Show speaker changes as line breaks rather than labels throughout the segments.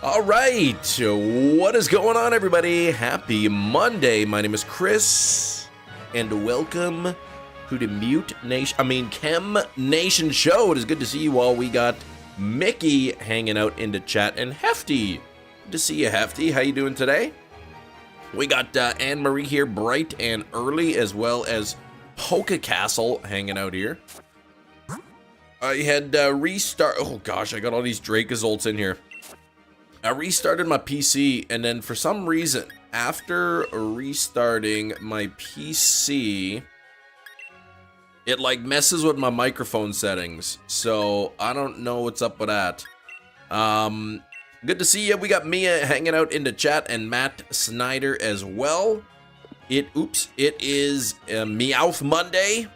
All right, what is going on, everybody? Happy Monday. My name is Chris, and welcome to the Chem Nation show. It is good to see you all. We got Mickey hanging out in the chat, and Hefty. Good to see you, Hefty. How you doing today? We got Anne-Marie here, bright and early, as well as Poke Castle hanging out here. I had restart. Oh gosh, I got all these Dracozols in here. I restarted my PC, and then for some reason, after restarting my PC, it like messes with my microphone settings. So I don't know what's up with that. Good to see you. We got Mia hanging out in the chat and Matt Snyder as well. It is Meowth Monday.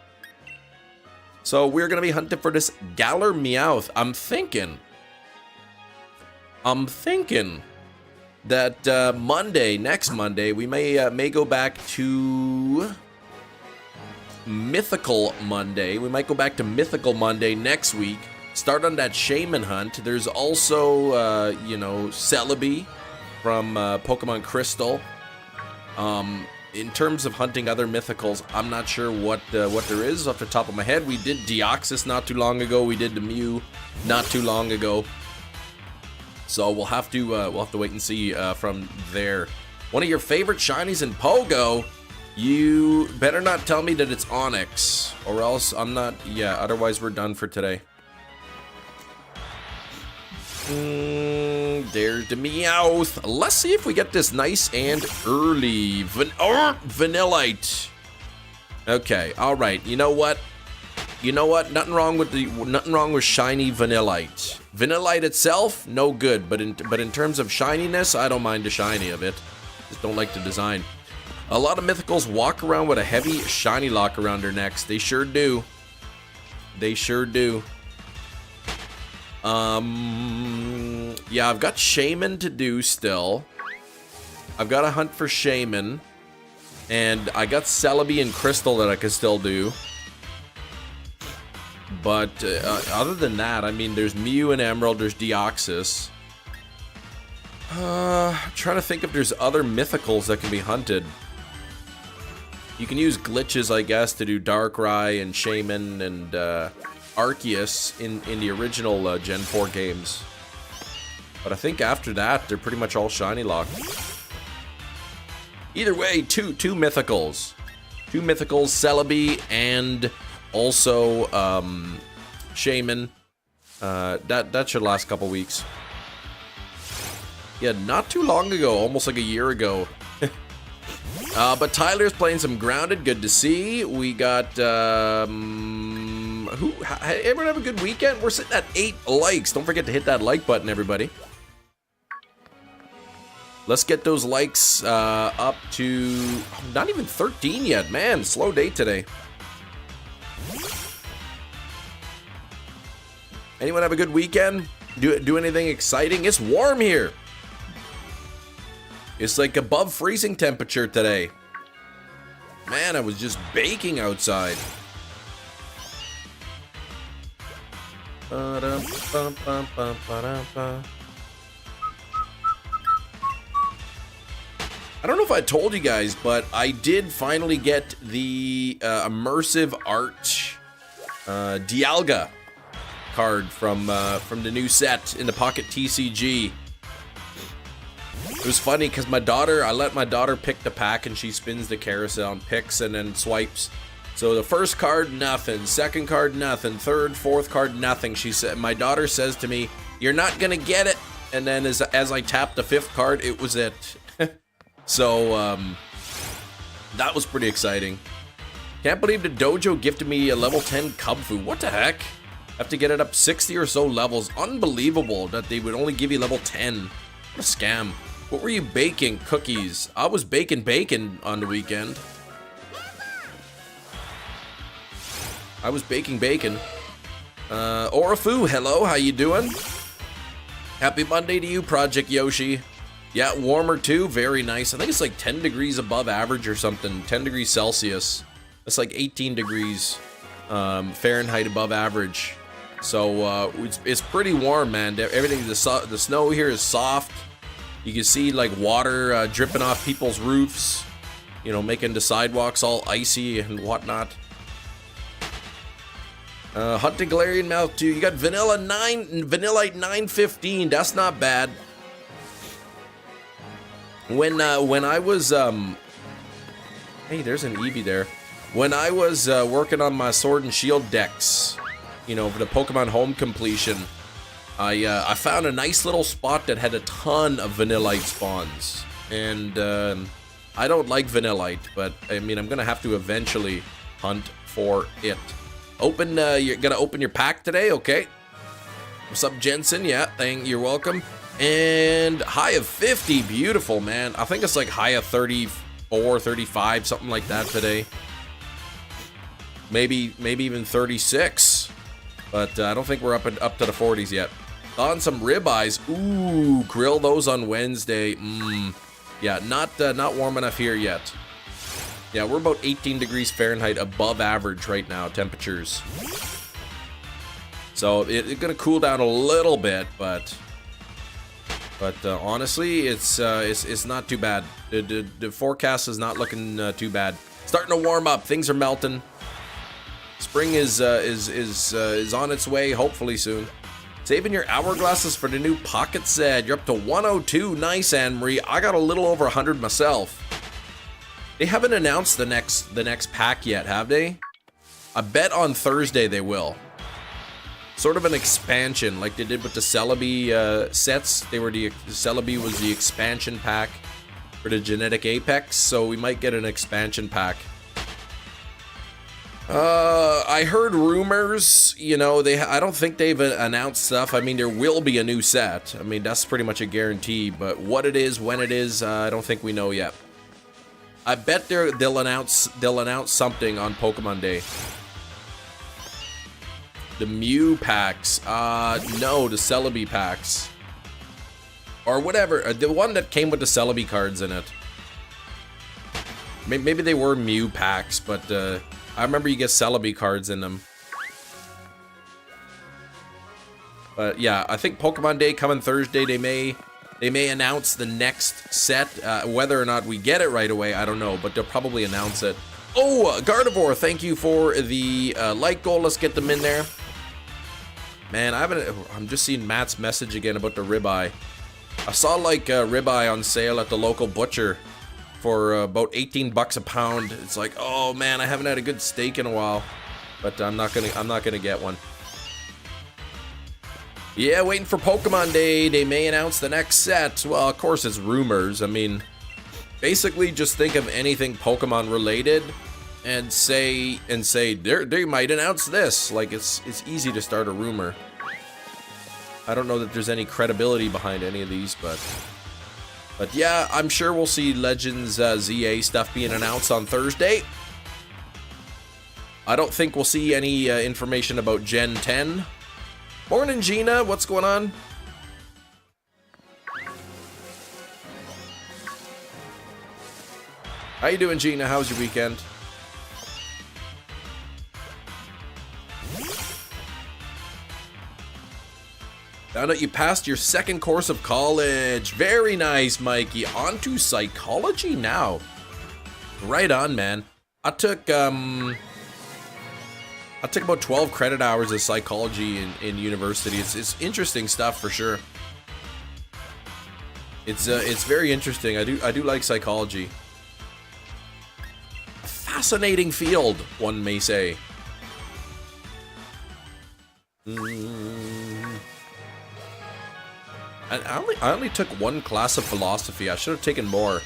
So we're going to be hunting for this Galar Meowth. I'm thinking that next Monday, we may go back to Mythical Monday. We might go back to Mythical Monday next week. Start on that Shaman hunt. There's also, Celebi from Pokemon Crystal. In terms of hunting other mythicals, I'm not sure what there is off the top of my head. We did Deoxys not too long ago. We did the Mew not too long ago. So we'll have to wait and see from there. One of your favorite shinies in Pogo. You better not tell me that it's Onyx, or else I'm not. Yeah, otherwise we're done for today. There's the Meowth. Let's see if we get this nice and early Vanillite. Okay, all right. You know what? Nothing wrong with shiny Vanillite. Vanillite itself, no good. But in terms of shininess, I don't mind the shiny of it. Just don't like the design. A lot of mythicals walk around with a heavy shiny lock around their necks. They sure do. They sure do. Yeah, I've got Shaman to do still. I've got to hunt for Shaman. And I got Celebi and Crystal that I can still do. But other than that, I mean, there's Mew and Emerald, there's Deoxys. I'm trying to think if there's other mythicals that can be hunted. You can use glitches, I guess, to do Darkrai and Shaman and Arceus in the original Gen 4 games. But I think after that, they're pretty much all shiny locked. Either way, two mythicals. Two mythicals, Celebi and also Shaman. That should last a couple weeks. Yeah, not too long ago, almost like a year ago. But Tyler's playing some Grounded, good to see. We got, everyone have a good weekend? We're sitting at 8 likes. Don't forget to hit that like button, everybody. Let's get those likes up to, not even 13 yet. Man, slow day today. Anyone have a good weekend? Do anything exciting? It's warm here. It's like above freezing temperature today. Man, I was just baking outside. I don't know if I told you guys, but I did finally get the immersive art Dialga card from the new set in the Pocket TCG. It was funny because I let my daughter pick the pack, and she spins the carousel and picks and then swipes. So the first card, nothing. Second card, nothing. Third, fourth card, nothing. My daughter says to me, "You're not gonna get it." And then as I tapped the fifth card, it was it. So that was pretty exciting. Can't believe the dojo gifted me a level 10 Cubfu. What the heck? Have to get it up 60 or so levels. Unbelievable that they would only give you level 10. What a scam. What were you baking? Cookies. I was baking bacon on the weekend. I was baking bacon. Orafu, hello, how you doing? Happy Monday to you, Project Yoshi. Yeah, warmer too, very nice. I think it's like 10 degrees above average or something, 10 degrees Celsius. That's like 18 degrees Fahrenheit above average. So it's pretty warm, man. Everything, the snow here is soft. You can see like water dripping off people's roofs, you know, making the sidewalks all icy and whatnot. Hunting Galarian Meowth 2. You got Vanillite 915. That's not bad. When I was hey, there's an Eevee there. When I was working on my Sword and Shield decks, you know, for the Pokemon Home completion, I found a nice little spot that had a ton of Vanillite spawns, and I don't like Vanillite, but I mean, I'm gonna have to eventually hunt for it. You're gonna open your pack today, okay? What's up, Jensen? Yeah, you're welcome. And high of 50, beautiful, man. I think it's like high of 34, 35, something like that today. Maybe even 36. But I don't think we're up to the 40s yet. On some ribeyes. Ooh, grill those on Wednesday. Yeah, not warm enough here yet. Yeah, we're about 18 degrees Fahrenheit above average right now, temperatures. So it's gonna cool down a little bit, but honestly, it's not too bad. The forecast is not looking too bad. Starting to warm up. Things are melting. Spring is on its way, hopefully soon. Saving your hourglasses for the new pocket set. You're up to 102. Nice, Anne-Marie. I got a little over 100 myself. They haven't announced the next pack yet, have they? I bet on Thursday they will. Sort of an expansion, like they did with the Celebi sets. The Celebi was the expansion pack for the Genetic Apex, so we might get an expansion pack. I heard rumors, you know, I don't think they've announced stuff. I mean, there will be a new set. I mean, that's pretty much a guarantee, but what it is, when it is, I don't think we know yet. I bet they'll announce something on Pokemon Day. The Mew packs, no, the Celebi packs. Or whatever, the one that came with the Celebi cards in it. Maybe they were Mew packs, but I remember you get Celebi cards in them. But yeah, I think Pokemon Day coming Thursday, they may announce the next set. Whether or not we get it right away, I don't know, but they'll probably announce it. Oh, Gardevoir, thank you for the like goal. Let's get them in there. Man, I'm just seeing Matt's message again about the ribeye. I saw like ribeye on sale at the local butcher for about 18 bucks a pound. It's like, oh man, I haven't had a good steak in a while, but I'm not gonna get one. Yeah, waiting for Pokemon Day. They may announce the next set. Well, of course it's rumors. I mean, basically just think of anything Pokemon related and say they might announce this. Like it's easy to start a rumor. I don't know that there's any credibility behind any of these, but yeah, I'm sure we'll see Legends ZA stuff being announced on Thursday. I don't think we'll see any information about Gen 10. Morning, Gina. What's going on? How you doing, Gina? How's your weekend? Found out you passed your second course of college. Very nice, Mikey. On to psychology now. Right on, man. I took about 12 credit hours of psychology in university. It's interesting stuff for sure. It's very interesting. I do like psychology. A fascinating field, one may say. I only took one class of philosophy. I should have taken more.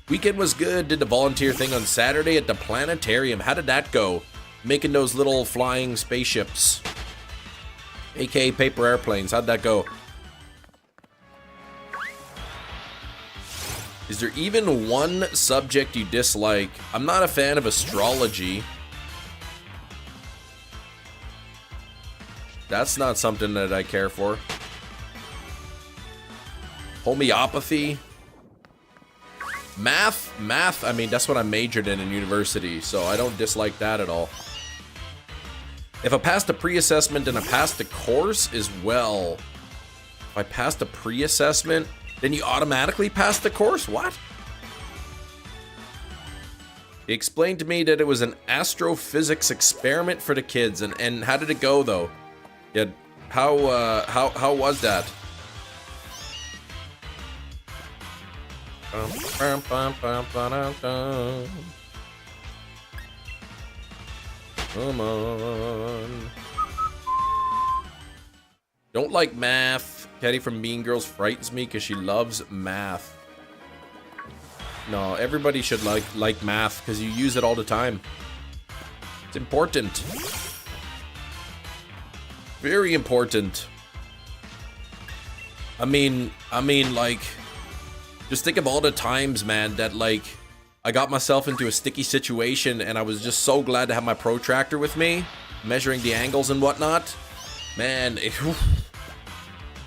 Weekend was good. Did the volunteer thing on Saturday at the planetarium. How did that go? Making those little flying spaceships, aka paper airplanes. How'd that go? Is there even one subject you dislike? I'm not a fan of astrology. That's not something that I care for. Homeopathy. Math, I mean, that's what I majored in university, so I don't dislike that at all. If I passed a pre-assessment and I passed the course as well. If I passed a pre-assessment, then you automatically pass the course? What? He explained to me that it was an astrophysics experiment for the kids, and how did it go though? Yeah, how was that? Come on. Don't like math. Teddy from Mean Girls frightens me because she loves math. No, everybody should like math because you use it all the time. It's important. Very important. I mean, like, just think of all the times, man, that, like, I got myself into a sticky situation and I was just so glad to have my protractor with me, measuring the angles and whatnot. Man,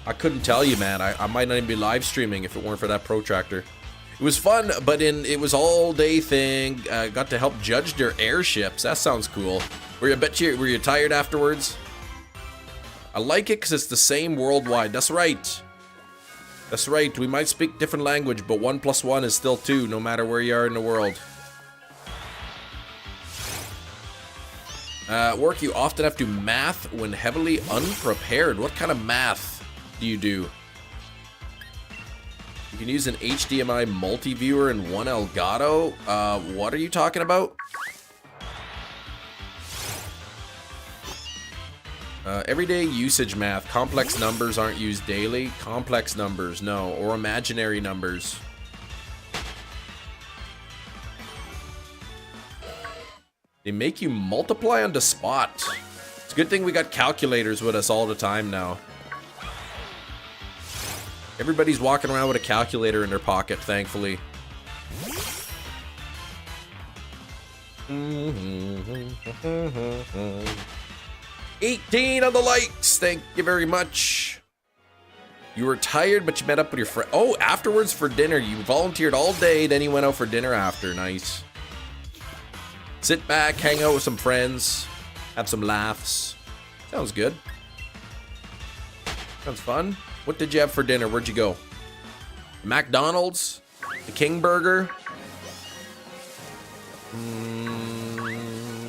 I couldn't tell you, man. I might not even be live streaming if it weren't for that protractor. It was fun, but it was all day thing. Got to help judge their airships. That sounds cool. Were you tired afterwards? I like it because it's the same worldwide. That's right. That's right. We might speak different language, but 1 + 1 is still 2, no matter where you are in the world. Work, you often have to math when heavily unprepared. What kind of math do you do? You can use an HDMI multi-viewer and one Elgato. What are you talking about? Everyday usage math. Complex numbers aren't used daily. Complex numbers, no. Or imaginary numbers. They make you multiply on the spot. It's a good thing we got calculators with us all the time now. Everybody's walking around with a calculator in their pocket, thankfully. 18 on the likes. Thank you very much. You were tired, but you met up with your friend. Oh, afterwards for dinner. You volunteered all day, then you went out for dinner after. Nice. Sit back, hang out with some friends, have some laughs. Sounds good. Sounds fun. What did you have for dinner? Where'd you go? McDonald's? The King Burger?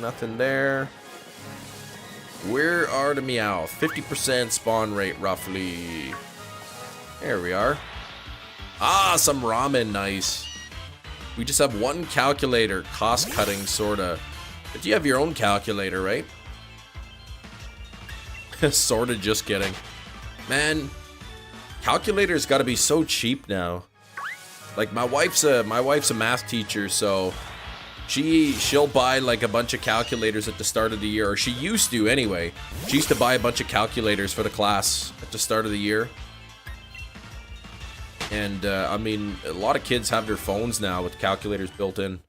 Nothing there. Where are the Meowth? 50% spawn rate, roughly. There we are. Ah, some ramen, nice. We just have one calculator, cost cutting, sorta. But you have your own calculator, right? Sorta, just kidding. Man, calculators gotta be so cheap now. Like my wife's a math teacher, so she'll buy like a bunch of calculators at the start of the year, or she used to anyway. She used to buy a bunch of calculators for the class at the start of the year. And I mean, a lot of kids have their phones now with calculators built in.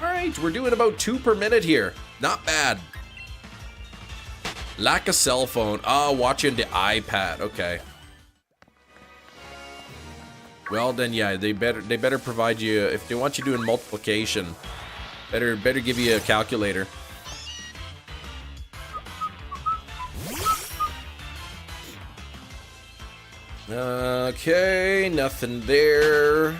Alright, we're doing about 2 per minute here. Not bad. Lack a cell phone. Oh, watching the iPad. Okay. Well then, yeah, they better provide you, if they want you doing multiplication, better give you a calculator. Okay, nothing there.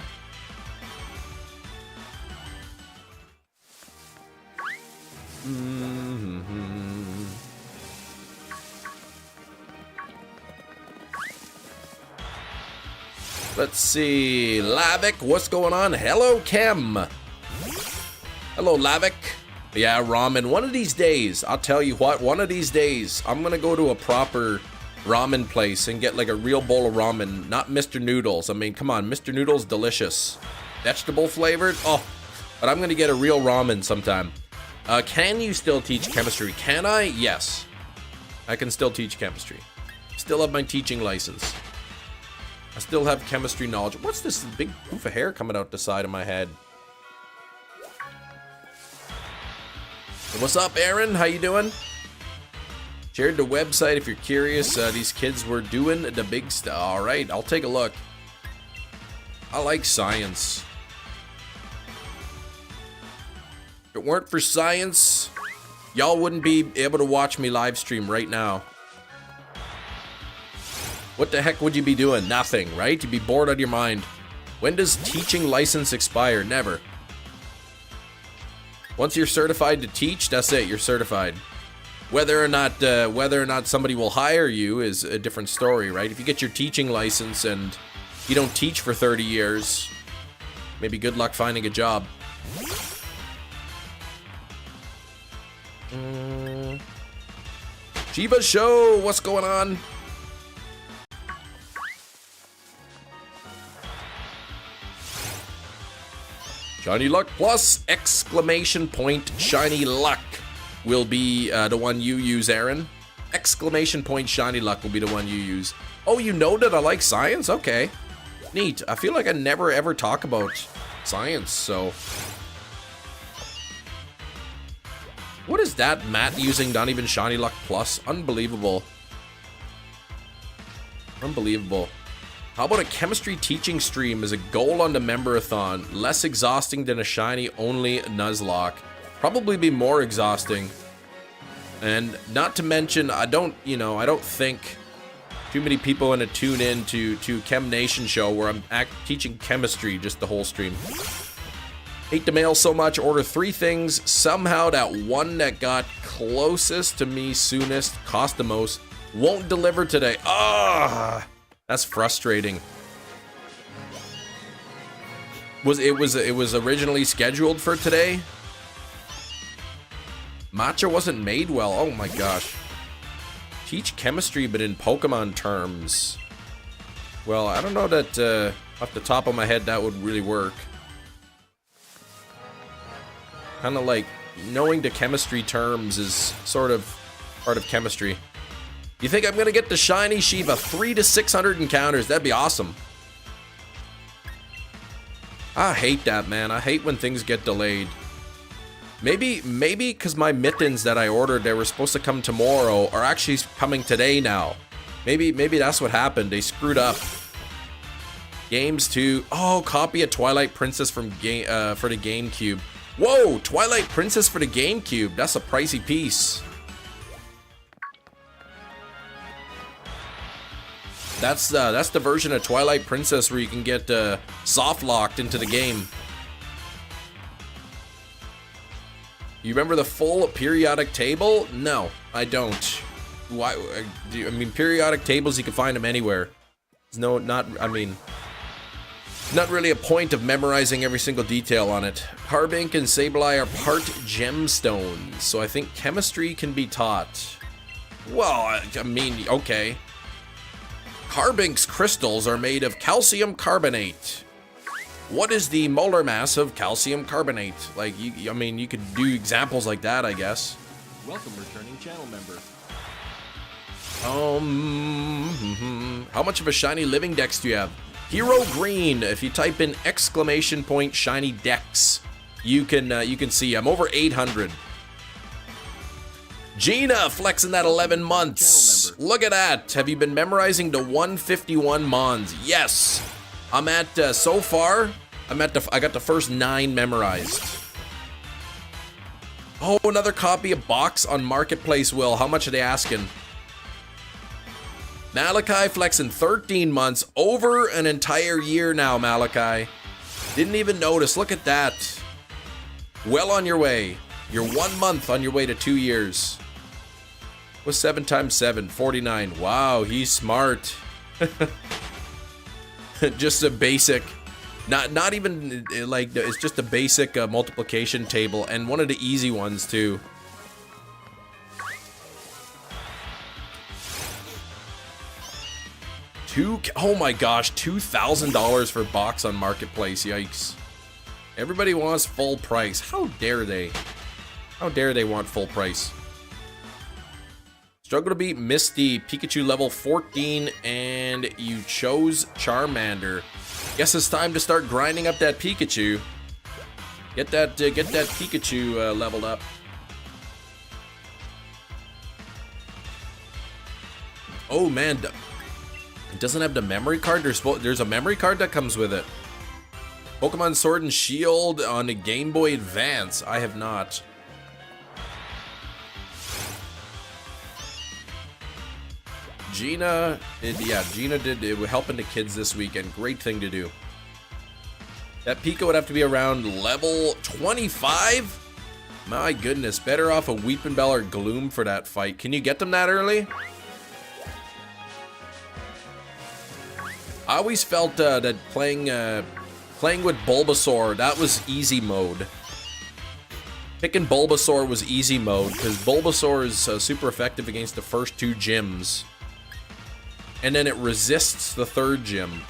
Let's see, Lavik, what's going on? Hello, Kem. Hello, Lavik. Yeah, ramen. One of these days, I'll tell you what, one of these days, I'm gonna go to a proper ramen place and get like a real bowl of ramen, not Mr. Noodles. I mean, come on, Mr. Noodles, delicious. Vegetable flavored, oh, but I'm gonna get a real ramen sometime. Can you still teach chemistry? Can I? Yes. I can still teach chemistry. Still have my teaching license. I still have chemistry knowledge. What's this big poof of hair coming out the side of my head? What's up, Aaron? How you doing? Shared the website if you're curious. These kids were doing the big stuff. All right, I'll take a look. I like science. If it weren't for science, y'all wouldn't be able to watch me live stream right now. What the heck would you be doing? Nothing, right? You'd be bored out of your mind. When does teaching license expire? Never. Once you're certified to teach, that's it. You're certified. Whether or not somebody will hire you is a different story, right? If you get your teaching license and you don't teach for 30 years, maybe good luck finding a job. Shiva Show, what's going on? Shiny Luck Plus, exclamation point, Shiny Luck will be the one you use, Aaron. Exclamation point, Shiny Luck will be the one you use. Oh, you know that I like science? Okay. Neat. I feel like I never ever talk about science, so. What is that Matt using? Not even Shiny Luck Plus? Unbelievable. Unbelievable. How about a chemistry teaching stream as a goal on the member-a-thon? Less exhausting than a shiny only Nuzlocke. Probably be more exhausting. And not to mention, I don't think too many people want to tune in to Chem Nation show where I'm teaching chemistry just the whole stream. Hate the mail so much. Order 3 things. Somehow that one that got closest to me soonest, cost the most, won't deliver today. Ah! That's frustrating. It was originally scheduled for today. Matcha wasn't made well. Oh my gosh. Teach chemistry, but in Pokemon terms. Well, I don't know that off the top of my head that would really work. Kind of like knowing the chemistry terms is sort of part of chemistry. You think I'm gonna get the shiny Shiva 300 to 600 encounters? That'd be awesome. I hate that, man. I hate when things get delayed. Maybe because my mittens that I ordered, they were supposed to come tomorrow, are actually coming today now. Maybe that's what happened. They screwed up. Games 2. Oh, copy of Twilight Princess from for the GameCube. Whoa, Twilight Princess for the GameCube. That's a pricey piece. That's the version of Twilight Princess where you can get soft locked into the game. You remember the full periodic table? No, I don't. Why? I mean, periodic tables, you can find them anywhere. There's not really a point of memorizing every single detail on it. Carbink and Sableye are part gemstones, so I think chemistry can be taught. Well, I mean, okay. Carbink's crystals are made of calcium carbonate. What is the molar mass of calcium carbonate? Like, I mean, you could do examples like that, I guess.
Welcome, returning channel member.
How much of a shiny living dex do you have? Hero Green. If you type in exclamation point shiny dex, you can see I'm over 800. Gina flexing that 11 months. Look at that. Have you been memorizing the 151 mons? Yes. I'm at so far. I got the first 9 memorized. Oh, another copy of Box on Marketplace. Will, how much are they asking? Malachi flexing 13 months, over an entire year now. Malachi, didn't even notice. Look at that. Well on your way. You're 1 month on your way to 2 years. What's 7 times 7? 49. Wow, he's smart. Just a basic, not even like, it's just a basic multiplication table, and one of the easy ones too. Oh my gosh, $2,000 for Box on Marketplace. Yikes. Everybody wants full price. How dare they? How dare they want full price? Struggle to beat Misty, Pikachu level 14, and you chose Charmander. Guess it's time to start grinding up that Pikachu. Get that Pikachu leveled up. Oh man, it doesn't have the memory card. There's a memory card that comes with it. Pokemon Sword and Shield on the Game Boy Advance. I have not. Gina did, Gina did it, helping the kids this weekend. Great thing to do. That Pico would have to be around level 25? My goodness, better off a Weeping Bell or Gloom for that fight. Can you get them that early? I always felt that playing with Bulbasaur, that was easy mode. Picking Bulbasaur was easy mode, because Bulbasaur is super effective against the first 2 gyms. And then it resists the 3rd gym.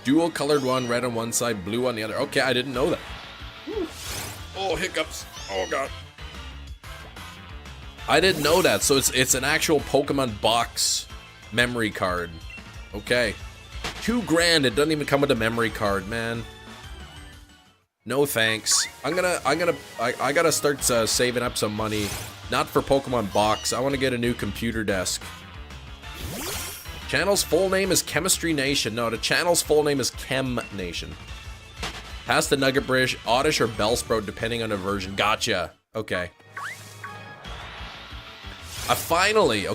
Dual colored one, red on one side, blue on the other. Okay, I didn't know that. Oh, hiccups. Oh, God. I didn't know that. So it's an actual Pokemon box memory card. Okay. $2,000. It doesn't even come with a memory card, man. No thanks. I gotta start saving up some money. Not for Pokemon box. I want to get a new computer desk. Channel's full name is Chemistry Nation. No, the channel's full name is Chem Nation. Past the Nugget Bridge, Oddish or Bellsprout, depending on the version. Gotcha. Okay. I finally,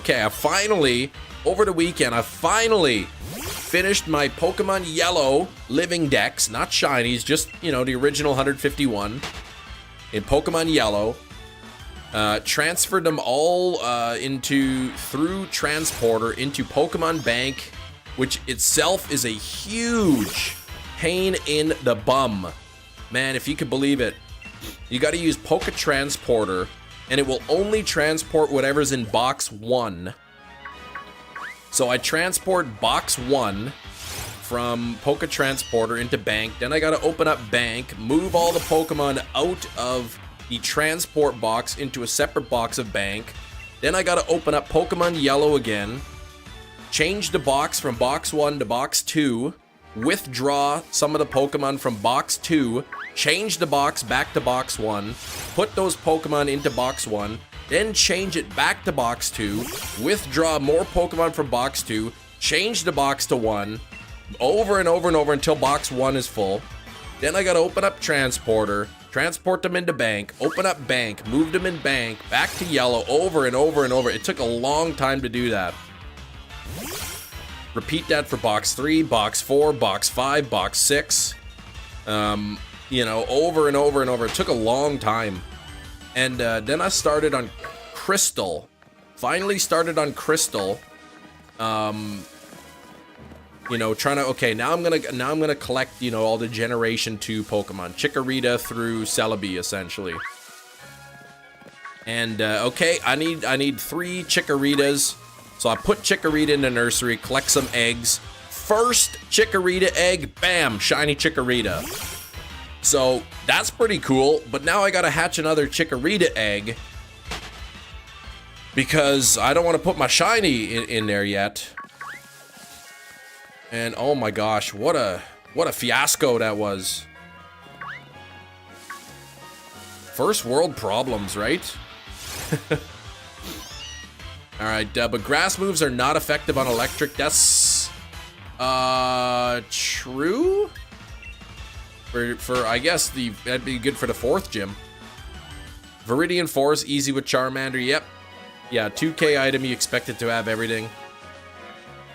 over the weekend, I finally finished my Pokemon Yellow living decks, not shinies, just, you know, the original 151 in Pokemon Yellow. Transferred them all through Transporter into Pokemon Bank, which itself is a huge pain in the bum. Man, if you could believe it. You got to use Poke Transporter, and it will only transport whatever's in box 1. So I transport box 1 from Poke Transporter into Bank. Then I got to open up Bank, move all the Pokemon out of the transport box into a separate box of Bank. Then I got to open up Pokemon Yellow again, change the box from box 1 to box 2, withdraw some of the Pokemon from box 2, change the box back to box 1, put those Pokemon into box 1, then change it back to box 2, withdraw more Pokemon from box 2, change the box to 1, over and over and over until box 1 is full. Then I gotta open up Transporter, transport them into Bank, open up Bank, move them in Bank, back to Yellow, over and over and over. It took a long time to do that. Repeat that for box 3, box 4, box 5, box 6. You know, over and over and over. It took a long time. And then I started on Crystal. Finally started on Crystal. You know, trying to, okay, now I'm gonna collect, you know, all the Generation 2 Pokemon. Chikorita through Celebi, essentially. And, okay, I need 3 Chikoritas. So I put Chikorita in the nursery, collect some eggs. First Chikorita egg, bam, shiny Chikorita. So that's pretty cool, but now I gotta hatch another Chikorita egg because I don't want to put my shiny in there yet. And oh my gosh, what a fiasco that was. First world problems, right? All right, but grass moves are not effective on electric. That's true. For I guess that'd be good for the 4th gym. Viridian Force, easy with Charmander. Yep. Yeah, 2K item, you expect it to have everything.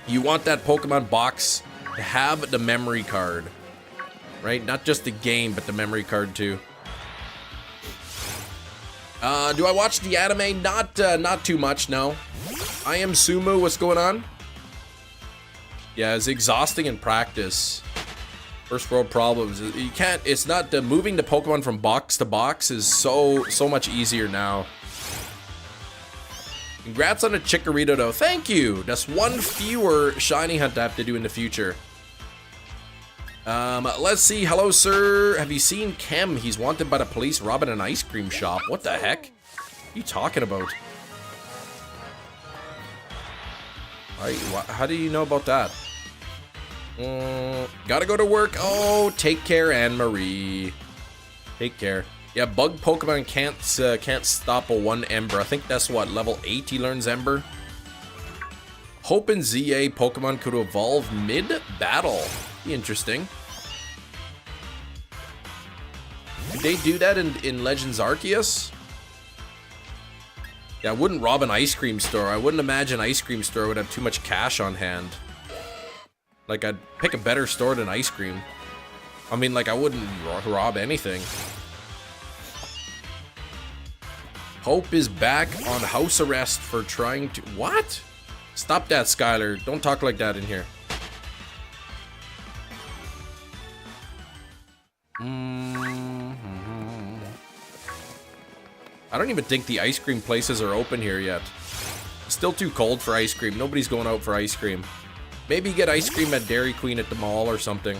You want that Pokemon box to have the memory card. Right? Not just the game, but the memory card too. Do I watch the anime? Not too much, no. I Am Sumo, what's going on? Yeah, it's exhausting in practice. First world problems. You can't, it's not, moving the Pokemon from box to box is so much easier now. Congrats on the Chikorita though. Thank you. That's 1 fewer shiny hunt I have to do in the future. Let's see. Hello, sir. Have you seen Kem? He's wanted by the police robbing an ice cream shop. What the heck? What are you talking about? How do you know about that? Gotta go to work. Oh, take care, Anne-Marie. Take care. Yeah, bug Pokemon can't stop a 1 Ember. I think that's what, level 8 he learns Ember? Hope in ZA Pokemon could evolve mid-battle. Be interesting. Did they do that in Legends Arceus? Yeah, I wouldn't rob an ice cream store. I wouldn't imagine ice cream store would have too much cash on hand. Like, I'd pick a better store than ice cream. I mean, like, I wouldn't rob anything. Hope is back on house arrest for trying to... What? Stop that, Skylar. Don't talk like that in here. I don't even think the ice cream places are open here yet. It's still too cold for ice cream. Nobody's going out for ice cream. Maybe get ice cream at Dairy Queen at the mall or something.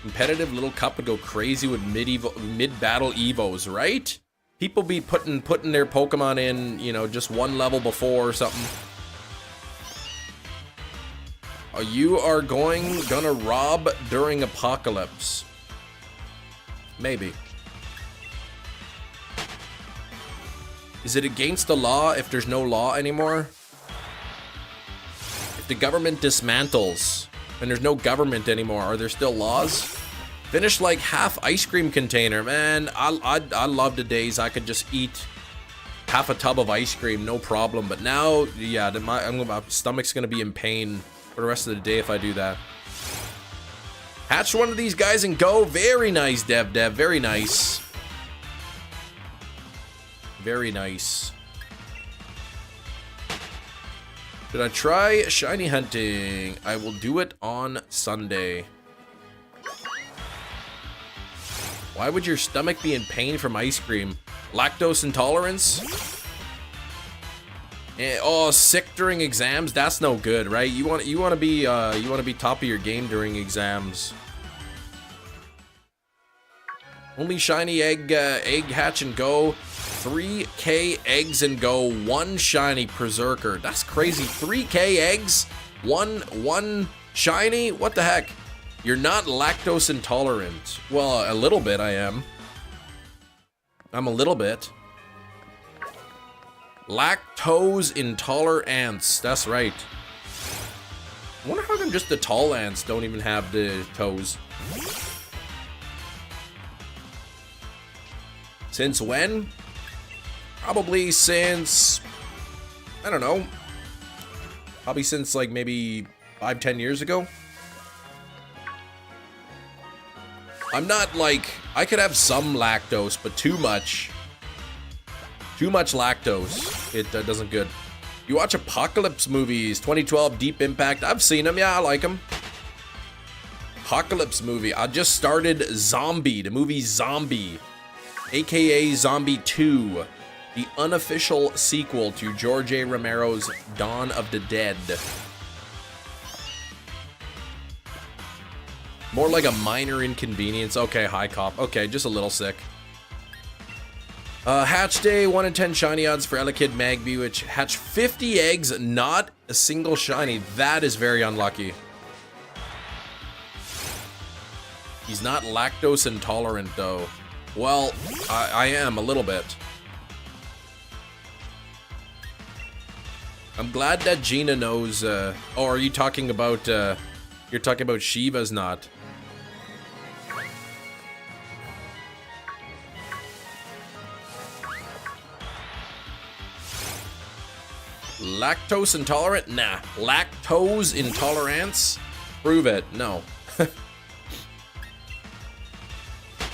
Competitive little cup would go crazy with mid-battle evos, right? People be putting their Pokemon in, you know, just one level before or something. You are gonna rob during apocalypse. Maybe. Is it against the law if there's no law anymore? If the government dismantles and there's no government anymore, are there still laws? Finish like half ice cream container, man. I love the days I could just eat half a tub of ice cream, no problem. But now, yeah, my stomach's gonna be in pain for the rest of the day if I do that. Hatch one of these guys and go. Very nice, Dev. Very nice. Very nice. Should I try shiny hunting? I will do it on Sunday. Why would your stomach be in pain from ice cream? Lactose intolerance? Oh, sick during exams? That's no good, right? You want to be top of your game during exams. Only shiny egg hatch and go. 3K eggs and go. 1 shiny berserker. That's crazy. 3K eggs, one shiny. What the heck? You're not lactose intolerant. Well, a little bit I am. I'm a little bit. Lactose intolerance. That's right. I wonder how come just the tall ants don't even have the toes. Since when? Probably since... I don't know. Probably since like maybe 5-10 years ago. I'm not like... I could have some lactose, but too much. Too much lactose. It doesn't good. You watch Apocalypse movies. 2012 Deep Impact. I've seen them. Yeah, I like them. Apocalypse movie. I just started Zombie. The movie Zombie. AKA Zombie 2. The unofficial sequel to George A. Romero's Dawn of the Dead. More like a minor inconvenience. Okay, high cop. Okay, just a little sick. Hatch day, 1 in 10 shiny odds for Elekid Magby, which hatch 50 eggs, not a single shiny. That is very unlucky. He's not lactose intolerant, though. Well, I am a little bit. I'm glad that Gina knows, oh, are you talking about, you're talking about Shiva's not. Lactose intolerant? Nah. Lactose intolerance? Prove it. No.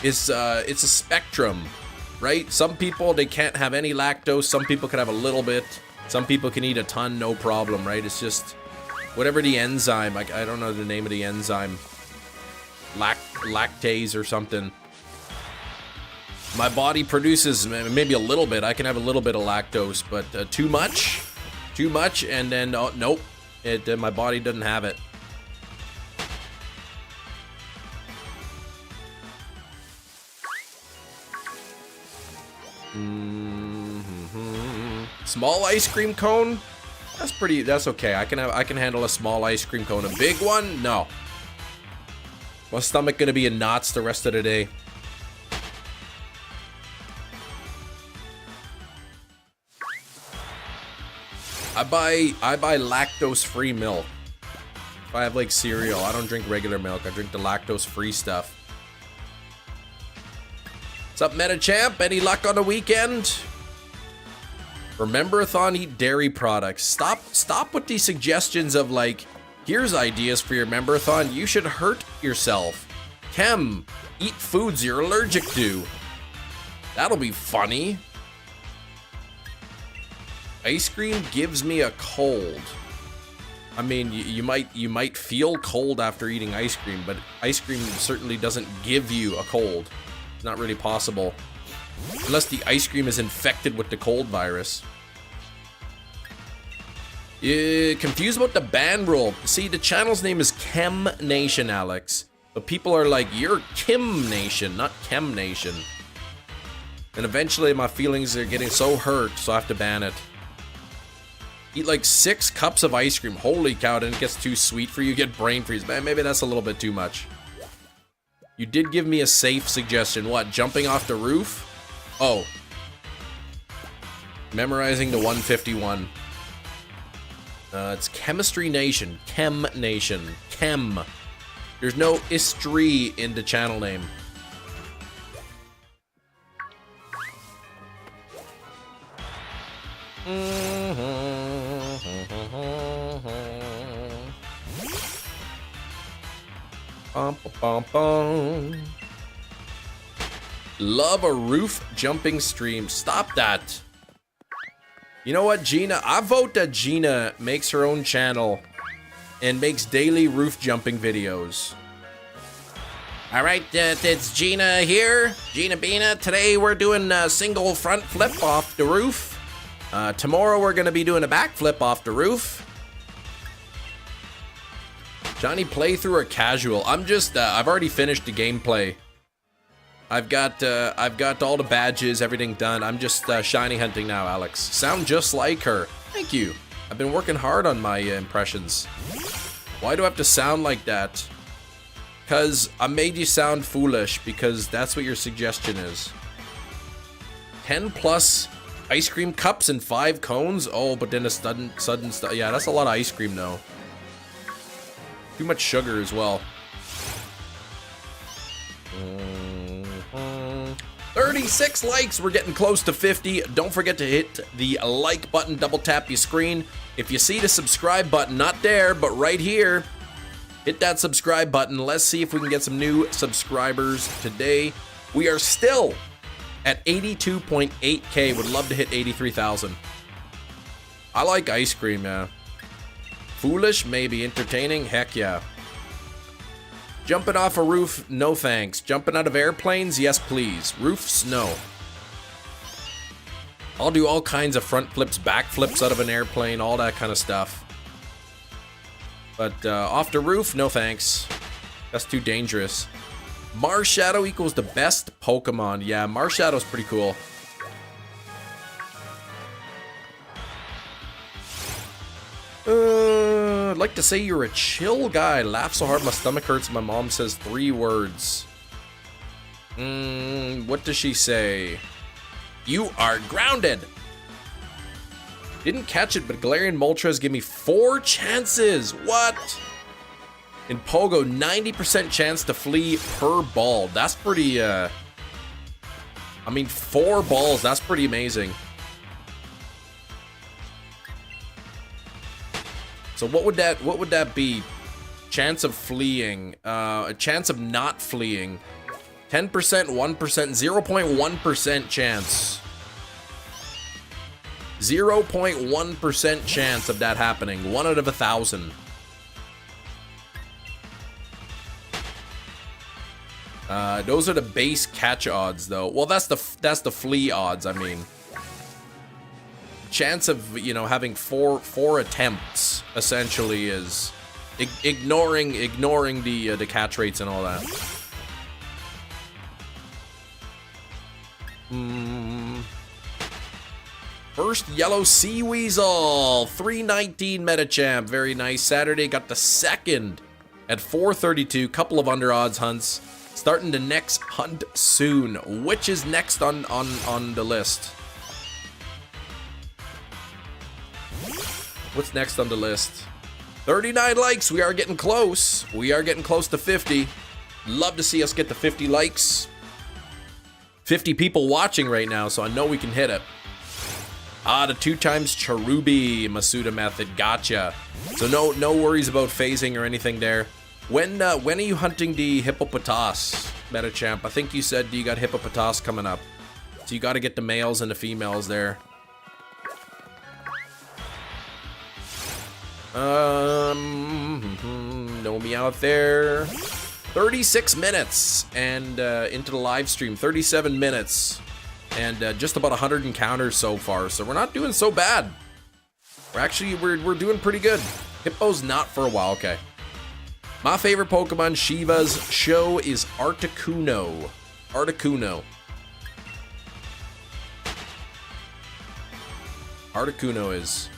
It's a spectrum, right? Some people, they can't have any lactose. Some people can have a little bit. Some people can eat a ton, no problem, right? It's just whatever the enzyme. I don't know the name of the enzyme. Lactase or something. My body produces maybe a little bit. I can have a little bit of lactose, but too much? Too much, and then, oh, nope. My body doesn't have it. Small ice cream cone? That's okay. I can handle a small ice cream cone. A big one? No. My stomach gonna be in knots the rest of the day. I buy lactose-free milk. If I have like cereal, I don't drink regular milk. I drink the lactose-free stuff. What's up, Metachamp? Any luck on the weekend? Remember-a-thon, eat dairy products. Stop with these suggestions of like, here's ideas for your member-a-thon. You should hurt yourself. Chem, eat foods you're allergic to. That'll be funny. Ice cream gives me a cold. I mean, you might feel cold after eating ice cream, but ice cream certainly doesn't give you a cold. It's not really possible. Unless the ice cream is infected with the cold virus. Confused about the ban rule. See, the channel's name is Chem Nation, Alex. But people are like, you're Kim Nation, not Chem Nation. And eventually my feelings are getting so hurt, so I have to ban it. Eat like 6 cups of ice cream. Holy cow, then it gets too sweet for you. You get brain freeze. Man, maybe that's a little bit too much. You did give me a safe suggestion. What, jumping off the roof? Oh. Memorizing the 151. It's Chemistry Nation. Chem Nation. Chem. There's no history in the channel name. Love a roof jumping stream. Stop that. You know what, Gina? I vote that Gina makes her own channel and makes daily roof jumping videos. All right, it's Gina here. Gina Bina. Today we're doing a single front flip off the roof. Tomorrow we're gonna be doing a back flip off the roof. Johnny, playthrough or casual? I'm just, I've already finished the gameplay. I've got all the badges, everything done. I'm just shiny hunting now, Alex. Sound just like her. Thank you. I've been working hard on my impressions. Why do I have to sound like that? Because I made you sound foolish, because that's what your suggestion is. 10 plus ice cream cups and 5 cones? Oh, but then a sudden yeah, that's a lot of ice cream though. Too much sugar as well. 36 likes, we're getting close to 50. Don't forget to hit the like button, double tap your screen. If you see the subscribe button, not there, but right here, hit that subscribe button. Let's see if we can get some new subscribers today. We are still at 82.8K. Would love to hit 83,000. I like ice cream, yeah. Foolish, maybe. Entertaining, heck yeah. Jumping off a roof, no thanks. Jumping out of airplanes, yes please. Roofs, no. I'll do all kinds of front flips, back flips out of an airplane, all that kind of stuff. But off the roof, no thanks. That's too dangerous. Marshadow equals the best Pokemon. Yeah, Marshadow's pretty cool. I'd like to say you're a chill guy. Laugh so hard my stomach hurts. My mom says 3 words. What does she say? You are grounded. Didn't catch it, but Galarian Moltres give me 4 chances. What? In Pogo, 90% chance to flee per ball. That's pretty, I mean, 4 balls. That's pretty amazing. So what would that be? Chance of fleeing, a chance of not fleeing. 10%, 1%, 0.1% chance. 0.1% chance of that happening. 1 out of 1,000. Those are the base catch odds, though. Well, that's the flee odds. I mean, chance of, you know, having four attempts essentially is ignoring the catch rates and all that. First yellow sea weasel, 319 Metachamp, very nice. Saturday got the second at 432. Couple of under odds hunts. Starting the next hunt soon. Which is next on the list? What's next on the list? 39 likes. We are getting close. We are getting close to 50. Love to see us get to 50 likes. 50 people watching right now, so I know we can hit it. The 2 times Cherubi Masuda method. Gotcha. So no worries about phasing or anything there. When are you hunting the Hippopotas, Metachamp? I think you said you got Hippopotas coming up. So you got to get the males and the females there. No Meowth there. 36 minutes and into the live stream. 37 minutes and just about 100 encounters so far. So we're not doing so bad. We're doing pretty good. Hippo's not for a while. Okay. My favorite Pokemon Shiva's show is Articuno. Articuno is.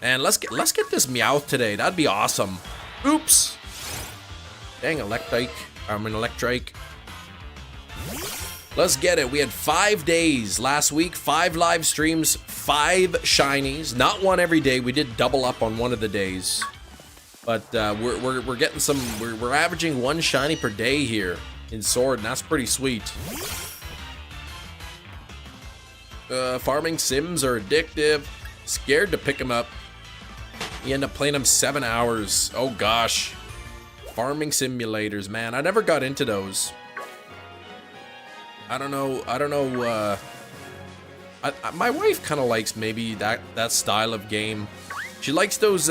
And let's get this Meowth today. That'd be awesome. Oops. Dang, Electrike. I'm an Electrike. Let's get it. We had 5 days last week, 5 live streams, 5 shinies. Not one every day. We did double up on one of the days. But we're getting some. We're averaging 1 shiny per day here in Sword, and that's pretty sweet. Farming sims are addictive. Scared to pick them up. You end up playing them 7 hours. Oh gosh. Farming simulators, man. I never got into those. I don't know. My wife kind of likes maybe that style of game. She likes those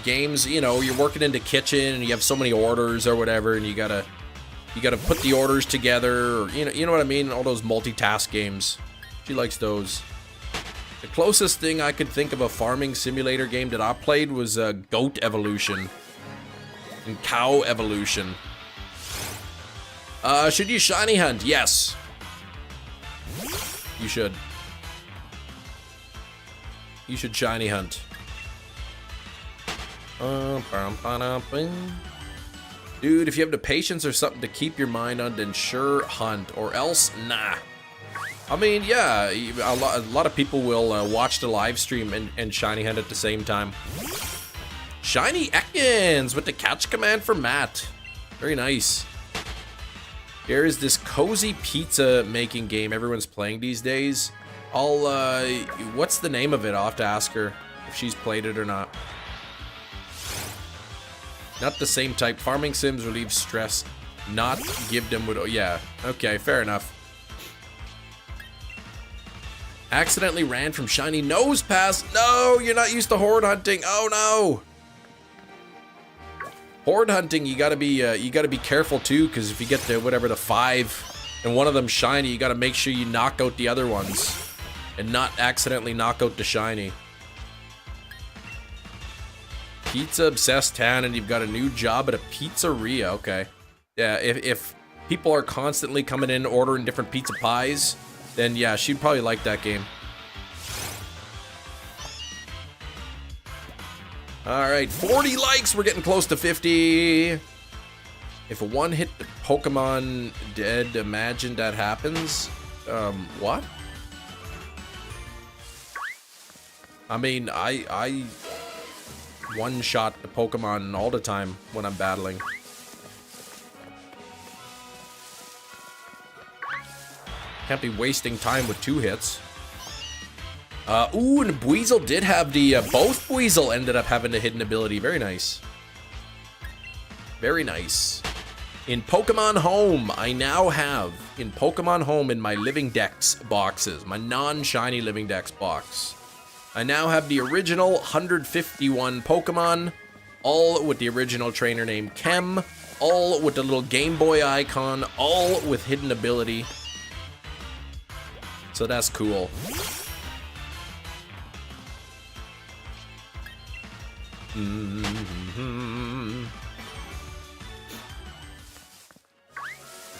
games, you know, you're working in the kitchen and you have so many orders or whatever, and you gotta put the orders together, or you know what I mean? All those multitask games. She likes those. The closest thing I could think of a farming simulator game that I played was Goat Evolution and Cow Evolution. Should you shiny hunt? Yes. You should. You should shiny hunt. Dude, if you have the patience or something to keep your mind on, then sure hunt, or else nah. I mean, yeah, a lot of people will watch the live stream and shiny hunt at the same time. Shiny Ekans with the catch command for Matt. Very nice. There is this cozy pizza making game everyone's playing these days. What's the name of it? I'll have to ask her if she's played it or not. Not the same type. Farming sims relieve stress, not give them with. Yeah, okay, fair enough. Accidentally ran from shiny nose pass. No, you're not used to horde hunting. Oh no. Horde hunting, you gotta be careful too, because if you get to whatever the 5 and one of them shiny, you gotta make sure you knock out the other ones and not accidentally knock out the shiny. Pizza obsessed town, and you've got a new job at a pizzeria. Okay, yeah. If people are constantly coming in ordering different pizza pies, then yeah, she'd probably like that game. Alright, 40 likes, we're getting close to 50. If a one-hit Pokemon dead, imagine that happens. What? I mean, I one-shot the Pokemon all the time when I'm battling. Can't be wasting time with 2 hits. Ooh, and Buizel did have the, both Buizel ended up having the hidden ability. Very nice. Very nice. In Pokemon Home, I now have, in Pokemon Home in my Living Dex boxes, my non-shiny Living Dex box, I now have the original 151 Pokemon, all with the original trainer named Chem, all with the little Game Boy icon, all with hidden ability. So that's cool.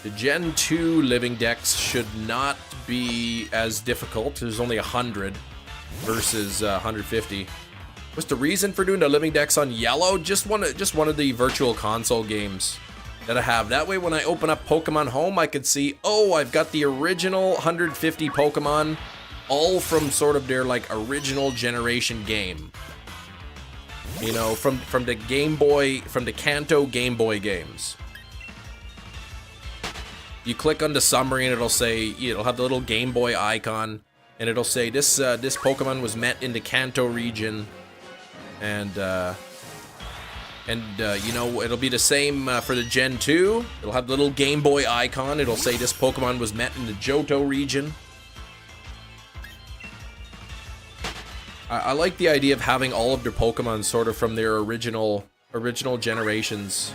The Gen 2 Living Dex should not be as difficult. There's only 100 versus 150. What's the reason for doing the Living Dex on yellow? Just one of the virtual console games that I have. That way when I open up Pokemon Home, I could see, oh, I've got the original 150 Pokemon, all from sort of their like original generation game. You know, from the Game Boy, from the Kanto Game Boy games. You click on the summary and it'll say, it'll have the little Game Boy icon, and it'll say this Pokemon was met in the Kanto region, and you know, it'll be the same for the Gen 2. It'll have the little Game Boy icon. It'll say this Pokemon was met in the Johto region. I like the idea of having all of their Pokemon sort of from their original generations.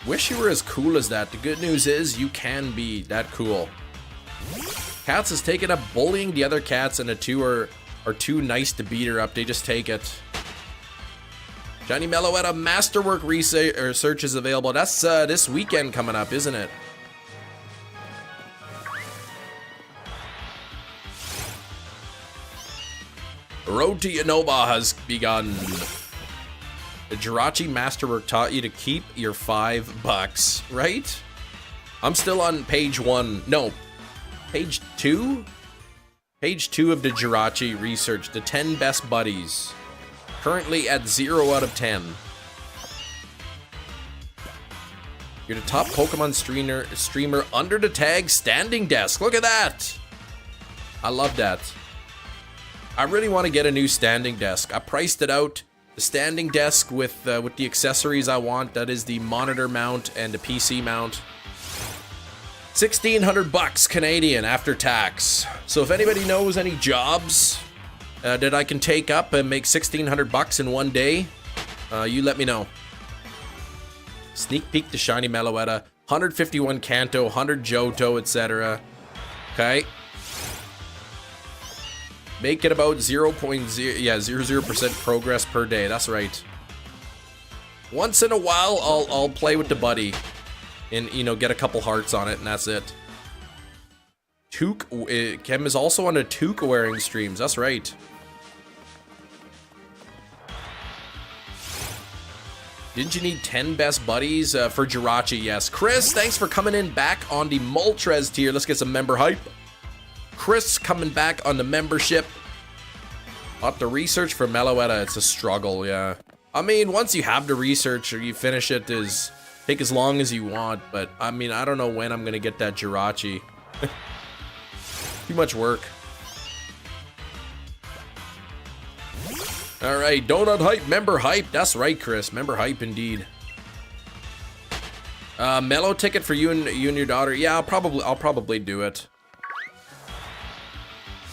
Wish you were as cool as that. The good news is you can be that cool. Cats has taken up bullying the other cats, and the two are too nice to beat her up. They just take it. Johnny Meloetta Masterwork research is available. That's this weekend coming up, isn't it? Road to Unova has begun. The Jirachi Masterwork taught you to keep your $5, right? I'm still on page 1. No, page 2? Page 2 of the Jirachi research. The 10 best buddies. Currently at 0 out of 10. You're the top Pokemon streamer under the tag Standing Desk. Look at that! I love that. I really want to get a new standing desk. I priced it out. The standing desk with the accessories I want. That is the monitor mount and the PC mount. $1,600 Canadian after tax. So if anybody knows any jobs that I can take up and make $1,600 in one day, you let me know. Sneak peek to Shiny Meloetta. 151 Kanto, 100 Johto, etc. Okay. Make it about 0.0% progress per day. That's right. Once in a while, I'll play with the buddy, and you know, get a couple hearts on it, and that's it. Kem is also on a toque wearing streams. That's right. Didn't you need 10 best buddies for Jirachi? Yes. Chris, thanks for coming in back on the Moltres tier. Let's get some member hype. Chris coming back on the membership. Up the research for Meloetta, it's a struggle, yeah. I mean, once you have the research or you finish it, take as long as you want, but I mean, I don't know when I'm gonna get that Jirachi. Too much work. Alright, Donut Hype, member hype. That's right, Chris. Member hype indeed. Mellow ticket for you and your daughter. Yeah, I'll probably do it.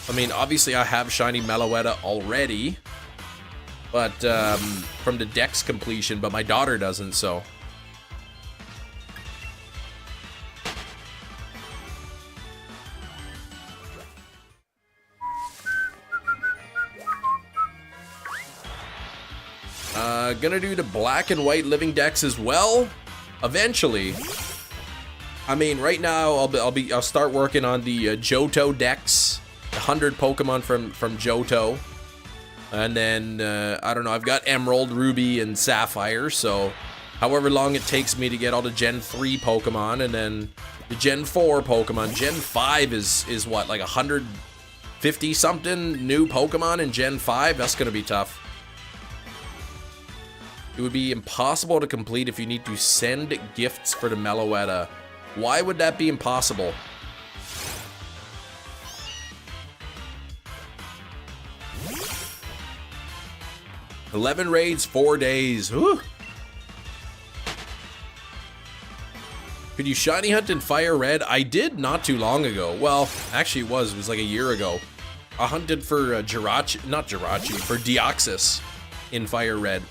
I mean, obviously I have Shiny Meloetta already, but from the Dex completion, but my daughter doesn't, so. Gonna do the black and white living Dex as well, eventually. I mean, right now I'll start working on the Johto Dex. 100 Pokemon from Johto, and then I don't know, I've got Emerald, Ruby, and Sapphire, so however long it takes me to get all the Gen 3 Pokemon, and then the Gen 4 Pokemon. Gen 5 is what, like 150 something new Pokemon in Gen 5? That's gonna be tough. It would be impossible to complete if you need to send gifts for the Meloetta. Why would that be impossible? 11 raids, 4 days. Whew. Could you shiny hunt in Fire Red? I did not too long ago. Well, actually it was like a year ago. I hunted for for Deoxys in Fire Red.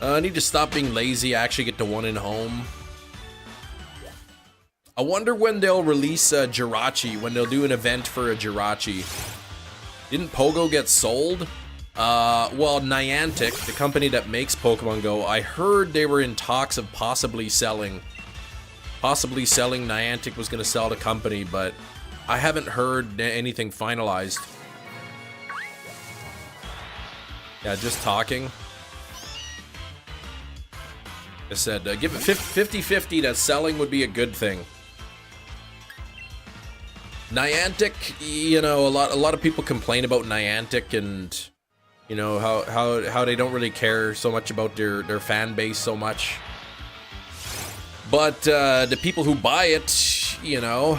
I need to stop being lazy, actually get the one in home. I wonder when they'll release Jirachi, when they'll do an event for a Jirachi. Didn't Pogo get sold? Well, Niantic, the company that makes Pokemon Go, I heard they were in talks of possibly selling. Niantic was going to sell the company, but I haven't heard anything finalized. Yeah, just talking. I said, give it 50-50 that selling would be a good thing. Niantic, you know, a lot of people complain about Niantic and, you know, how they don't really care so much about their fan base so much. But the people who buy it, you know,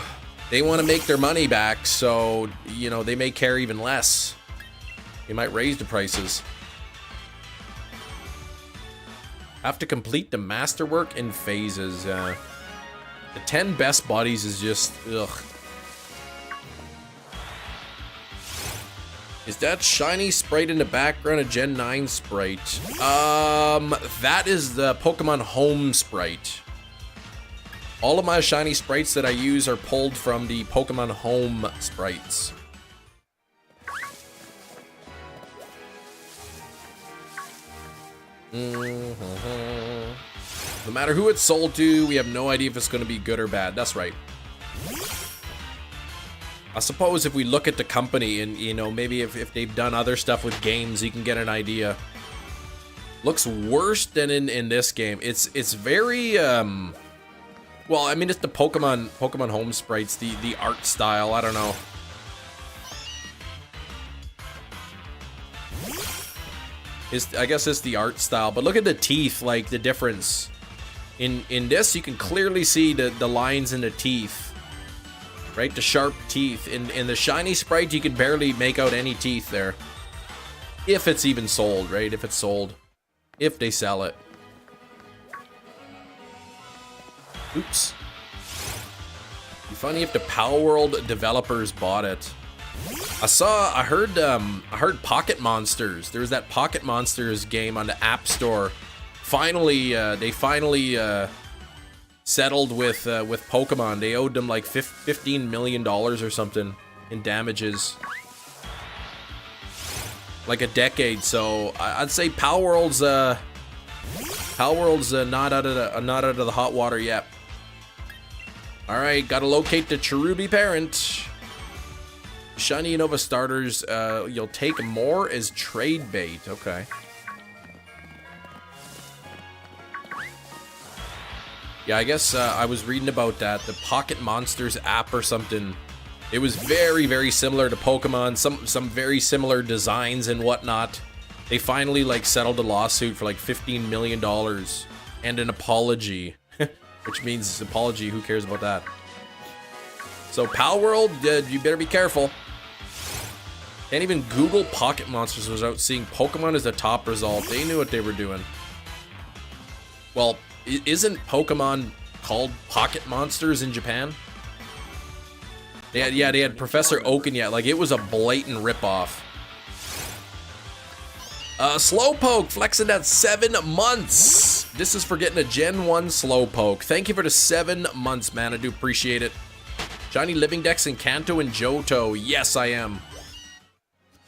they want to make their money back, so, you know, they may care even less. They might raise the prices. Have to complete the masterwork in phases. The 10 best bodies is just, ugh. Is that shiny sprite in the background a Gen 9 sprite? That is the Pokemon Home sprite. All of my shiny sprites that I use are pulled from the Pokemon Home sprites. No matter who it's sold to, we have no idea if it's going to be good or bad. That's right. I suppose if we look at the company and, you know, maybe if they've done other stuff with games, you can get an idea. Looks worse than in this game. It's very, well, I mean, it's the Pokemon Home sprites, the art style, I don't know. I guess it's the art style, but look at the teeth, like the difference. In this, you can clearly see the lines in the teeth. Right, the sharp teeth. In the shiny sprite, you can barely make out any teeth there. If it's even sold, right? If it's sold. If they sell it. Oops. Be funny if the Power World developers bought it. I heard Pocket Monsters. There was that Pocket Monsters game on the App Store. Finally, they finally settled with Pokemon. They owed them like $15 million or something in damages. Like a decade. So I'd say Power World's not out of the hot water yet. All right, gotta locate the Cherubi parent. Shiny Unova starters, you'll take more as trade bait. Okay. Yeah, I guess I was reading about that. The Pocket Monsters app or something. It was very, very similar to Pokemon. Some very similar designs and whatnot. They finally like settled a lawsuit for like $15 million and an apology, which means apology. Who cares about that? So Pal World, you better be careful. Can't even Google Pocket Monsters without seeing Pokemon as the top result. They knew what they were doing. Well, isn't Pokemon called Pocket Monsters in Japan? They had Professor Oaken yet. Like, it was a blatant ripoff. Slowpoke flexing that 7 months. This is for getting a Gen 1 Slowpoke. Thank you for the 7 months, man. I do appreciate it. Shiny Living Dex in Kanto and Johto. Yes, I am.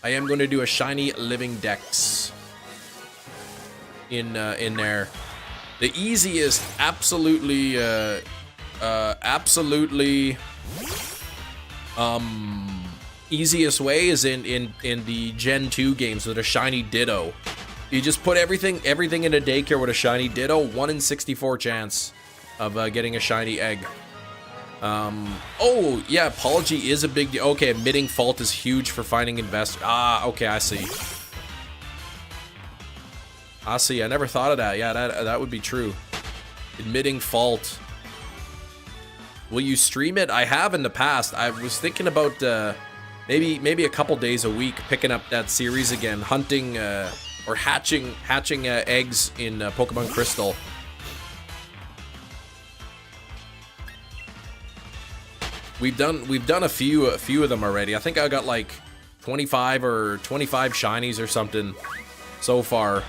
I am going to do a Shiny Living Dex in there. The easiest, absolutely, easiest way is in the Gen 2 games with a Shiny Ditto. You just put everything in a daycare with a Shiny Ditto, 1 in 64 chance of getting a Shiny Egg. Oh, yeah, apology is a big deal. Okay, admitting fault is huge for finding investors. Ah, okay, I see. I see. I never thought of that. Yeah, that would be true. Admitting fault. Will you stream it? I have in the past. I was thinking about maybe a couple days a week picking up that series again, hunting or hatching eggs in Pokemon Crystal. We've done a few of them already. I think I got like 25 shinies or something so far.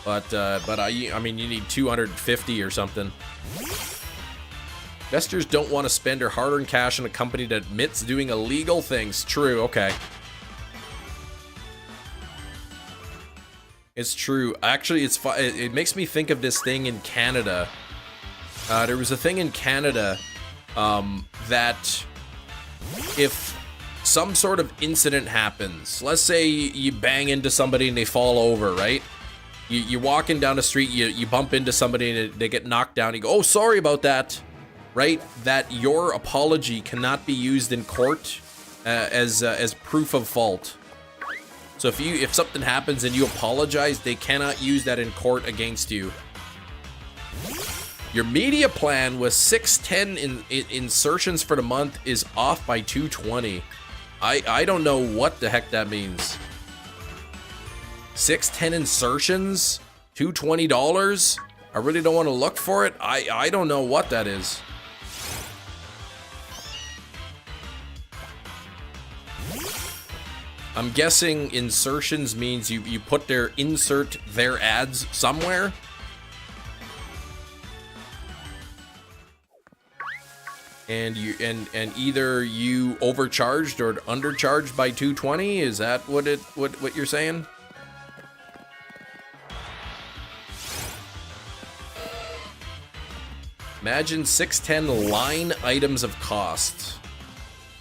But I mean, you need 250 or something. Investors don't want to spend their hard-earned cash on a company that admits doing illegal things. True, okay. It's true. Actually, it makes me think of this thing in Canada. There was a thing in Canada that if some sort of incident happens, let's say you bang into somebody and they fall over, right? You're walking down the street, you bump into somebody and they get knocked down. You go, oh, sorry about that. right? That your apology cannot be used in court as proof of fault. So if something happens and you apologize, they cannot use that in court against you. Your media plan was 610 in insertions for the month is off by 220. I don't know what the heck that means. 610 insertions, $220. I really don't want to look for it. I don't know what that is. I'm guessing insertions means you put insert their ads somewhere. And either you overcharged or undercharged by 220. Is that what you're saying? Imagine 610 line items of cost.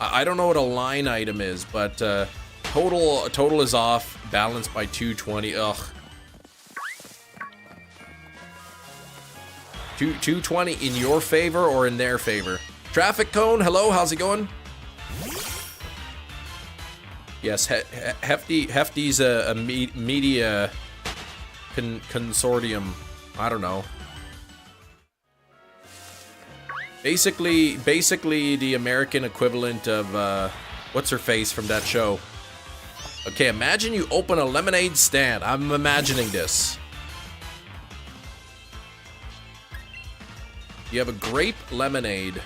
I don't know what a line item is, but total is off, balanced by 220. Ugh. 220 in your favor or in their favor? Traffic cone, hello, how's it going? Yes, Hefty's a media consortium. I don't know. Basically the American equivalent of what's her face from that show. Okay, imagine you open a lemonade stand. I'm imagining this. You have a grape lemonade.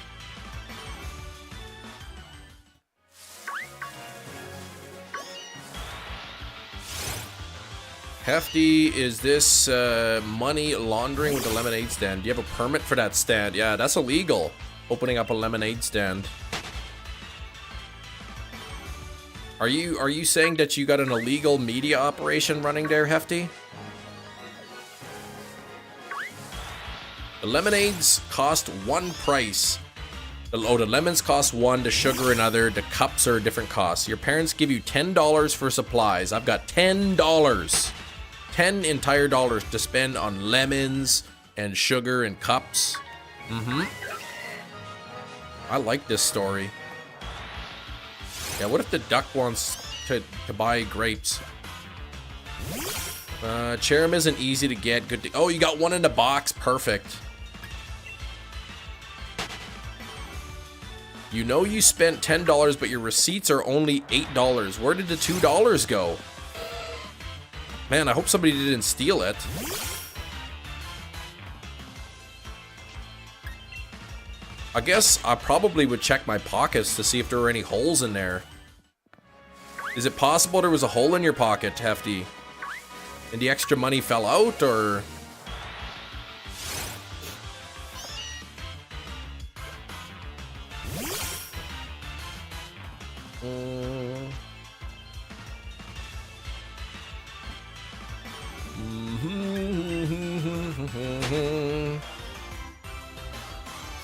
Hefty, is this money laundering with the lemonade stand? Do you have a permit for that stand? Yeah, that's illegal. Opening up a lemonade stand. Are you saying that you got an illegal media operation running there, Hefty? The lemonades cost one price. The lemons cost one, the sugar another, the cups are a different cost. Your parents give you $10 for supplies. I've got $10. 10 entire dollars to spend on lemons and sugar and cups. I like this story. Yeah, what if the duck wants to buy grapes? Cherim isn't easy to get. Good. Oh, you got one in the box. Perfect. You know you spent $10, but your receipts are only $8. Where did the $2 go? Man, I hope somebody didn't steal it. I guess I probably would check my pockets to see if there were any holes in there. Is it possible there was a hole in your pocket, Hefty? And the extra money fell out, or...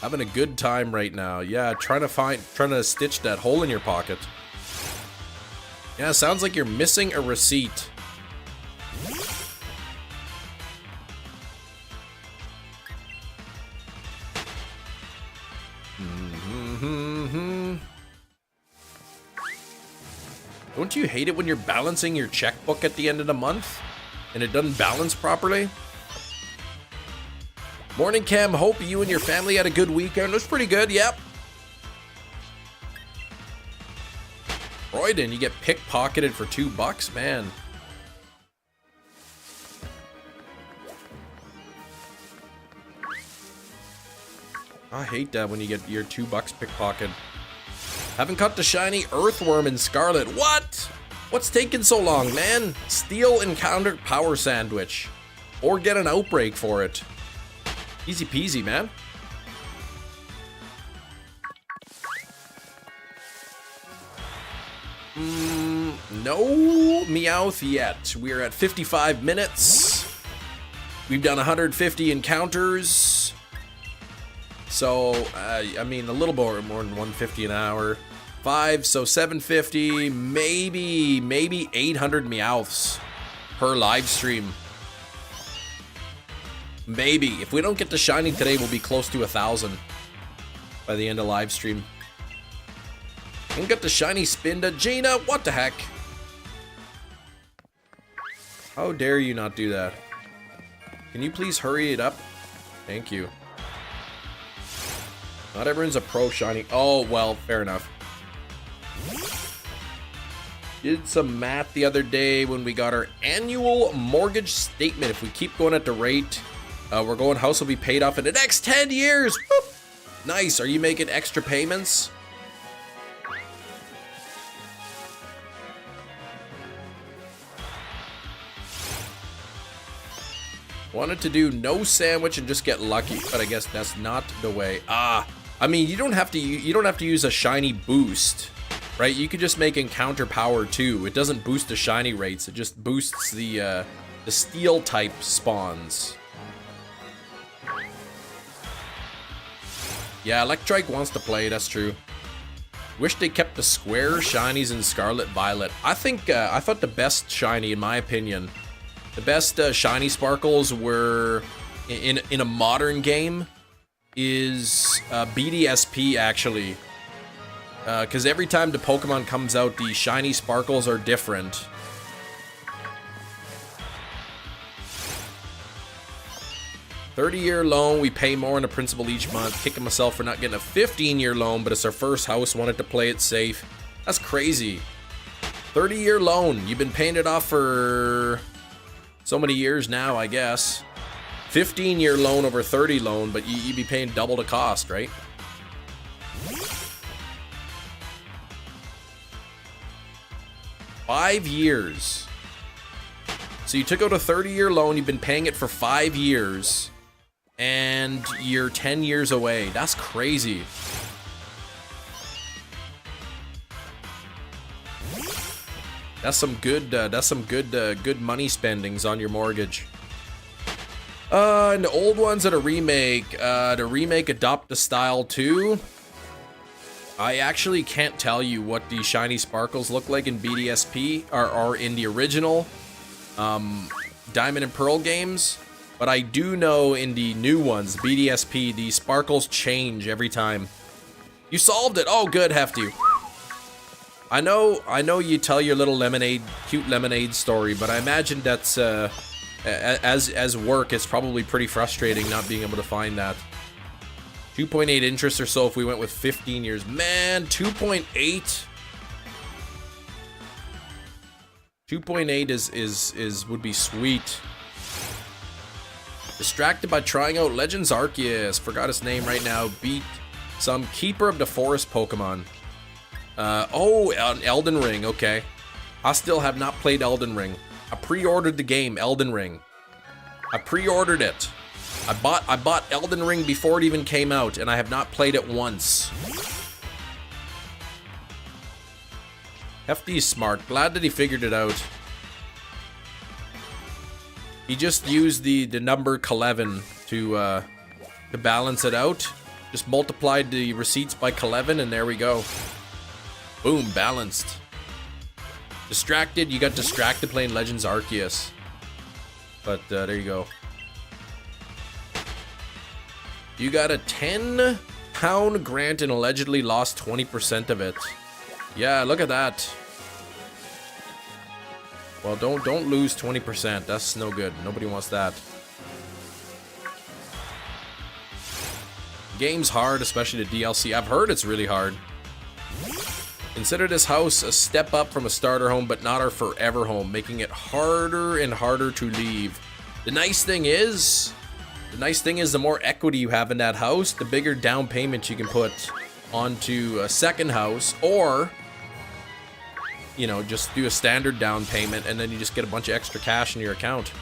Having a good time right now. Yeah, trying to stitch that hole in your pocket. Yeah, sounds like you're missing a receipt. Don't you hate it when you're balancing your checkbook at the end of the month and it doesn't balance properly? Morning, Cam. Hope you and your family had a good weekend. It was pretty good, yep. Royden, you get pickpocketed for $2, man. I hate that when you get your $2 pickpocketed. Haven't caught the shiny earthworm in Scarlet. What? What's taking so long, man? Steal encountered power sandwich. Or get an outbreak for it. Easy peasy, man. No Meowth yet. We're at 55 minutes. We've done 150 encounters. So, I mean, a little more than 150 an hour. 5, so 750, maybe 800 Meowths per live stream. Maybe. If we don't get the shiny today, we'll be close to 1,000. by the end of live stream. And get the shiny spin to Gina. What the heck? How dare you not do that? Can you please hurry it up? Thank you. Not everyone's a pro shiny. Oh, well, fair enough. Did some math the other day when we got our annual mortgage statement. If we keep going at the rate we're going, house will be paid off in the next 10 years. Whoop. Nice. Are you making extra payments? Wanted to do no sandwich and just get lucky, but I guess that's not the way. I mean, you don't have to use a shiny boost, right? You could just make encounter power too. It doesn't boost the shiny rates. It just boosts the steel type spawns. Yeah, Electrike wants to play. That's true. Wish they kept the square shinies in Scarlet Violet. I thought the best shiny, in my opinion. The best shiny sparkles were in a modern game is BDSP actually, because every time the Pokemon comes out, the shiny sparkles are different. $30-year loan, we pay more in the principal each month. Kicking myself for not getting a 15-year loan, but it's our first house, wanted to play it safe. That's crazy. 30-year loan, you've been paying it off for so many years now, I guess. 15-year loan over 30 loan, but you'd be paying double the cost, right? Five years. So you took out a 30-year loan, you've been paying it for 5 years, and you're 10 years away. That's crazy. That's some good good money spendings on your mortgage. And the old ones at a remake, Adopt the Style 2. I actually can't tell you what the shiny sparkles look like in BDSP or in the original Diamond and Pearl games, but I do know in the new ones, BDSP, the sparkles change every time. You solved it. Oh, good, Hefty. I know you tell your little cute lemonade story, but I imagine that's as work, it's probably pretty frustrating not being able to find that. 2.8 interest or so if we went with 15 years. Man, 2.8. 2.8 is would be sweet. Distracted by trying out Legends Arceus. Forgot his name right now. Beat some Keeper of the Forest Pokemon. Elden Ring, okay. I still have not played Elden Ring. I pre-ordered the game, Elden Ring. I pre-ordered it. I bought Elden Ring before it even came out, and I have not played it once. Hefty's smart. Glad that he figured it out. He just used the number 11 to balance it out. Just multiplied the receipts by 11, and there we go. Boom, balanced. Distracted, you got distracted playing Legends Arceus. But there you go. You got a £10 grant and allegedly lost 20% of it. Yeah, look at that. Well, don't lose 20%. That's no good. Nobody wants that. Game's hard, especially the DLC. I've heard it's really hard. Consider this house a step up from a starter home, but not our forever home, making it harder and harder to leave. The nice thing is the more equity you have in that house, the bigger down payment you can put onto a second house, or, you know, just do a standard down payment and then you just get a bunch of extra cash in your account.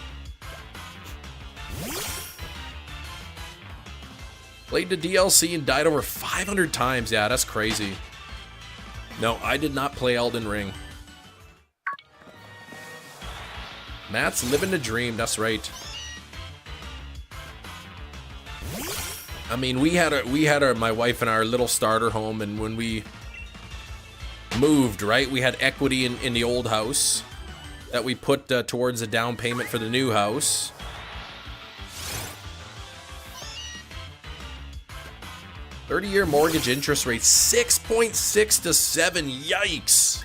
Played the DLC and died over 500 times. Yeah, that's crazy. No, I did not play Elden Ring. Matt's living the dream, that's right. I mean, we had my wife and our little starter home, and when we moved, right, we had equity in the old house that we put towards the down payment for the new house. 30-year mortgage interest rate 6.6 to 7. Yikes.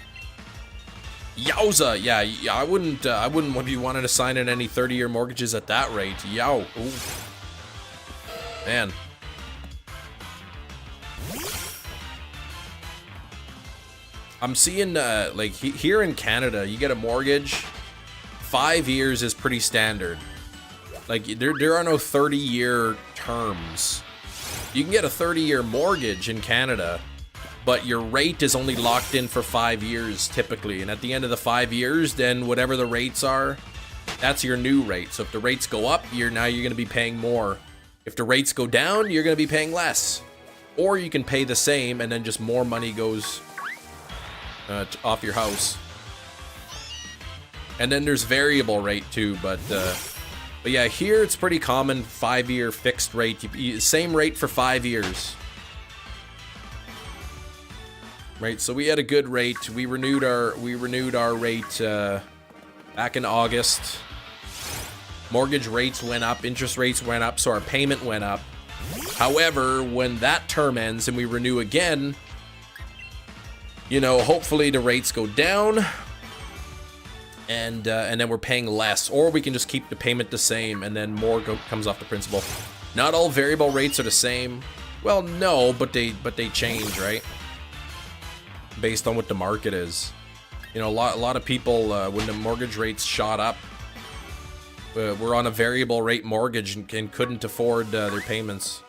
Yowza. Yeah, I wouldn't be wanting to sign in any 30-year mortgages at that rate. Yow. Ooh. Man. I'm seeing like here in Canada, you get a mortgage, 5 years is pretty standard. Like there are no 30-year terms. You can get a 30-year mortgage in Canada, but your rate is only locked in for 5 years typically. And at the end of the 5 years, then whatever the rates are, that's your new rate. So if the rates go up, now you're going to be paying more. If the rates go down, you're going to be paying less. Or you can pay the same and then just more money goes off your house. And then there's variable rate too, but yeah, here it's pretty common 5-year fixed rate. Same rate for 5 years. Right, so we had a good rate. We renewed our rate back in August. Mortgage rates went up, interest rates went up, so our payment went up. However, when that term ends and we renew again, you know, hopefully the rates go down, and then we're paying less, or we can just keep the payment the same, and then more comes off the principal. Not all variable rates are the same. Well, no, but they change, right? Based on what the market is. You know, a lot of people when the mortgage rates shot up, were on a variable rate mortgage and couldn't afford their payments.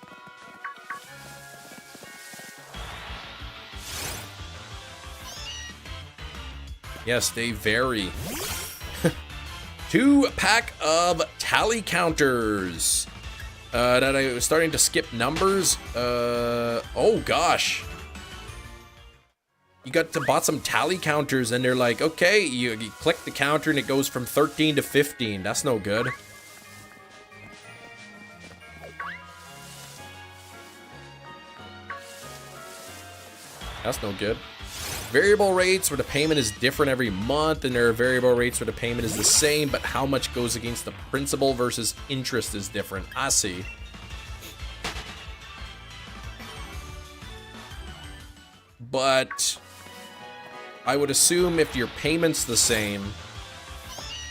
Yes, they vary. 2-pack of tally counters. That I was starting to skip numbers. Oh gosh. You bought some tally counters and they're like, okay, you click the counter and it goes from 13 to 15. That's no good. That's no good. Variable rates where the payment is different every month, and there are variable rates where the payment is the same, but how much goes against the principal versus interest is different. I see. But I would assume if your payment's the same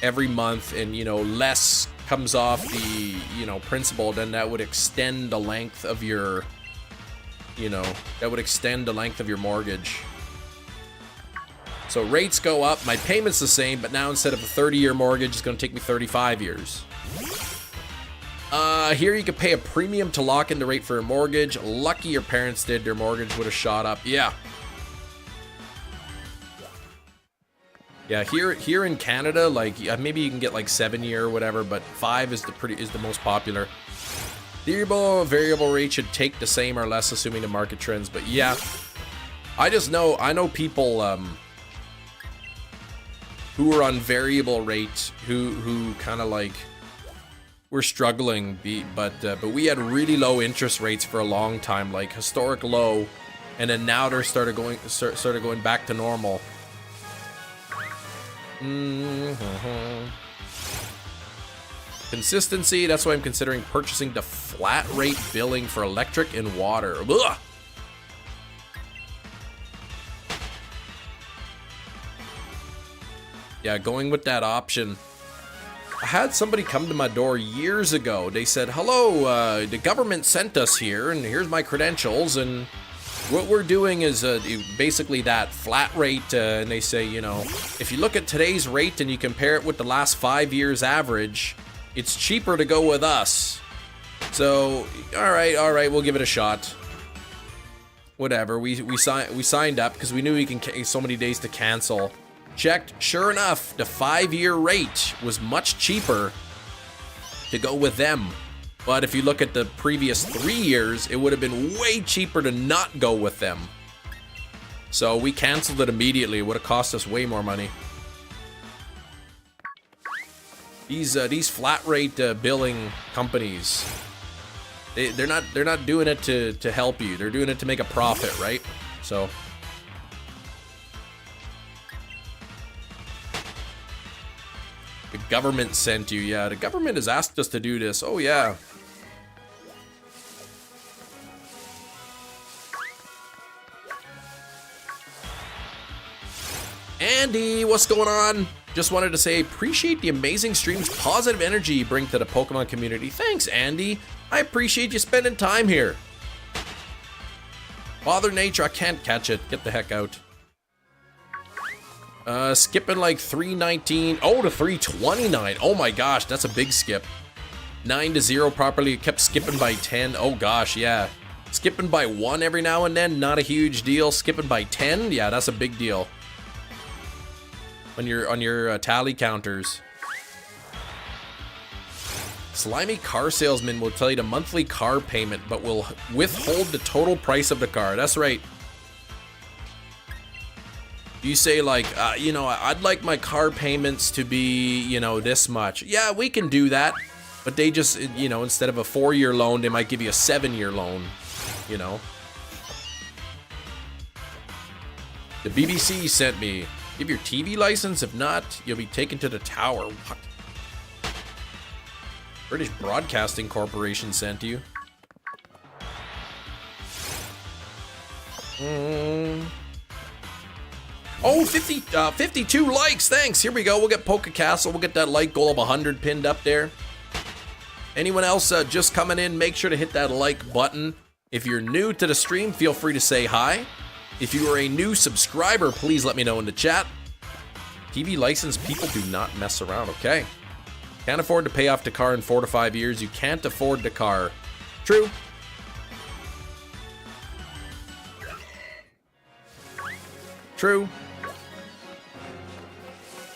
every month and, you know, less comes off the, you know, principal, then that would extend the length of your, you know, that would extend the length of your mortgage. So rates go up, my payment's the same, but now instead of a 30-year mortgage, it's going to take me 35 years. Here you could pay a premium to lock in the rate for a mortgage. Lucky your parents did, their mortgage would have shot up. Yeah. Yeah, here in Canada, like maybe you can get like 7-year or whatever, but 5 is the most popular. Variable rate should take the same or less, assuming the market trends. But yeah, I know people who were on variable rate who kind of like were struggling, but we had really low interest rates for a long time, like historic low, and then now they're started going back to normal. Consistency, that's why I'm considering purchasing the flat rate billing for electric and water. Ugh. Yeah, going with that option. I had somebody come to my door years ago. They said, hello, the government sent us here, and here's my credentials, and what we're doing is basically that flat rate, and they say, you know, if you look at today's rate and you compare it with the last 5 years average, it's cheaper to go with us. So, all right, we'll give it a shot. Whatever, we signed up because we knew we can so many days to cancel. Checked, sure enough, the 5-year rate was much cheaper to go with them. But if you look at the previous 3 years, it would have been way cheaper to not go with them. So we canceled it immediately. It would have cost us way more money. These flat rate billing companies, they're not doing it to help you. They're doing it to make a profit, right? So. The government sent you. Yeah, the government has asked us to do this. Oh, yeah. Andy, what's going on? Just wanted to say, appreciate the amazing streams, positive energy you bring to the Pokemon community. Thanks, Andy. I appreciate you spending time here. Father Nature, I can't catch it. Get the heck out. Skipping like 319. Oh, to 329. Oh my gosh, that's a big skip. 9 to 0 properly. It kept skipping by 10. Oh gosh, yeah. Skipping by 1 every now and then, not a huge deal. Skipping by 10, yeah, that's a big deal. On your tally counters. Slimy car salesman will tell you the monthly car payment, but will withhold the total price of the car. That's right. You say like, you know, I'd like my car payments to be, you know, this much. Yeah, we can do that. But they just, you know, instead of a 4-year loan, they might give you a 7-year loan, you know. The BBC sent me. Give your TV license. If not, you'll be taken to the tower. What? British Broadcasting Corporation sent you. Oh, 52 likes. Thanks. Here we go. We'll get Poke Castle. We'll get that like goal of 100 pinned up there. Anyone else just coming in, make sure to hit that like button. If you're new to the stream, feel free to say hi. If you are a new subscriber, please let me know in the chat. TV license, people do not mess around, okay? Can't afford to pay off the car in 4 to 5 years. You can't afford the car. True. True.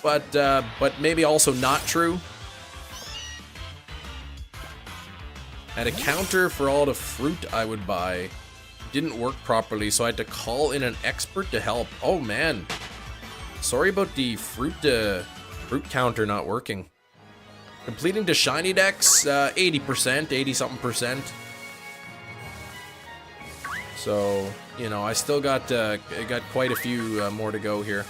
But maybe also not true. I had a counter for all the fruit I would buy. It didn't work properly, so I had to call in an expert to help. Oh man. Sorry about the fruit counter not working. Completing the shiny decks, 80%, 80-something%. So, you know, I still got quite a few more to go here.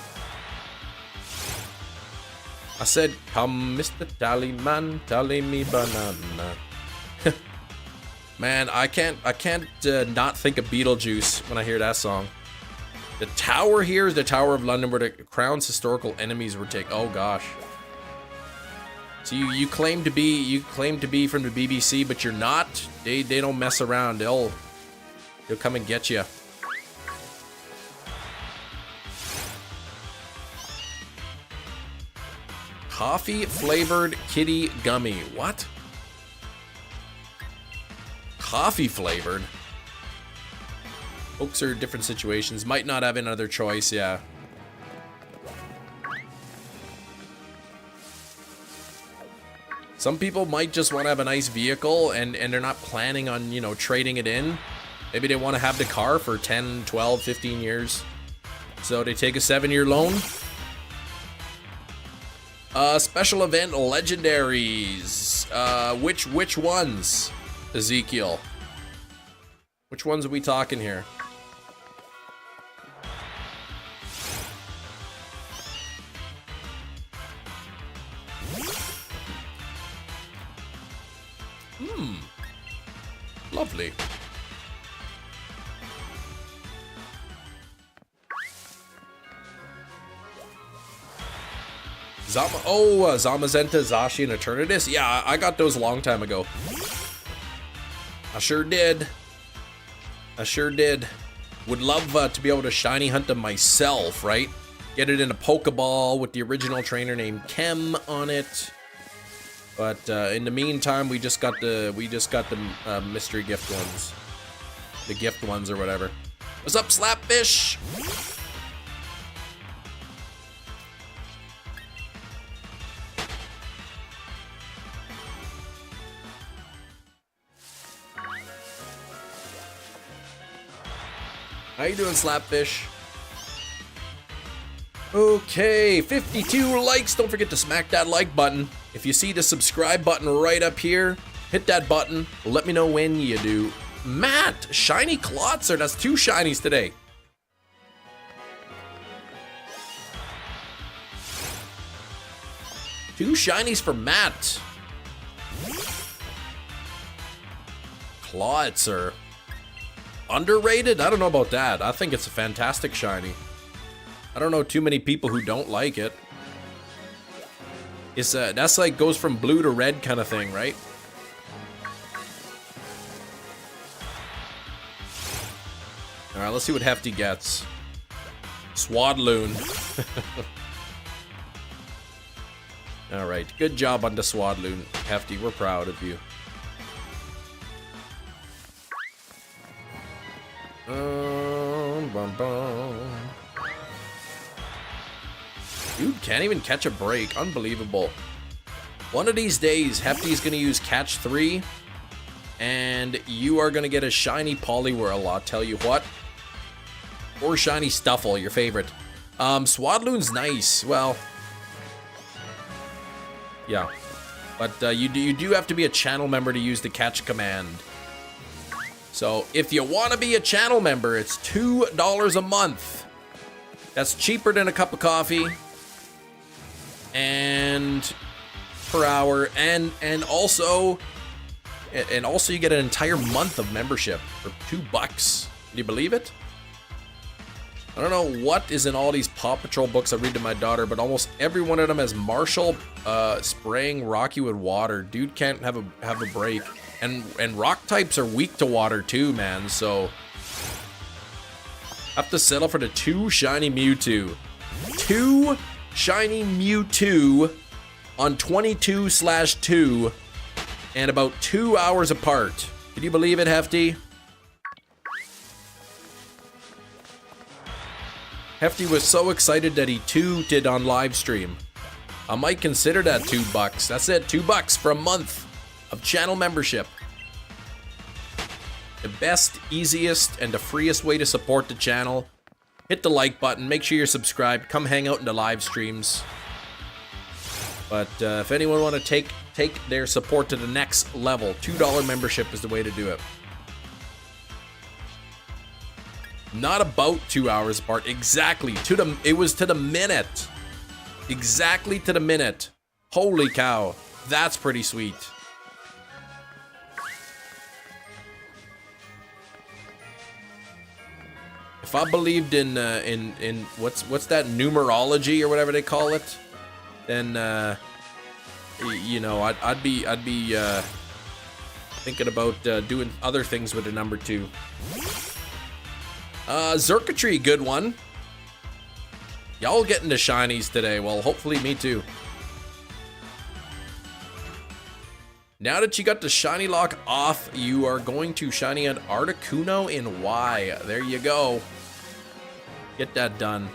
I said, come Mr. Tallyman, tally me banana. Man, I can't not think of Beetlejuice when I hear that song. The tower here is the Tower of London, where the Crown's historical enemies were taken. Oh gosh. So you claim to be from the BBC, but you're not. They don't mess around. They'll come and get you. Coffee flavored kitty gummy. What? Coffee flavored? Folks are different situations. Might not have another choice, yeah. Some people might just want to have a nice vehicle and they're not planning on, you know, trading it in. Maybe they want to have the car for 10, 12, 15 years. So they take a 7-year loan. Special event legendaries. Which ones? Ezekiel. Which ones are we talking here? Lovely. Zamazenta, Zashi, and Eternatus. Yeah, I got those a long time ago. I sure did. I sure did. Would love to be able to shiny hunt them myself, right? Get it in a Pokeball with the original trainer named Kem on it. But in the meantime, we just got the mystery gift ones, the gift ones or whatever. What's up, Slapfish? How you doing, Slapfish? Okay, 52 likes. Don't forget to smack that like button. If you see the subscribe button right up here, hit that button. Let me know when you do. Matt, shiny Klotzer. That's 2 shinies today. Two shinies for Matt. Klotzer. Underrated? I don't know about that. I think it's a fantastic shiny. I don't know too many people who don't like it. It's that's like goes from blue to red kind of thing, right? All right, let's see what Hefty gets. Swadloon. All right, good job on the Swadloon, Hefty. We're proud of you. Bum, bum. Dude can't even catch a break. Unbelievable. One of these days, Hefty's gonna use Catch 3, and you are gonna get a shiny Poliwhirl, I'll tell you what. Or shiny Stuffle, your favorite. Swadloon's nice. Well, yeah. But you do have to be a channel member to use the catch command. So if you want to be a channel member, it's $2 a month. That's cheaper than a cup of coffee. And per hour, and also you get an entire month of membership for $2. Can you believe it? I don't know what is in all these Paw Patrol books I read to my daughter, but almost every one of them has Marshall spraying Rocky with water. Dude can't have a break, and rock types are weak to water too, man. So have to settle for the 2 shiny Mewtwo. 2 shiny Mewtwo on 22/2 and about 2 hours apart. Can you believe it, Hefty? Hefty was so excited that he tooted on live stream. I might consider that $2. That's it, $2 for a month of channel membership. The best, easiest, and the freest way to support the channel. Hit the like button, make sure you're subscribed, come hang out in the live streams. But if anyone want to take their support to the next level, $2 membership is the way to do it. Not about 2 hours apart, exactly it was to the minute. Exactly to the minute. Holy cow, that's pretty sweet. If I believed in what's that, numerology or whatever they call it, then you know, I'd be thinking about doing other things with the number 2. Xurkitree, good one. Y'all getting the shinies today. Well, hopefully me too. Now that you got the shiny lock off, you are going to shiny an Articuno in Y. There you go. Get that done.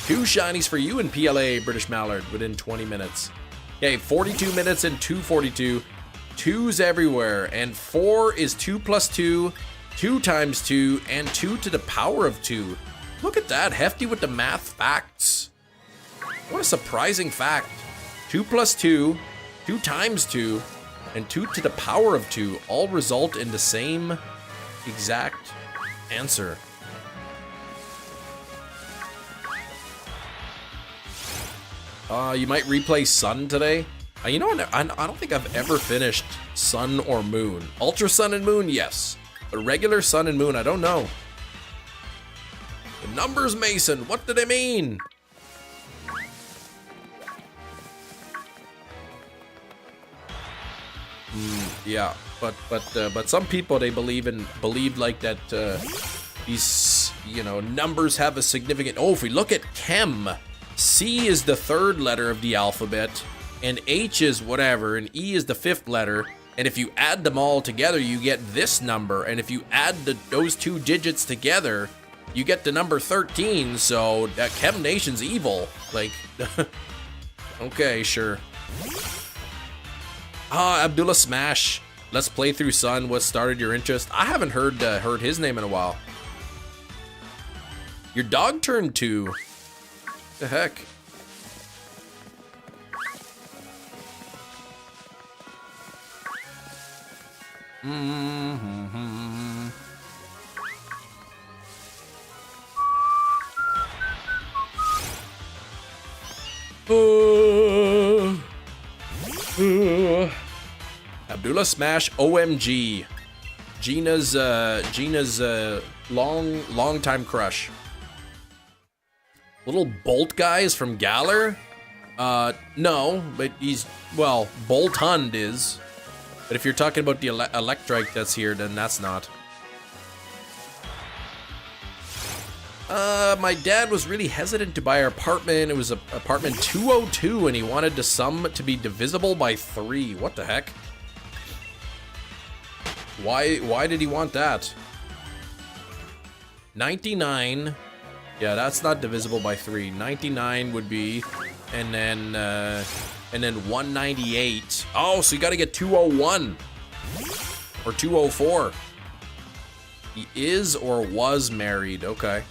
2 shinies for you in PLA, British Mallard, within 20 minutes. Okay, 42 minutes and 242. 2's everywhere, and 4 is 2 plus 2. 2 times 2, and 2 to the power of 2. Look at that, Hefty with the math facts. What a surprising fact. 2 plus 2, 2 times 2, and 2 to the power of 2 all result in the same exact answer. You might replay Sun today. You know what? I don't think I've ever finished Sun or Moon. Ultra Sun and Moon, yes. But regular Sun and Moon, I don't know. The numbers, Mason, what do they mean? Yeah, but some people, they believe like that these, you know, numbers have a significant. Oh, if we look at Chem, C is the 3rd letter of the alphabet, and H is whatever, and E is the 5th letter. And if you add them all together, you get this number. And if you add those 2 digits together, you get the number 13. So that Chem Nation's evil. Like, okay, sure. Abdullah Smash. Let's play through Sun. What started your interest? I haven't heard his name in a while. Your dog turned 2. The heck? Abdullah Smash OMG. Gina's long time crush. Little Bolt guy is from Galar? No, but he's, well, Boltund is. But if you're talking about the Electrike that's here, then that's not. My dad was really hesitant to buy our apartment. It was apartment 202, and he wanted the sum to be divisible by 3. What the heck? Why did he want that? 99. Yeah, that's not divisible by 3. 99 would be, and then 198. Oh, so you got to get 201 or 204. He is or was married. Okay.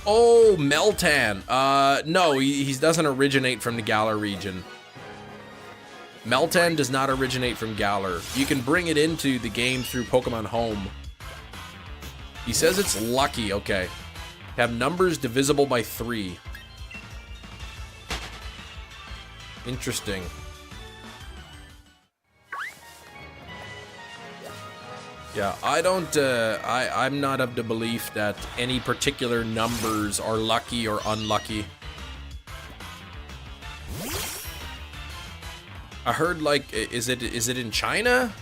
Oh, Meltan. No, he doesn't originate from the Galar region. Meltan does not originate from Galar. You can bring it into the game through Pokemon Home. He says it's lucky. Okay. Have numbers divisible by 3. Interesting. Yeah, I don't, I'm not of the belief that any particular numbers are lucky or unlucky. I heard, like, is it in China?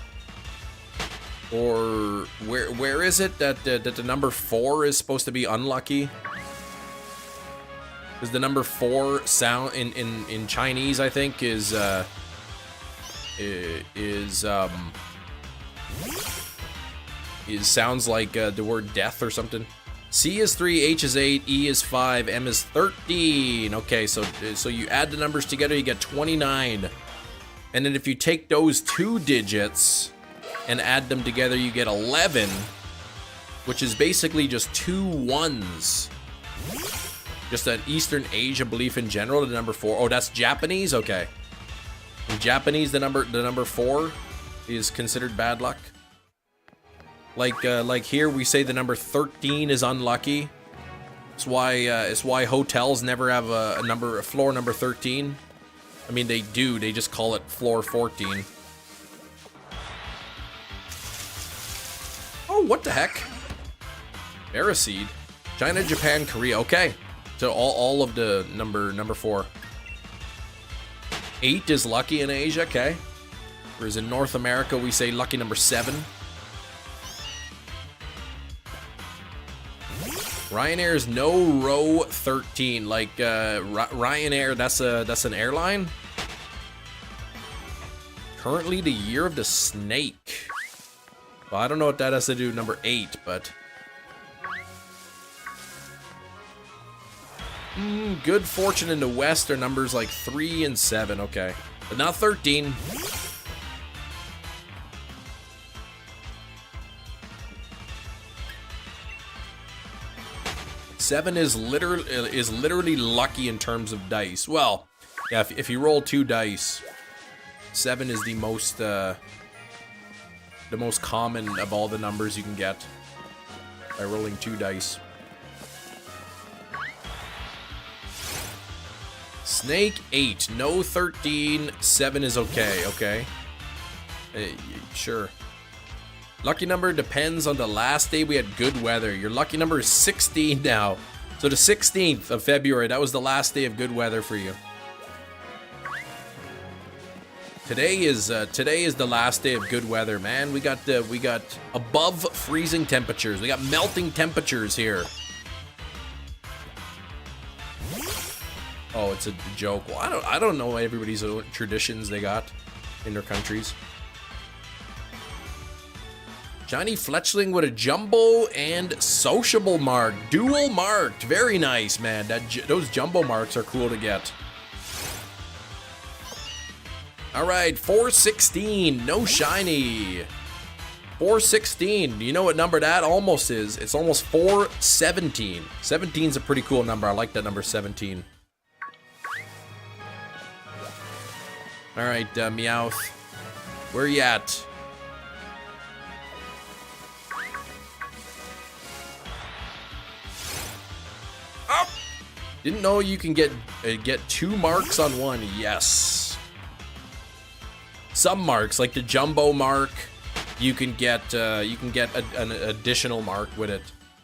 Or where is it that the number 4 is supposed to be unlucky? Because the number 4 sound in Chinese, I think, it sounds like the word death or something. C is 3, H is 8, E is 5, M is 13. Okay, so you add the numbers together, you get 29. And then if you take those 2 digits and add them together, you get 11, which is basically just 2 ones. Just an Eastern Asia belief in general, the number 4. Oh, that's Japanese? Okay. In Japanese, the number 4 is considered bad luck. Like here, we say the number 13 is unlucky. It's why hotels never have a floor number 13. I mean, they do. They just call it floor 14. Oh, what the heck? Paraseed. China, Japan, Korea. Okay. So all of the number 4. 8 is lucky in Asia. Okay. Whereas in North America, we say lucky number 7. Ryanair is no row 13. Like Ryanair, that's an airline. Currently the year of the snake. Well, I don't know what that has to do with number 8, but good fortune in the West are numbers like 3 and 7. Okay, but not 13. Seven is literally lucky in terms of dice. Well, yeah, if you roll 2 dice, 7 is the most common of all the numbers you can get by rolling 2 dice. Snake 8, no 13, 7 is okay. Okay, sure. Lucky number depends on the last day we had good weather. Your lucky number is 16 now. So the 16th of February, that was the last day of good weather for you. Today is the last day of good weather, man. We got above freezing temperatures. We got melting temperatures here. Oh, it's a joke. Well, I don't know everybody's traditions they got in their countries. Johnny Fletchling with a jumbo and sociable mark. Dual marked. Very nice, man. Those jumbo marks are cool to get. All right, 416. No shiny. 416. Do you know what number that almost is? It's almost 417. 17 is a pretty cool number. I like that number 17. All right, Meowth. Where you at? Didn't know you can get 2 marks on one. Yes. Some marks, like the jumbo mark, you can get an additional mark with it.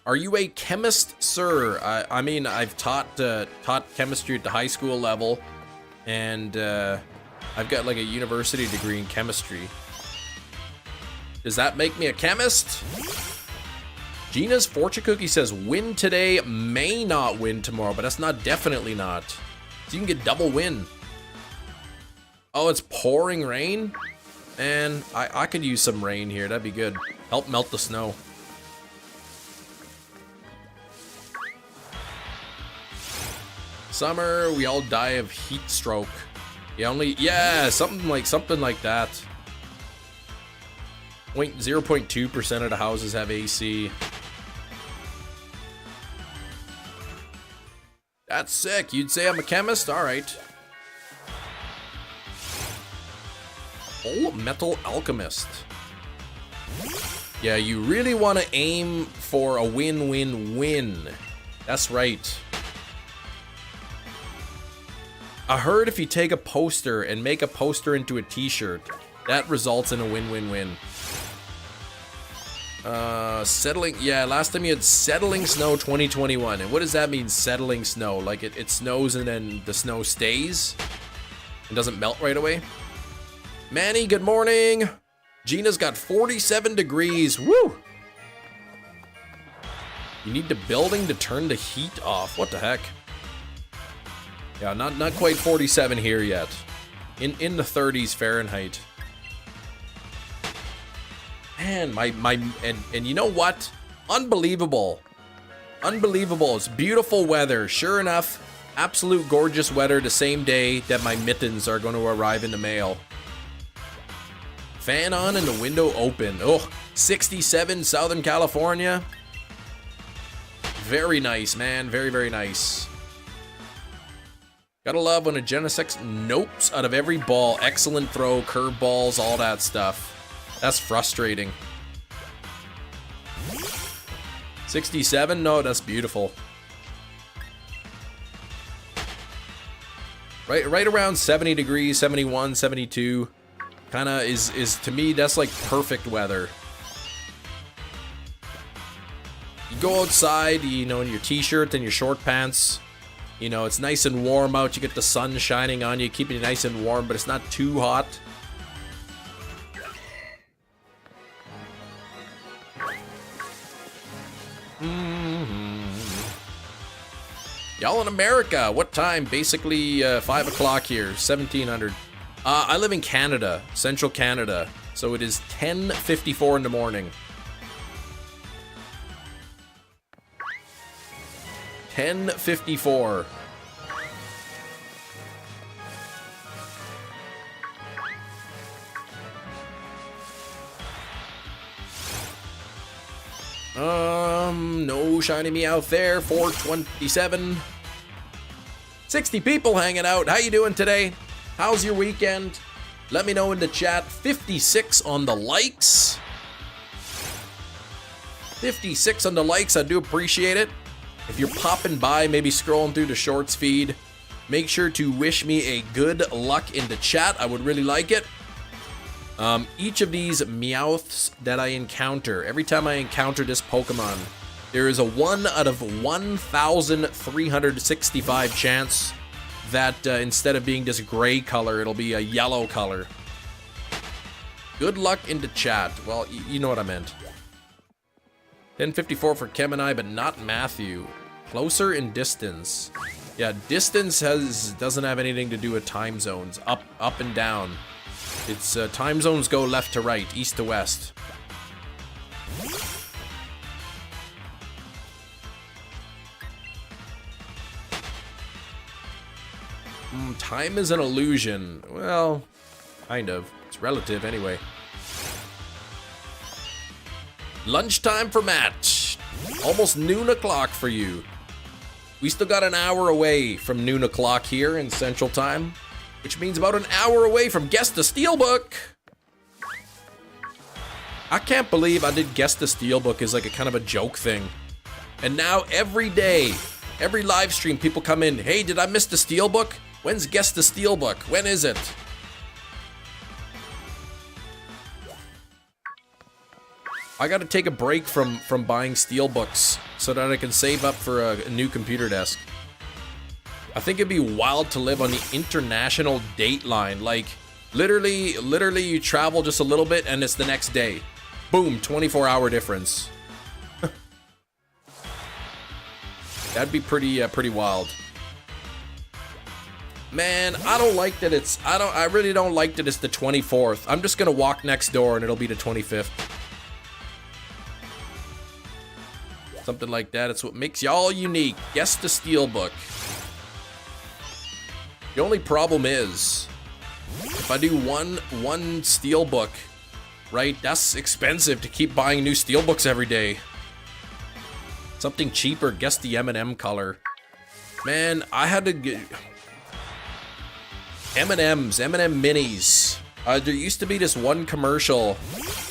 Are you a chemist, sir? I mean, I've taught chemistry at the high school level, and I've got like a university degree in chemistry. Does that make me a chemist? Gina's fortune cookie says win today, may not win tomorrow, but that's not definitely not. So you can get double win. Oh, it's pouring rain? Man, I could use some rain here. That'd be good. Help melt the snow. Summer, we all die of heat stroke. Yeah, something like that. 0.2% of the houses have AC. That's sick. You'd say I'm a chemist? Alright. Full metal alchemist. Yeah, you really want to aim for a win-win-win. That's right. I heard if you take a poster and make a poster into a t-shirt, that results in a win-win-win. Settling, yeah, last time you had settling snow 2021. And what does that mean, settling snow? Like it snows and then the snow stays? It doesn't melt right away? Manny, good morning. Gina's got 47 degrees. Woo! You need the building to turn the heat off. What the heck? Yeah, not quite 47 here yet. In the 30s Fahrenheit. Man, and you know what? Unbelievable. Unbelievable. It's beautiful weather. Sure enough, absolute gorgeous weather the same day that my mittens are going to arrive in the mail. Fan on and the window open. Oh, 67 Southern California. Very nice, man. Very, very nice. Gotta love when a Genesect nopes out of every ball. Excellent throw, curveballs, all that stuff. That's frustrating. 67? No, that's beautiful. Right around 70 degrees, 71, 72. Kinda is to me, that's like perfect weather. You go outside, you know, in your t-shirt and your short pants. You know, it's nice and warm out. You get the sun shining on you, keeping you nice and warm, but it's not too hot. Y'all in America, what time? Basically 5 o'clock here, 1700. I live in Canada, central Canada, so it is 10:54 in the morning. 10:54. No shiny Meowth there. 427. 60 people hanging out. How you doing today? How's your weekend? Let me know in the chat. 56 on the likes. 56 on the likes. I do appreciate it. If you're popping by, maybe scrolling through the shorts feed, make sure to wish me a good luck in the chat. I would really like it. Each of these Meowths that I encounter, every time I encounter this Pokemon, there is a 1 out of 1,365 chance that instead of being this gray color, it'll be a yellow color. Good luck in the chat. Well, you know what I meant. 10:54 for Kem and I, but not Matthew. Closer in distance. Yeah, distance doesn't have anything to do with time zones. Up and down. It's time zones go left to right, east to west. Time is an illusion. Well, kind of. It's relative anyway. Lunchtime for Matt. Almost noon o'clock for you. We still got an hour away from noon o'clock here in Central Time, which means about an hour away from Guess the Steelbook. I can't believe I did Guess the Steelbook as like a kind of a joke thing. And now every day, every live stream, people come in, hey, did I miss the Steelbook? When's Guess the Steelbook? When is it? I gotta take a break from buying steelbooks so that I can save up for a new computer desk. I think it'd be wild to live on the international dateline. Like, literally you travel just a little bit and it's the next day. Boom, 24-hour difference. That'd be pretty wild. Man, I don't like that it's, I really don't like that it's the 24th. I'm just gonna walk next door and it'll be the 25th. Something like that. It's what makes y'all unique. Guess the steelbook. The only problem is, if I do one steelbook, right, that's expensive to keep buying new steelbooks every day. Something cheaper, guess the M&M color. Man, I had to get M&Ms, M&M minis. There used to be this one commercial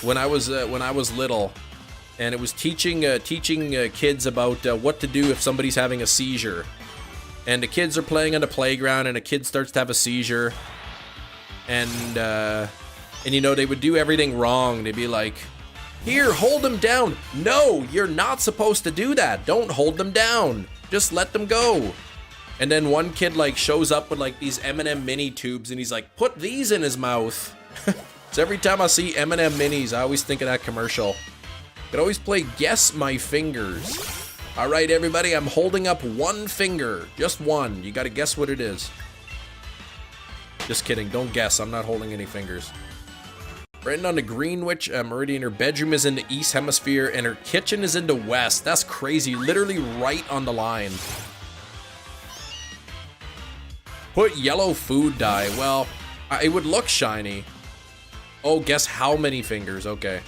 when I was little, and it was teaching kids about what to do if somebody's having a seizure. And the kids are playing on the playground, and a kid starts to have a seizure, and you know, they would do everything wrong. They'd be like, "Here, hold them down." No, you're not supposed to do that. Don't hold them down. Just let them go. And then one kid like shows up with like these M&M mini tubes, and he's like, "Put these in his mouth." So every time I see M&M minis, I always think of that commercial. Could always play Guess My Fingers. All right, everybody, I'm holding up one finger, just one. You got to guess what it is. Just kidding. Don't guess. I'm not holding any fingers. Written on the Greenwich Meridian, her bedroom is in the East Hemisphere, and her kitchen is in the West. That's crazy. Literally right on the line. Put yellow food dye. Well, it would look shiny. Oh, guess how many fingers? Okay.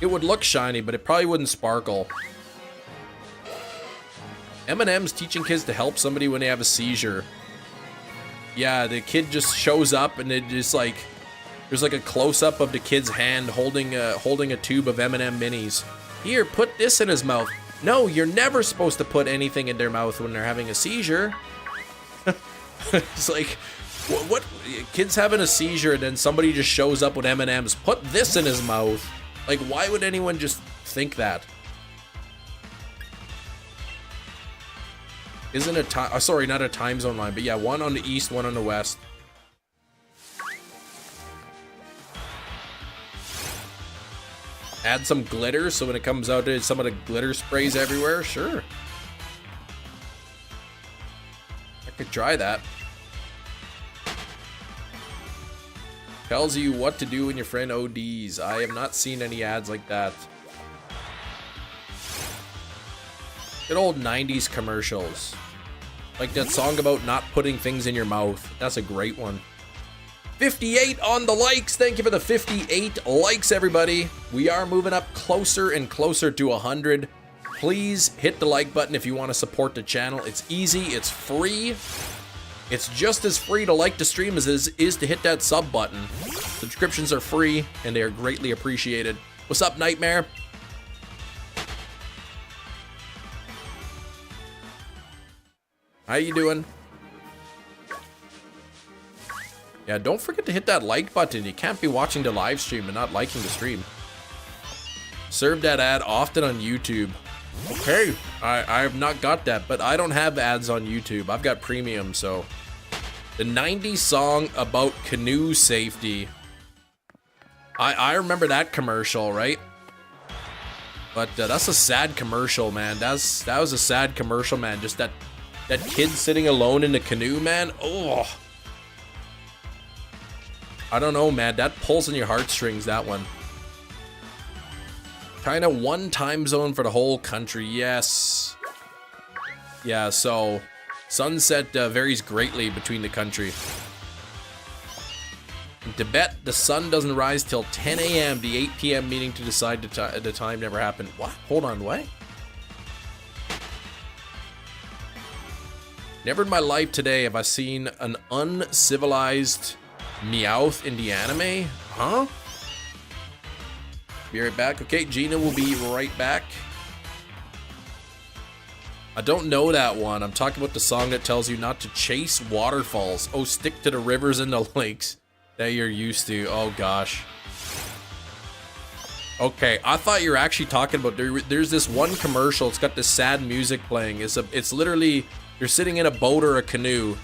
It would look shiny, but it probably wouldn't sparkle. M&M's teaching kids to help somebody when they have a seizure. Yeah, the kid just shows up, and it just like, there's like a close-up of the kid's hand holding a tube of M&M minis. Here, put this in his mouth. No, you're never supposed to put anything in their mouth when they're having a seizure. It's like, what? Kid's having a seizure, and then somebody just shows up with M&M's. Put this in his mouth. Like, why would anyone just think that? Isn't a time? Sorry, not a time zone line, but yeah, one on the east, one on the west. Add some glitter so when it comes out, some of the glitter sprays everywhere. Sure, I could try that. Tells you what to do when your friend ODs. I have not seen any ads like that. Good old 90s commercials. Like that song about not putting things in your mouth. That's a great one. 58 on the likes. Thank you for the 58 likes, everybody. We are moving up closer and closer to 100. Please hit the like button if you want to support the channel. It's easy. It's free. It's just as free to like the stream as it is to hit that sub button. Subscriptions are free, and they are greatly appreciated. What's up, Nightmare? How you doing? Yeah, don't forget to hit that like button. You can't be watching the live stream and not liking the stream. Serve that ad often on YouTube. Okay, I have not got that, but I don't have ads on YouTube. I've got premium, so... The 90s song about canoe safety. I remember that commercial, right? But that's a sad commercial, man. That was a sad commercial, man. Just that kid sitting alone in the canoe, man. Oh, I don't know, man. That pulls in your heartstrings, that one. Kind of one time zone for the whole country. Yes. Yeah, so sunset varies greatly between the country. In Tibet, the sun doesn't rise till 10 a.m. The 8 p.m. meeting to decide the time never happened. What? Hold on, what? Never in my life today have I seen an uncivilized Meowth in the anime. Huh? Be right back. Okay, Gina will be right back. I don't know that one. I'm talking about the song that tells you not to chase waterfalls. Oh, stick to the rivers and the lakes that you're used to. Oh, gosh. Okay, I thought you were actually talking about there's this one commercial. It's got this sad music playing. It's literally you're sitting in a boat or a canoe,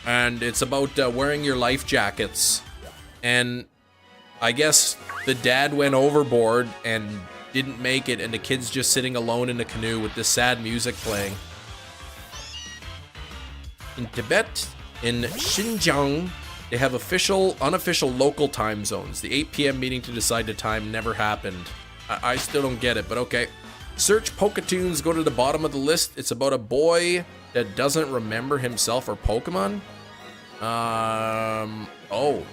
and it's about wearing your life jackets. And I guess the dad went overboard and didn't make it, and the kid's just sitting alone in the canoe with this sad music playing. In Tibet, in Xinjiang, they have official, unofficial local time zones. The 8 p.m. meeting to decide the time never happened. I still don't get it, but okay. Search Poketoons, go to the bottom of the list. It's about a boy that doesn't remember himself or Pokemon. Oh.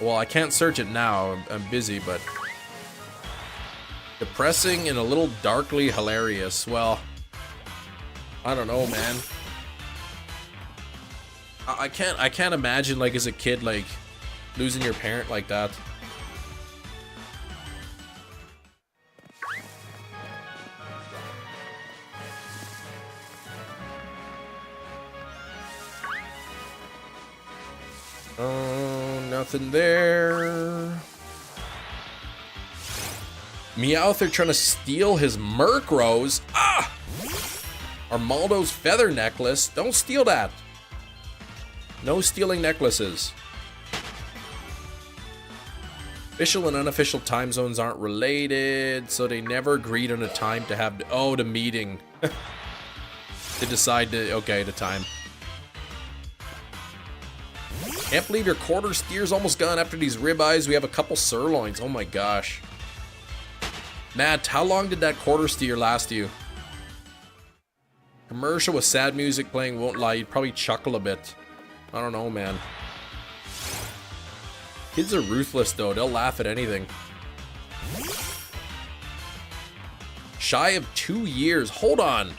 Well, I can't search it now. I'm busy, but... Depressing and a little darkly hilarious. Well, I don't know, man. I can't imagine, like, as a kid, like, losing your parent like that. Oh, nothing there. Meowth are trying to steal his Murkrose. Ah! Armaldo's feather necklace. Don't steal that. No stealing necklaces. Official and unofficial time zones aren't related, so they never agreed on a time to have... Oh, the meeting. To decide to... Okay, the time. Can't believe your quarter steer's almost gone after these ribeyes. We have a couple sirloins. Oh my gosh. Matt, how long did that quarter steer last you? Commercial with sad music playing, won't lie. You'd probably chuckle a bit. I don't know, man. Kids are ruthless, though. They'll laugh at anything. Shy of 2 years. Hold on.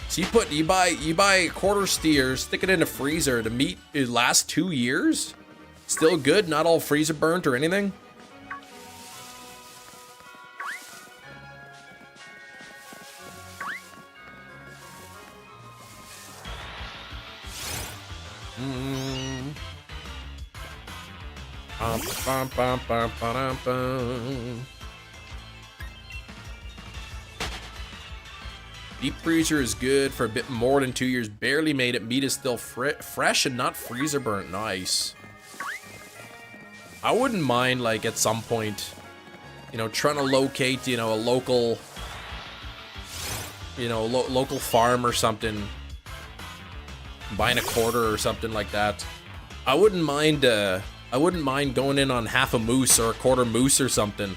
So you buy a quarter steer, stick it in a freezer. The meat it lasts 2 years. Still good. Not all freezer burnt or anything. Deep freezer is good for a bit more than 2 years. Barely made it. Meat is still fresh and not freezer burnt. Nice. I wouldn't mind, like, at some point, you know, trying to locate, you know, a local, you know, local farm or something. Buying a quarter or something like that. I wouldn't mind going in on half a moose or a quarter moose or something.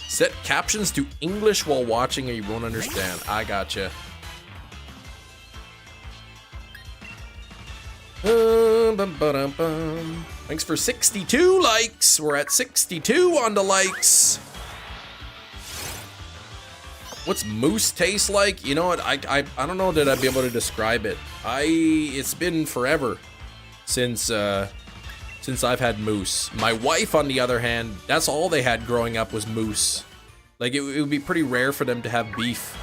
Set captions to English while watching or you won't understand. I gotcha. Thanks for 62 likes. We're at 62 on the likes. What's moose taste like? You know what? I don't know that I'd be able to describe it. It's been forever since I've had moose. My wife, on the other hand, that's all they had growing up was moose. Like it would be pretty rare for them to have beef.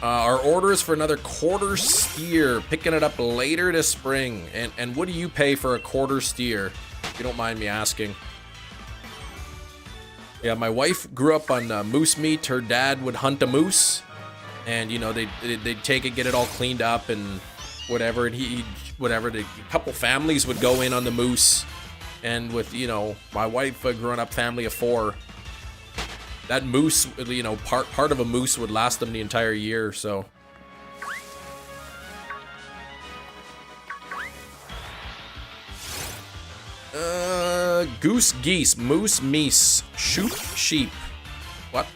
Our order is for another quarter steer, picking it up later this spring. And what do you pay for a quarter steer, if you don't mind me asking? Yeah, my wife grew up on moose meat. Her dad would hunt a moose, and you know they'd take it, get it all cleaned up and whatever. And a couple families would go in on the moose, and with my wife, a grown-up family of 4. That moose, part of a moose would last them the entire year, so. Goose, geese, moose, meese, shoop, sheep. What?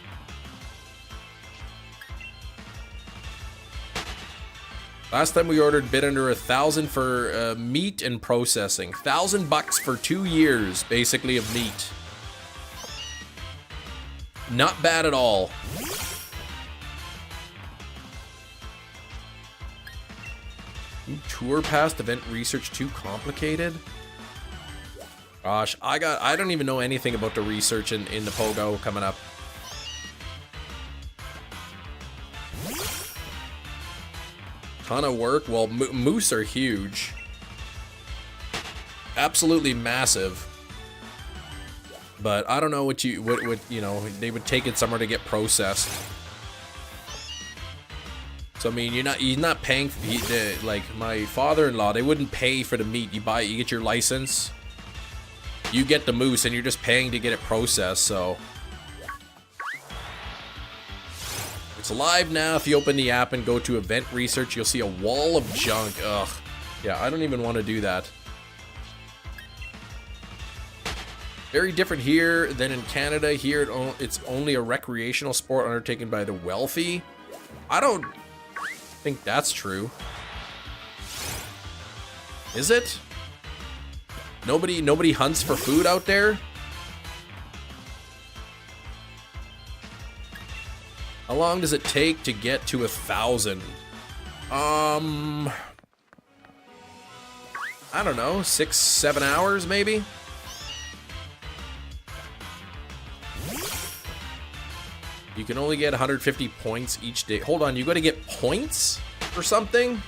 Last time we ordered bit under 1,000 for meat and processing. $1,000 for 2 years, basically, of meat. Not bad at all. Tour past event research too complicated? Gosh, I don't even know anything about the research in the Pogo coming up. Ton of work. Well, moose are huge. Absolutely massive. But I don't know what you know, they would take it somewhere to get processed. So I mean, you're not paying for, like my father-in-law, they wouldn't pay for the meat. You get your license. You get the moose and you're just paying to get it processed, so. It's live now. If you open the app and go to event research, you'll see a wall of junk. Ugh. Yeah, I don't even want to do that. Very different here than in Canada. Here, it's only a recreational sport undertaken by the wealthy. I don't think that's true. Is it? Nobody hunts for food out there? How long does it take to get to 1,000? I don't know, 6-7 hours maybe? You can only get 150 points each day. Hold on, you gotta get points for something?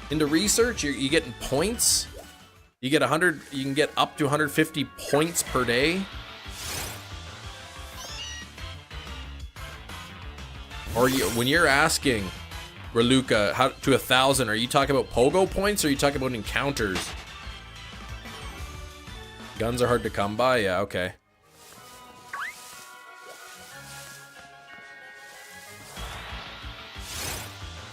In the research, you're getting points? You get 100, you can get up to 150 points per day. Or when you're asking Reluca how to 1,000, are you talking about Pogo points or are you talking about encounters? Guns are hard to come by? Yeah, okay.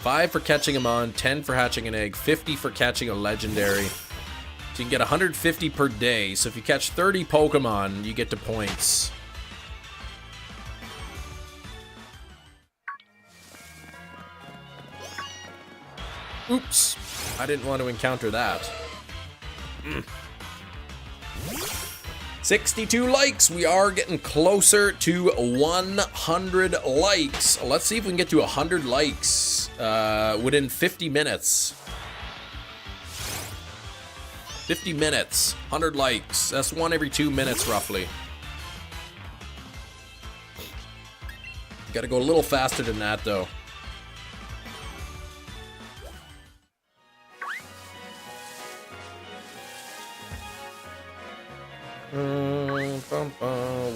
$5 for catching them on, 10 for hatching an egg, 50 for catching a legendary. So you can get 150 per day. So if you catch 30 Pokemon, you get to points. Oops. I didn't want to encounter that. 62 likes. We are getting closer to 100 likes. Let's see if we can get to 100 likes within 50 minutes. 50 minutes, 100 likes. That's one every 2 minutes, roughly. Gotta go a little faster than that, though.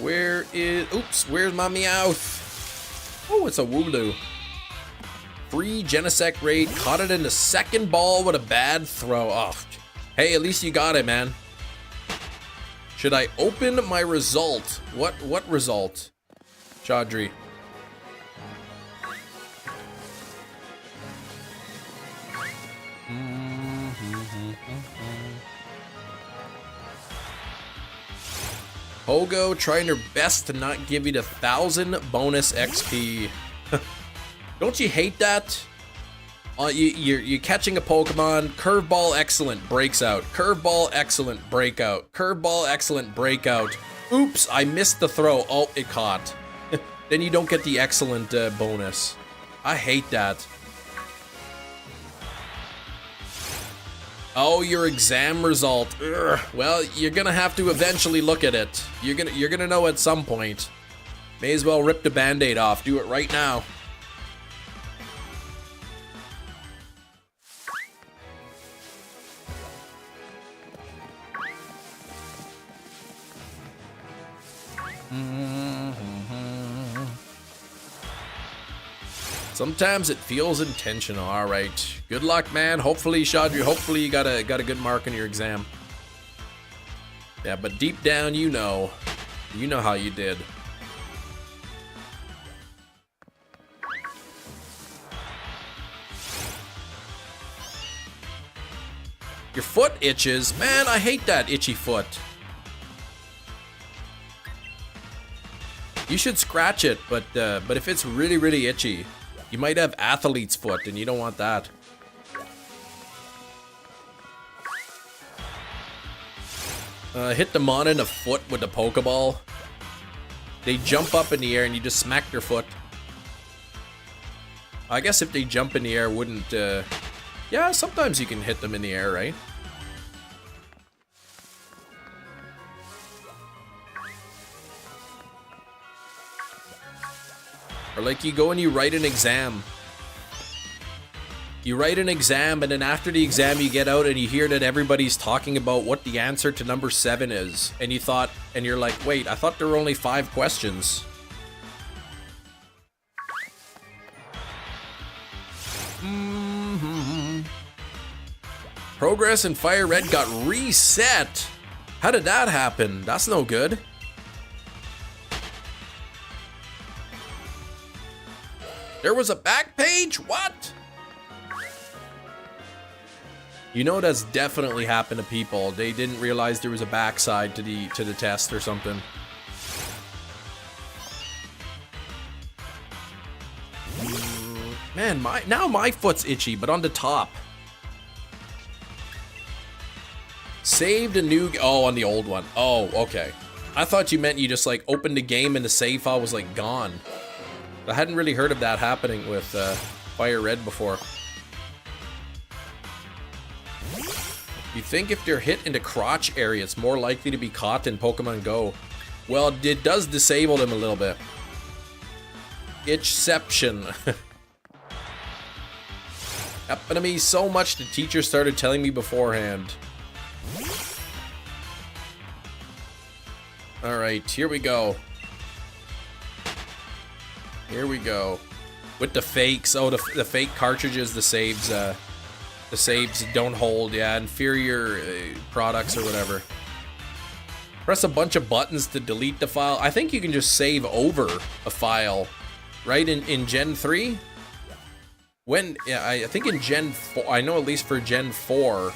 Where is... Oops, where's my Meowth? Oh, it's a Wooloo. Free Genesect raid. Caught it in the second ball with a bad throw. Oh, hey, at least you got it, man. Should I open my result? What result? Chaudhry. Pogo trying her best to not give you the 1,000 bonus XP. Don't you hate that? You're catching a Pokemon, curveball excellent, breaks out. Curveball excellent, breakout. Curveball excellent, breakout. Oops, I missed the throw. Oh, it caught. Then you don't get the excellent bonus. I hate that. Oh, your exam result. Ugh. Well, you're gonna have to eventually look at it. You're gonna know at some point. May as well rip the band-aid off. Do it right now. Sometimes it feels intentional. All right. Good luck, man. Hopefully, Chaudhry, hopefully you got a good mark on your exam. Yeah, but deep down, you know how you did. Your foot itches. Man, I hate that itchy foot. You should scratch it, but if it's really, really itchy, you might have athlete's foot, and you don't want that. Hit them on in the foot with the Pokeball. They jump up in the air, and you just smack their foot. I guess if they jump in the air, wouldn't... Yeah, sometimes you can hit them in the air, right? Or like you go and you write an exam. You write an exam, and then after the exam you get out and you hear that everybody's talking about what the answer to number 7 is. And you thought, and you're like, wait, I thought there were only 5 questions. Progress in Fire Red got reset. How did that happen? That's no good. There was a back page? What? You know that's definitely happened to people. They didn't realize there was a backside to the test or something. Man, now my foot's itchy, but on the top. Saved a new... Oh, on the old one. Oh, okay. I thought you meant you just like opened the game and the save file was like gone. I hadn't really heard of that happening with Fire Red before. You think if they're hit in the crotch area, it's more likely to be caught in Pokemon Go? Well, it does disable them a little bit. Itchception. Happened to me so much the teacher started telling me beforehand. Alright, here we go. Here we go. With the fakes. Oh, the fake cartridges, the saves don't hold. Yeah, inferior products or whatever. Press a bunch of buttons to delete the file. I think you can just save over a file. Right, in Gen 3? Yeah, I think in Gen 4, I know at least for Gen 4,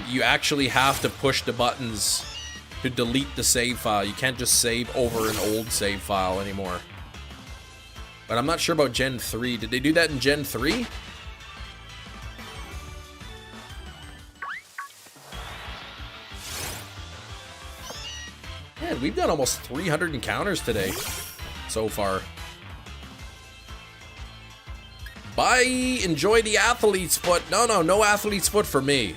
you actually have to push the buttons to delete the save file. You can't just save over an old save file anymore. But I'm not sure about Gen 3. Did they do that in Gen 3? Man, we've done almost 300 encounters today so far. Bye! Enjoy the athlete's foot. No athlete's foot for me.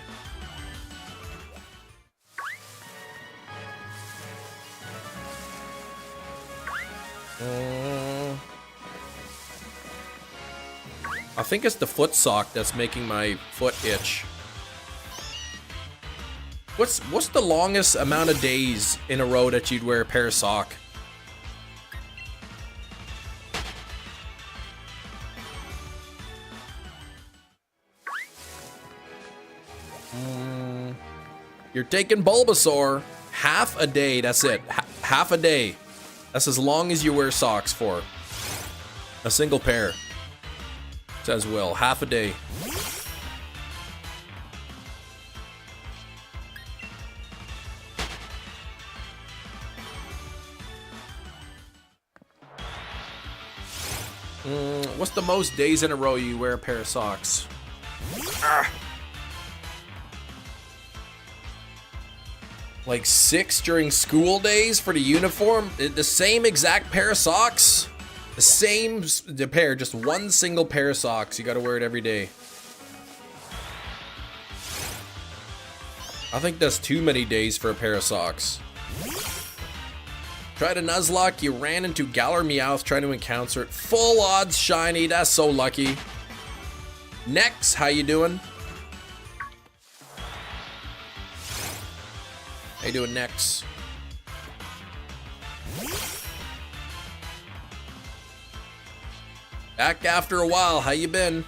I think it's the foot sock that's making my foot itch. What's the longest amount of days in a row that you'd wear a pair of sock? You're taking Bulbasaur. Half a day, that's it. Half a day. That's as long as you wear socks for. A single pair. Says Will. Half a day. What's the most days in a row you wear a pair of socks? Like 6 during school days for the uniform? The same exact pair of socks? The pair, just one single pair of socks. You gotta wear it every day. I think that's too many days for a pair of socks. Tried a Nuzlocke, you ran into Galar Meowth trying to encounter it. Full odds shiny, that's so lucky. Nex, how you doing? How you doing, Nex? Back after a while, how you been?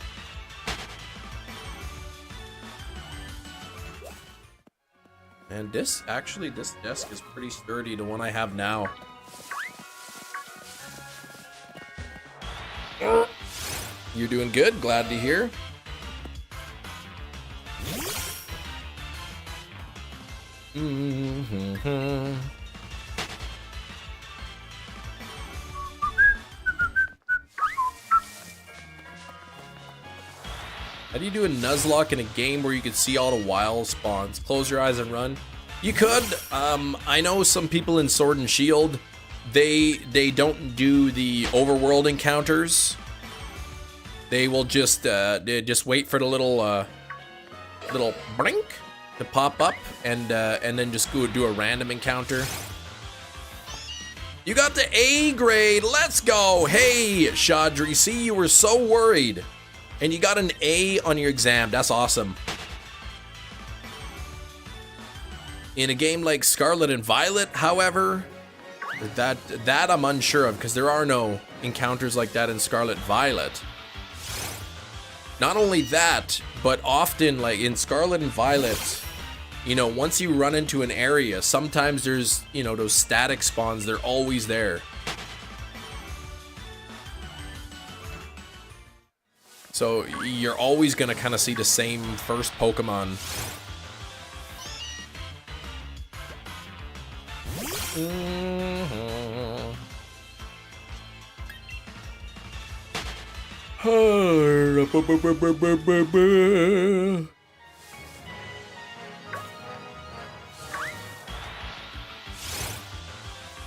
And this desk is pretty sturdy, the one I have now. You're doing good, glad to hear. How do you do a Nuzlocke in a game where you could see all the wild spawns? Close your eyes and run. You could. I know some people in Sword and Shield, they don't do the overworld encounters. They will just wait for the little blink to pop up and then just go do a random encounter. You got the A grade. Let's go. Hey, Chaudry. See, you were so worried. And you got an A on your exam. That's awesome. In a game like Scarlet and Violet, however, that I'm unsure of because there are no encounters like that in Scarlet Violet. Not only that, but often like in Scarlet and Violet, you know, once you run into an area, sometimes there's, you know, those static spawns, they're always there. So you're always gonna kind of see the same first Pokemon.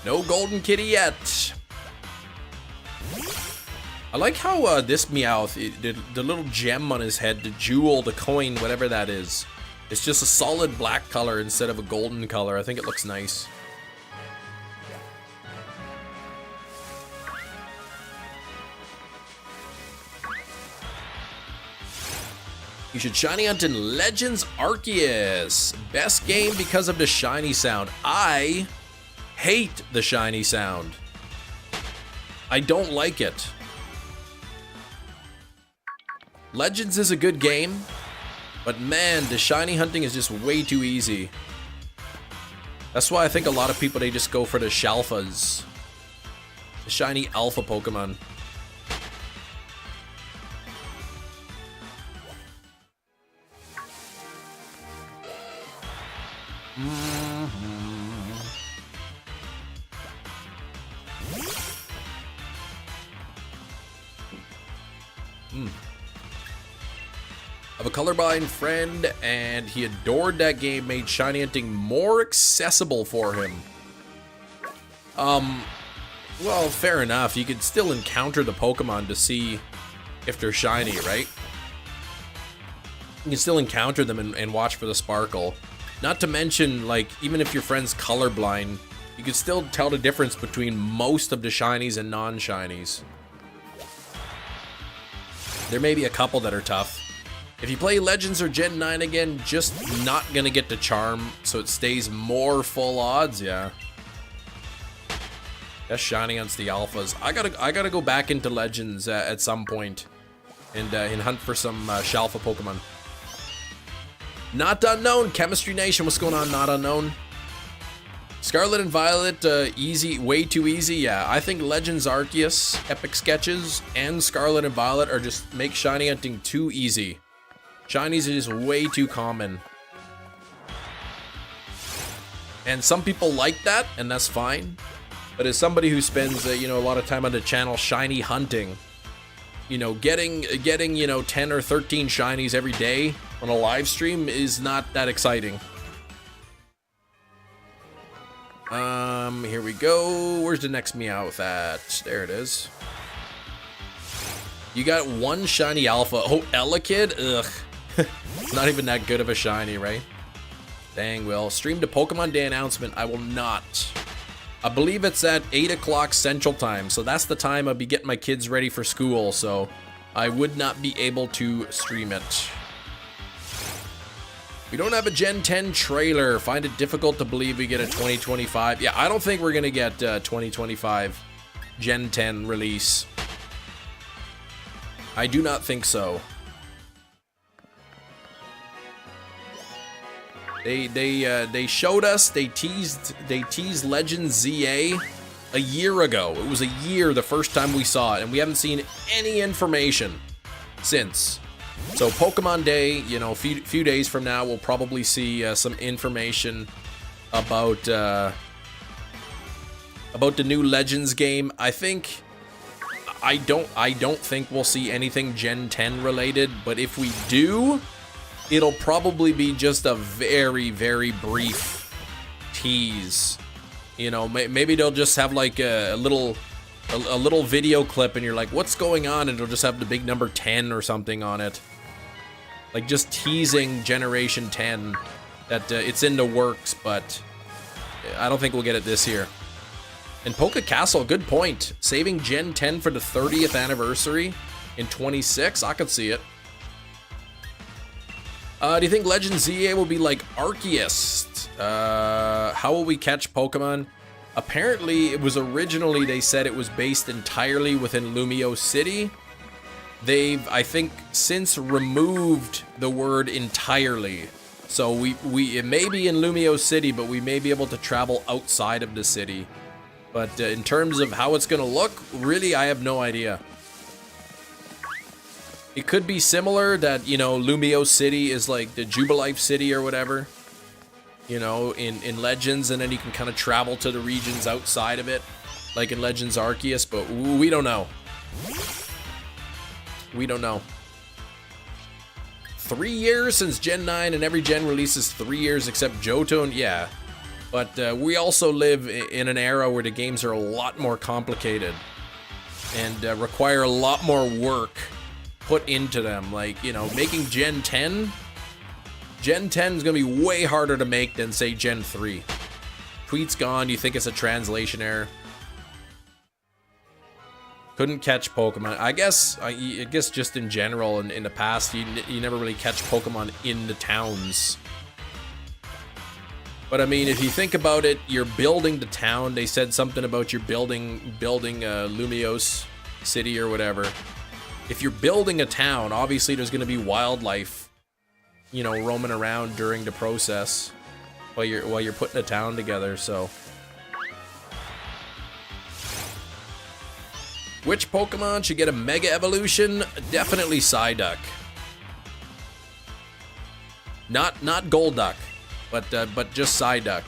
No golden kitty yet. I like how this Meowth, the little gem on his head, the jewel, the coin, whatever that is, it's just a solid black color instead of a golden color. I think it looks nice. You should shiny hunt in Legends Arceus. Best game because of the shiny sound. I hate the shiny sound. I don't like it. Legends is a good game, but man, the shiny hunting is just way too easy. That's why I think a lot of people, they just go for the Shalfas. The shiny alpha Pokemon. I have a colorblind friend, and he adored that game, made shiny hunting more accessible for him. Well, fair enough. You could still encounter the Pokemon to see if they're shiny, right? You can still encounter them and watch for the sparkle. Not to mention, like, even if your friend's colorblind, you can still tell the difference between most of the shinies and non-shinies. There may be a couple that are tough. If you play Legends or Gen 9 again, just not gonna get the charm, so it stays more full odds, yeah. That's shiny hunts the alphas. I gotta go back into Legends at some point and hunt for some Shalfa Pokemon. Not Unknown, Chemistry Nation, what's going on, Not Unknown? Scarlet and Violet, easy, way too easy, yeah. I think Legends Arceus, Epic Sketches, and Scarlet and Violet are just make shiny hunting too easy. Shinies are just way too common. And some people like that, and that's fine. But as somebody who spends, you know, a lot of time on the channel shiny hunting, you know, getting, you know, 10 or 13 shinies every day on a live stream is not that exciting. Here we go. Where's the next Meowth at? There it is. You got one shiny alpha. Oh, Elekid? Ugh. Not even that good of a shiny, right? Dang, well, stream the Pokemon Day announcement. I will not. I believe it's at 8 o'clock Central Time, so that's the time I'll be getting my kids ready for school, so I would not be able to stream it. We don't have a Gen 10 trailer. Find it difficult to believe we get a 2025. Yeah, I don't think we're going to get 2025 Gen 10 release. I do not think so. They showed us, they teased Legends ZA a year ago. It was a year the first time we saw it, and we haven't seen any information since. So Pokemon Day, you know, a few days from now, we'll probably see some information about the new Legends game. I don't think we'll see anything Gen 10 related, but if we do, it'll probably be just a very, very brief tease. You know, maybe they'll just have like a little video clip and you're like, what's going on? And it'll just have the big number 10 or something on it. Like just teasing Generation 10 that it's in the works, but I don't think we'll get it this year. And Poke Castle, good point. Saving Gen 10 for the 30th anniversary in 26, I could see it. Do you think Legend ZA will be like Arceus? How will we catch Pokemon? Apparently, it was originally, they said it was based entirely within Lumio City. They've, I think, since removed the word entirely. So it may be in Lumio City, but we may be able to travel outside of the city. But in terms of how it's going to look, really, I have no idea. It could be similar that, you know, Lumio City is like the Jubilife City or whatever. You know, in Legends, and then you can kind of travel to the regions outside of it, like in Legends Arceus, but we don't know. We don't know. 3 years since Gen 9, and every gen releases 3 years except Johto, yeah. But we also live in an era where the games are a lot more complicated and require a lot more work put into them. Like, you know, making Gen 10... Gen 10 is going to be way harder to make than, say, Gen 3. Tweet's gone. You think it's a translation error? Couldn't catch Pokemon. I guess just in general, in the past, you never really catch Pokemon in the towns. But I mean, if you think about it, you're building the town. They said something about you're building Lumiose City or whatever. If you're building a town, obviously there's going to be wildlife, you know, roaming around during the process while you're putting a town together. So, which Pokemon should get a Mega Evolution? Definitely Psyduck. Not Golduck, but just Psyduck.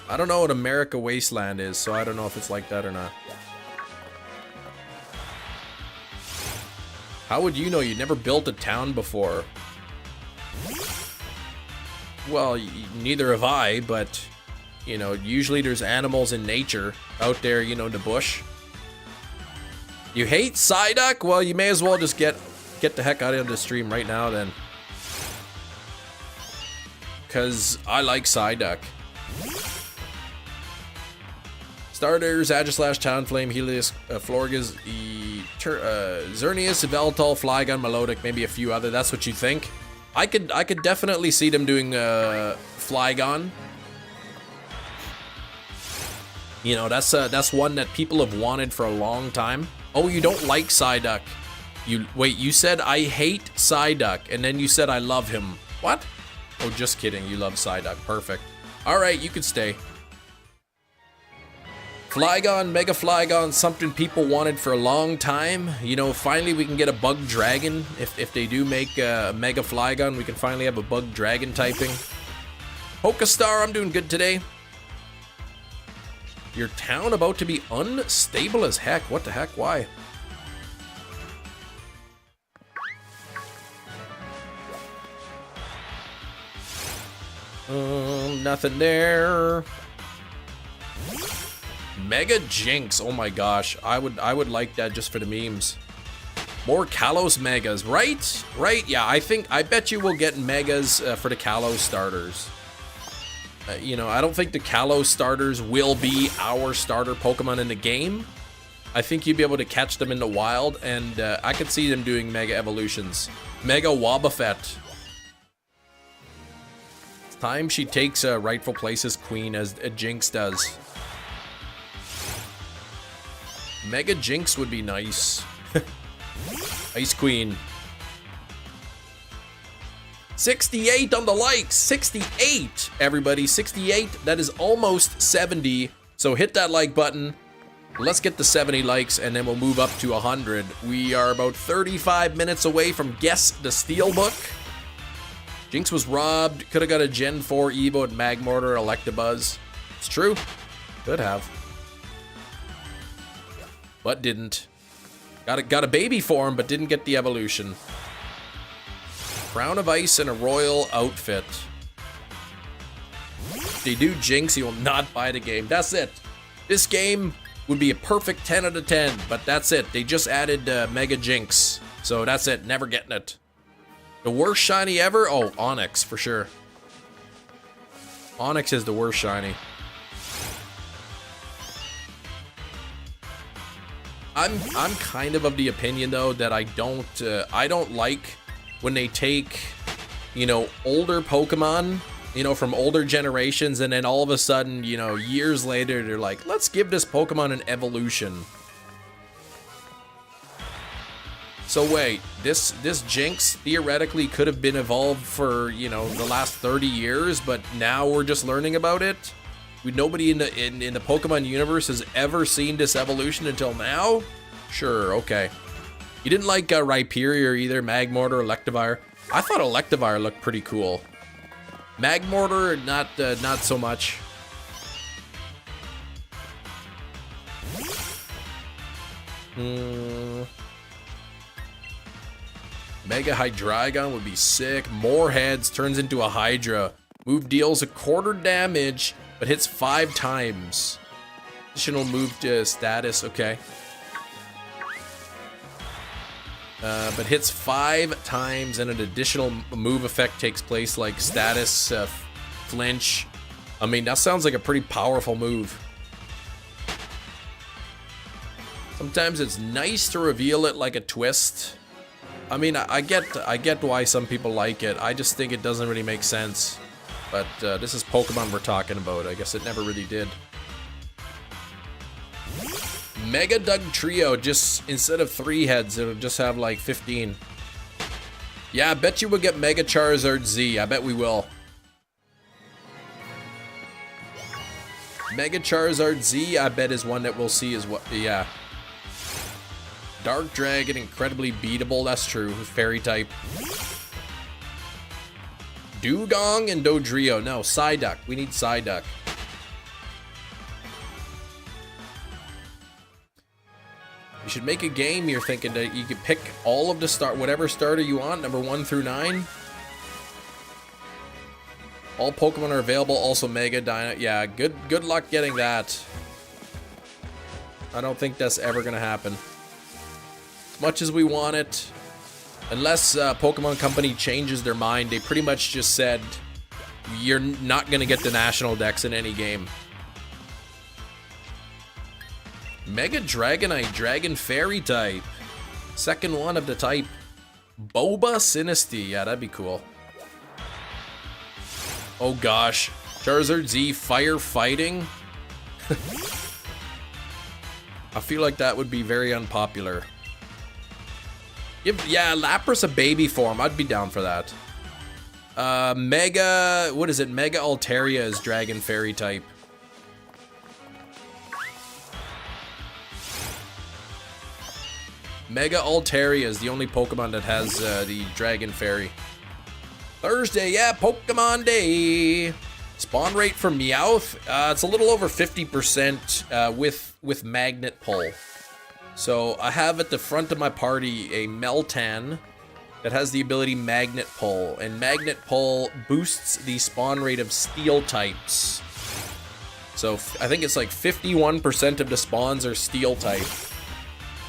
I don't know what America Wasteland is, so I don't know if it's like that or not. How would you know? You never built a town before. Well, neither have I, but, you know, usually there's animals in nature out there, you know, in the bush. You hate Psyduck? Well, you may as well just get the heck out of the stream right now then. Because I like Psyduck. Starters, Agislash, Talonflame, Helios, Florges, Xerneas, Veltal, Flygon, Melodic, maybe a few other. That's what you think? I could definitely see them doing Flygon. You know, that's one that people have wanted for a long time. Oh, you don't like Psyduck. You said I hate Psyduck, and then you said I love him. What? Oh, just kidding. You love Psyduck. Perfect. All right, you can stay. Flygon, Mega Flygon, something people wanted for a long time. You know, finally we can get a Bug Dragon. If they do make a Mega Flygon, we can finally have a Bug Dragon typing. Pokestar, I'm doing good today. Your town about to be unstable as heck. What the heck? Why? Nothing there. Mega Jinx, oh my gosh, I would like that just for the memes. More Kalos Megas, right? Right, yeah, I bet you we'll get Megas for the Kalos starters. You know, I don't think the Kalos starters will be our starter Pokemon in the game. I think you'd be able to catch them in the wild, and I could see them doing Mega Evolutions. Mega Wobbuffet. It's time she takes a rightful place as queen, as Jinx does. Mega Jinx would be nice. Ice Queen. 68 on the likes. 68, everybody. 68. That is almost 70. So hit that like button. Let's get the 70 likes, and then we'll move up to 100. We are about 35 minutes away from Guess the Steelbook. Jinx was robbed. Could have got a Gen 4 Evo at Magmortar, Electabuzz. It's true. Could have. But didn't. Got a baby form, but didn't get the evolution. Crown of Ice and a royal outfit. If they do Jinx, he will not buy the game. That's it. This game would be a perfect 10 out of 10, but that's it. They just added Mega Jinx. So that's it. Never getting it. The worst shiny ever? Oh, Onyx, for sure. Onyx is the worst shiny. I'm kind of the opinion though that I don't like when they take, you know, older Pokemon, you know, from older generations, and then all of a sudden, you know, years later, they're like, let's give this Pokemon an evolution. So wait, this Jinx theoretically could have been evolved for, you know, the last 30 years, but now we're just learning about it? Nobody in the Pokemon universe has ever seen this evolution until now? Sure, okay. You didn't like Rhyperior either, Magmortar, Electivire? I thought Electivire looked pretty cool. Magmortar, not so much. Mega Hydreigon would be sick. More heads, turns into a Hydra. Move deals a quarter damage, but hits 5 times. Additional move to status, okay. But hits 5 times, and an additional move effect takes place, like status, flinch. I mean, that sounds like a pretty powerful move. Sometimes it's nice to reveal it like a twist. I mean, I get why some people like it. I just think it doesn't really make sense. But this is Pokemon we're talking about. I guess it never really did. Mega Dug Trio, just instead of 3 heads, it'll just have like 15. Yeah, I bet you we'll get Mega Charizard Z. I bet we will. Mega Charizard Z, I bet, is one that we'll see as well. Yeah. Dark Dragon, incredibly beatable. That's true. Fairy type. Dugong and Dodrio. No, Psyduck. We need Psyduck. You should make a game. You're thinking that you could pick all of the whatever starter you want, number 1 through 9. All Pokemon are available. Also Mega Dino. Yeah, good luck getting that. I don't think that's ever gonna happen. As much as we want it, unless Pokemon Company changes their mind, they pretty much just said you're not gonna get the national dex in any game. Mega Dragonite, Dragon Fairy type. Second one of the type. Boba Sinistea. Yeah, that'd be cool. Oh gosh. Charizard Z fire fighting. I feel like that would be very unpopular. Yeah, Lapras a baby form. I'd be down for that. Mega... What is it? Mega Altaria is Dragon Fairy type. Mega Altaria is the only Pokemon that has the Dragon Fairy. Thursday, yeah, Pokemon Day. Spawn rate for Meowth, it's a little over 50% with Magnet Pull. So I have at the front of my party a Meltan that has the ability Magnet Pull, and Magnet Pull boosts the spawn rate of Steel types. So I think it's like 51% of the spawns are Steel type.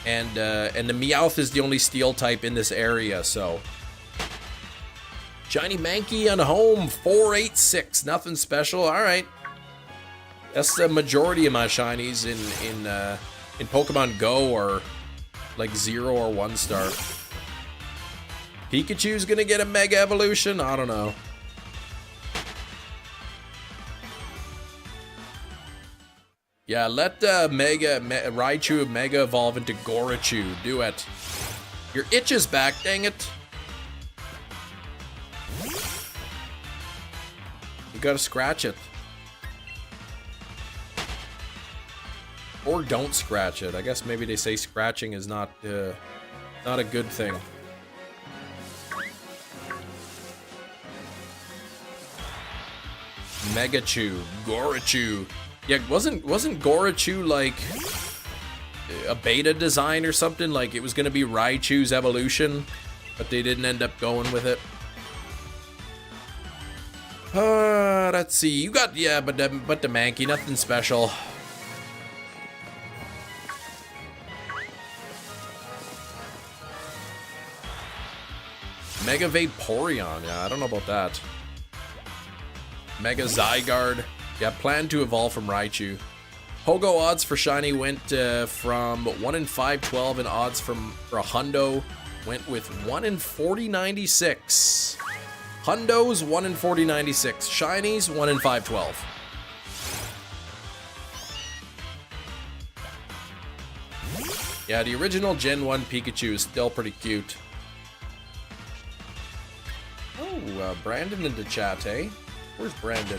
And the Meowth is the only Steel type in this area, so. Shiny Mankey on home, 486, nothing special, alright. That's the majority of my shinies in Pokemon Go, or like 0 or 1 star. Pikachu's gonna get a Mega Evolution? I don't know. Yeah, let Raichu Mega evolve into Gorachu. Do it. Your itch is back, dang it. You gotta scratch it. Or don't scratch it. I guess maybe they say scratching is not a good thing. Megachu, Gorachu. Yeah, wasn't Gorachu like a beta design or something? Like it was gonna be Raichu's evolution, but they didn't end up going with it. Let's see. You got, yeah, but the Mankey, nothing special. Mega Vaporeon. Yeah, I don't know about that. Mega Zygarde. Yeah, plan to evolve from Raichu. Pogo odds for shiny went from 1 in 512, and odds for a hundo went with 1 in 4096. Hundos 1 in 4096. Shinies 1 in 512. Yeah, the original Gen 1 Pikachu is still pretty cute. Oh, Brandon in the chat, hey? Where's Brandon?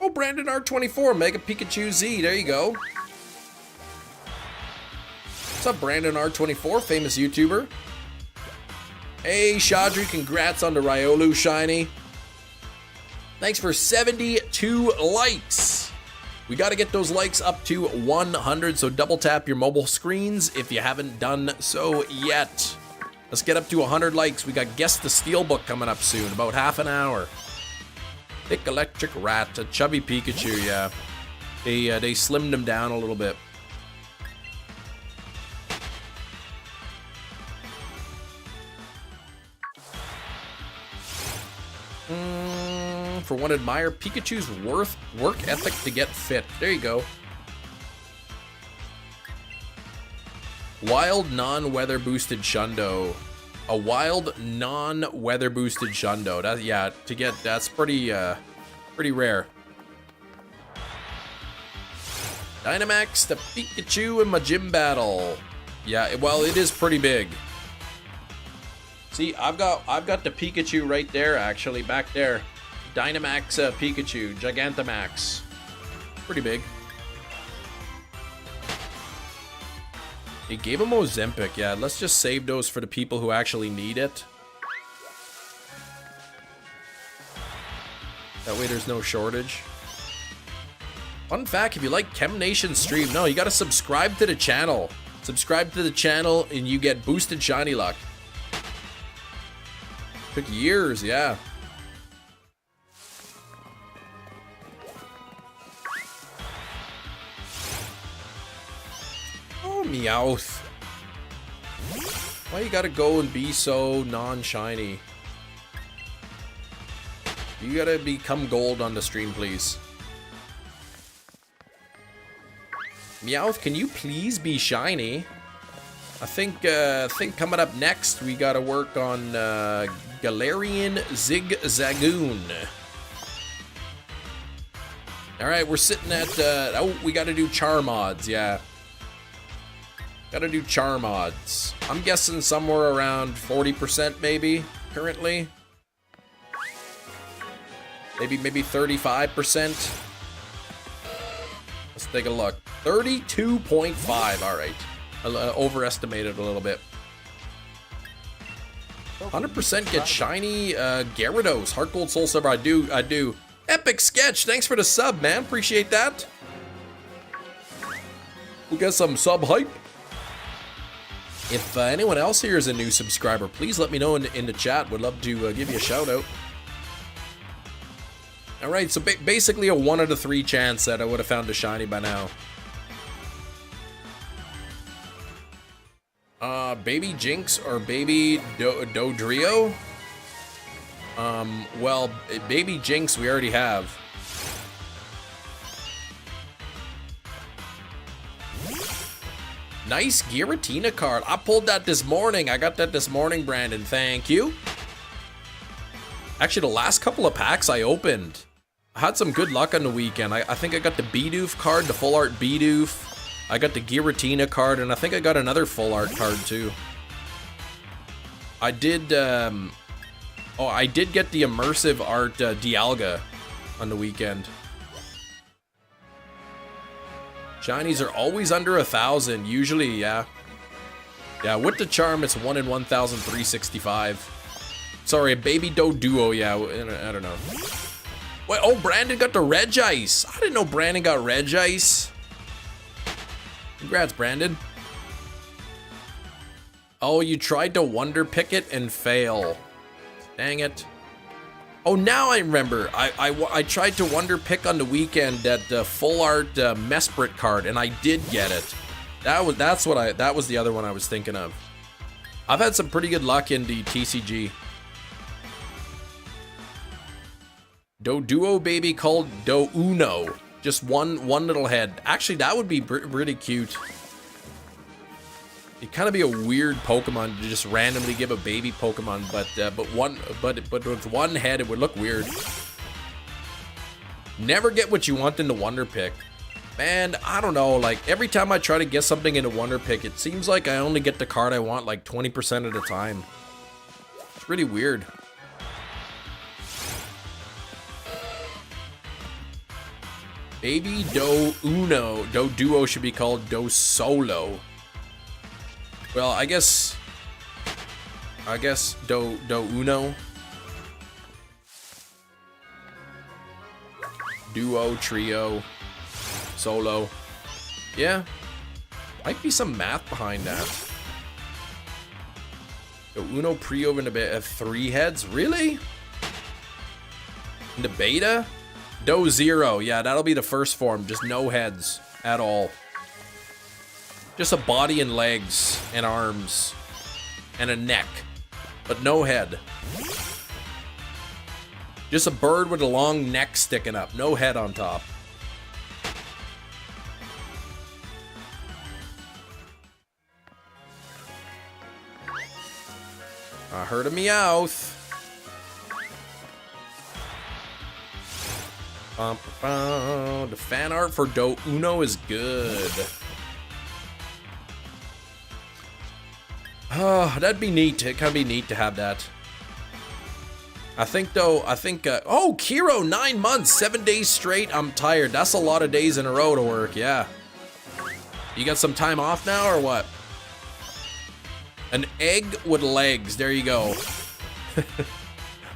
Oh, Brandon R24, Mega Pikachu Z, there you go. What's up, Brandon R24, famous YouTuber? Hey, Shadri, congrats on the Riolu shiny. Thanks for 72 likes. We got to get those likes up to 100, so double tap your mobile screens if you haven't done so yet. Let's get up to 100 likes. We got Guess the Steelbook coming up soon, about half an hour. Thick Electric Rat, a chubby Pikachu, yeah. They slimmed him down a little bit. For one, admire Pikachu's work ethic to get fit. There you go. Wild non-weather boosted Shundo. A wild non-weather boosted Shundo. That, yeah, to get that's pretty rare. Dynamax, the Pikachu in my gym battle. Yeah, well, it is pretty big. See, I've got the Pikachu right there, actually, back there. Dynamax Pikachu, Gigantamax. Pretty big. They gave him Ozempic, yeah. Let's just save those for the people who actually need it. That way there's no shortage. Fun fact, if you like Chem Nation's stream, no, you gotta subscribe to the channel. Subscribe to the channel and you get boosted shiny luck. Took years, yeah. Oh, Meowth. Why you gotta go and be so non-shiny? You gotta become gold on the stream, please. Meowth, can you please be shiny? I think coming up next, we gotta work on Galarian Zigzagoon. Alright, we're sitting at, oh, we gotta do Charm odds, yeah. Gotta do Charm odds. I'm guessing somewhere around 40% maybe, currently. Maybe 35%. Let's take a look. 32.5, alright. Overestimated a little bit. 100% get shiny Gyarados. Heart Gold, Soul Silver, I do. Epic Sketch, thanks for the sub, man. Appreciate that. We'll get some sub hype. If anyone else here is a new subscriber, please let me know in the chat. Would love to give you a shout out. Alright, so basically a 1 out of 3 chance that I would have found a shiny by now. Baby Jinx or Baby Dodrio? Well, Baby Jinx we already have. Nice Giratina card. I pulled that this morning. I got that this morning, Brandon. Thank you. Actually, the last couple of packs I opened, I had some good luck on the weekend. I think I got the Bidoof card, the full art Bidoof. I got the Giratina card, and I think I got another full art card too. I did, I did get the immersive art Dialga on the weekend. Shinies are always under 1,000, usually, yeah. Yeah, with the charm, it's 1 in 1,365. Sorry, a Baby Doduo, yeah, I don't know. Wait, oh, Brandon got the Regice. I didn't know Brandon got Regice. Congrats, Brandon. Oh, you tried to Wonder Pick it and fail. Dang it. Oh, now I remember. I tried to Wonder Pick on the weekend that full art Mesprit card, and I did get it. That was the other one I was thinking of. I've had some pretty good luck in the TCG. Duo baby called Do Uno. Just one little head. Actually, that would be pretty cute. It'd kind of be a weird Pokemon to just randomly give a baby Pokemon, but with one head, it would look weird. Never get what you want in the Wonder Pick. Man, I don't know, like, every time I try to get something in a Wonder Pick, it seems like I only get the card I want like 20% of the time. It's really weird. Baby Do Uno. Do Duo should be called Do Solo. Well, I guess Do Uno. Duo, trio, solo. Yeah. Might be some math behind that. Do Uno Prio in a bit of 3 heads? Really? In the beta? Do Zero. Yeah, that'll be the first form. Just no heads at all. Just a body and legs and arms and a neck, but no head. Just a bird with a long neck sticking up, no head on top. I heard a Meowth. The fan art for Do Uno is good. Oh, that'd be neat. It can be neat to have that. Oh, Kiro, 9 months, 7 days straight. I'm tired. That's a lot of days in a row to work, yeah. You got some time off now or what? An egg with legs. There you go.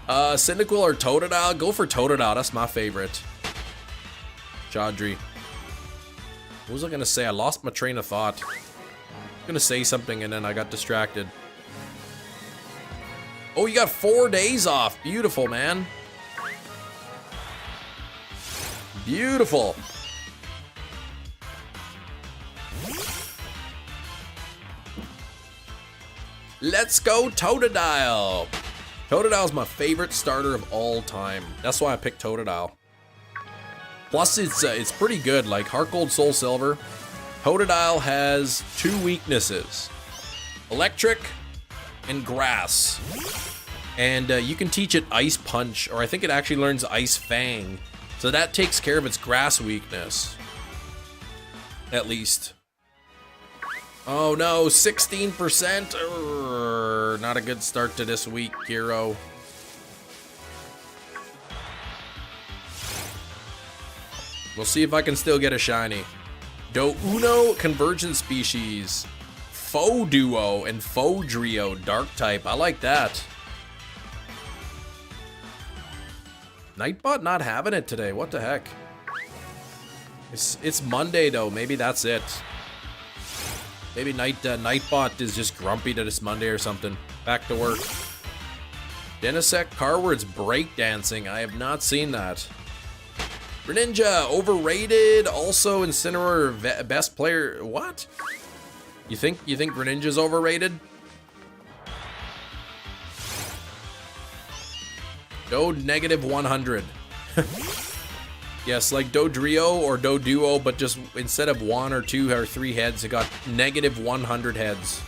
Cyndaquil or Totodile? Go for Totodile. That's my favorite. Chaudry. What was I gonna say? I lost my train of thought. I was gonna say something and then I got distracted. Oh, you got 4 days off. Beautiful, man. Beautiful. Let's go Totodile. Totodile's my favorite starter of all time. That's why I picked Totodile. Plus, it's pretty good. Like Heart Gold, Soul Silver. Totodile has 2 weaknesses: Electric and Grass. And you can teach it Ice Punch, or I think it actually learns Ice Fang. So that takes care of its Grass weakness. At least. Oh no, 16%. Not a good start to this week, Kiro. We'll see if I can still get a shiny. Do Uno Convergent Species. Faux Duo and Faux Trio Dark type. I like that. Nightbot not having it today. What the heck? It's Monday though. Maybe that's it. Maybe Nightbot is just grumpy that it's Monday or something. Back to work. Denisec Carward's breakdancing. I have not seen that. Greninja, overrated. Also Incineroar, best player. What? You think Greninja's overrated? Do negative 100. Yes, like Dodrio or Doduo, but just instead of 1 or 2 or 3 heads, it got negative 100 heads.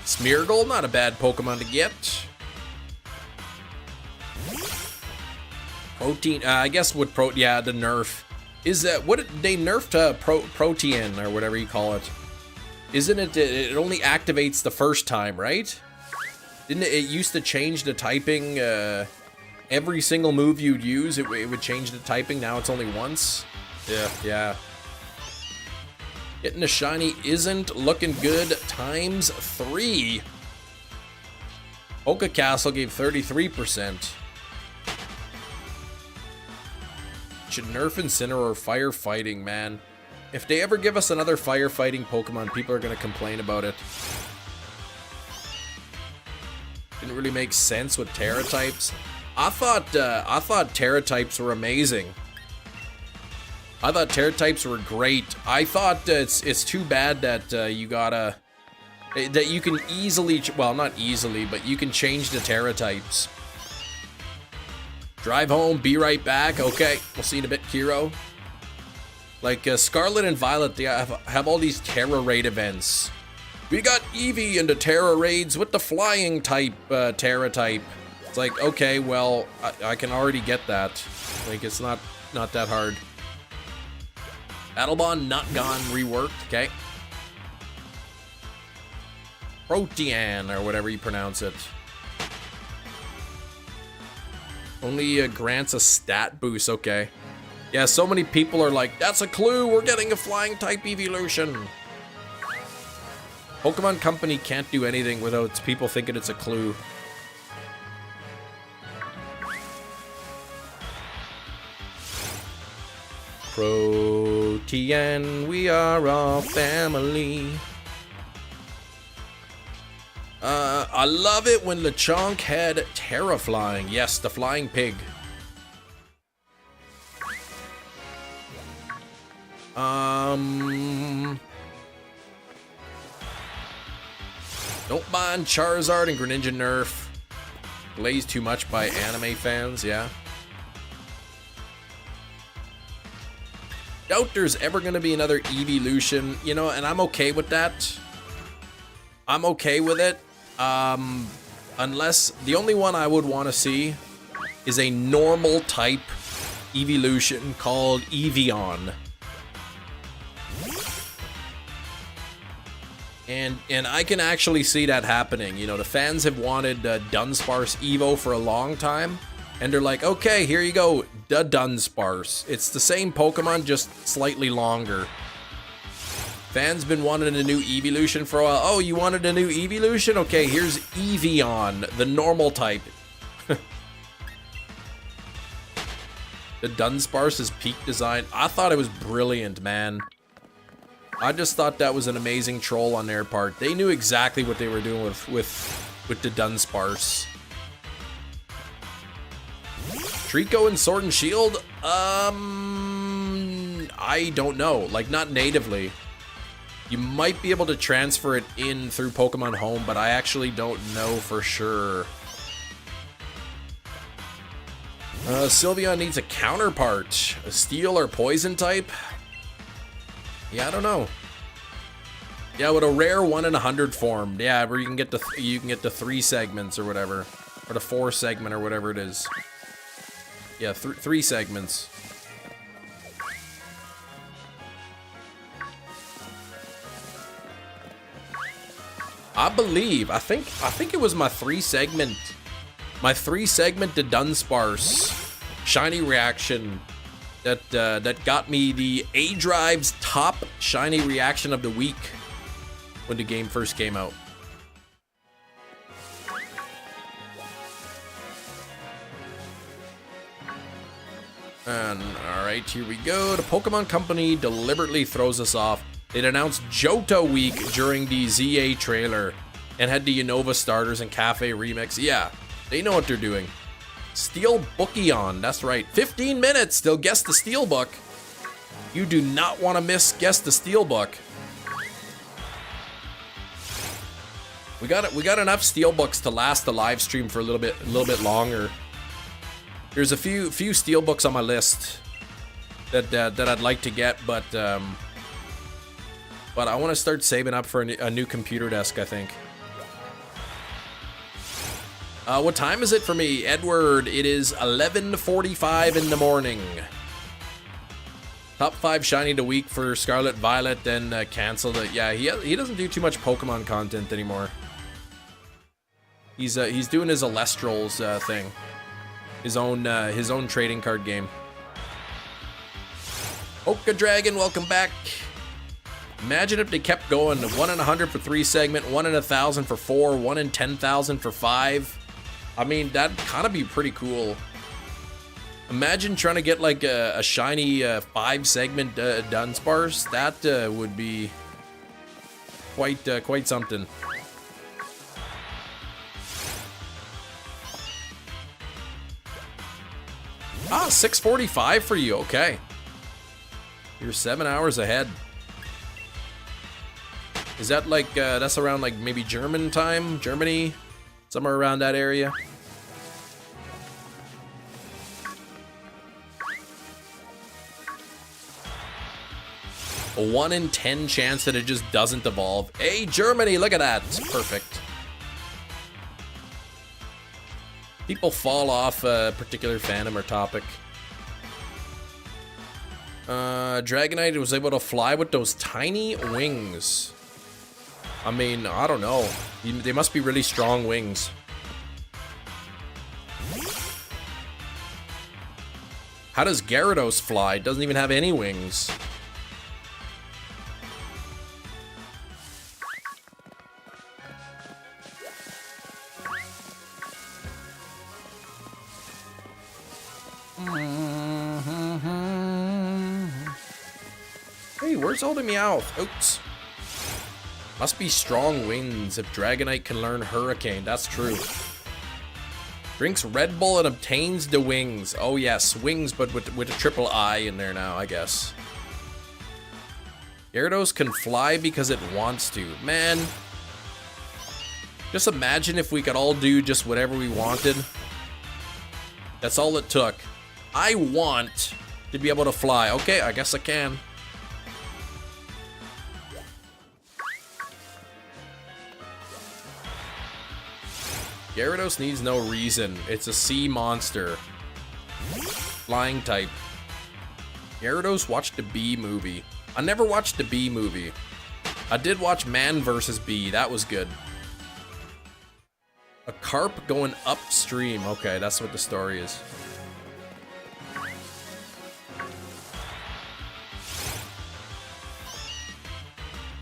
Smeargle, not a bad Pokemon to get. Protein, I guess with yeah, the nerf. Is that what they nerfed Protean or whatever you call it? Isn't it? It only activates the first time, right? Didn't it used to change the typing? Every single move you'd use, it would change the typing. Now it's only once. Yeah. Getting a shiny isn't looking good. Times 3. Oka Castle gave 33%. Should nerf Incineroar firefighting, man. If they ever give us another firefighting Pokemon, people are gonna complain about it. Didn't really make sense with Terra types. I thought Terra types were amazing. I thought Terra types were great. I thought it's too bad that that you can easily, well, not easily, but you can change the Terra types. Drive home, be right back. Okay, we'll see you in a bit, Kiro. Like Scarlet and Violet, they have all these Terra raid events. We got Eevee into Terra raids with the flying type, Terra type. It's like, okay, well, I can already get that. Like, it's not that hard. Battlebond not gone, reworked, okay. Protean, or whatever you pronounce it. Only grants a stat boost, okay. Yeah, so many people are like, that's a clue, we're getting a flying type evolution. Pokemon Company can't do anything without people thinking it's a clue. Protean, we are all family. I love it when Lechonk had Terra flying. Yes, the flying pig. Don't mind Charizard and Greninja nerf. Glazed too much by anime fans, yeah. Doubt there's ever gonna be another evolution, you know, and I'm okay with that. I'm okay with it. Unless the only one I would want to see is a normal type evolution called Evian. And I can actually see that happening. You know, the fans have wanted Dunsparce Evo for a long time. And they're like, okay, here you go, the Dunsparce. It's the same Pokemon, just slightly longer. Fans been wanting a new evolution for a while. Oh, you wanted a new evolution? Okay, here's Evian, the normal type. The Dunsparce's peak design. I thought it was brilliant, man. I just thought that was an amazing troll on their part. They knew exactly what they were doing with the Dunsparce. Trico and Sword and Shield? I don't know. Like, not natively. You might be able to transfer it in through Pokemon Home, but I actually don't know for sure. Sylveon needs a counterpart. A steel or poison type? Yeah, I don't know. Yeah, with a rare 1 in 100 form. Yeah, where you can get the 3 segments or whatever, or the 4 segment or whatever it is. Yeah, 3 segments. I think it was my 3 segment to Dunsparce shiny reaction that got me the A-Drive's top shiny reaction of the week when the game first came out. And alright, here we go. The Pokemon Company deliberately throws us off. It announced Johto Week during the ZA trailer and had the Unova starters and Cafe Remix. Yeah, they know what they're doing. Steelbookion, that's right. 15 minutes, they'll guess the Steelbook. You do not want to miss Guess the Steelbook. We got enough Steelbooks to last the live stream for a little bit longer. There's a few Steelbooks on my list that I'd like to get, but I want to start saving up for a new computer desk, I think. What time is it for me, Edward? It is 11:45 in the morning. Top 5 shiny of the week for Scarlet Violet, then canceled it. Yeah, he doesn't do too much Pokemon content anymore. He's doing his Alestrals thing, his own trading card game. Oka Dragon, welcome back. Imagine if they kept going 1 in 100 for 3 segment, 1 in 1,000 for 4, 1 in 10,000 for 5. I mean, that'd kind of be pretty cool. Imagine trying to get like a shiny 5 segment Dunsparce. That would be quite something. Ah, 645 for you. Okay. You're 7 hours ahead. Is that like, that's around like maybe German time? Germany? Somewhere around that area? A 1 in 10 chance that it just doesn't evolve. Hey, Germany, look at that. It's perfect. People fall off a particular fandom or topic. Dragonite was able to fly with those tiny wings. I mean, I don't know. They must be really strong wings. How does Gyarados fly? It doesn't even have any wings. Hey, where's old Meowth? Oops. Must be strong wings if Dragonite can learn Hurricane. That's true. Drinks Red Bull and obtains the wings. Oh yes, wings, but with a triple I in there now, I guess. Gyarados can fly because it wants to. Man. Just imagine if we could all do just whatever we wanted. That's all it took. I want to be able to fly. Okay, I guess I can. Gyarados needs no reason. It's a sea monster. Flying type. Gyarados watched the Bee movie. I never watched the Bee movie. I did watch Man vs. Bee. That was good. A carp going upstream. Okay, that's what the story is.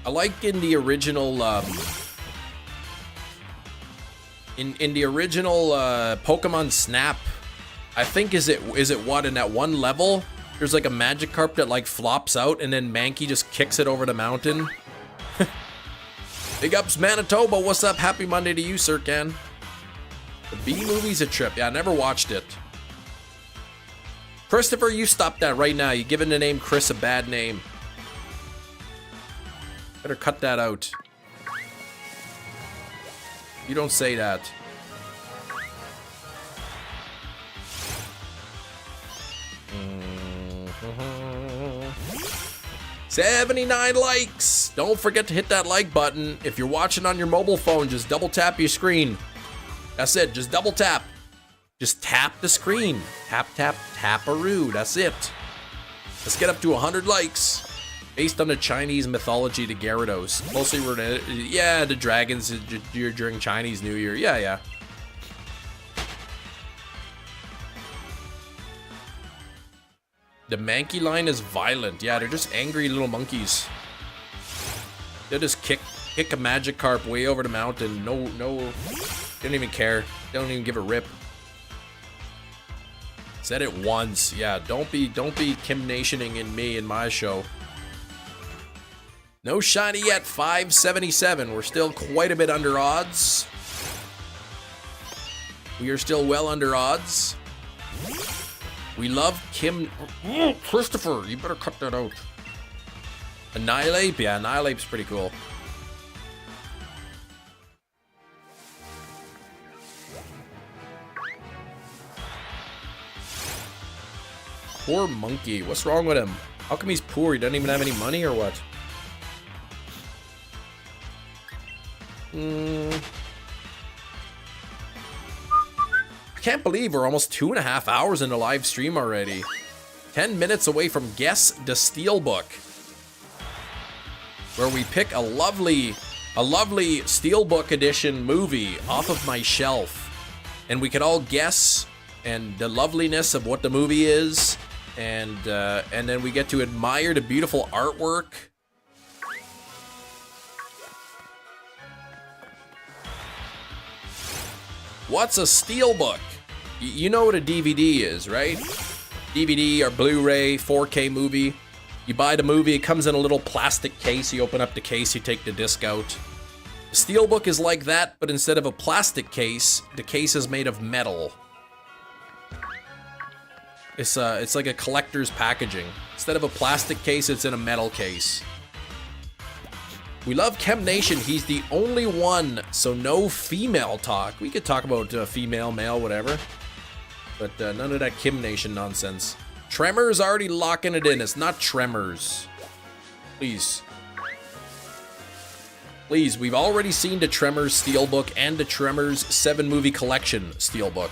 I like in the original, in the original Pokemon Snap, I think is it what, in that one level, there's like a Magikarp that like flops out and then Mankey just kicks it over the mountain. Big ups Manitoba, what's up? Happy Monday to you, Sircan. The Bee movie's a trip. Yeah, I never watched it. Christopher, you stop that right now. You're giving the name Chris a bad name. Better cut that out. You don't say that. Mm-hmm. 79 likes! Don't forget to hit that like button. If you're watching on your mobile phone, just double tap your screen. That's it, just double tap. Just tap the screen. Tap, tap, tap-a-roo. That's it. Let's get up to 100 likes. Based on the Chinese mythology to Gyarados. Mostly related, yeah, the dragons during Chinese New Year. Yeah, yeah. The Mankey line is violent. Yeah, they're just angry little monkeys. They'll just kick a Magikarp way over the mountain. No, they don't even care. They don't even give a rip. Said it once. Yeah, don't be Kim Nationing in me in my show. No shiny yet, 577. We're still quite a bit under odds. We are still well under odds. We love Kim... Oh, Christopher, you better cut that out. Annihilate? Yeah, Annihilate's pretty cool. Poor monkey. What's wrong with him? How come he's poor? He doesn't even have any money or what? I can't believe we're almost 2.5 hours into live stream already. 10 minutes away from Guess the Steelbook, where we pick a lovely Steelbook edition movie off of my shelf, and we can all guess and the loveliness of what the movie is, and then we get to admire the beautiful artwork. What's a steelbook? You know what a DVD is, right? DVD or Blu-ray, 4K movie. You buy the movie, it comes in a little plastic case. You open up the case, you take the disc out. The steelbook is like that, but instead of a plastic case, the case is made of metal. It's like a collector's packaging. Instead of a plastic case, it's in a metal case. We love Chem Nation. He's the only one, so no female talk. We could talk about female, male, whatever. But none of that Kim Nation nonsense. Tremors already locking it in. It's not Tremors. Please. Please, we've already seen the Tremors Steelbook and the Tremors 7-movie collection Steelbook.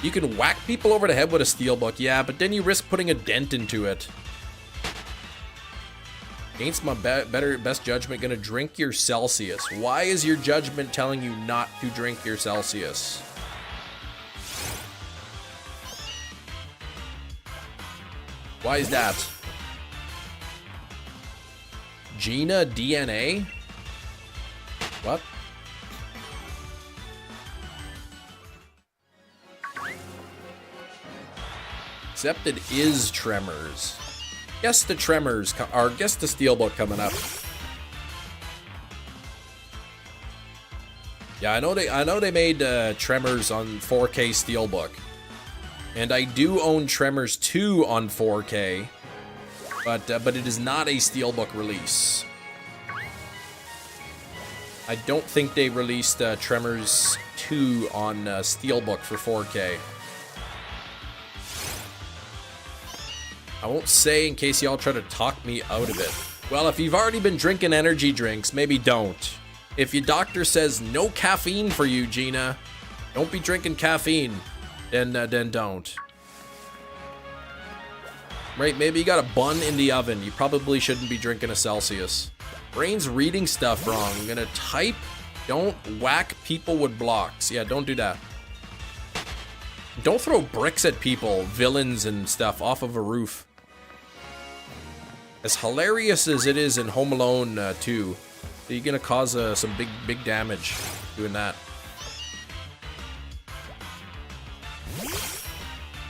You can whack people over the head with a Steelbook, yeah, but then you risk putting a dent into it. Against my best judgment, gonna drink your Celsius. Why is your judgment telling you not to drink your Celsius? Why is that? Gina DNA? What? Except it is Tremors. Guess the Tremors, or guess the Steelbook coming up. Yeah, I know they made Tremors on 4K Steelbook, and I do own Tremors 2 on 4K, but it is not a Steelbook release. I don't think they released Tremors 2 on Steelbook for 4K. I won't say in case y'all try to talk me out of it. Well, if you've already been drinking energy drinks, maybe don't. If your doctor says no caffeine for you, Gina, don't be drinking caffeine, then don't. Right, maybe you got a bun in the oven. You probably shouldn't be drinking a Celsius. Brain's reading stuff wrong. I'm gonna type, don't whack people with blocks. Yeah, don't do that. Don't throw bricks at people, villains and stuff, off of a roof. As hilarious as it is in Home Alone 2, you're gonna cause some big damage doing that.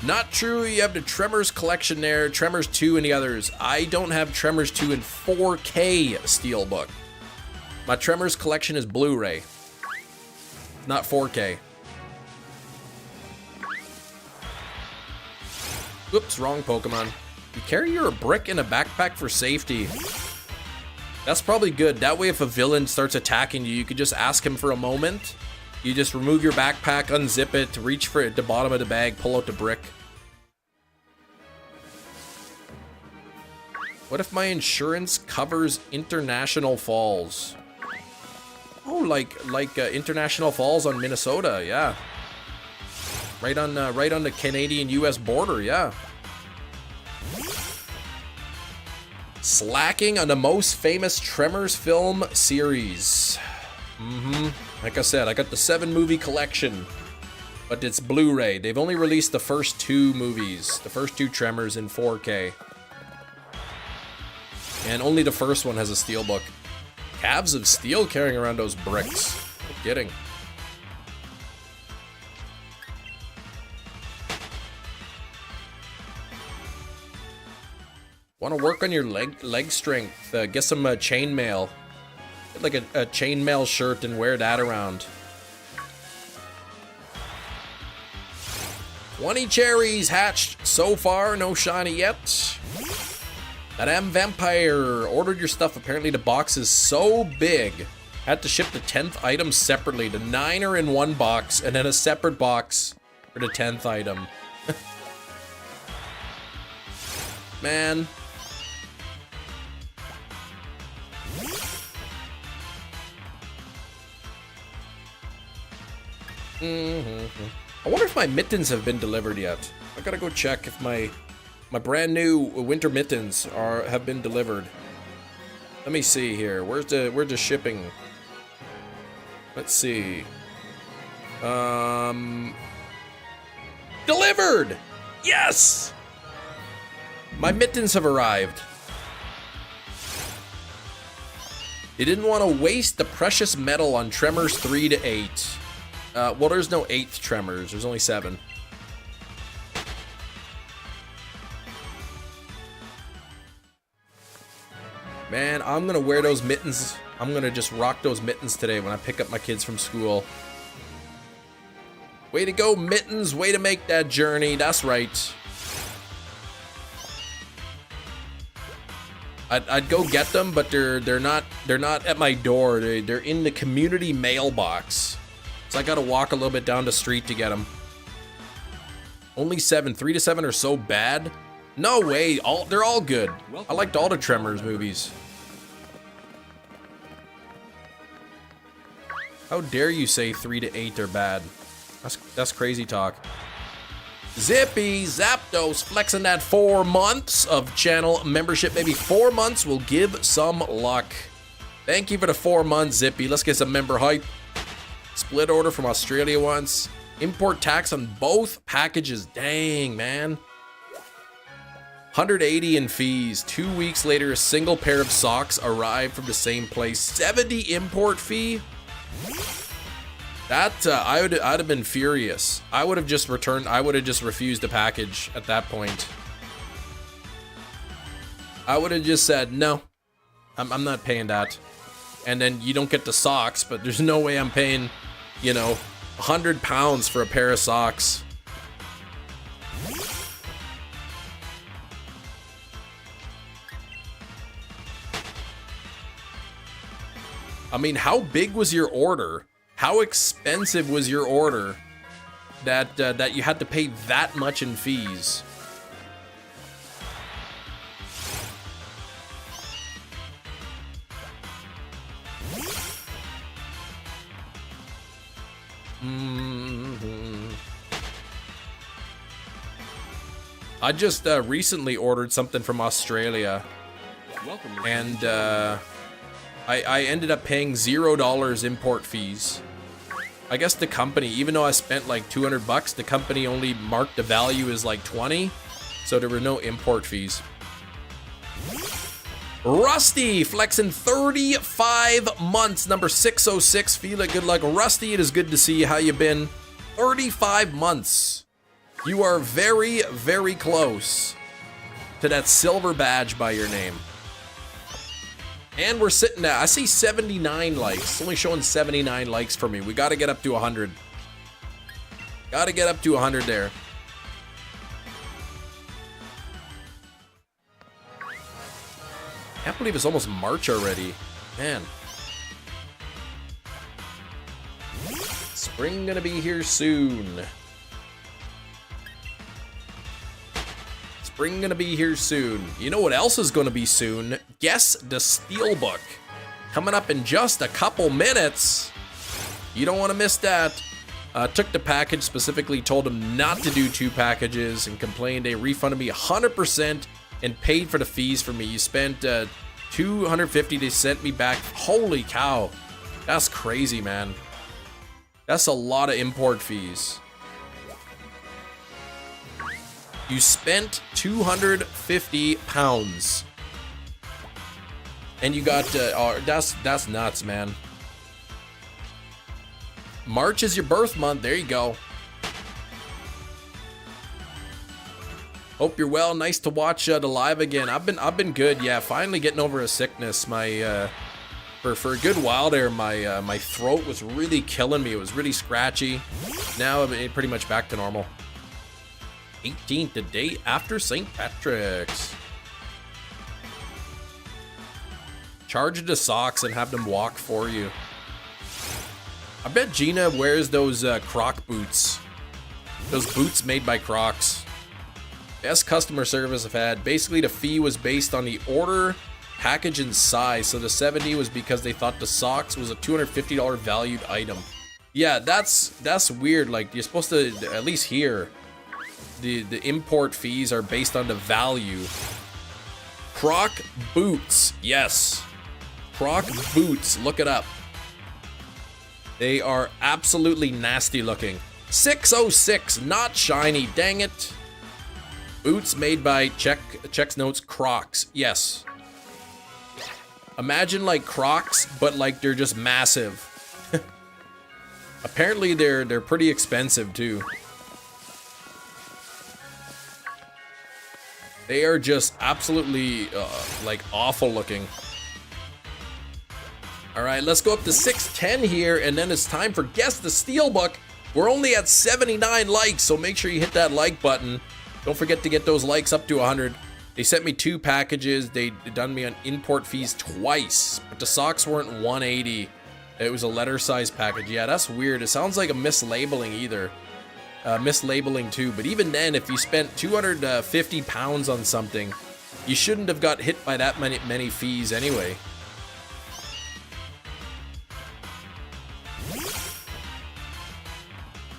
Not true, you have the Tremors collection there, Tremors 2 and the others. I don't have Tremors 2 in 4K Steelbook. My Tremors collection is Blu-ray, not 4K. Oops, wrong Pokemon. You carry your brick in a backpack for safety. That's probably good. That way if a villain starts attacking you, you could just ask him for a moment. You just remove your backpack, unzip it, reach for it, the bottom of the bag, pull out the brick. What if my insurance covers International Falls? Oh, like International Falls on Minnesota, yeah. Right on the Canadian-US border, yeah. Slacking on the most famous Tremors film series. Like I said, I got the 7-movie collection, but it's Blu-ray. They've only released the first 2 movies, the first 2 Tremors in 4K. And only the first one has a Steelbook. Calves of steel carrying around those bricks. No kidding. Want to work on your leg strength? Get some chainmail. Get like a chainmail shirt and wear that around. 20 cherries hatched so far, no shiny yet. That damn vampire ordered your stuff. Apparently the box is so big. Had to ship the 10th item separately. The 9 are in one box and then a separate box for the 10th item. Man. I wonder if my mittens have been delivered yet. I gotta go check if my brand new winter mittens have been delivered. Let me see here. Where's the shipping? Let's see. Delivered! Yes! My mittens have arrived. They didn't want to waste the precious metal on Tremors 3 to 8. Well, there's no 8th Tremors. There's only 7. Man, I'm gonna wear those mittens. I'm gonna just rock those mittens today when I pick up my kids from school. Way to go, Mittens. Way to make that journey. That's right. I'd go get them, but they're not at my door. They're in the community mailbox. So I gotta walk a little bit down the street to get them. Only 7. 3 to 7 are so bad. No way. They're all good. I liked all the Tremors movies. How dare you say 3 to 8 are bad? That's crazy talk. Zippy Zapdos flexing that 4 months of channel membership. Maybe 4 months will give some luck. Thank you for the 4 months, Zippy. Let's get some member hype. Split order from Australia once. Import tax on both packages. Dang, man. 180 in fees. 2 weeks later, a single pair of socks arrived from the same place. 70 import fee. That I'd have been furious. I would have just returned. I would have just refused the package at that point. I would have just said no. I'm not paying that. And then you don't get the socks, but there's no way I'm paying, you know, £100 for a pair of socks. I mean, how big was your order? How expensive was your order that you had to pay that much in fees? I just recently ordered something from Australia, and I ended up paying $0 import fees. I guess the company, even though I spent like 200 bucks, the company only marked the value as like 20, so there were no import fees. Rusty flexing 35 months, number 606. Feel it, good luck. Rusty, it is good to see you. How you been? 35 months. You are very, very close to that silver badge by your name. And we're sitting at, I see 79 likes. It's only showing 79 likes for me. We got to get up to 100. Got to get up to 100 there. Can't believe it's almost March already. Man. Spring gonna be here soon. Spring gonna be here soon. You know what else is gonna be soon? Guess the steelbook. Coming up in just a couple minutes. You don't want to miss that. Took the package, specifically told them not to do 2 packages and complained. They refunded me 100% and paid for the fees for me. You spent $250, they sent me back. Holy cow. That's crazy, man. That's a lot of import fees. You spent £250 and you got that's nuts, man. March is your birth month. There you go. Hope you're well. Nice to watch the live again. I've been good. Yeah, finally getting over a sickness. My for a good while there, my throat was really killing me. It was really scratchy. Now I'm pretty much back to normal. 18th, the day after St. Patrick's. Charge the socks and have them walk for you. I bet Gina wears those Croc boots. Those boots made by Crocs. Best customer service I've had. Basically, the fee was based on the order, package, and size. So the 70 was because they thought the socks was a $250 valued item. Yeah, that's weird. Like, you're supposed to, at least here, the import fees are based on the value. Croc boots. Yes. Croc boots. Look it up. They are absolutely nasty looking. 606, not shiny. Dang it. Boots made by checks notes Crocs. Yes. Imagine like Crocs, but like they're just massive. Apparently they're pretty expensive too. They are just absolutely like awful looking. All right, let's go up to 610 here, and then it's time for Guess the Steelbook. We're only at 79 likes, so make sure you hit that like button. Don't forget to get those likes up to 100. They sent me 2 packages. They done me on import fees twice, but the socks weren't 180. It was a letter size package. Yeah, that's weird. It sounds like a mislabeling either. Mislabeling too, but even then, if you spent 250 pounds on something, you shouldn't have got hit by that many fees anyway.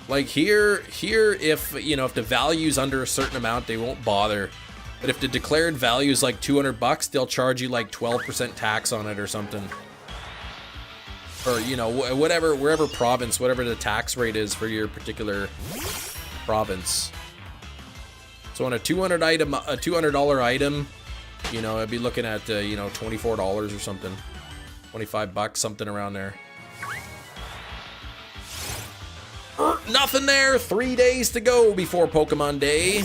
Like here, if you know, if the value's under a certain amount, they won't bother. But if the declared value is like 200 bucks, they'll charge you like 12% tax on it or something. Or, you know, wherever province, whatever the tax rate is for your particular province. So on a $200 item, you know, I'd be looking at, you know, $24 or something. 25 bucks, something around there. Nothing there. 3 days to go before Pokemon Day.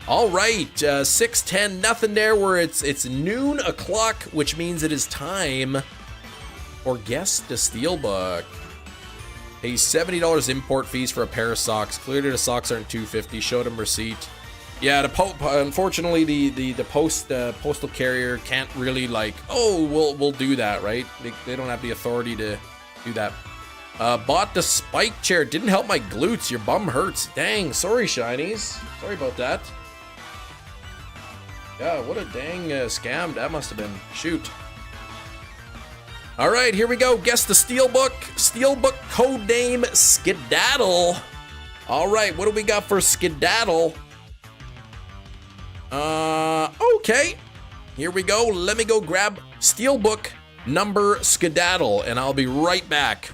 All right, 6:10, nothing there. Where it's noon o'clock, which means it is time for Guess the Steelbook. Pays $70 import fees for a pair of socks. Clearly the socks aren't $250. Showed him receipt. Yeah, unfortunately the postal carrier can't really like, oh, we'll do that, right? They don't have the authority to do that. Bought the spike chair. Didn't help my glutes. Your bum hurts. Dang, sorry, shinies. Sorry about that. Yeah, what a dang scam that must have been. Shoot. All right, here we go. Guess the Steelbook. Steelbook code name Skedaddle. All right, what do we got for Skedaddle? Okay. Here we go. Let me go grab Steelbook number Skedaddle, and I'll be right back.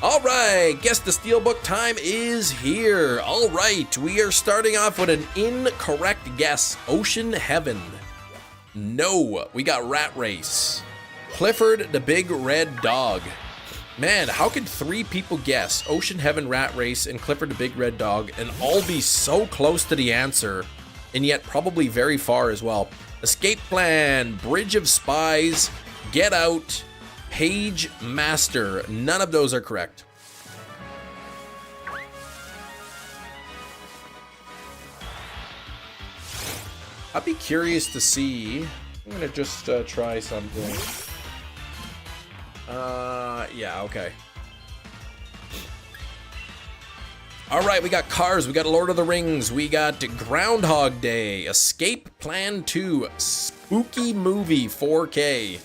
All right, Guess the Steelbook time is here. All right, we are starting off with an incorrect guess. Ocean Heaven. No, we got Rat Race. Clifford the Big Red Dog. Man, how could 3 people guess Ocean Heaven, Rat Race, and Clifford the Big Red Dog and all be so close to the answer and yet probably very far as well? Escape Plan, Bridge of Spies, Get Out, Page Master. None of those are correct. I'd be curious to see. I'm gonna just try something. Yeah, okay. All right, we got Cars, we got Lord of the Rings, we got Groundhog Day, Escape Plan 2, Spooky Movie 4K,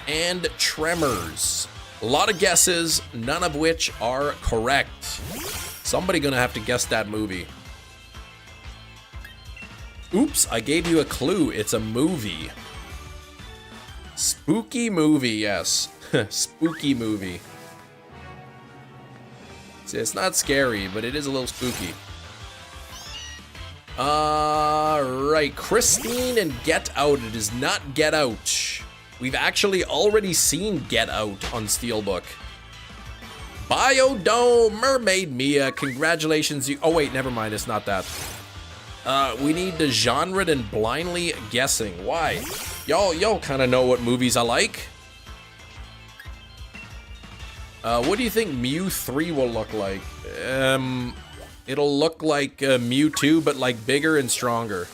and Tremors. A lot of guesses, none of which are correct. Somebody gonna have to guess that movie. Oops, I gave you a clue. It's a movie. Spooky movie, yes. Spooky movie. See, it's not scary, but it is a little spooky. Alright, Christine and Get Out. It is not Get Out. We've actually already seen Get Out on Steelbook. Biodome, Mermaid Mia, congratulations. Oh wait, never mind, it's not that. We need the genre and blindly guessing. Why? Y'all kind of know what movies I like. What do you think Mew 3 will look like? It'll look like Mew 2, but like bigger and stronger.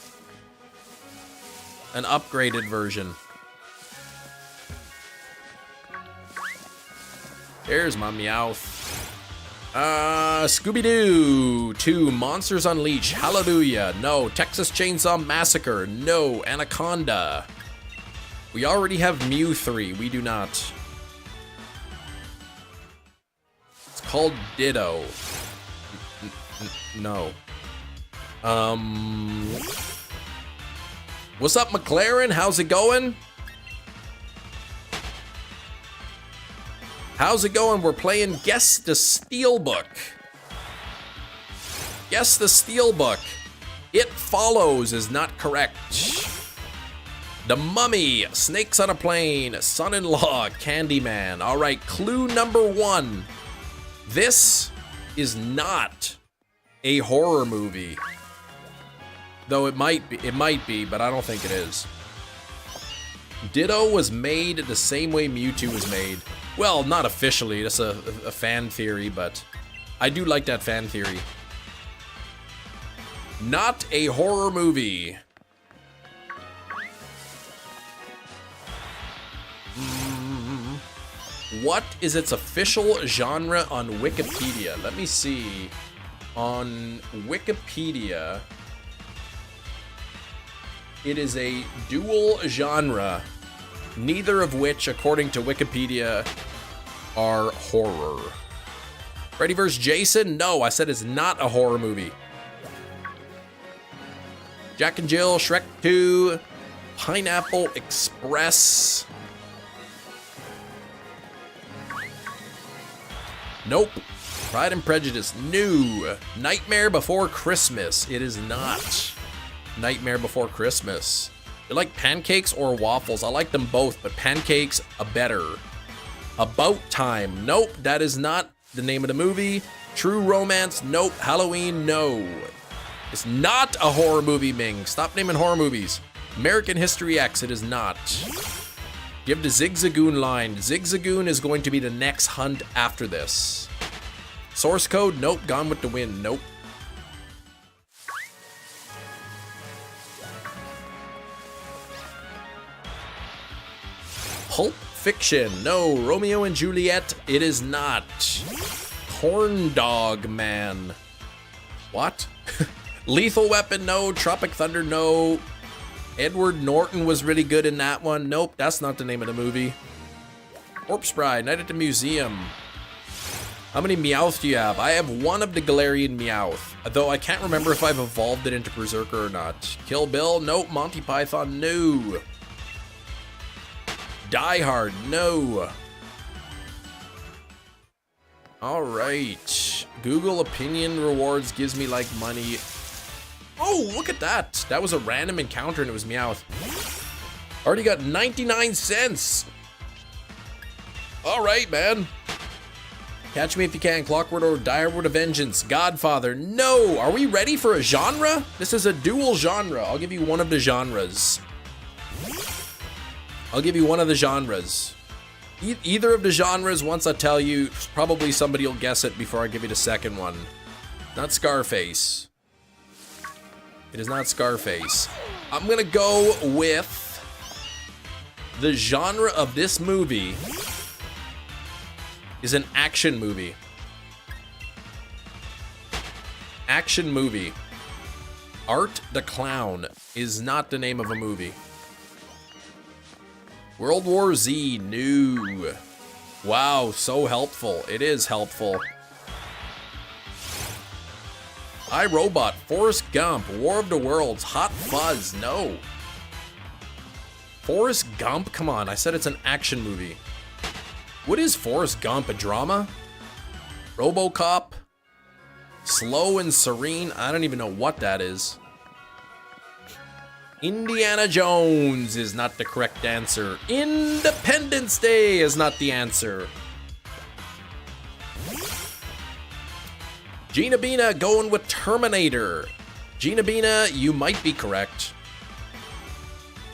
An upgraded version. There's my Meowth. Scooby-Doo 2, Monsters Unleashed, Hallelujah, no. Texas Chainsaw Massacre, no. Anaconda. We already have Mew 3, we do not. It's called Ditto. No. What's up, McLaren? How's it going? How's it going? We're playing Guess the Steelbook. Guess the steelbook. It follows is not correct. The Mummy, Snakes on a Plane, Son-in-Law, Candyman. All right, clue number 1. This is not a horror movie. Though it might be, but I don't think it is. Ditto was made the same way Mewtwo was made. Well, not officially, that's a fan theory, but I do like that fan theory. Not a horror movie. What is its official genre on Wikipedia? Let me see. On Wikipedia, it is a dual genre, neither of which, according to Wikipedia, are horror. Freddy vs. Jason? No, I said it's not a horror movie. Jack and Jill, Shrek 2, Pineapple Express. Nope. Pride and Prejudice. No. Nightmare Before Christmas. It is not Nightmare Before Christmas. You like pancakes or waffles? I like them both, but pancakes are better. About Time. Nope, that is not the name of the movie. True Romance. Nope. Halloween. No. It's not a horror movie, Ming. Stop naming horror movies. American History X. It is not. Give the Zigzagoon line. Zigzagoon is going to be the next hunt after this. Source code? Nope. Gone with the Wind? Nope. Pulp Fiction? No. Romeo and Juliet? It is not. Corn Dog Man? What? Lethal Weapon? No. Tropic Thunder? No. Edward Norton was really good in that one. Nope, that's not the name of the movie. Corpse Bride, Night at the Museum. How many Meowth do you have? I have one of the Galarian Meowth, though I can't remember if I've evolved it into Berserker or not. Kill Bill? Nope. Monty Python? No. Die Hard? No. All right. Google Opinion Rewards gives me like money. Oh, look at that. That was a random encounter and it was Meowth. Already got 99 cents. All right, man. Catch Me If You Can, Clockwork or Direward of Vengeance, Godfather. No, are we ready for a genre? This is a dual genre. I'll give you one of the genres. I'll give you one of the genres. Either of the genres, once I tell you, probably somebody will guess it before I give you the second one. Not Scarface. It is not Scarface. I'm gonna go with the genre of this movie is an action movie. Action movie. Art the Clown is not the name of a movie. World War Z, no. Wow, so helpful. It is helpful. iRobot, Forrest Gump, War of the Worlds, Hot Fuzz, no. Forrest Gump, come on, I said it's an action movie. What is Forrest Gump, a drama? RoboCop, Slow and Serene, I don't even know what that is. Indiana Jones is not the correct answer. Independence Day is not the answer. Gina Bina going with Terminator. Gina Bina, you might be correct.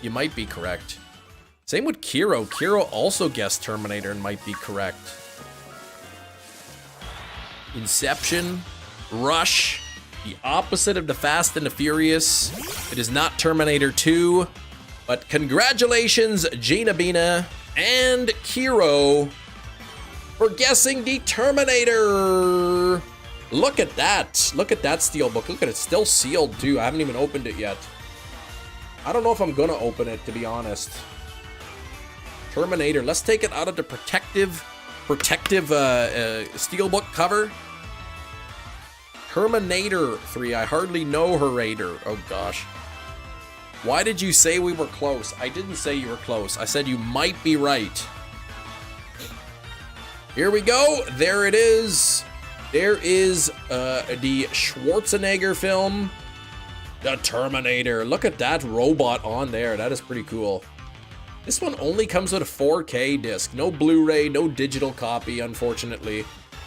You might be correct. Same with Kiro. Kiro also guessed Terminator and might be correct. Inception, Rush, the opposite of the Fast and the Furious. It is not Terminator 2, but congratulations, Gina Bina and Kiro, for guessing the Terminator. Look at that. Look at that steelbook. Look at it. It's still sealed, too. I haven't even opened it yet. I don't know if I'm going to open it, to be honest. Terminator. Let's take it out of the protective steelbook cover. Terminator 3. I hardly know her raider. Oh, gosh. Why did you say we were close? I didn't say you were close. I said you might be right. Here we go. There it is. There is the Schwarzenegger film, The Terminator. Look at that robot on there. That is pretty cool. This one only comes with a 4K disc. No Blu-ray, no digital copy, unfortunately.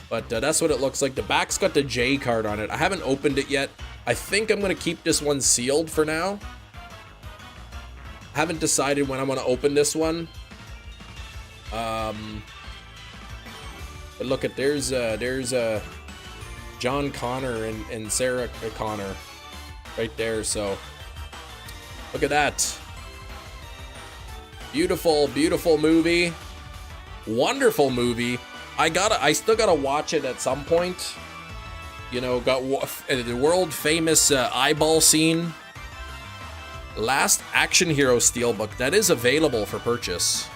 But that's what it looks like. The back's got the J card on it. I haven't opened it yet. I think I'm going to keep this one sealed for now. I haven't decided when I want to open this one. But look at, there's John Connor and Sarah Connor right there. So look at that. Beautiful, beautiful movie. Wonderful movie. I still gotta watch it at some point. You know, got the world famous eyeball scene. Last Action Hero Steelbook. That is available for purchase.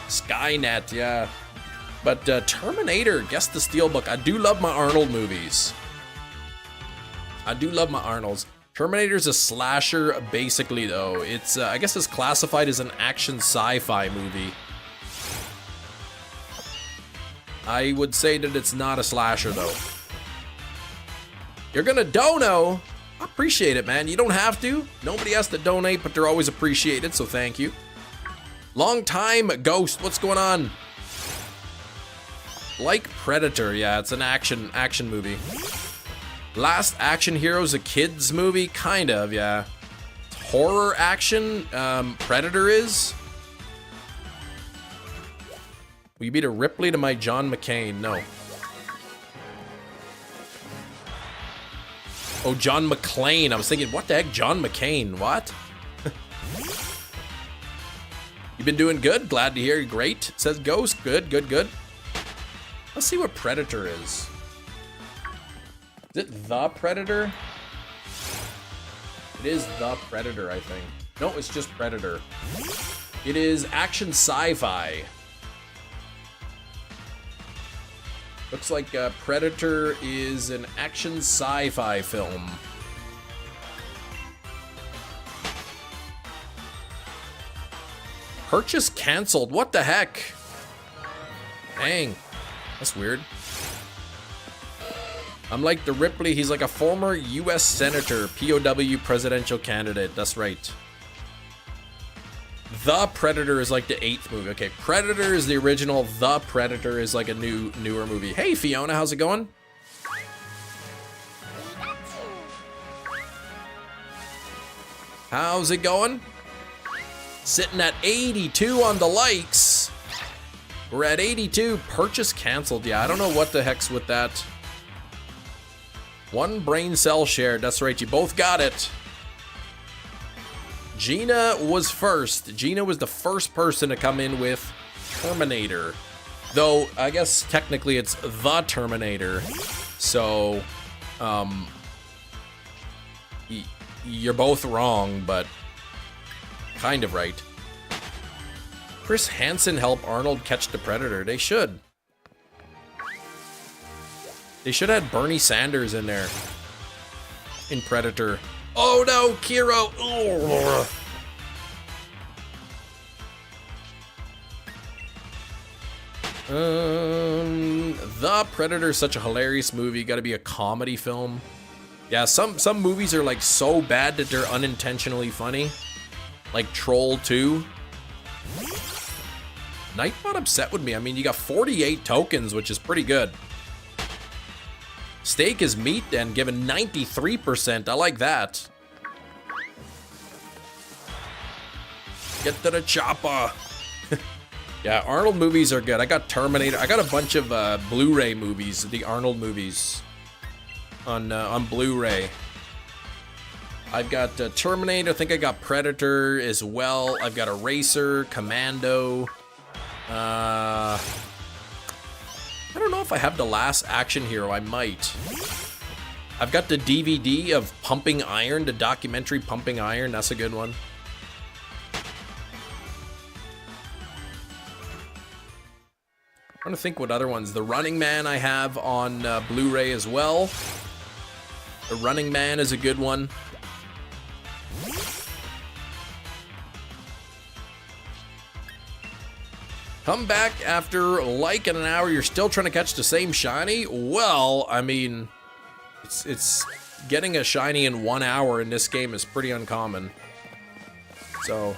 Skynet, yeah. But Terminator, guess the Steelbook. I do love my Arnold movies. I do love my Arnolds. Terminator's a slasher, basically, though. It's, I guess it's classified as an action sci-fi movie. I would say that it's not a slasher, though. You're gonna dono. I appreciate it, man. You don't have to. Nobody has to donate, but they're always appreciated, so thank you. Long time, Ghost. What's going on? Like Predator, yeah, it's an action movie. Last Action Hero's a kids movie, kind of, yeah. Horror action, Predator is. Will you beat a Ripley to my John McCain? No. Oh, John McClane. I was thinking, what the heck, John McCain? What? You've been doing good. Glad to hear. Great. Says Ghost. Good, good, good. Let's see what Predator is. Is it The Predator? It is The Predator, I think. No, it's just Predator. It is action sci-fi. Looks like Predator is an action sci-fi film. Purchase canceled. What the heck? Dang. That's weird. I'm like the Ripley. He's like a former U.S. Senator, POW presidential candidate. That's right. The Predator is like the 8th movie. Okay, Predator is the original. The Predator is like a newer movie. Hey, Fiona, how's it going? How's it going? Sitting at 82 on the likes. We're at 82. Purchase canceled. Yeah, I don't know what the heck's with that. One brain cell shared. That's right. You both got it. Gina was first. Gina was the first person to come in with Terminator. Though, I guess technically it's The Terminator. So, you're both wrong, but kind of right. Chris Hansen help Arnold catch the Predator. They should. They should have had Bernie Sanders in there. In Predator. Oh no, Kiro! Ugh. The Predator is such a hilarious movie. Got to be a comedy film. Yeah, some movies are like so bad that they're unintentionally funny. Like Troll 2. Nightbot upset with me. I mean, you got 48 tokens, which is pretty good. Steak is meat then, given 93%. I like that. Get to the chopper. Yeah, Arnold movies are good. I got Terminator. I got a bunch of Blu-ray movies, the Arnold movies, on Blu-ray. I've got Terminator. I think I got Predator as well. I've got Eraser, Commando. I don't know if I have the Last Action Hero. I might. I've got the DVD of Pumping Iron, the documentary Pumping Iron. That's a good one. I'm trying to think what other ones. The Running Man I have on Blu-ray as well. The Running Man is a good one. Come back after like an hour, you're still trying to catch the same shiny? Well, I mean, it's getting a shiny in 1 hour in this game is pretty uncommon. So,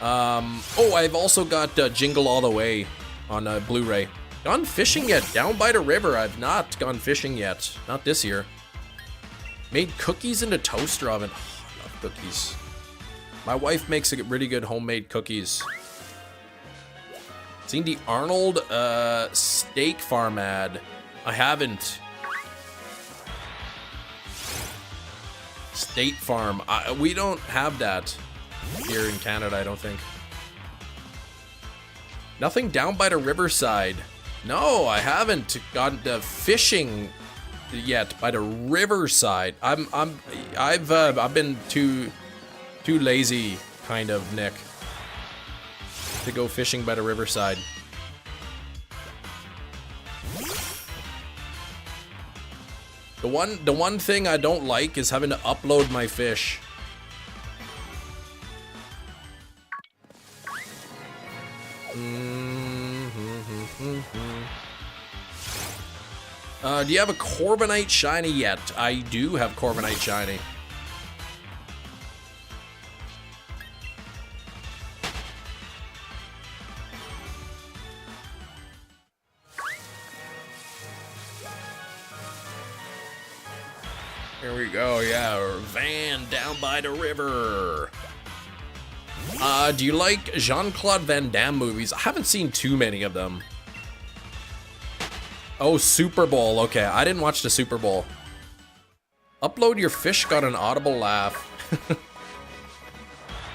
oh, I've also got Jingle All the Way on Blu-ray. Gone fishing yet? Down by the river. I've not gone fishing yet. Not this year. Made cookies in the toaster oven. Oh, I love cookies. My wife makes a really good homemade cookies. Seen the Arnold steak farm ad? I haven't. State Farm. We don't have that here in Canada, I don't think. Nothing down by the riverside. No, I haven't gotten to fishing yet by the riverside. I've been too lazy, kind of, Nick, to go fishing by the riverside. The one thing I don't like is having to upload my fish. Do you have a Corviknight shiny yet? I do have Corviknight shiny. Here we go, yeah, Van down by the river. Do you like Jean-Claude Van Damme movies? I haven't seen too many of them. Oh, Super Bowl, okay, I didn't watch the Super Bowl. Upload your fish got an audible laugh.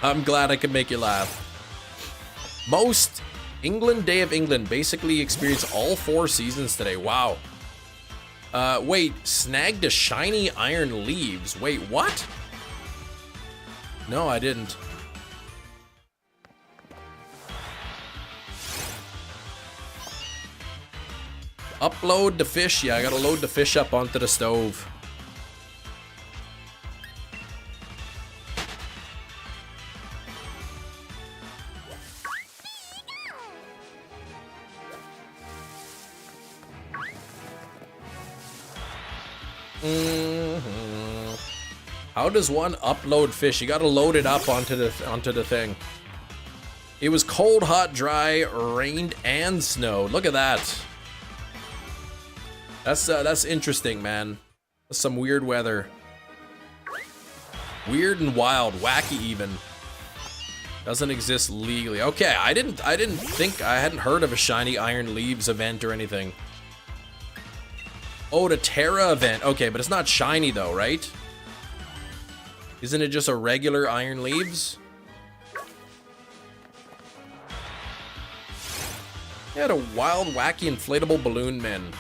I'm glad I could make you laugh. Most England Day of England basically experienced all 4 seasons today, wow. Wait, snagged a shiny iron leaves. Wait, what? No, I didn't. Upload the fish. Yeah, I gotta load the fish up onto the stove. How does one upload fish? You gotta load it up onto the thing. It was cold, hot, dry, rained, and snowed. Look at that. That's interesting, man. That's some weird weather. Weird and wild, wacky even. Doesn't exist legally. Okay, I didn't think I hadn't heard of a shiny iron leaves event or anything. Oh, the Terra event. Okay, but it's not shiny though, right? Isn't it just a regular iron leaves? Yeah, the wild, wacky, inflatable balloon men.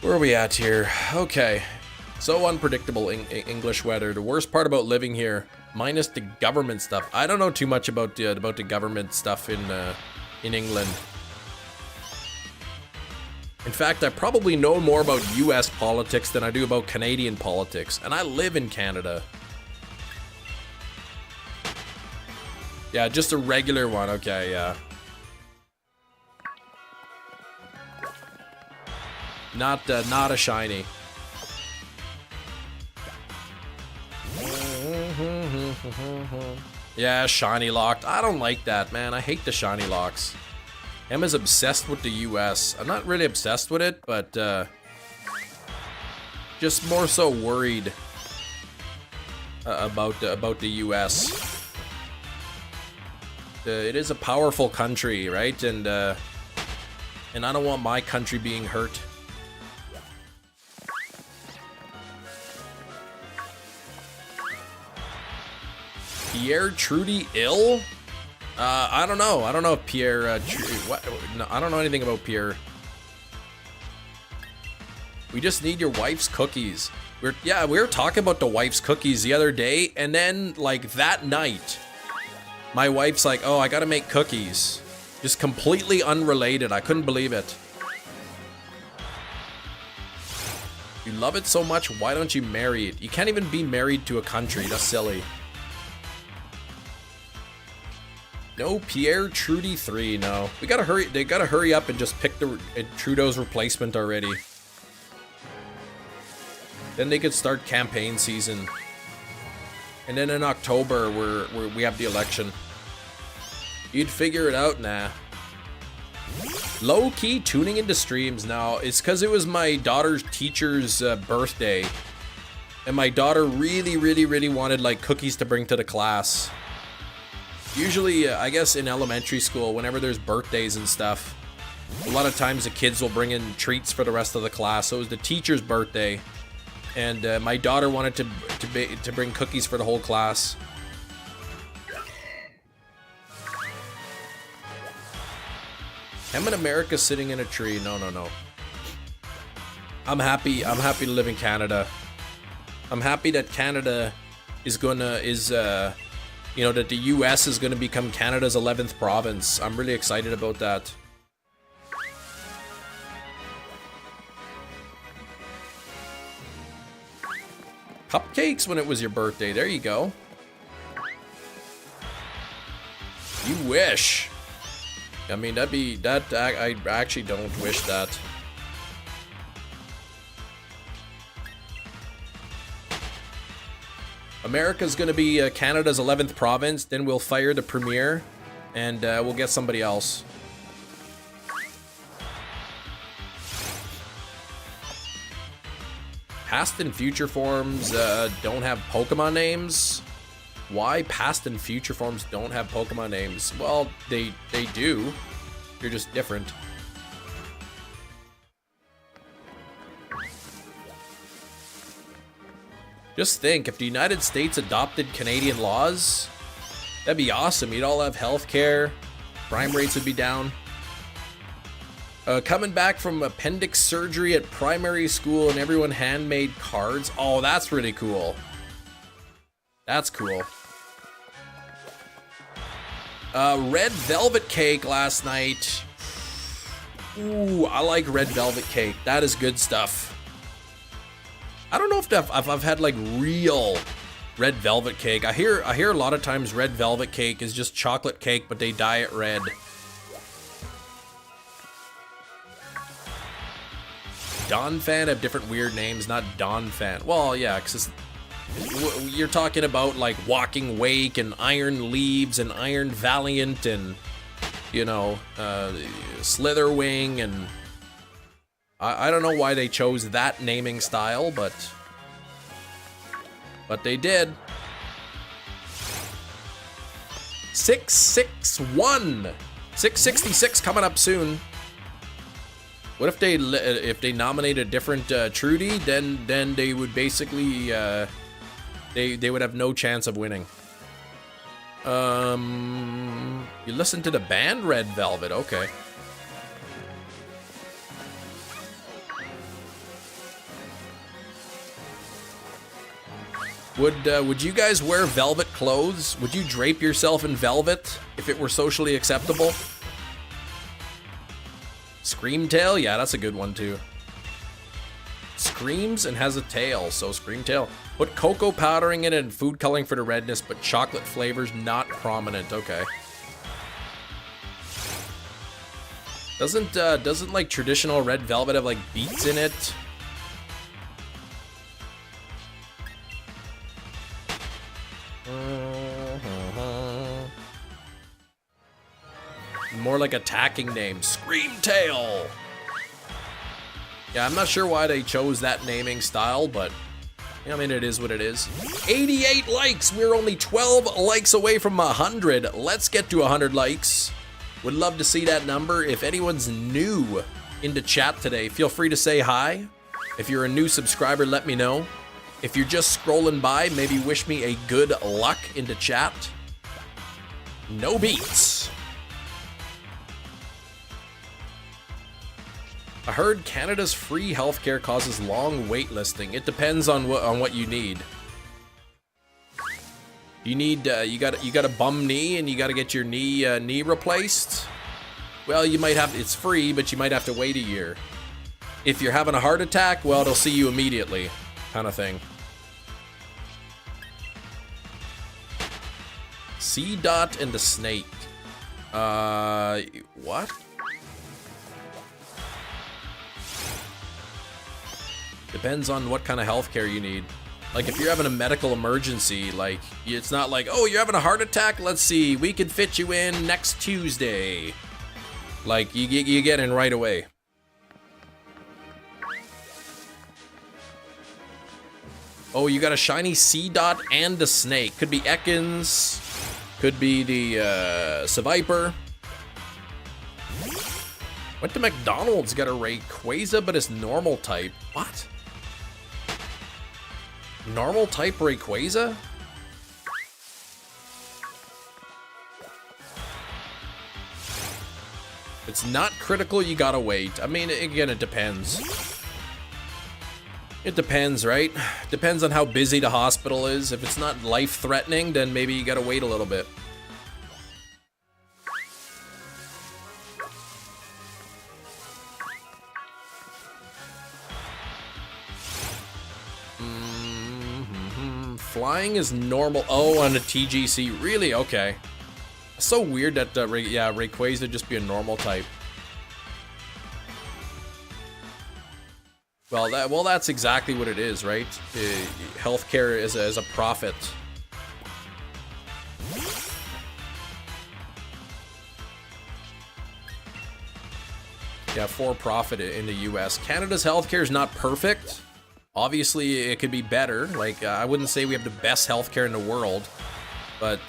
Where are we at here? Okay. So unpredictable English weather. The worst part about living here, minus the government stuff. I don't know too much about the government stuff in England. In fact, I probably know more about US politics than I do about Canadian politics, and I live in Canada. Yeah, just a regular one. Okay, yeah. Not a shiny. Yeah, shiny locked. I don't like that, man. I hate the shiny locks. Emma's obsessed with the US. I'm not really obsessed with it, but just more so worried about the US. It is a powerful country, right? And I don't want my country being hurt. Pierre Trudy ill? I don't know. I don't know if Pierre. What? No, I don't know anything about Pierre. We just need your wife's cookies. We were talking about the wife's cookies the other day, and then like that night, my wife's like, "Oh, I gotta make cookies." Just completely unrelated. I couldn't believe it. You love it so much, why don't you marry it? You can't even be married to a country. That's silly. No, Pierre Trudy 3, no. We gotta hurry, they gotta hurry up and just pick the Trudeau's replacement already. Then they could start campaign season. And then in October, we have the election. You'd figure it out, nah. Low-key tuning into streams now. It's because it was my daughter's teacher's birthday. And my daughter really, really, really wanted like cookies to bring to the class. Usually, I guess in elementary school, whenever there's birthdays and stuff, a lot of times the kids will bring in treats for the rest of the class. So it was the teacher's birthday. And my daughter wanted to bring cookies for the whole class. I'm in America sitting in a tree. No, no, no. I'm happy to live in Canada. I'm happy that Canada is you know, that the US is gonna become Canada's 11th province. I'm really excited about that. Cupcakes when it was your birthday. There you go. You wish. I mean, I actually don't wish that. America's gonna be Canada's 11th province, then we'll fire the premier, and we'll get somebody else. Past and future forms don't have Pokemon names. Why past and future forms don't have Pokemon names? Well, they do. They're just different. Just think, if the United States adopted Canadian laws, that'd be awesome. You'd all have healthcare, crime rates would be down. Coming back from appendix surgery at primary school and everyone handmade cards. Oh, that's really cool. That's cool. Red velvet cake last night. Ooh, I like red velvet cake. That is good stuff. I don't know if I've had like real red velvet cake. I hear a lot of times red velvet cake is just chocolate cake, but they dye it red. Don Fan have different weird names, not Don Fan. Well, yeah, because you're talking about like Walking Wake and Iron Leaves and Iron Valiant and, you know, Slitherwing, and I don't know why they chose that naming style, but they did. 661, 666 coming up soon. What if they nominate a different Trudy? Then they would basically they would have no chance of winning. You listen to the band Red Velvet, okay. Would you guys wear velvet clothes? Would you drape yourself in velvet if it were socially acceptable? Screamtail? Yeah, that's a good one too. Screams and has a tail, so Screamtail. Put cocoa powdering in it and food coloring for the redness, but chocolate flavors not prominent. Okay. Doesn't like traditional red velvet have like beets in it? More like attacking name, Screamtail. Yeah, I'm not sure why they chose that naming style, but I mean, it is what it is. 88 likes. We're only 12 likes away from 100. Let's get to 100 likes. Would love to see that number. If anyone's new into chat today, feel free to say hi. If you're a new subscriber, let me know. If you're just scrolling by, maybe wish me a good luck into chat. No beats. I heard Canada's free healthcare causes long waitlisting. It depends on what you need. You need you got a bum knee and you got to get your knee replaced. Well, you might have, it's free, but you might have to wait a year. If you're having a heart attack, well, it'll see you immediately, kind of thing. C-Dot and the snake. What? Depends on what kind of healthcare you need. Like, if you're having a medical emergency, like, it's not like, oh, you're having a heart attack? Let's see, we could fit you in next Tuesday. Like, you get in right away. Oh, you got a shiny C-Dot and a snake. Could be Ekans. Could be the Seviper. Went to McDonald's, got a Rayquaza, but it's normal type. What? Normal type Rayquaza? It's not critical, you gotta wait. I mean, again, it depends. It depends, right? Depends on how busy the hospital is. If it's not life-threatening, then maybe you gotta wait a little bit. Flying is normal. Oh, on a TGC. Really? Okay. So weird that, yeah, Rayquaza would just be a normal type. Well, that's exactly what it is, right? Healthcare is a profit. Yeah, for profit in the US. Canada's healthcare is not perfect. Obviously, it could be better. Like, I wouldn't say we have the best healthcare in the world, but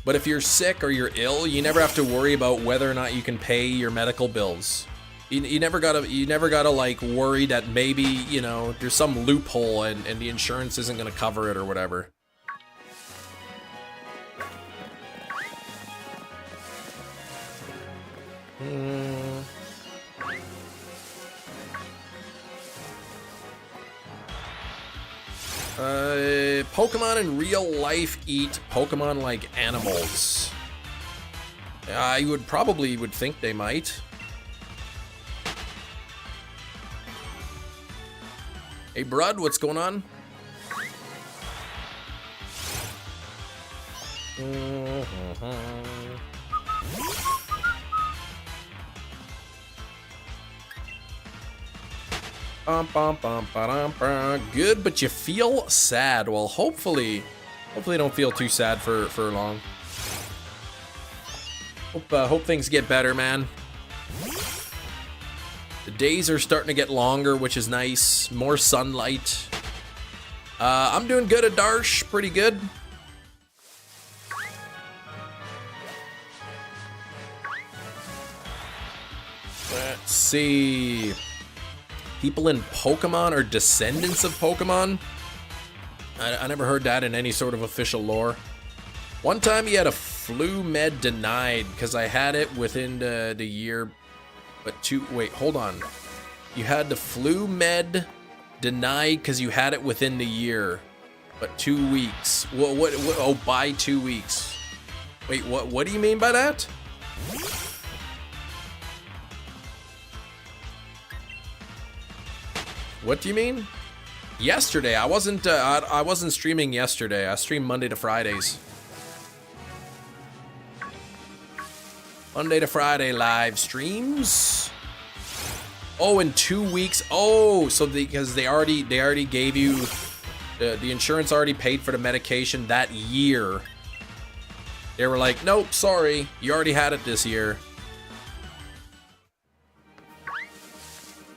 if you're sick or you're ill, you never have to worry about whether or not you can pay your medical bills. You never gotta like worry that maybe, you know, there's some loophole and the insurance isn't gonna cover it or whatever. Pokemon in real life eat Pokemon like animals. I would think they might. Hey, Brud, what's going on? Good, but you feel sad. Well, hopefully don't feel too sad for long. Hope things get better, man. The days are starting to get longer, which is nice. More sunlight. I'm doing good at Darsh, pretty good. Let's see. People in Pokemon are descendants of Pokemon? I never heard that in any sort of official lore. One time you had a flu med denied because I had it within the year, but wait, hold on. You had the flu med denied because you had it within the year, but 2 weeks. What? Oh, by 2 weeks. Wait, what do you mean by that? What do you mean? Yesterday, I wasn't streaming yesterday. I stream Monday to Fridays. Monday to Friday live streams. Oh, in 2 weeks. Oh, so because they already gave you the insurance already paid for the medication that year. They were like, nope, sorry, you already had it this year.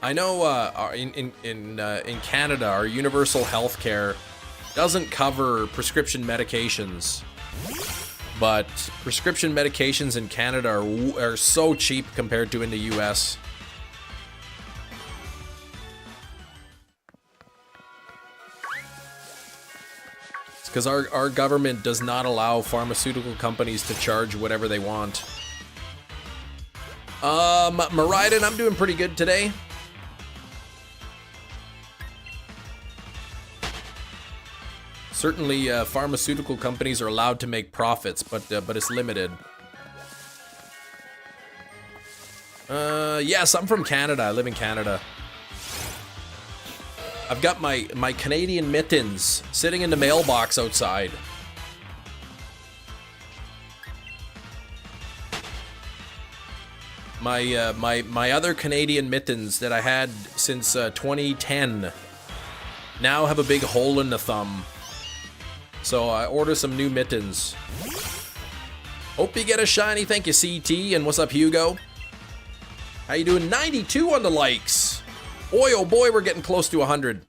I know in Canada, our universal health care doesn't cover prescription medications, but prescription medications in Canada are so cheap compared to in the US. It's because our government does not allow pharmaceutical companies to charge whatever they want. Maridon, I'm doing pretty good today. Certainly, pharmaceutical companies are allowed to make profits, but it's limited.
Yes, I'm from Canada. I live in Canada. I've got my Canadian mittens sitting in the mailbox outside. My other Canadian mittens that I had since 2010 now have a big hole in the thumb. So I ordered some new mittens. Hope you get a shiny. Thank you, CT. And what's up, Hugo? How you doing? 92 on the likes. Boy, oh boy, we're getting close to 100.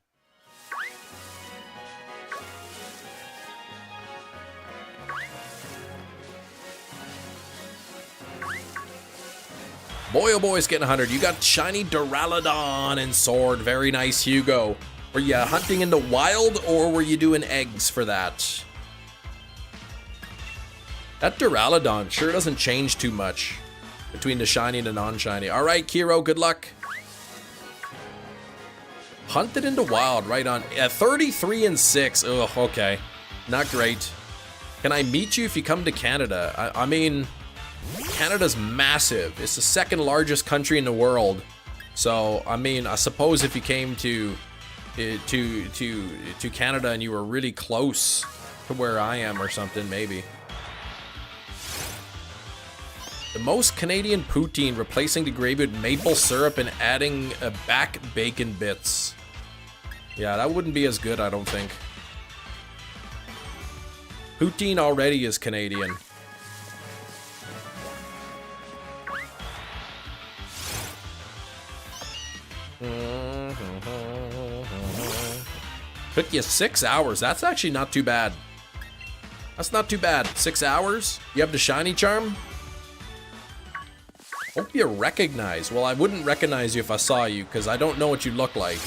Boy, oh boy, it's getting 100. You got shiny Duraludon and Sword. Very nice, Hugo. Were you hunting in the wild, or were you doing eggs for that? That Duraludon sure doesn't change too much between the shiny and the non-shiny. All right, Kiro, good luck. Hunted in the wild, right on. 33 and 6. Ugh, okay. Not great. Can I meet you if you come to Canada? I mean, Canada's massive. It's the second largest country in the world. So, I mean, I suppose if you came to Canada and you were really close to where I am or something, maybe. The most Canadian poutine, replacing the gravy with maple syrup and adding back bacon bits. Yeah, that wouldn't be as good, I don't think. Poutine already is Canadian. Took you 6 hours. That's actually not too bad. That's not too bad. 6 hours? You have the shiny charm? Hope you recognize. Well, I wouldn't recognize you if I saw you, because I don't know what you look like.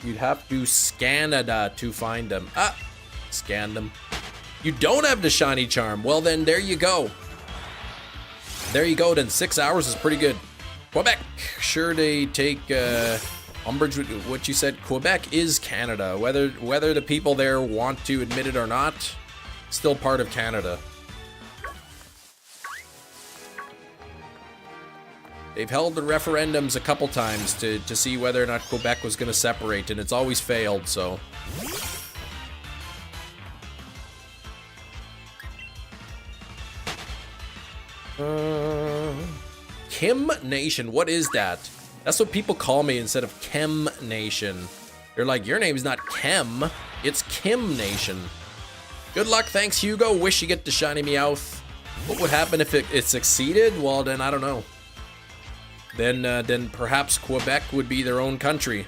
You'd have to Scanada to find them. Ah! Scan them. You don't have the shiny charm. Well, then, there you go. There you go, then 6 hours is pretty good. Quebec. Sure, they take umbrage with what you said. Quebec is Canada. Whether the people there want to admit it or not, still part of Canada. They've held the referendums a couple times to see whether or not Quebec was going to separate, and it's always failed, so... Kim Nation, what is that? That's what people call me instead of Chem Nation. They're like, your name's not Chem, it's Kim Nation. Good luck, thanks Hugo. Wish you get the shiny Meowth. What would happen if it succeeded? Well, then I don't know. Then perhaps Quebec would be their own country.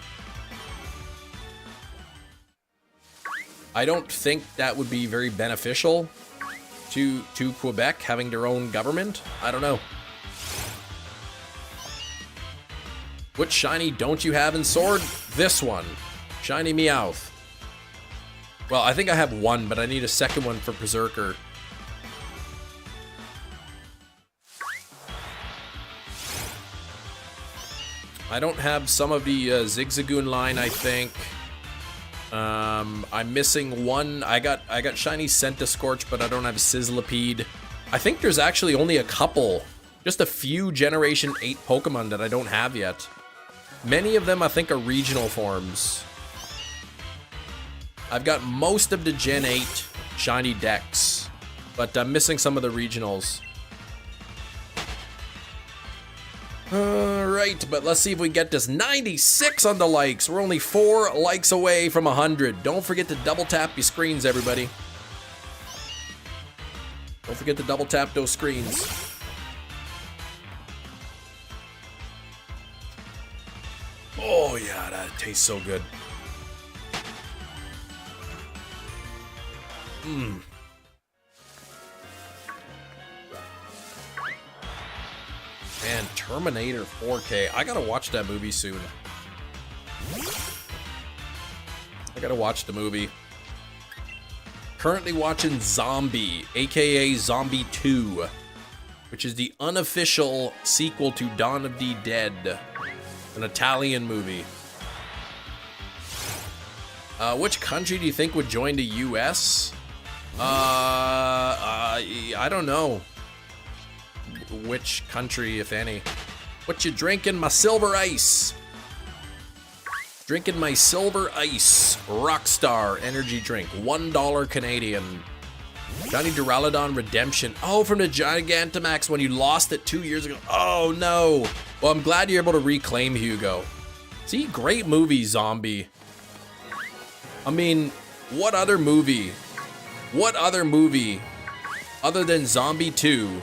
I don't think that would be very beneficial to Quebec having their own government. I don't know. What shiny don't you have in Sword? This one. Shiny Meowth. Well, I think I have one, but I need a second one for Berserker. I don't have some of the Zigzagoon line, I think. I'm missing one. I got shiny Centiskorch, but I don't have Sizzlipede. I think there's actually only a couple, just a few Generation 8 Pokemon that I don't have yet. Many of them, I think, are regional forms. I've got most of the Gen 8 shiny decks, but I'm missing some of the regionals. Alright, but let's see if we can get this 96 on the likes. We're only 4 likes away from 100. Don't forget to double tap your screens, everybody. Don't forget to double tap those screens. Oh yeah, that tastes so good. Mmm. And Terminator 4K. I gotta watch that movie soon. I gotta watch the movie. Currently watching Zombie, aka Zombie 2, which is the unofficial sequel to Dawn of the Dead, an Italian movie. Which country do you think would join the US? I don't know. Which country, if any? What you drinking? My silver ice. Drinking my silver ice Rockstar energy drink. $1 Canadian. Johnny Duraludon Redemption. Oh, from the Gigantamax when you lost it 2 years ago. Oh, no. Well, I'm glad you're able to reclaim Hugo. See, great movie, Zombie. I mean, what other movie? What other movie, other than Zombie 2,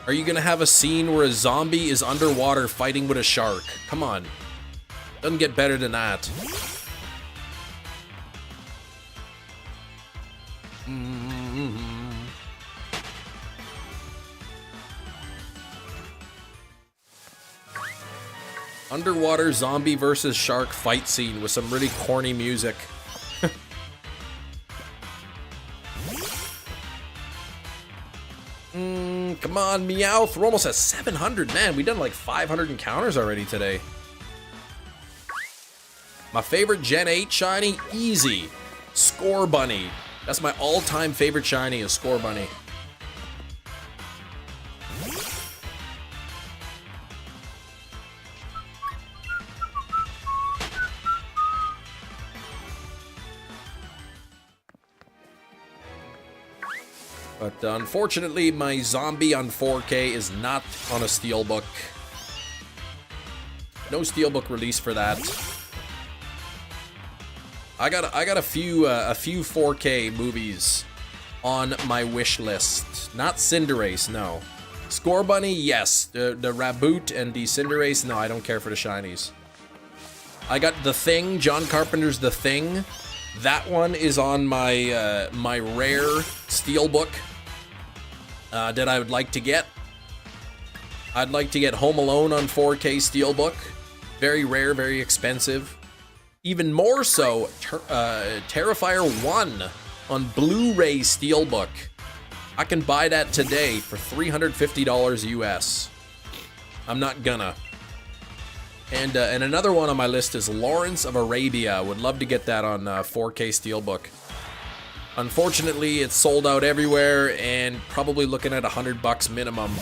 are you gonna have a scene where a zombie is underwater fighting with a shark? Come on. Doesn't get better than that. Underwater zombie versus shark fight scene with some really corny music. Come on, Meowth. We're almost at 700. Man, we've done like 500 encounters already today. My favorite Gen 8 shiny? Easy. Score Bunny. That's my all-time favorite shiny is Score Bunny. But unfortunately, my zombie on 4K is not on a steelbook. No steelbook release for that. I got a few 4K movies on my wish list. Not Cinderace, no. Score Bunny, yes. The Raboot and the Cinderace, no, I don't care for the shinies. I got The Thing, John Carpenter's The Thing. That one is on my my rare steelbook that I would like to get. I'd like to get Home Alone on 4K steelbook. Very rare, very expensive. Even more so, Terrifier 1 on Blu-ray steelbook. I can buy that today for $350 US. I'm not gonna. And another one on my list is Lawrence of Arabia. Would love to get that on 4K steelbook. Unfortunately, it's sold out everywhere and probably looking at $100 minimum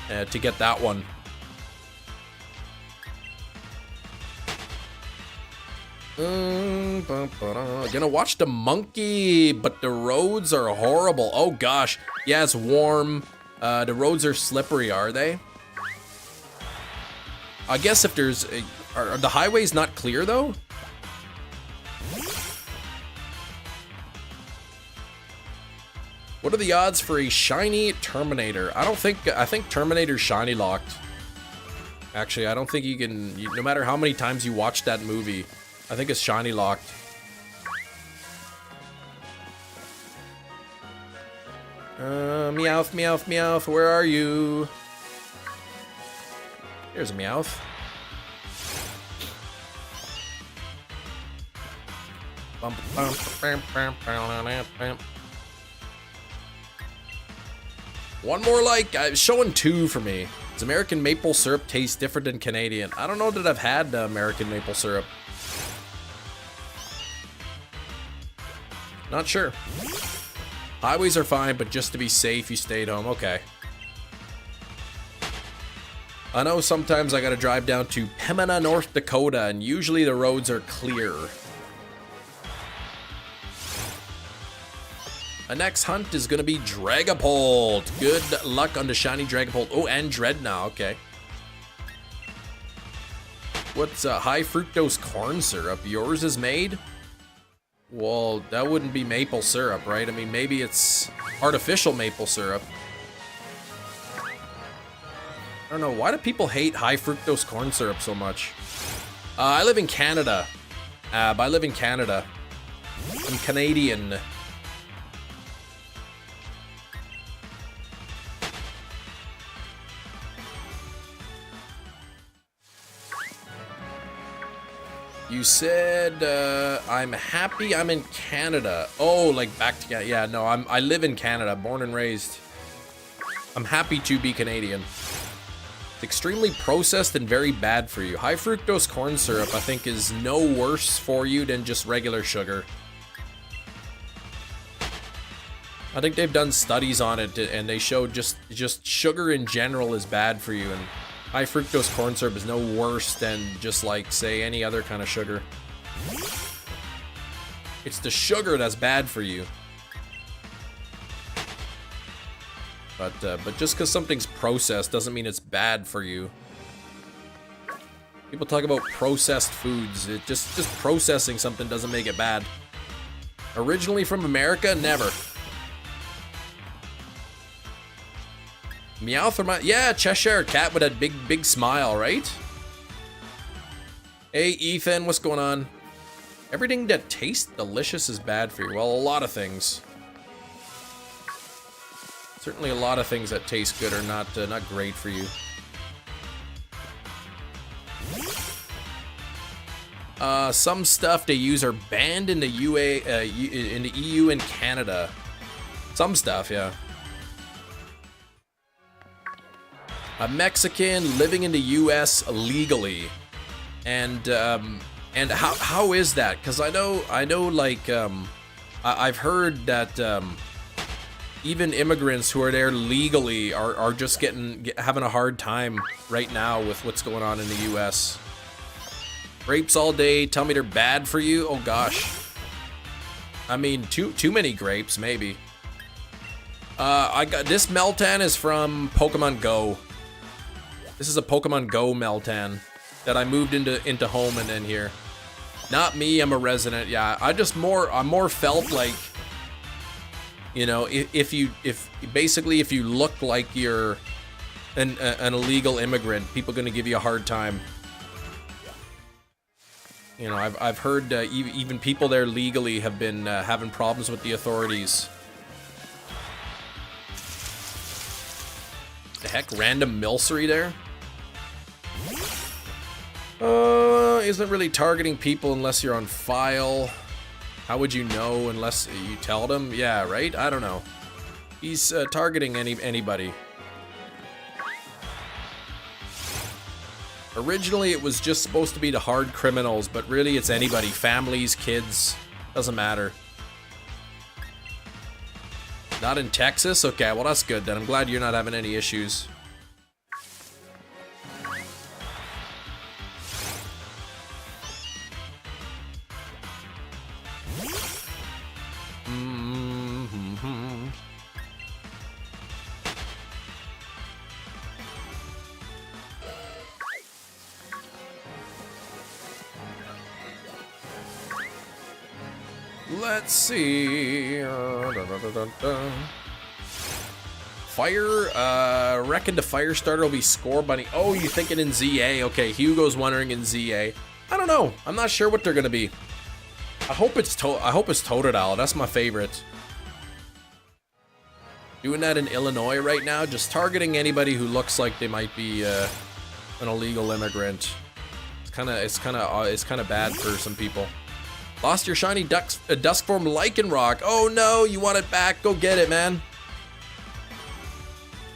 to get that one. Gonna watch the monkey, but the roads are horrible. Oh gosh, yeah, it's warm. The roads are slippery, are they? I guess if there's are the highways not clear though? What are the odds for a shiny Terminator? I think Terminator's shiny locked. Actually, I don't think you can, no matter how many times you watch that movie, I think it's shiny locked. Meowth, Meowth, Meowth, where are you? Here's a Meowth. One more like, showing 2 for me. Does American maple syrup taste different than Canadian? I don't know that I've had American maple syrup. Not sure. Highways are fine, but just to be safe, you stayed home. Okay. I know sometimes I gotta drive down to Pembina, North Dakota, and usually the roads are clear. The next hunt is gonna be Dragapult. Good luck on the shiny Dragapult. Oh, and Dreadnought, okay. What's high fructose corn syrup? Yours is made? Well, that wouldn't be maple syrup, right? I mean, maybe it's artificial maple syrup. I don't know, why do people hate high fructose corn syrup so much? I live in Canada. I live in Canada. I'm Canadian. You said, I'm happy I'm in Canada. Oh, like back to, yeah, no, I live in Canada, born and raised. I'm happy to be Canadian. It's extremely processed and very bad for you. High fructose corn syrup, I think, is no worse for you than just regular sugar. I think they've done studies on it, and they showed just sugar in general is bad for you, and high fructose corn syrup is no worse than just like, say, any other kind of sugar. It's the sugar that's bad for you. But just because something's processed doesn't mean it's bad for you. People talk about processed foods. It just processing something doesn't make it bad. Originally from America, never. Meowth or my... Yeah, Cheshire Cat with that big smile, right? Hey, Ethan, what's going on? Everything that tastes delicious is bad for you. Well, a lot of things. Certainly a lot of things that taste good are not great for you. Some stuff they use are banned in the in the EU and Canada. Some stuff, yeah. A Mexican living in the US legally, and how is that? Because I know like I've heard that even immigrants who are there legally are just having a hard time right now with what's going on in the US. Grapes all day, tell me they're bad for you? Oh gosh. I mean, too many grapes, maybe. I got this Meltan is from Pokemon Go. This is a Pokemon Go Meltan that I moved into home and then here. Not me, I'm a resident. Yeah, I'm more felt like, you know, if you look like you're an illegal immigrant, people are gonna give you a hard time. You know, I've heard even people there legally have been having problems with the authorities. The heck, random milcery there? Isn't really targeting people unless you're on file. How would you know unless you tell them? Yeah, right? I don't know. He's targeting anybody. Originally, it was just supposed to be the hard criminals, but really it's anybody. Families, kids, doesn't matter. Not in Texas? Okay, well that's good then. I'm glad you're not having any issues. Let's see. Fire. Reckon the fire starter will be score bunny. Oh, you thinking in ZA? Okay, Hugo's wondering in ZA. I don't know. I'm not sure what they're gonna be. I hope it's Totodile. That's my favorite. Doing that in Illinois right now, just targeting anybody who looks like they might be an illegal immigrant. It's kind of bad for some people. Lost your shiny dusk form Lycanroc. Oh no, you want it back? Go get it, man.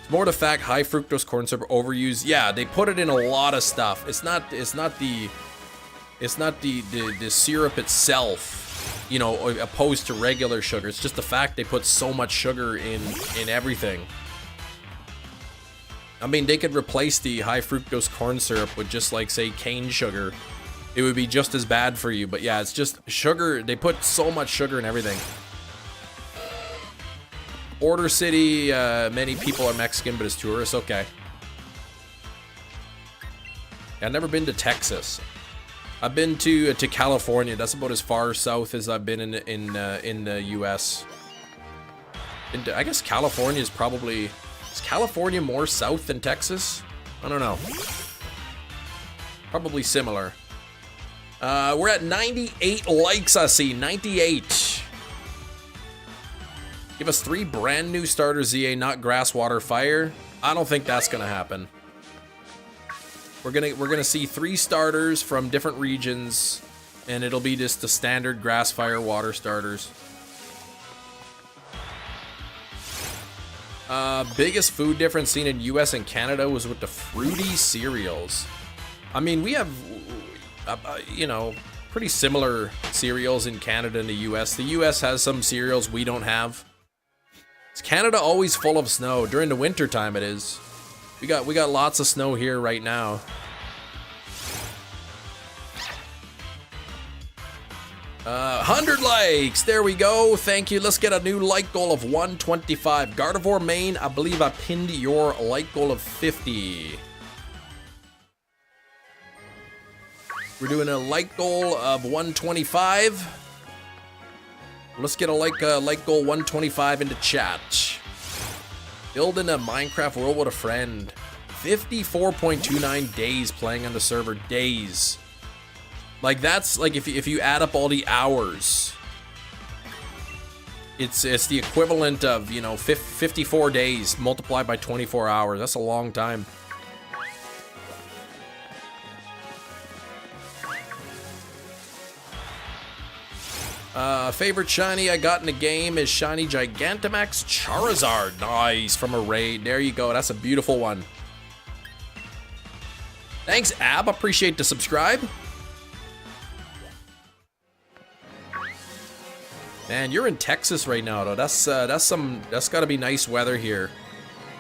It's more the fact high fructose corn syrup overused. Yeah, they put it in a lot of stuff. It's not the syrup itself, you know, opposed to regular sugar. It's just the fact they put so much sugar in everything. I mean, they could replace the high fructose corn syrup with just like, say, cane sugar. It would be just as bad for you, but yeah, it's just sugar. They put so much sugar in everything. Border City, many people are Mexican, but as tourists, okay. Yeah, I've never been to Texas. I've been to California. That's about as far south as I've been in the U.S. I guess California is probably... Is California more south than Texas? I don't know. Probably similar. We're at 98 likes, I see. 98. Give us 3 brand new starters, ZA, not grass, water, fire. I don't think that's gonna happen. We're gonna see 3 starters from different regions, and it'll be just the standard grass, fire, water starters. Biggest food difference seen in US and Canada was with the fruity cereals. I mean, we have... you know, pretty similar cereals in Canada and the US. The US has some cereals we don't have. Is Canada always full of snow? During the winter time it is. We got lots of snow here right now. Uh, 100 likes. There we go. Thank you. Let's get a new like goal of 125. Gardevoir main, I believe I pinned your like goal of 50. We're doing a like goal of 125. Let's get a like goal 125 into chat. Building a Minecraft world with a friend. 54.29 days playing on the server. Days. Like, that's like if you add up all the hours, it's the equivalent of, you know, 54 days multiplied by 24 hours. That's a long time. Favorite shiny I got in the game is shiny Gigantamax Charizard. Nice, from a raid. There you go. That's a beautiful one. Thanks, Ab. Appreciate the subscribe. Man, you're in Texas right now, though. That's gotta be nice weather here.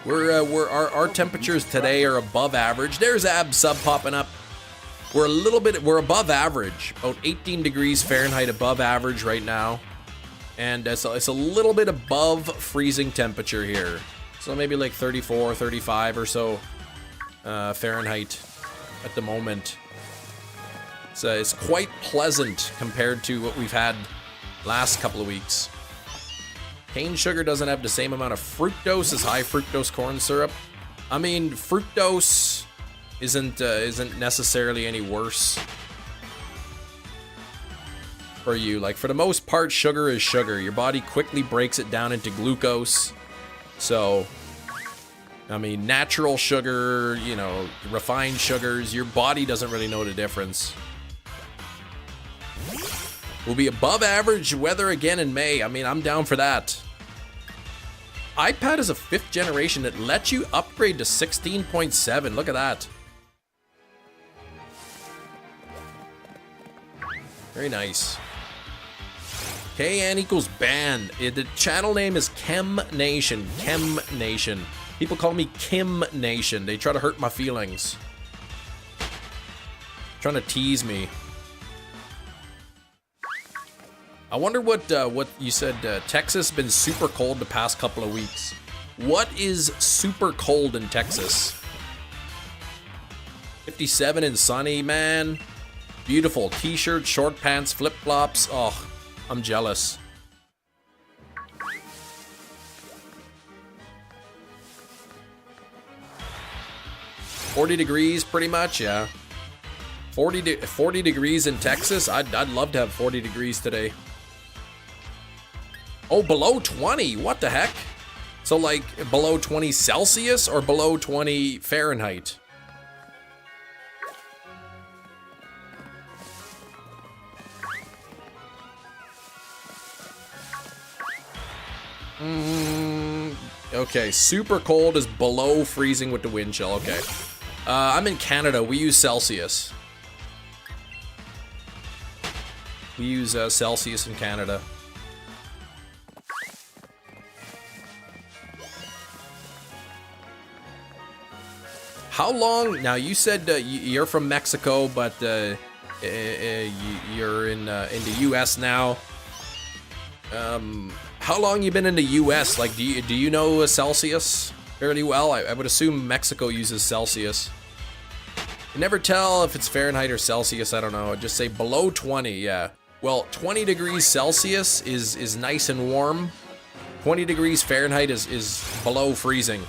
Our temperatures today are above average. There's Ab sub popping up. We're above average, about 18 degrees Fahrenheit above average right now. And it's a little bit above freezing temperature here. So maybe like 34, 35 or so Fahrenheit at the moment. It's quite pleasant compared to what we've had last couple of weeks. Cane sugar doesn't have the same amount of fructose as high fructose corn syrup. I mean, fructose isn't necessarily any worse for you. Like, for the most part, sugar is sugar. Your body quickly breaks it down into glucose. So, I mean, natural sugar, you know, refined sugars, your body doesn't really know the difference. We'll be above average weather again in May. I mean, I'm down for that. iPad is a 5th generation that lets you upgrade to 16.7. Look at that. Very nice. KN equals banned. The channel name is Chem Nation. Chem Nation. People call me Kim Nation. They try to hurt my feelings. Trying to tease me. I wonder what you said. Texas been super cold the past couple of weeks. What is super cold in Texas? 57 and sunny, man. Beautiful t-shirt, short pants, flip-flops. Oh, I'm jealous. $40 degrees, pretty much, yeah. 40 degrees in Texas. I'd love to have 40 degrees today. Oh, below 20. What the heck? So, like, below 20 Celsius or below 20 Fahrenheit? Okay, super cold is below freezing with the wind chill. Okay. I'm in Canada. We use Celsius. We use Celsius in Canada. How long? Now, you said you're from Mexico, but you're in the U.S. now. How long you been in the U.S.? Like, do you know Celsius fairly well? I would assume Mexico uses Celsius. You never tell if it's Fahrenheit or Celsius. I don't know. Just say below 20. Yeah. Well, 20 degrees Celsius is nice and warm. 20 degrees Fahrenheit is below freezing.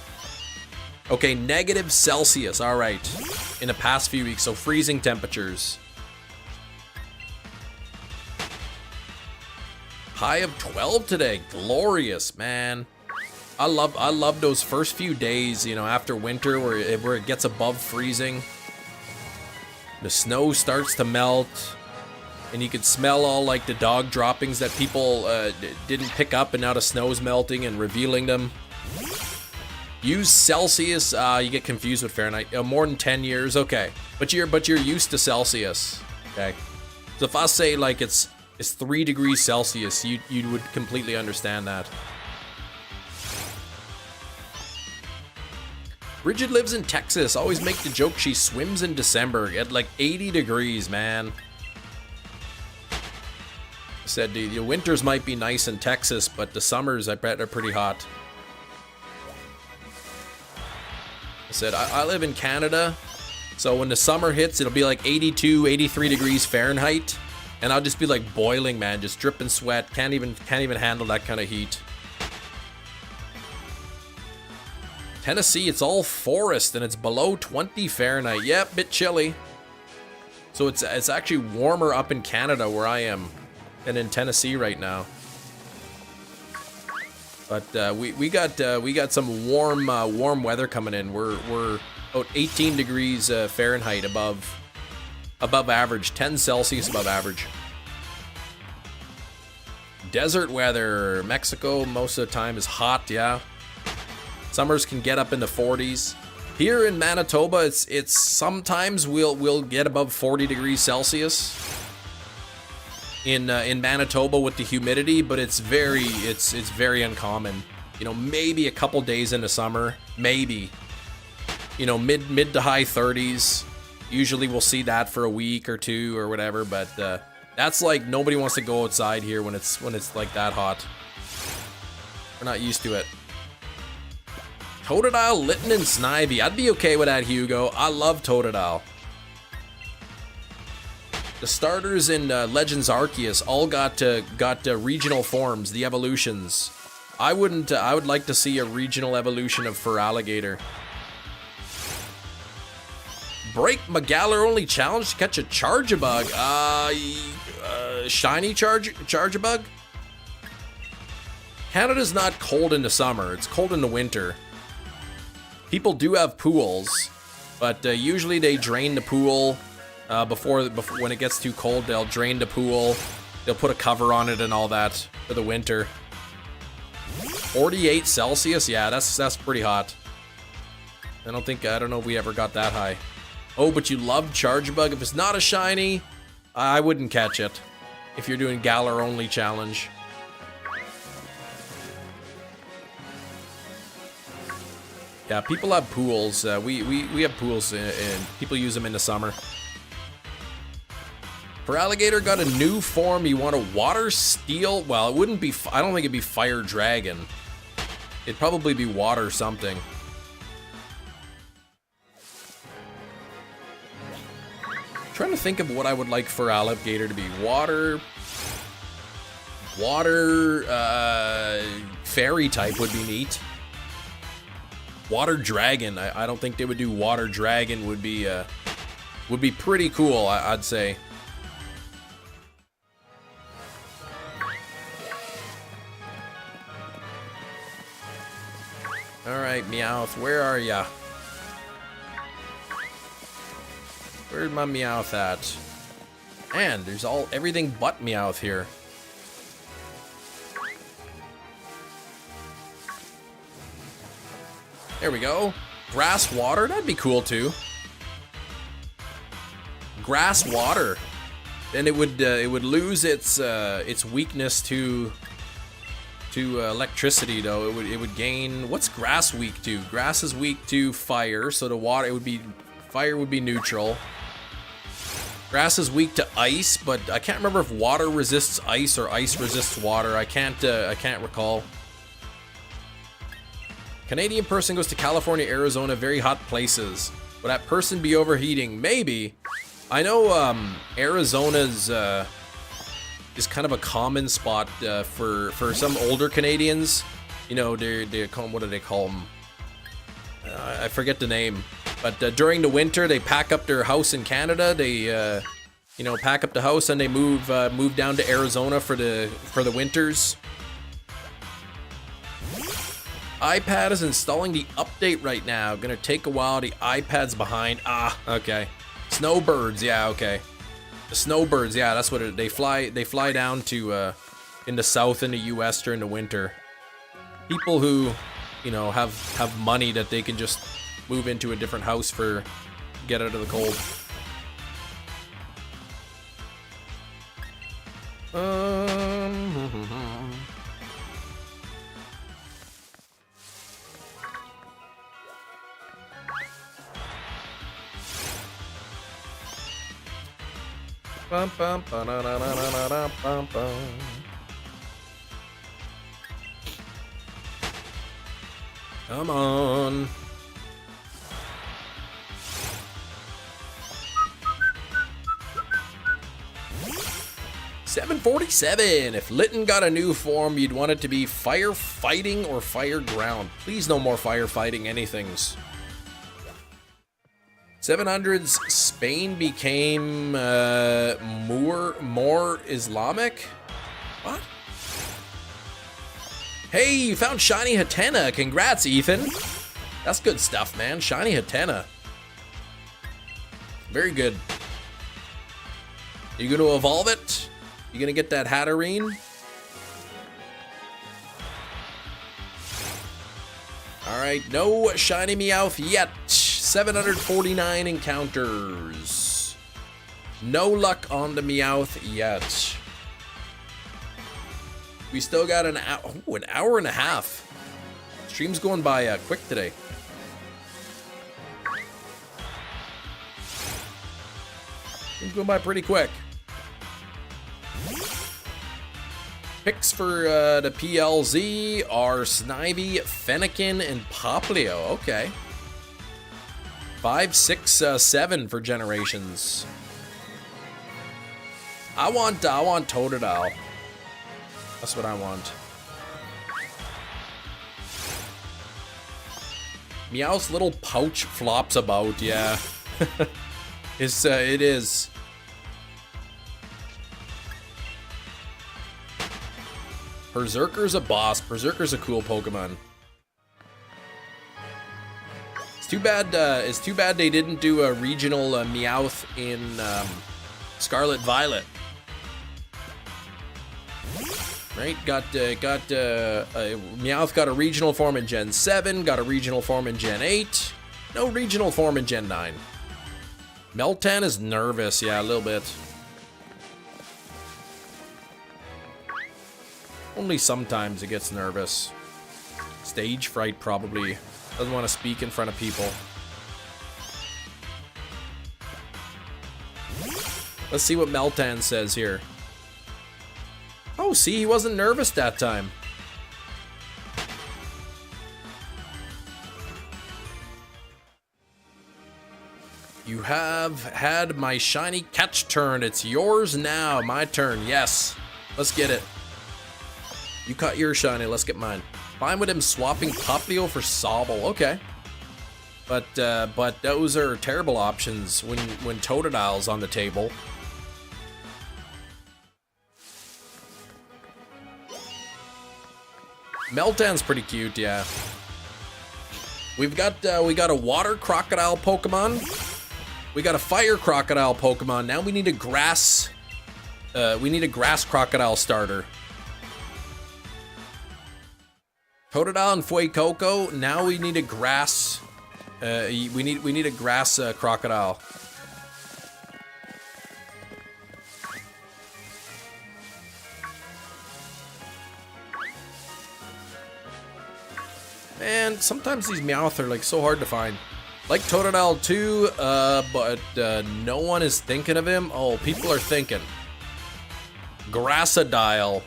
Okay, negative Celsius. All right. In the past few weeks, so freezing temperatures. High of 12 today. Glorious, man. I love those first few days, you know, after winter where it gets above freezing. The snow starts to melt, and you could smell all like the dog droppings that people didn't pick up, and now the snow's melting and revealing them. Use Celsius. You get confused with Fahrenheit. More than 10 years. Okay, but you're used to Celsius. Okay, so if I say like it's 3 degrees Celsius, you would completely understand that. Bridget lives in Texas. Always make the joke she swims in December at like 80 degrees, man. I said the winters might be nice in Texas, but the summers, I bet, are pretty hot. I said, I live in Canada, so when the summer hits, it'll be like 82, 83 degrees Fahrenheit, and I'll just be like boiling, man, just dripping sweat. Can't even handle that kind of heat. Tennessee, it's all forest, and it's below 20 Fahrenheit. Yep, bit chilly. So it's actually warmer up in Canada where I am than in Tennessee right now. But we got some warm weather coming in. We're about 18 degrees Fahrenheit above average, 10 Celsius above average. Desert weather, Mexico most of the time is hot, yeah. Summers can get up in the 40s. Here in Manitoba, it's sometimes we'll get above 40 degrees Celsius in Manitoba with the humidity, but it's very uncommon. You know, maybe a couple days in the summer, maybe. You know, mid to high 30s. Usually we'll see that for a week or two or whatever, but that's like nobody wants to go outside here when it's like that hot. We're not used to it. Totodile, Litten, and Snivy. I'd be okay with that, Hugo. I love Totodile. The starters in Legends Arceus all got regional forms, the evolutions. I would like to see a regional evolution of Feraligatr. Break Magalar only challenge to catch a Charjabug. Shiny Charjabug? Canada's not cold in the summer. It's cold in the winter. People do have pools, but usually they drain the pool before when it gets too cold. They'll drain the pool. They'll put a cover on it and all that for the winter. 48 Celsius, yeah, that's pretty hot. I don't know if we ever got that high. Oh, but you love Charjabug. If it's not a shiny, I wouldn't catch it. If you're doing Galar only challenge. Yeah, people have pools. We have pools, and people use them in the summer. Feraligatr got a new form. You want a water steel? Well, it wouldn't be. I don't think it'd be fire dragon. It'd probably be water something. I'm trying to think of what I would like Feraligatr to be. Water, fairy type would be neat. Water dragon. I don't think they would do water dragon. Would be pretty cool, I'd say. All right, Meowth, where are ya? Where's my Meowth at? Man, there's everything but Meowth here. There we go. Grass water, that'd be cool too. Grass water. Then it would lose its weakness to electricity though. It would gain. What's grass weak to? Grass is weak to fire, so the water fire would be neutral. Grass is weak to ice, but I can't remember if water resists ice or ice resists water. I can't recall. Canadian person goes to California, Arizona, very hot places. Will that person be overheating? Maybe. I know Arizona's is kind of a common spot for some older Canadians. You know, they call them, what do they call them? I forget the name. But during the winter, they pack up their house in Canada. They pack up the house and they move down to Arizona for the winters. iPad is installing the update right now. Gonna take a while. The iPad's behind. Ah, okay. Snowbirds, yeah, okay. The snowbirds, yeah, that's what they fly. They fly down to in the south in the U.S. during the winter. People who, have money that they can just move into a different house for get out of the cold. Bum, bum, ba-da-da-da-da-da, bum, bum. Come on. $7.47. If Litten got a new form, you'd want it to be firefighting or fire ground. Please no more firefighting anythings. 700s, Spain became more Islamic? What? Hey, you found Shiny Hatena. Congrats, Ethan. That's good stuff, man. Shiny Hatena. Very good. You gonna evolve it? You gonna get that Hatterene? Alright, no Shiny Meowth yet. 749 encounters. No luck on the Meowth yet. We still got an hour and a half. Stream's going by quick today. Stream's going by pretty quick. Picks for the PLZ are Snivy, Fennekin, and Poplio. Okay. 5, 6, 7 for generations. I want Totodile. That's what I want. Meowth's little pouch flops about, yeah. It is. Berserker's a boss. Berserker's a cool Pokemon. It's too bad they didn't do a regional Meowth in Scarlet Violet. Right? Meowth got a regional form in Gen 7, got a regional form in Gen 8. No regional form in Gen 9. Meltan is nervous, yeah, a little bit. Only sometimes it gets nervous. Stage fright, probably. Doesn't want to speak in front of people. Let's see what Meltan says here. Oh, see, he wasn't nervous that time. You have had my shiny catch turn. It's yours now. My turn. Yes. Let's get it. You caught your shiny. Let's get mine. Fine with him swapping Poplio for Sobble. Okay. But those are terrible options when Totodile's on the table. Meltan's pretty cute, yeah. We got a water crocodile Pokemon. We got a fire crocodile Pokemon. Now we need a grass crocodile starter. Totodile and Fuecoco. Now we need a grass. We need a grass crocodile. Man, sometimes these Meowth are like so hard to find. Like Totodile too, but no one is thinking of him. Oh, people are thinking. Grassadile.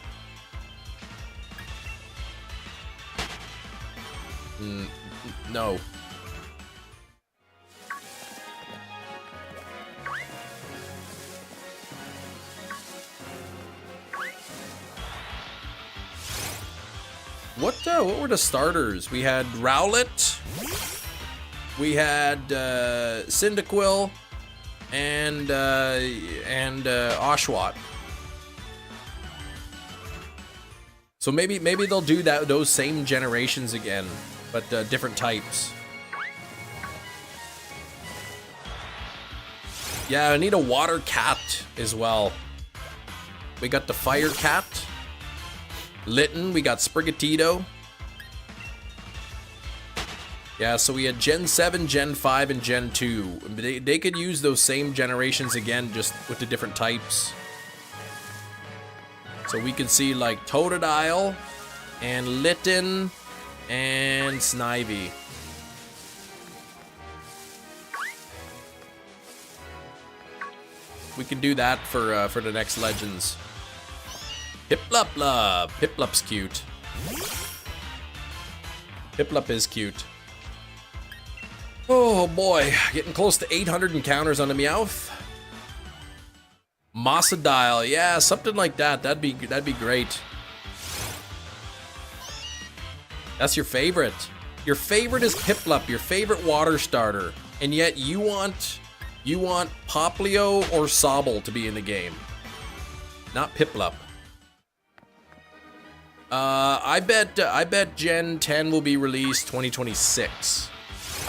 No. What were the starters? We had Rowlet, we had Cyndaquil, and Oshawott. So maybe they'll do those same generations again, but different types. Yeah, I need a water cat as well. We got the fire cat. Litten, we got Sprigatito. Yeah, so we had Gen 7, Gen 5, and Gen 2. They could use those same generations again, just with the different types. So we could see like Totodile, and Litten, and Snivy. We can do that for the next Legends. Piplup. Piplup's cute. Piplup is cute. Oh boy, getting close to 800 encounters on the Meowth. Mossadile, yeah, something like that. That'd be great. That's your favorite. Your favorite is Piplup, your favorite water starter, and yet you want Poplio or Sobble to be in the game, not Piplup. I bet Gen 10 will be released 2026.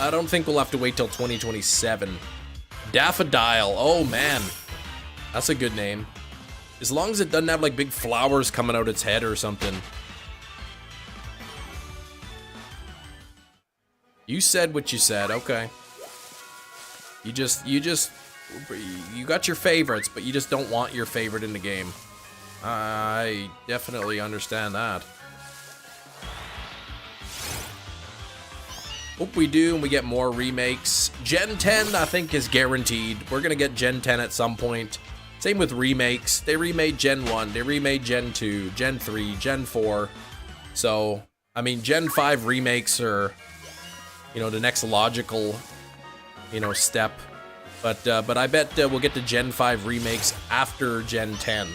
I don't think we'll have to wait till 2027. Daffodile, oh man, that's a good name. As long as it doesn't have like big flowers coming out its head or something. You said what you said, okay. You got your favorites, but you just don't want your favorite in the game. I definitely understand that. Hope we do, and we get more remakes. Gen 10, I think, is guaranteed. We're gonna get Gen 10 at some point. Same with remakes. They remade Gen 1, they remade Gen 2, Gen 3, Gen 4. So, I mean, Gen 5 remakes are, you know, the next logical, you know, step. But I bet we'll get the Gen 5 remakes after Gen 10.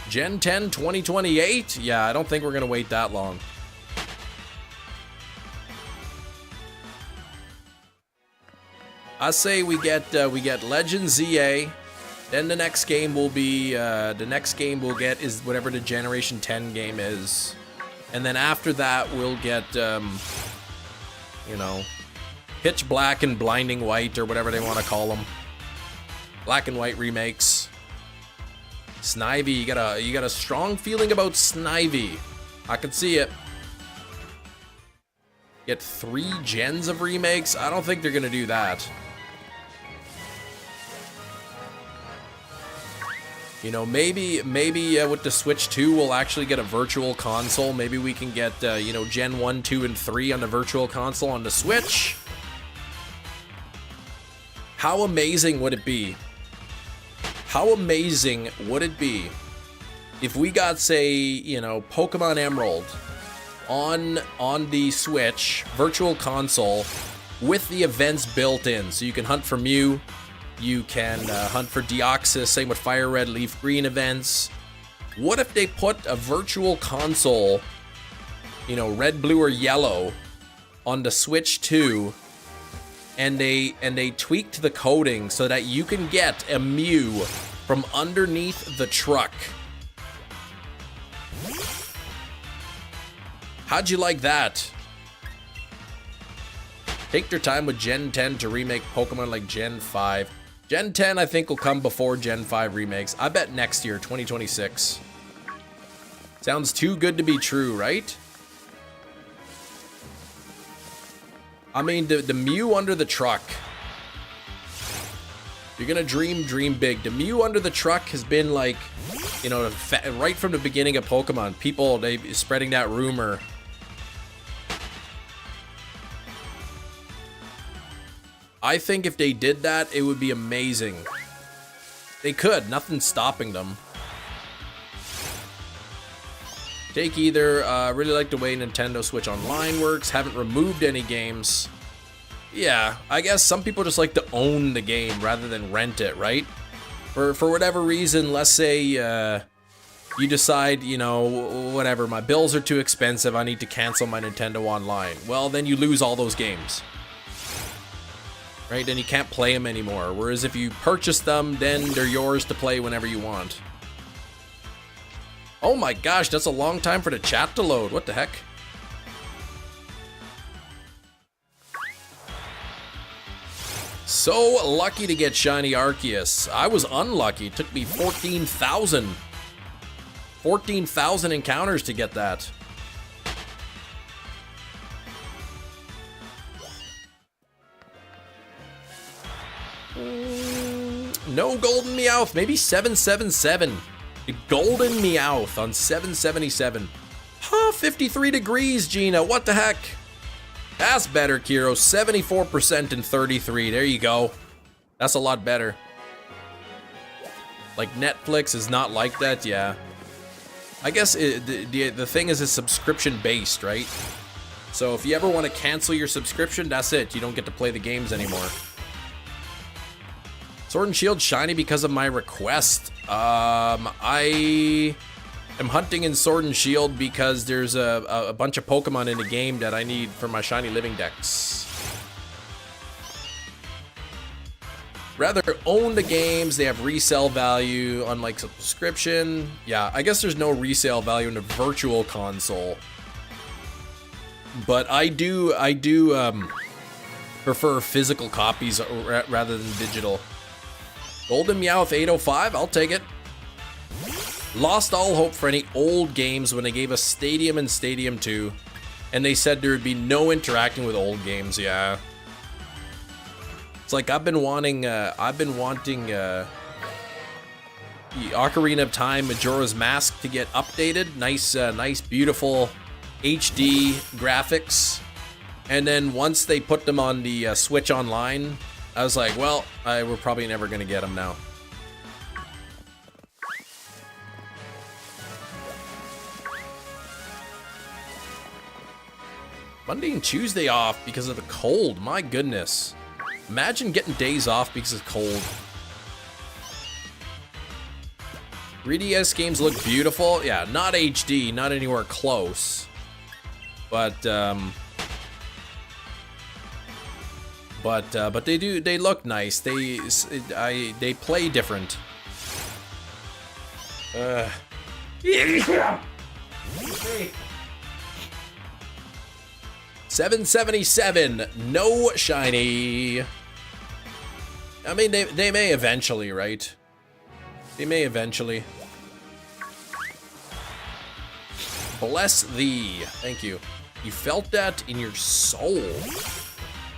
Gen 10 2028? Yeah, I don't think we're gonna wait that long. I say we get Legend ZA, then the next game will be we'll get is whatever the Generation 10 game is, and then after that we'll get you know, Pitch Black and Blinding White or whatever they want to call them, Black and White remakes. Snivy, you got a strong feeling about Snivy. I can see it. Get 3 gens of remakes? I don't think they're gonna do that. You know, maybe with the Switch 2 we'll actually get a virtual console. Maybe we can get you know, Gen 1, 2, and 3 on the virtual console on the Switch. How amazing would it be? How amazing would it be if we got, say, you know, Pokemon Emerald on the Switch virtual console with the events built in, so you can hunt for Mew, you can hunt for Deoxys, same with Fire Red, Leaf Green events. What if they put a virtual console, you know, Red, Blue, or Yellow on the Switch 2, and they tweaked the coding so that you can get a Mew from underneath the truck? How'd you like that? Take their time with Gen 10 to remake Pokemon like Gen 5. Gen 10 I think will come before Gen 5 remakes. I bet next year, 2026. Sounds too good to be true, right? I mean, the Mew under the truck. You're gonna dream big. The Mew under the truck has been like, you know, right from the beginning of Pokemon. People, they spreading that rumor. I think if they did that, it would be amazing. They could, nothing's stopping them. Take either, really like the way Nintendo Switch Online works, haven't removed any games. Yeah, I guess some people just like to own the game rather than rent it, right? For whatever reason, let's say you decide, you know, whatever, my bills are too expensive, I need to cancel my Nintendo Online. Well, then you lose all those games. Right, then you can't play them anymore. Whereas if you purchase them, then they're yours to play whenever you want. Oh my gosh, that's a long time for the chat to load. What the heck? So lucky to get Shiny Arceus. I was unlucky. It took me 14,000 encounters to get that. No golden Meowth, maybe 777. The golden Meowth on 777. Huh, 53 degrees, Gina, what the heck? That's better, Kiro. 74% and 33. There you go. That's a lot better. Like, Netflix is not like that, yeah. I guess the thing is it's subscription-based, right? So if you ever want to cancel your subscription, that's it. You don't get to play the games anymore. Sword and Shield shiny because of my request. I am hunting in Sword and Shield because there's a bunch of Pokemon in the game that I need for my shiny living dex. Rather own the games, they have resale value, unlike subscription. Yeah, I guess there's no resale value in the virtual console. But I do prefer physical copies rather than digital. Golden Meowth 805, I'll take it. Lost all hope for any old games when they gave us Stadium and Stadium 2. And they said there would be no interacting with old games, yeah. It's like I've been wanting the Ocarina of Time Majora's Mask to get updated. Nice, beautiful HD graphics. And then once they put them on the Switch Online, I was like, well, we're probably never gonna get them now. Monday and Tuesday off because of the cold. My goodness. Imagine getting days off because it's cold. 3DS games look beautiful. Yeah, not HD, not anywhere close. But they look nice. They play different. 777, no shiny. I mean, they may eventually, right? They may eventually. Bless thee. Thank you. You felt that in your soul.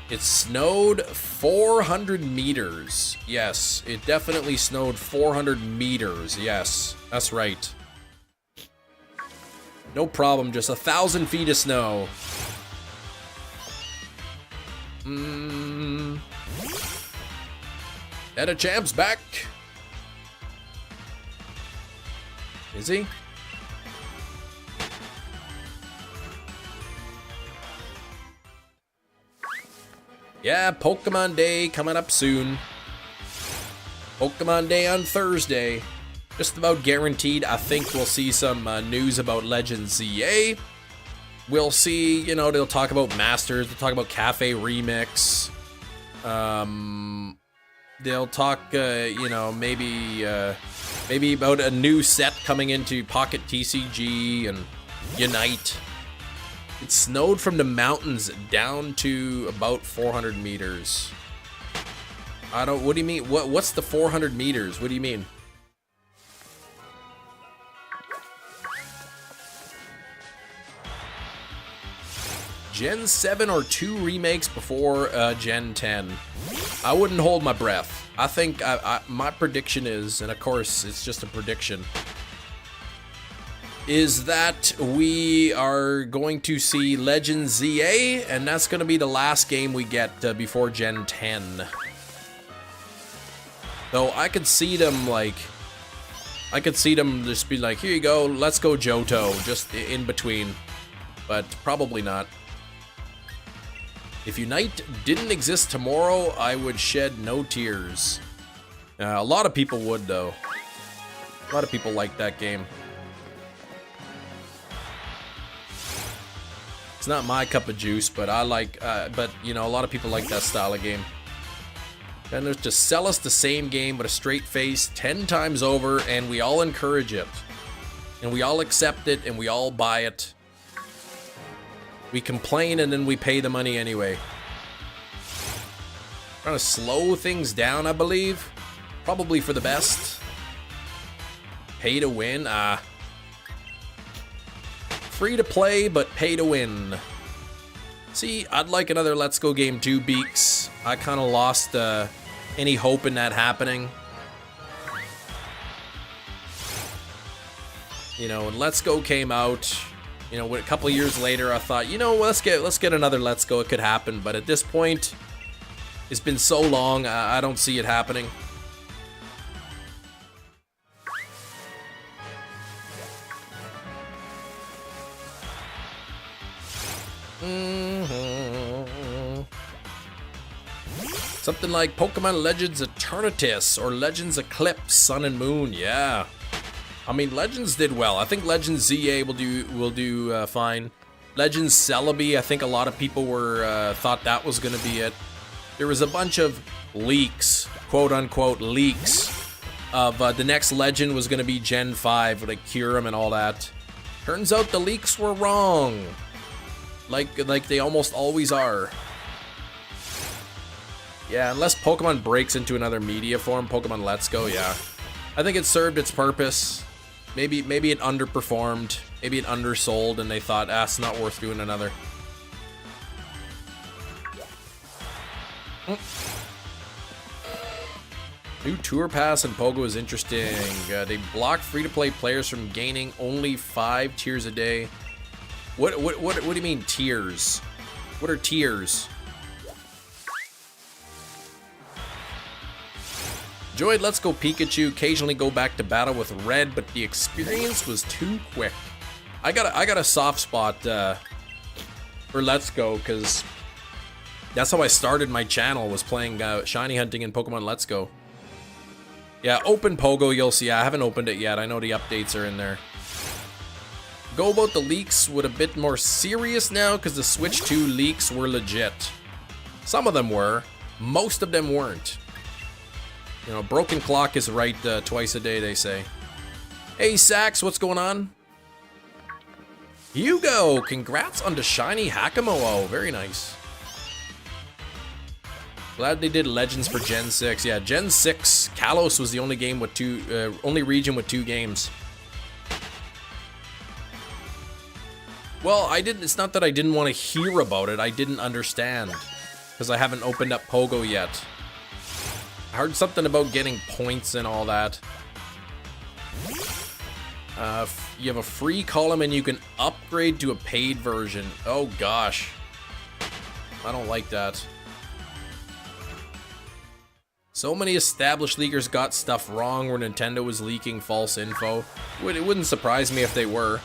It snowed 400 meters. Yes, it definitely snowed 400 meters. Yes, that's right. No problem, just 1,000 feet of snow. And a champ's back. Is he? Yeah, Pokemon Day coming up soon. Pokemon Day on Thursday. Just about guaranteed. I think we'll see some news about Legends ZA. We'll see, you know, they'll talk about Masters, they'll talk about Cafe Remix. They'll talk, you know, maybe about a new set coming into Pocket TCG and Unite. It snowed from the mountains down to about 400 meters. What do you mean? What's the 400 meters? What do you mean? Gen 7 or 2 remakes before Gen 10. I wouldn't hold my breath. I think my prediction is, and of course it's just a prediction, is that we are going to see Legends ZA, and that's going to be the last game we get before Gen 10. Though I could see them just be like, here you go, let's go Johto, just in between. But probably not. If Unite didn't exist tomorrow, I would shed no tears. A lot of people would, though. A lot of people like that game. It's not my cup of juice, but I like, but you know, a lot of people like that style of game. And there's just sell us the same game with a straight face 10 times over, and we all encourage it. And we all accept it, and we all buy it. We complain, and then we pay the money anyway. Trying to slow things down, I believe. Probably for the best. Pay to win, free to play, but pay to win. See, I'd like another Let's Go Game 2 Beaks. I kind of lost any hope in that happening. You know, when Let's Go came out, You know, a couple of years later, I thought, you know, let's get another Let's Go. It could happen, but at this point, it's been so long, I don't see it happening. Something like Pokemon Legends Eternatus or Legends Eclipse, Sun and Moon. Yeah, I mean Legends did well. I think Legends ZA will do fine. Legends Celebi, I think a lot of people were thought that was going to be it. There was a bunch of leaks, quote unquote leaks, of the next Legend was going to be Gen 5, like Kyurem and all that. Turns out the leaks were wrong, like they almost always are. Yeah, unless Pokemon breaks into another media form, Pokemon Let's Go, yeah. I think it served its purpose. Maybe it underperformed. Maybe it undersold and they thought, it's not worth doing another. New Tour Pass in Pogo is interesting. They block free-to-play players from gaining only 5 tiers a day. What do you mean tiers? What are tiers? Enjoyed Let's Go Pikachu, occasionally go back to battle with Red, but the experience was too quick. I got a soft spot for Let's Go, because that's how I started my channel, was playing shiny hunting in Pokemon Let's Go. Yeah, open Pogo, you'll see. I haven't opened it yet. I know the updates are in there. Go about the leaks with a bit more serious now, because the Switch 2 leaks were legit. Some of them were. Most of them weren't. You know, broken clock is right twice a day, they say. Hey, Sax, what's going on? Hugo, congrats on the shiny Hakamo. Very nice. Glad they did Legends for Gen 6. Yeah, Gen 6, Kalos was the only game with only region with 2 games. Well, it's not that I didn't want to hear about it, I didn't understand. Because I haven't opened up Pogo yet. I heard something about getting points and all that. You have a free column and you can upgrade to a paid version. Oh gosh. I don't like that. So many established leakers got stuff wrong where Nintendo was leaking false info. It wouldn't surprise me if they were.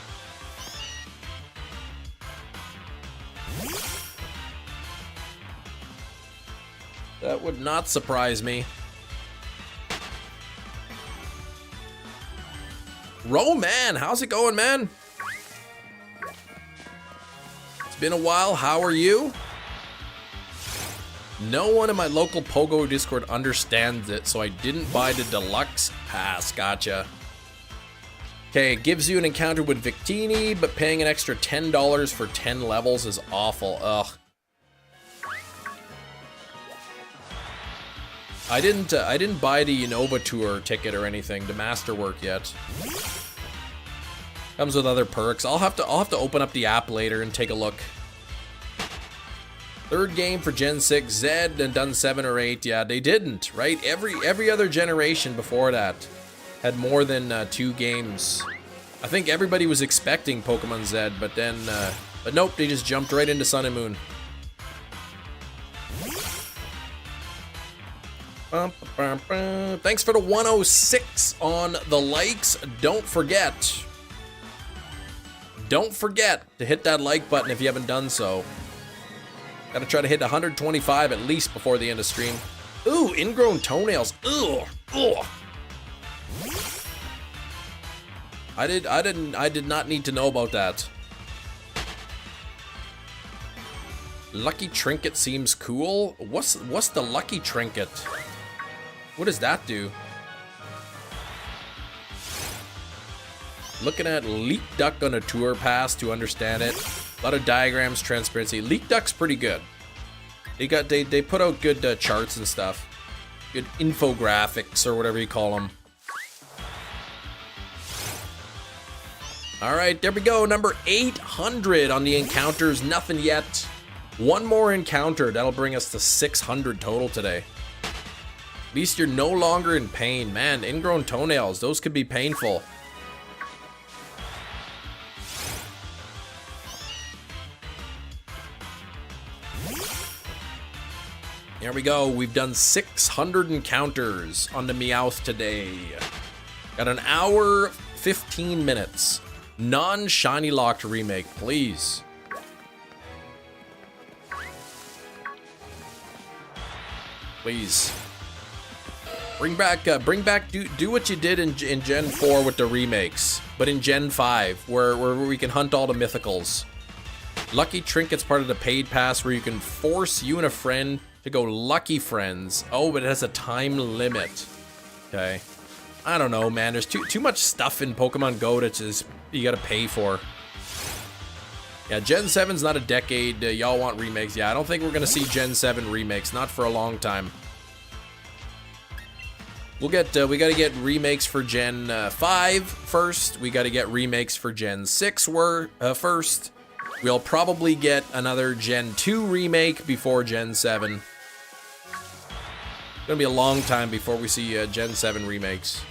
That would not surprise me. Roman, how's it going, man? It's been a while. How are you? No one in my local Pogo Discord understands it, so I didn't buy the deluxe pass. Gotcha. Okay, it gives you an encounter with Victini, but paying an extra $10 for 10 levels is awful. Ugh. I didn't buy the Unova Tour ticket or anything, the Masterwork yet. Comes with other perks. I'll have to open up the app later and take a look. Third game for Gen 6, Zed, and done 7 or 8. Yeah, they didn't, right? Every other generation before that had more than 2 games. I think everybody was expecting Pokemon Zed, but then, but nope, they just jumped right into Sun and Moon. Thanks for the 106 on the likes. Don't forget to hit that like button if you haven't done so. Gotta try to hit 125 at least before the end of stream. Ooh, ingrown toenails. Ugh. Ugh. I did not need to know about that. Lucky Trinket seems cool. What's the Lucky Trinket? What does that do? Looking at Leak Duck on a tour pass to understand it. A lot of diagrams, transparency. Leak Duck's pretty good. They put out good charts and stuff. Good infographics or whatever you call them. All right, there we go. Number 800 on the encounters. Nothing yet. One more encounter. That'll bring us to 600 total today. At least you're no longer in pain. Man, ingrown toenails, those could be painful. we go. We've done 600 encounters on the Meowth today. Got an hour, 15 minutes. Non-shiny locked remake, please. Please. Bring back, do what you did in Gen 4 with the remakes, but in Gen 5, where we can hunt all the mythicals. Lucky Trinket's part of the paid pass where you can force you and a friend to go Lucky Friends. Oh, but it has a time limit. Okay. I don't know, man. There's too much stuff in Pokemon Go that just you gotta pay for. Yeah, Gen 7's not a decade. Y'all want remakes. Yeah, I don't think we're gonna see Gen 7 remakes. Not for a long time. We'll get, we gotta get remakes for Gen 5 first. We gotta get remakes for Gen 6 first. We'll probably get another Gen 2 remake before Gen 7. It's gonna be a long time before we see Gen 7 remakes.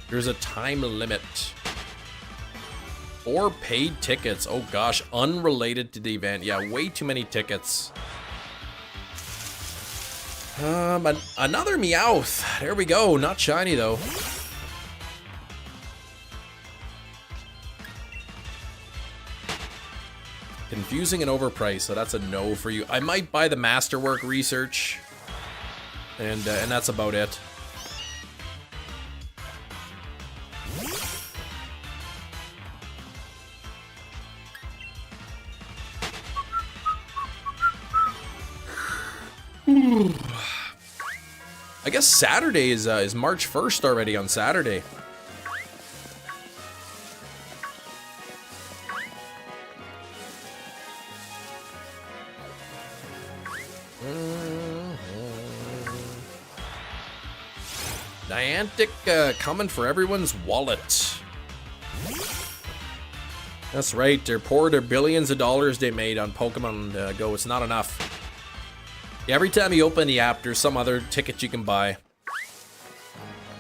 There's a time limit. 4 paid tickets. Oh gosh, unrelated to the event. Yeah, way too many tickets. Another Meowth. There we go. Not shiny though. Confusing and overpriced, so that's a no for you. I might buy the Masterwork Research, and that's about it. I guess Saturday is March 1st already on Saturday. Niantic coming for everyone's wallet. That's right, they're poor, they're billions of dollars they made on Pokemon Go. It's not enough. Every time you open the app, there's some other ticket you can buy.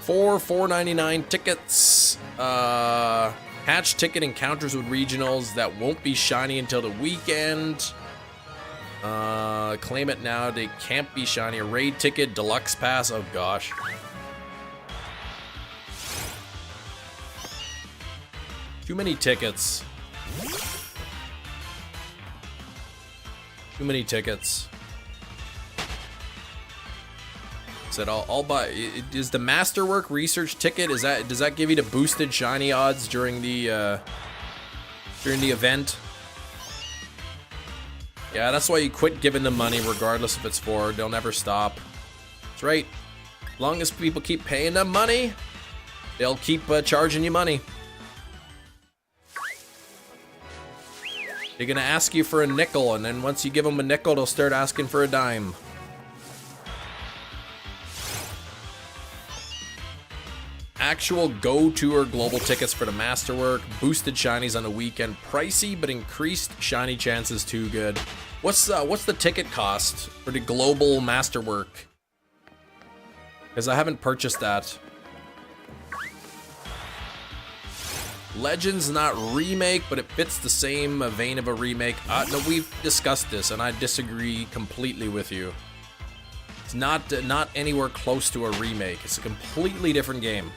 $4.99 tickets. Hatch ticket encounters with regionals that won't be shiny until the weekend. Claim it now, they can't be shiny. A raid ticket, deluxe pass, oh gosh. Too many tickets. Too many tickets. Said I'll buy. Is the Masterwork Research ticket? Does that give you the boosted shiny odds during the event? Yeah, that's why you quit giving them money, regardless if it's for. They'll never stop. That's right. As long as people keep paying them money, they'll keep charging you money. They're gonna ask you for a nickel, and then once you give them a nickel, they'll start asking for a dime. Actual Go Tour global tickets for the Masterwork, boosted shinies on the weekend, pricey but increased shiny chances too good. What's the ticket cost for the global Masterwork? Because I haven't purchased that. Legends not remake, but it fits the same vein of a remake. No, we've discussed this, and I disagree completely with you. It's not anywhere close to a remake. It's a completely different game.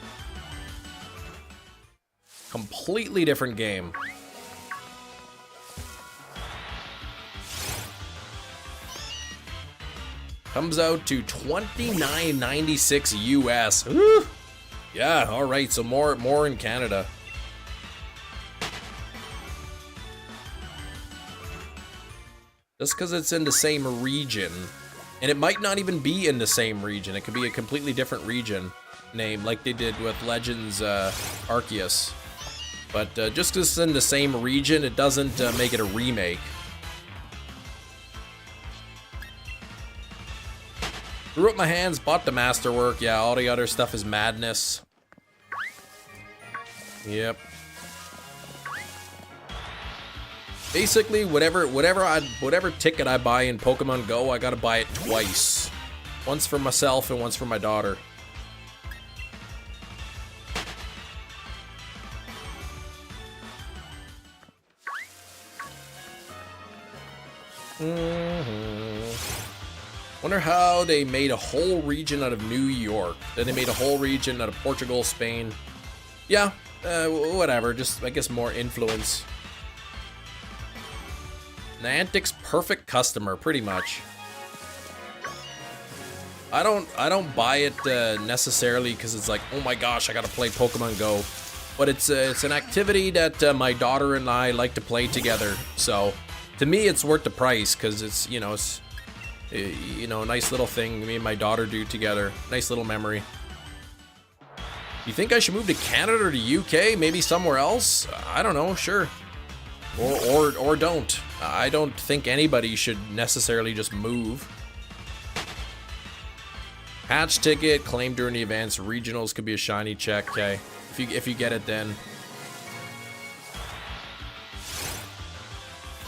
Completely different game. Comes out to $29.96 US. Woo! Yeah, all right. So more in Canada. Just because it's in the same region, and it might not even be in the same region. It could be a completely different region name, like they did with Legends Arceus. But just because it's in the same region, it doesn't make it a remake. Threw up my hands, bought the Masterwork. Yeah, all the other stuff is madness. Yep. Basically, whatever ticket I buy in Pokemon Go, I gotta buy it twice. Once for myself and once for my daughter. Wonder how they made a whole region out of New York. Then they made a whole region out of Portugal, Spain. Yeah, whatever. Just, I guess, more influence. Niantic's perfect customer, pretty much. I don't buy it necessarily because it's like, oh my gosh, I gotta play Pokemon Go. But it's an activity that my daughter and I like to play together. So to me, it's worth the price because it's a nice little thing me and my daughter do together. Nice little memory. You think I should move to Canada or the UK? Maybe somewhere else? I don't know. Sure. Or don't. I don't think anybody should necessarily just move. Hatch ticket, claim during the events. Regionals could be a shiny check. Okay. If you get it then.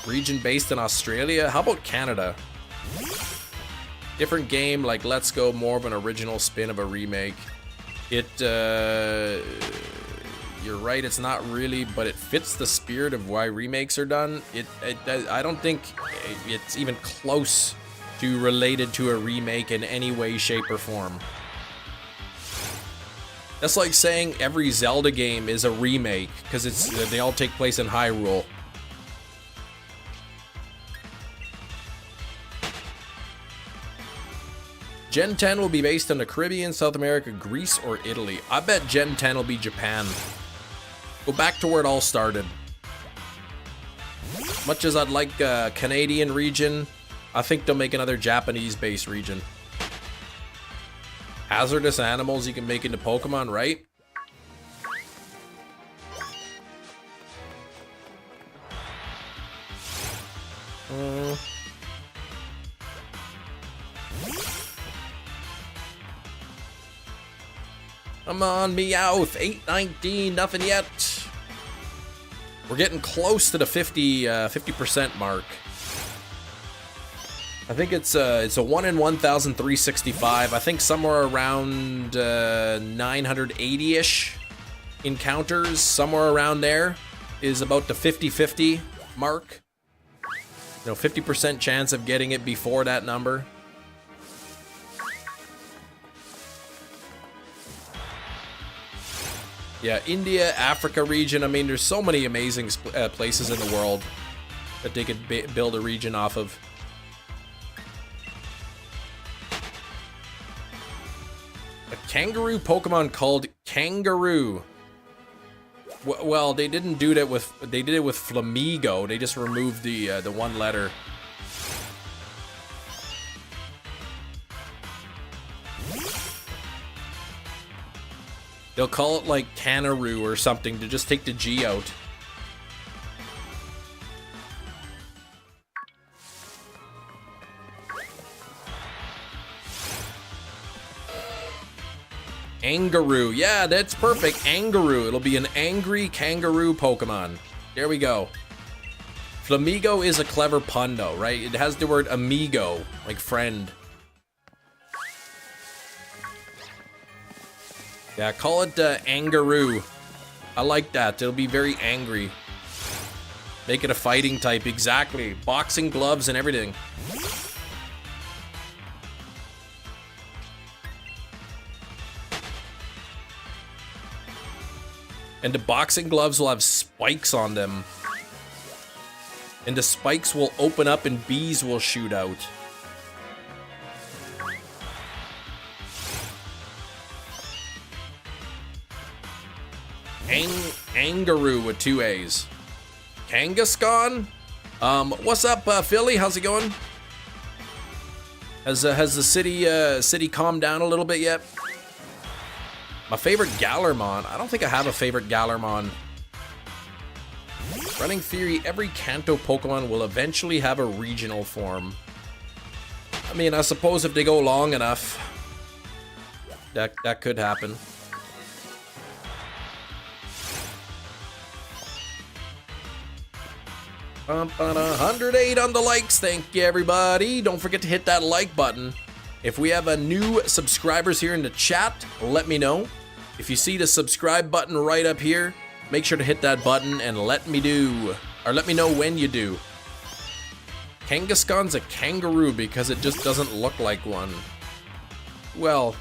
Region based in Australia? How about Canada? Different game, like Let's Go, more of an original spin of a remake. You're right, it's not really, but it fits the spirit of why remakes are done. I don't think it's even close to related to a remake in any way, shape, or form. That's like saying every Zelda game is a remake, because they all take place in Hyrule. Gen 10 will be based in the Caribbean, South America, Greece, or Italy. I bet Gen 10 will be Japan. Go back to where it all started. Much as I'd like a Canadian region, I think they'll make another Japanese-based region. Hazardous animals you can make into Pokemon, right? Come on, Meowth, 819, nothing yet. We're getting close to the 50% mark. I think it's a 1 in 1,365. I think somewhere around 980-ish encounters, somewhere around there, is about the 50-50 mark. 50% chance of getting it before that number. Yeah, India, Africa region. I mean, there's so many amazing places in the world that they could build a region off of. A kangaroo Pokemon called Kangaroo. Well, they didn't do that with. They did it with Flamigo. They just removed the one letter. They'll call it like Canaroo or something to just take the G out. Angaroo. Yeah, that's perfect. Angaroo. It'll be an angry kangaroo Pokemon. There we go. Flamigo is a clever pun though, right? It has the word amigo, like friend. Yeah, call it Angaroo. I like that. It'll be very angry. Make it a fighting type, exactly. Boxing gloves and everything. And the boxing gloves will have spikes on them. And the spikes will open up and bees will shoot out. Angaroo with 2 A's. Kangaskhan? What's up, Philly? How's it going? Has the city calmed down a little bit yet? My favorite Galarmon. I don't think I have a favorite Galarmon. Running theory, every Kanto Pokemon will eventually have a regional form. I mean, I suppose if they go long enough, that could happen. 108 on the likes. Thank you, everybody. Don't forget to hit that like button. If we have a new subscribers here in the chat, let me know. If you see the subscribe button right up here, make sure to hit that button and let me know when you do. Kangaskhan's a kangaroo because it just doesn't look like one. Well,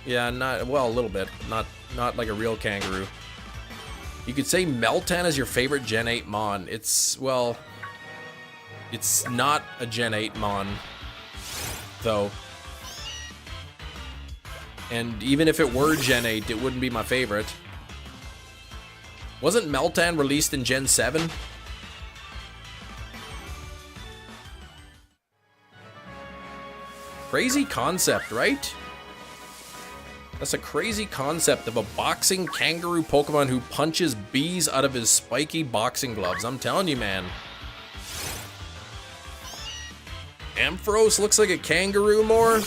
yeah, a little bit, not like a real kangaroo. You could say Meltan is your favorite Gen 8 Mon. It's not a Gen 8 Mon, though. And even if it were Gen 8, it wouldn't be my favorite. Wasn't Meltan released in Gen 7? Crazy concept, right? That's a crazy concept of a boxing kangaroo Pokemon who punches bees out of his spiky boxing gloves. I'm telling you, man. Ampharos looks like a kangaroo more.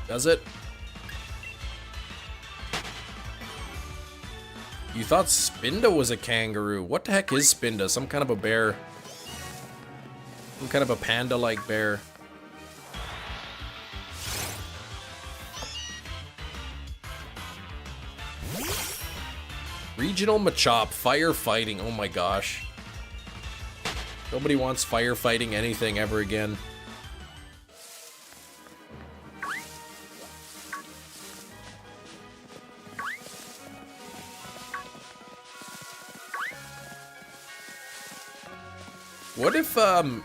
Does it? You thought Spinda was a kangaroo. What the heck is Spinda? Some kind of a bear. Some kind of a panda-like bear. Regional Machop, firefighting. Oh my gosh. Nobody wants firefighting anything ever again. What if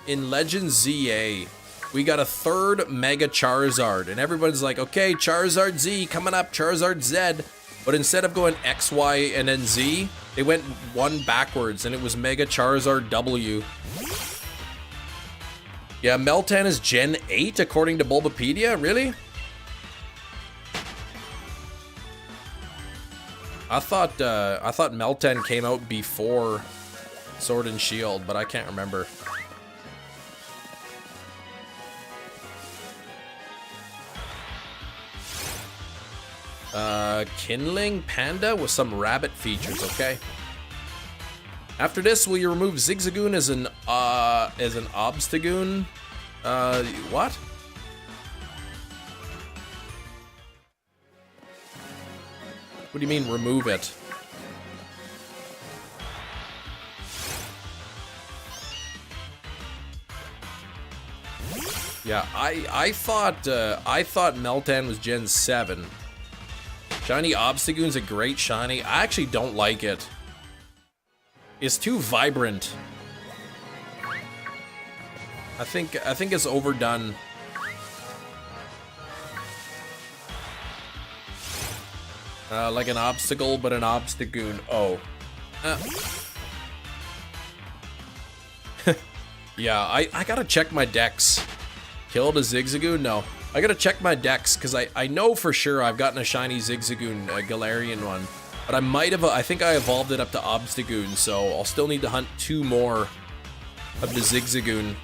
in Legends ZA we got a third Mega Charizard and everybody's like, okay, Charizard Z coming up, Charizard Z, but instead of going X, Y, and then Z, they went one backwards and it was Mega Charizard W. Yeah, Meltan is Gen 8 according to Bulbapedia, really? I thought Meltan came out before Sword and Shield, but I can't remember. Kinling Panda with some rabbit features, okay. After this, will you remove Zigzagoon as an Obstagoon? What? What do you mean remove it? Yeah, I thought Meltan was Gen 7. Shiny Obstagoon's a great shiny. I actually don't like it. It's too vibrant. I think it's overdone. Like an obstacle, but an Obstagoon. Oh. Yeah, I gotta check my decks. Killed a Zigzagoon? No. I gotta check my decks, because I know for sure I've gotten a shiny Zigzagoon, a Galarian one. But I might have, I think I evolved it up to Obstagoon, so I'll still need to hunt 2 more of the Zigzagoon.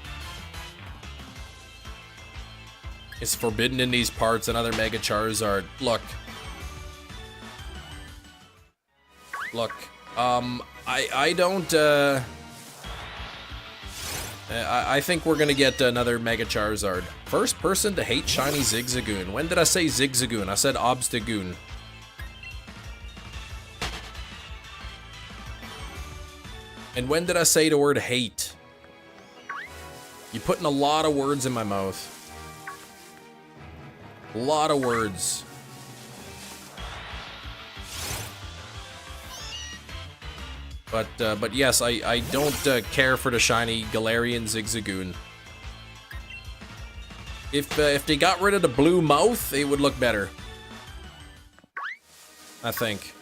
It's forbidden in these parts, another Mega Charizard. Look. Look. I don't, I think we're gonna get another Mega Charizard. First person to hate shiny Zigzagoon. When did I say Zigzagoon? I said Obstagoon. And when did I say the word hate? You're putting a lot of words in my mouth. A lot of words. But yes, I don't care for the shiny Galarian Zigzagoon. If they got rid of the blue mouth, it would look better. I think.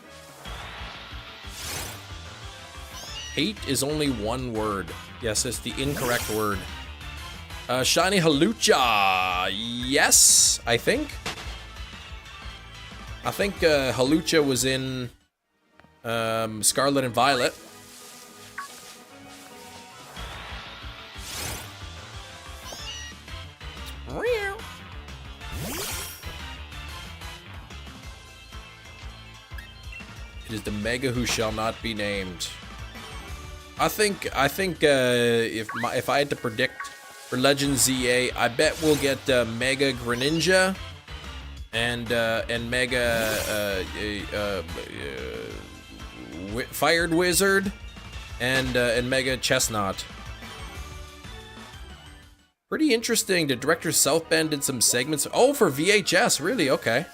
Hate is only one word. Yes, it's the incorrect word. Shiny Halucha. Yes, I think. I think Halucha was in Scarlet and Violet. It is the Mega who shall not be named. I think if I had to predict for Legends ZA, I bet we'll get Mega Greninja and Mega Fired Wizard and Mega Chestnut. Pretty interesting. The director South Bend did some segments. Oh, for VHS, really? Okay.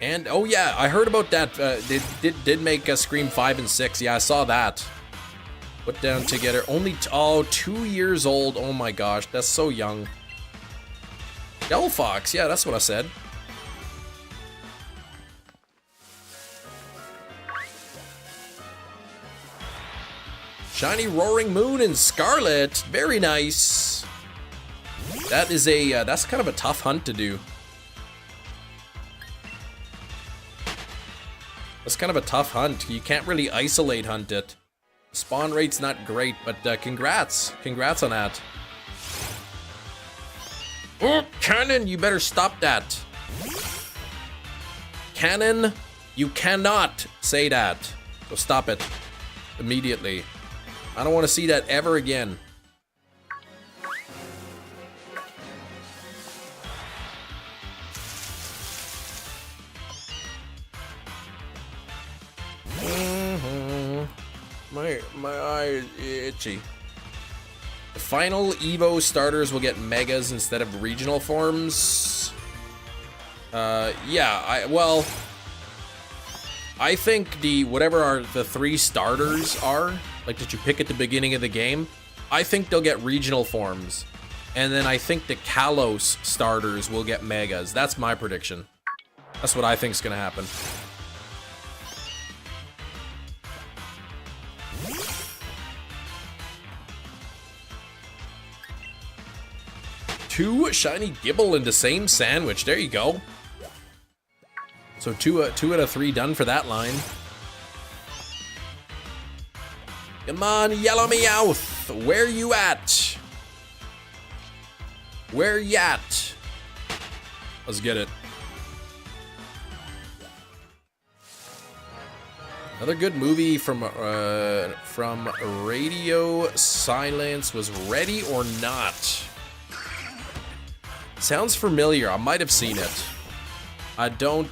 And oh yeah, I heard about that. They did make Scream 5 and 6. Yeah, I saw that. Put down together. Only 2 years old. Oh my gosh, that's so young. Delphox, yeah, that's what I said. Shiny Roaring Moon and Scarlet, very nice. That is that's kind of a tough hunt to do. That's kind of a tough hunt. You can't really isolate hunt it. Spawn rate's not great, but congrats. Congrats on that. Oh, Cannon, you better stop that. Cannon, you cannot say that. So stop it. Immediately. I don't want to see that ever again. My eye is itchy. The final Evo starters will get megas instead of regional forms. Yeah, I think whatever the 3 starters are, like that you pick at the beginning of the game, I think they'll get regional forms. And then I think the Kalos starters will get megas. That's my prediction. That's what I think is going to happen. Two shiny Gibble in the same sandwich. There you go. So two out of 3 done for that line. Come on, Yellow Meowth. Where you at? Where you at? Let's get it. Another good movie from Radio Silence was Ready or Not. Sounds familiar. I might have seen it. I don't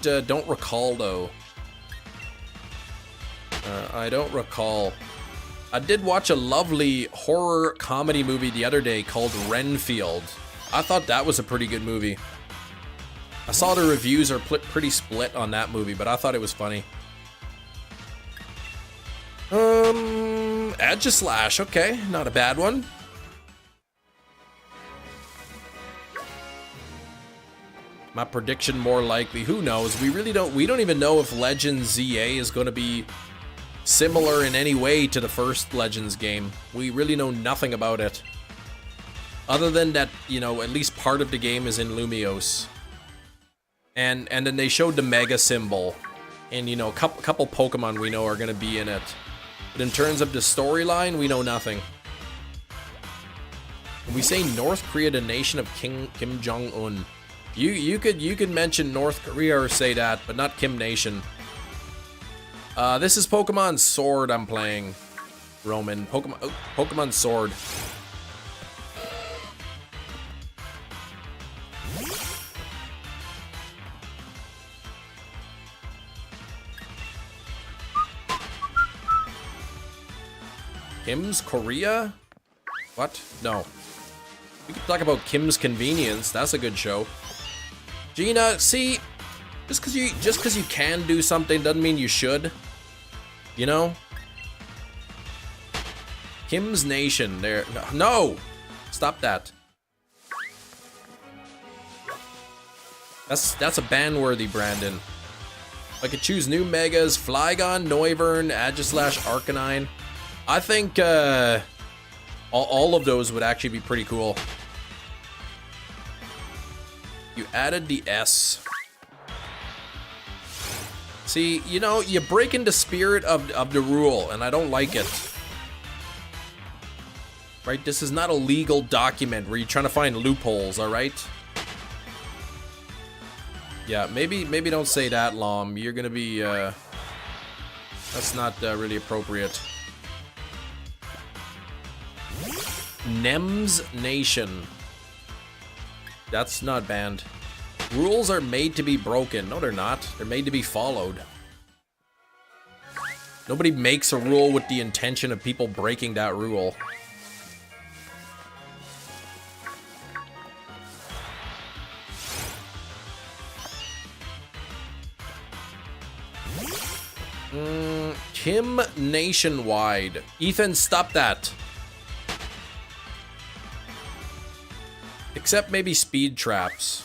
recall though. I don't recall. I did watch a lovely horror comedy movie the other day called Renfield. I thought that was a pretty good movie. I saw the reviews are pretty split on that movie, but I thought it was funny. Aegislash, okay, not a bad one. My prediction more likely, who knows? We don't even know if Legends ZA is going to be similar in any way to the first Legends game. We really know nothing about it. Other than that, you know, at least part of the game is in Lumiose. And then they showed the Mega symbol. And, you know, a couple Pokemon we know are going to be in it. But in terms of the storyline, we know nothing. When we say North Korea, the nation of Kim Jong-un. You could mention North Korea or say that, but not Kim Nation. This is Pokemon Sword I'm playing, Roman. Pokemon Sword. Kim's Korea? What? No. We could talk about Kim's Convenience. That's a good show. Gina, see, just because you can do something doesn't mean you should. You know? Kim's Nation. There. No! Stop that. That's a ban-worthy, Brandon. If I could choose new Megas, Flygon, Noivern, Aegislash, Arcanine. I think all of those would actually be pretty cool. You added the S. See, you know, you break into spirit of the rule, and I don't like it. Right? This is not a legal document where you're trying to find loopholes, alright? Yeah, maybe don't say that, Lom. You're gonna be, that's not really appropriate. Nems Nation. That's not banned. Rules are made to be broken. No, they're not. They're made to be followed. Nobody makes a rule with the intention of people breaking that rule. Kim Nationwide. Ethan, stop that. Except maybe speed traps.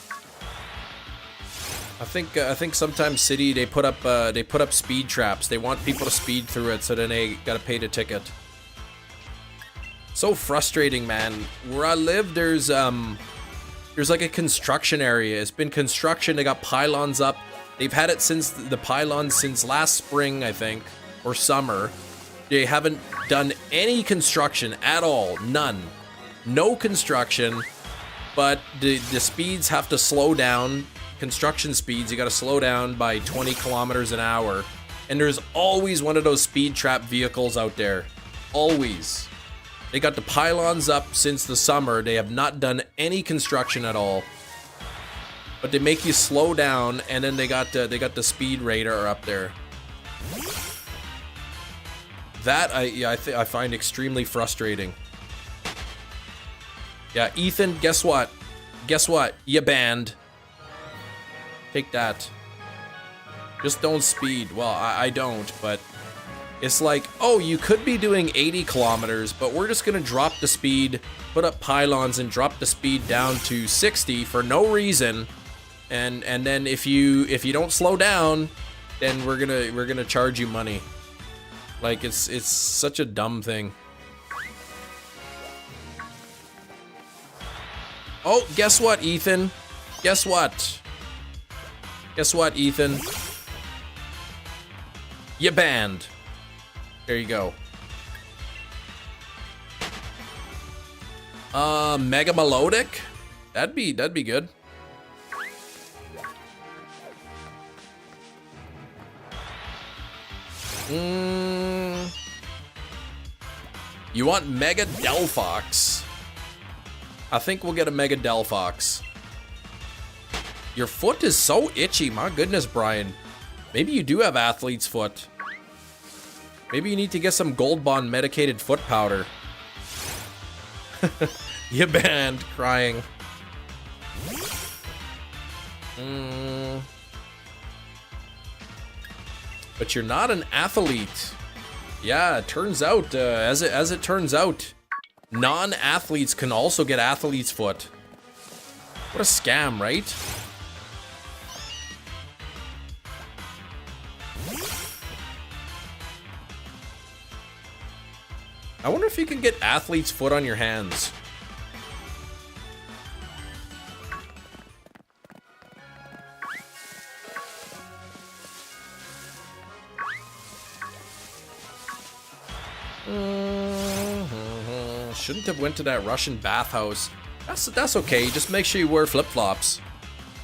I think sometimes City they put up speed traps. They want people to speed through it, so then they gotta pay the ticket. So frustrating, man. Where I live, there's like a construction area. It's been construction. They got pylons up. They've had it since the pylons since last spring, I think, or summer. They haven't done any construction at all. None. No construction. But the speeds have to slow down. Construction speeds, you gotta slow down by 20 kilometers an hour. And there's always one of those speed trap vehicles out there. Always. They got the pylons up since the summer. They have not done any construction at all. But they make you slow down, and then they got the speed radar up there. That I find extremely frustrating. Yeah, Ethan, guess what? Guess what? You banned. Take that. Just don't speed. Well, I don't, but it's like, oh, you could be doing 80 kilometers, but we're just gonna drop the speed, put up pylons, and drop the speed down to 60 for no reason. And then if you don't slow down, then we're gonna charge you money. Like it's such a dumb thing. Oh, guess what, Ethan? Guess what? Guess what, Ethan? You banned. There you go. Mega Melodic? That'd be good. You want Mega Delphox? I think we'll get a Mega Delphox. Your foot is so itchy. My goodness, Brian. Maybe you do have athlete's foot. Maybe you need to get some Gold Bond medicated foot powder. You banned. Crying. But you're not an athlete. Yeah, it turns out, as it turns out, non-athletes can also get athlete's foot. What a scam, right? I wonder if you can get athlete's foot on your hands. Shouldn't have went to that Russian bathhouse. That's okay. Just make sure you wear flip-flops.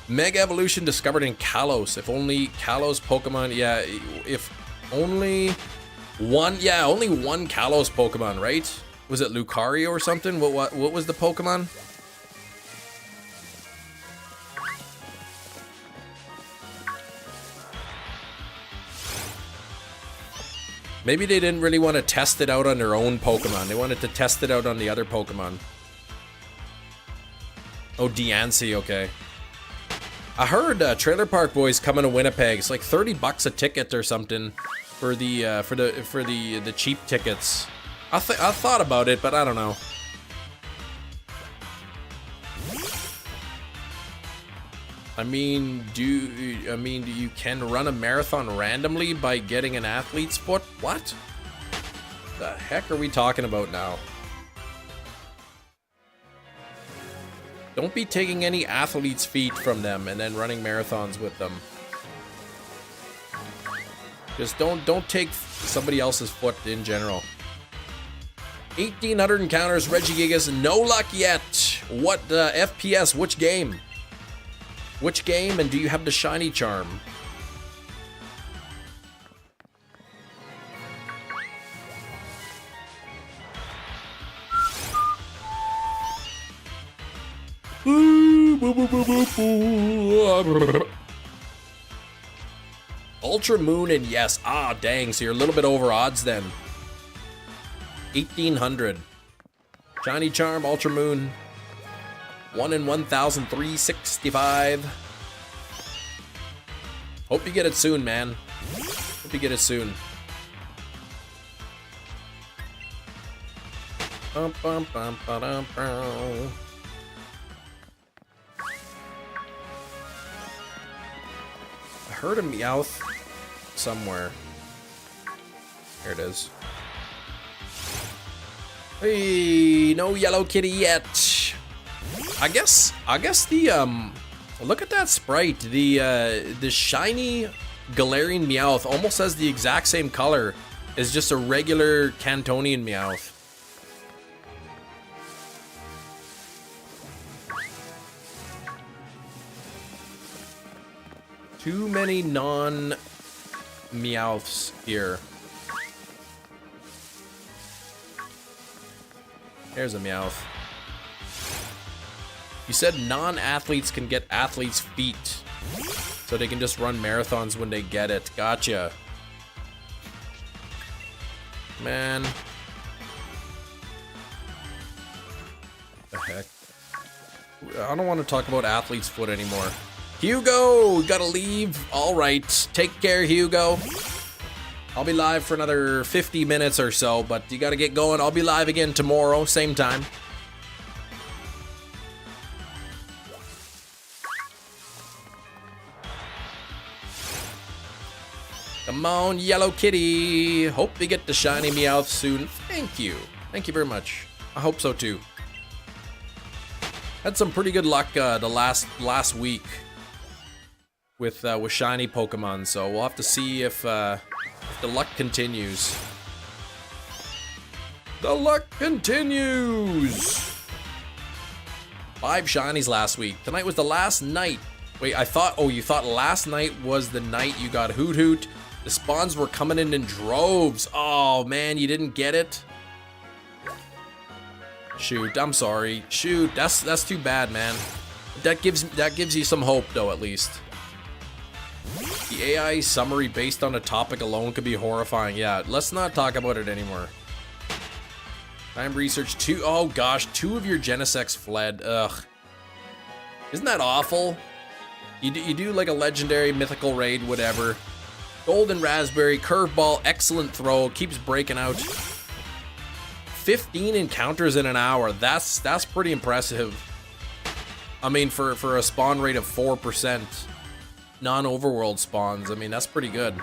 Mega Evolution discovered in Kalos. If only Kalos Pokemon. Yeah, if only one. Yeah, only one Kalos Pokemon, right? Was it Lucario or something? What was the Pokemon? Maybe they didn't really want to test it out on their own Pokemon. They wanted to test it out on the other Pokemon. Oh, Deancey, okay. I heard Trailer Park Boys coming to Winnipeg. It's like $30 a ticket or something for the cheap tickets. I thought about it, but I don't know. I mean, you can run a marathon randomly by getting an athlete's foot? What? The heck are we talking about now? Don't be taking any athlete's feet from them and then running marathons with them. Just don't take somebody else's foot in general. 1,800 encounters, Regigigas, no luck yet. What FPS? Which game? Which game, and do you have the shiny charm? Ultra Moon and yes. Ah, dang. So you're a little bit over odds then. 1,800. Shiny Charm, Ultra Moon. 1 in 1,365. Hope you get it soon, man. Hope you get it soon. Bum, bum, bum, ba-dum, bum. I heard a Meowth somewhere. Here it is. Hey, no yellow kitty yet. I guess the look at that sprite. The shiny Galarian Meowth almost has the exact same color as just a regular Cantonian Meowth. Too many non-Meowths here. There's a Meowth. You said non-athletes can get athletes' feet, so they can just run marathons when they get it. Gotcha. Man. What the heck? I don't want to talk about athlete's foot anymore. Hugo, gotta leave. All right, take care, Hugo. I'll be live for another 50 minutes or so, but you gotta get going. I'll be live again tomorrow, same time. Come on, Yellow Kitty. Hope you get the shiny Meowth soon. Thank you. Thank you very much. I hope so too. Had some pretty good luck the last week with shiny Pokemon, so we'll have to see if the luck continues. The luck continues. 5 shinies last week. Tonight was the last night. Wait, I thought, oh, you thought last night was the night you got Hoot Hoot. The spawns were coming in droves. Oh man, you didn't get it? Shoot, I'm sorry. Shoot, that's too bad, man. That gives you some hope though, at least. The AI summary based on a topic alone could be horrifying. Yeah, let's not talk about it anymore. Time research 2. Oh gosh, 2 of your Genesects fled. Ugh. Isn't that awful? You do like a legendary mythical raid, whatever. Golden Raspberry, curveball, excellent throw, keeps breaking out. 15 encounters in an hour. That's pretty impressive. I mean, for a spawn rate of 4%. Non-overworld spawns. I mean, that's pretty good.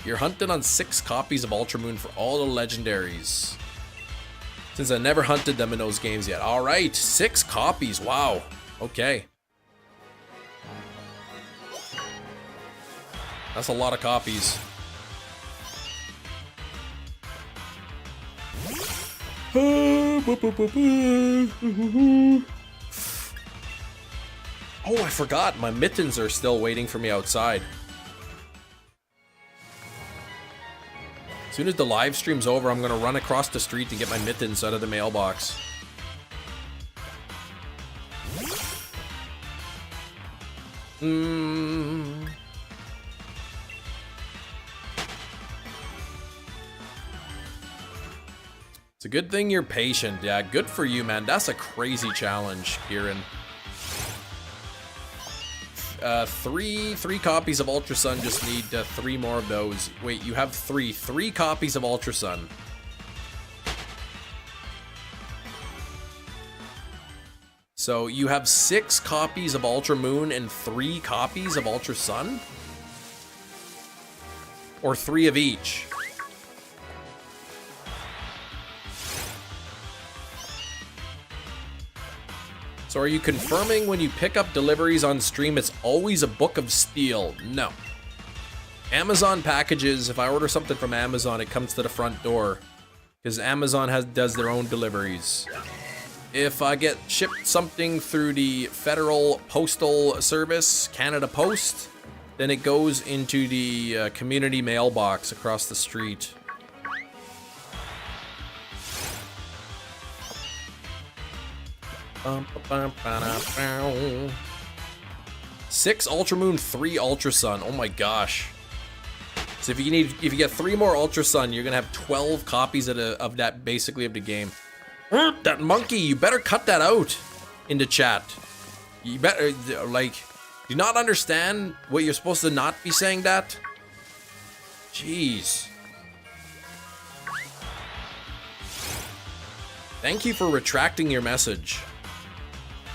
You're hunting on 6 copies of Ultra Moon for all the legendaries. Since I never hunted them in those games yet. Alright, 6 copies. Wow. Okay. That's a lot of copies. Oh, I forgot. My mittens are still waiting for me outside. As soon as the live stream's over, I'm gonna run across the street and get my mittens out of the mailbox. It's a good thing you're patient. Yeah, good for you, man. That's a crazy challenge, Kieran. 3 copies of Ultra Sun. Just need 3 more of those. Wait, you have 3 copies of Ultra Sun. So you have 6 copies of Ultra Moon and 3 copies of Ultra Sun? Or 3 of each? So are you confirming when you pick up deliveries on stream, it's always a book of steel? No. Amazon packages, if I order something from Amazon, it comes to the front door. Because Amazon does their own deliveries. If I get shipped something through the Federal Postal Service, Canada Post, then it goes into the community mailbox across the street. Six Ultra Moon, 3 Ultra Sun. Oh my gosh. So if you get 3 more Ultra Sun, you're gonna have 12 copies of that, basically, of the game. That monkey, you better cut that out into chat. You better, like, do you not understand what you're supposed to not be saying that? Jeez. Thank you for retracting your message.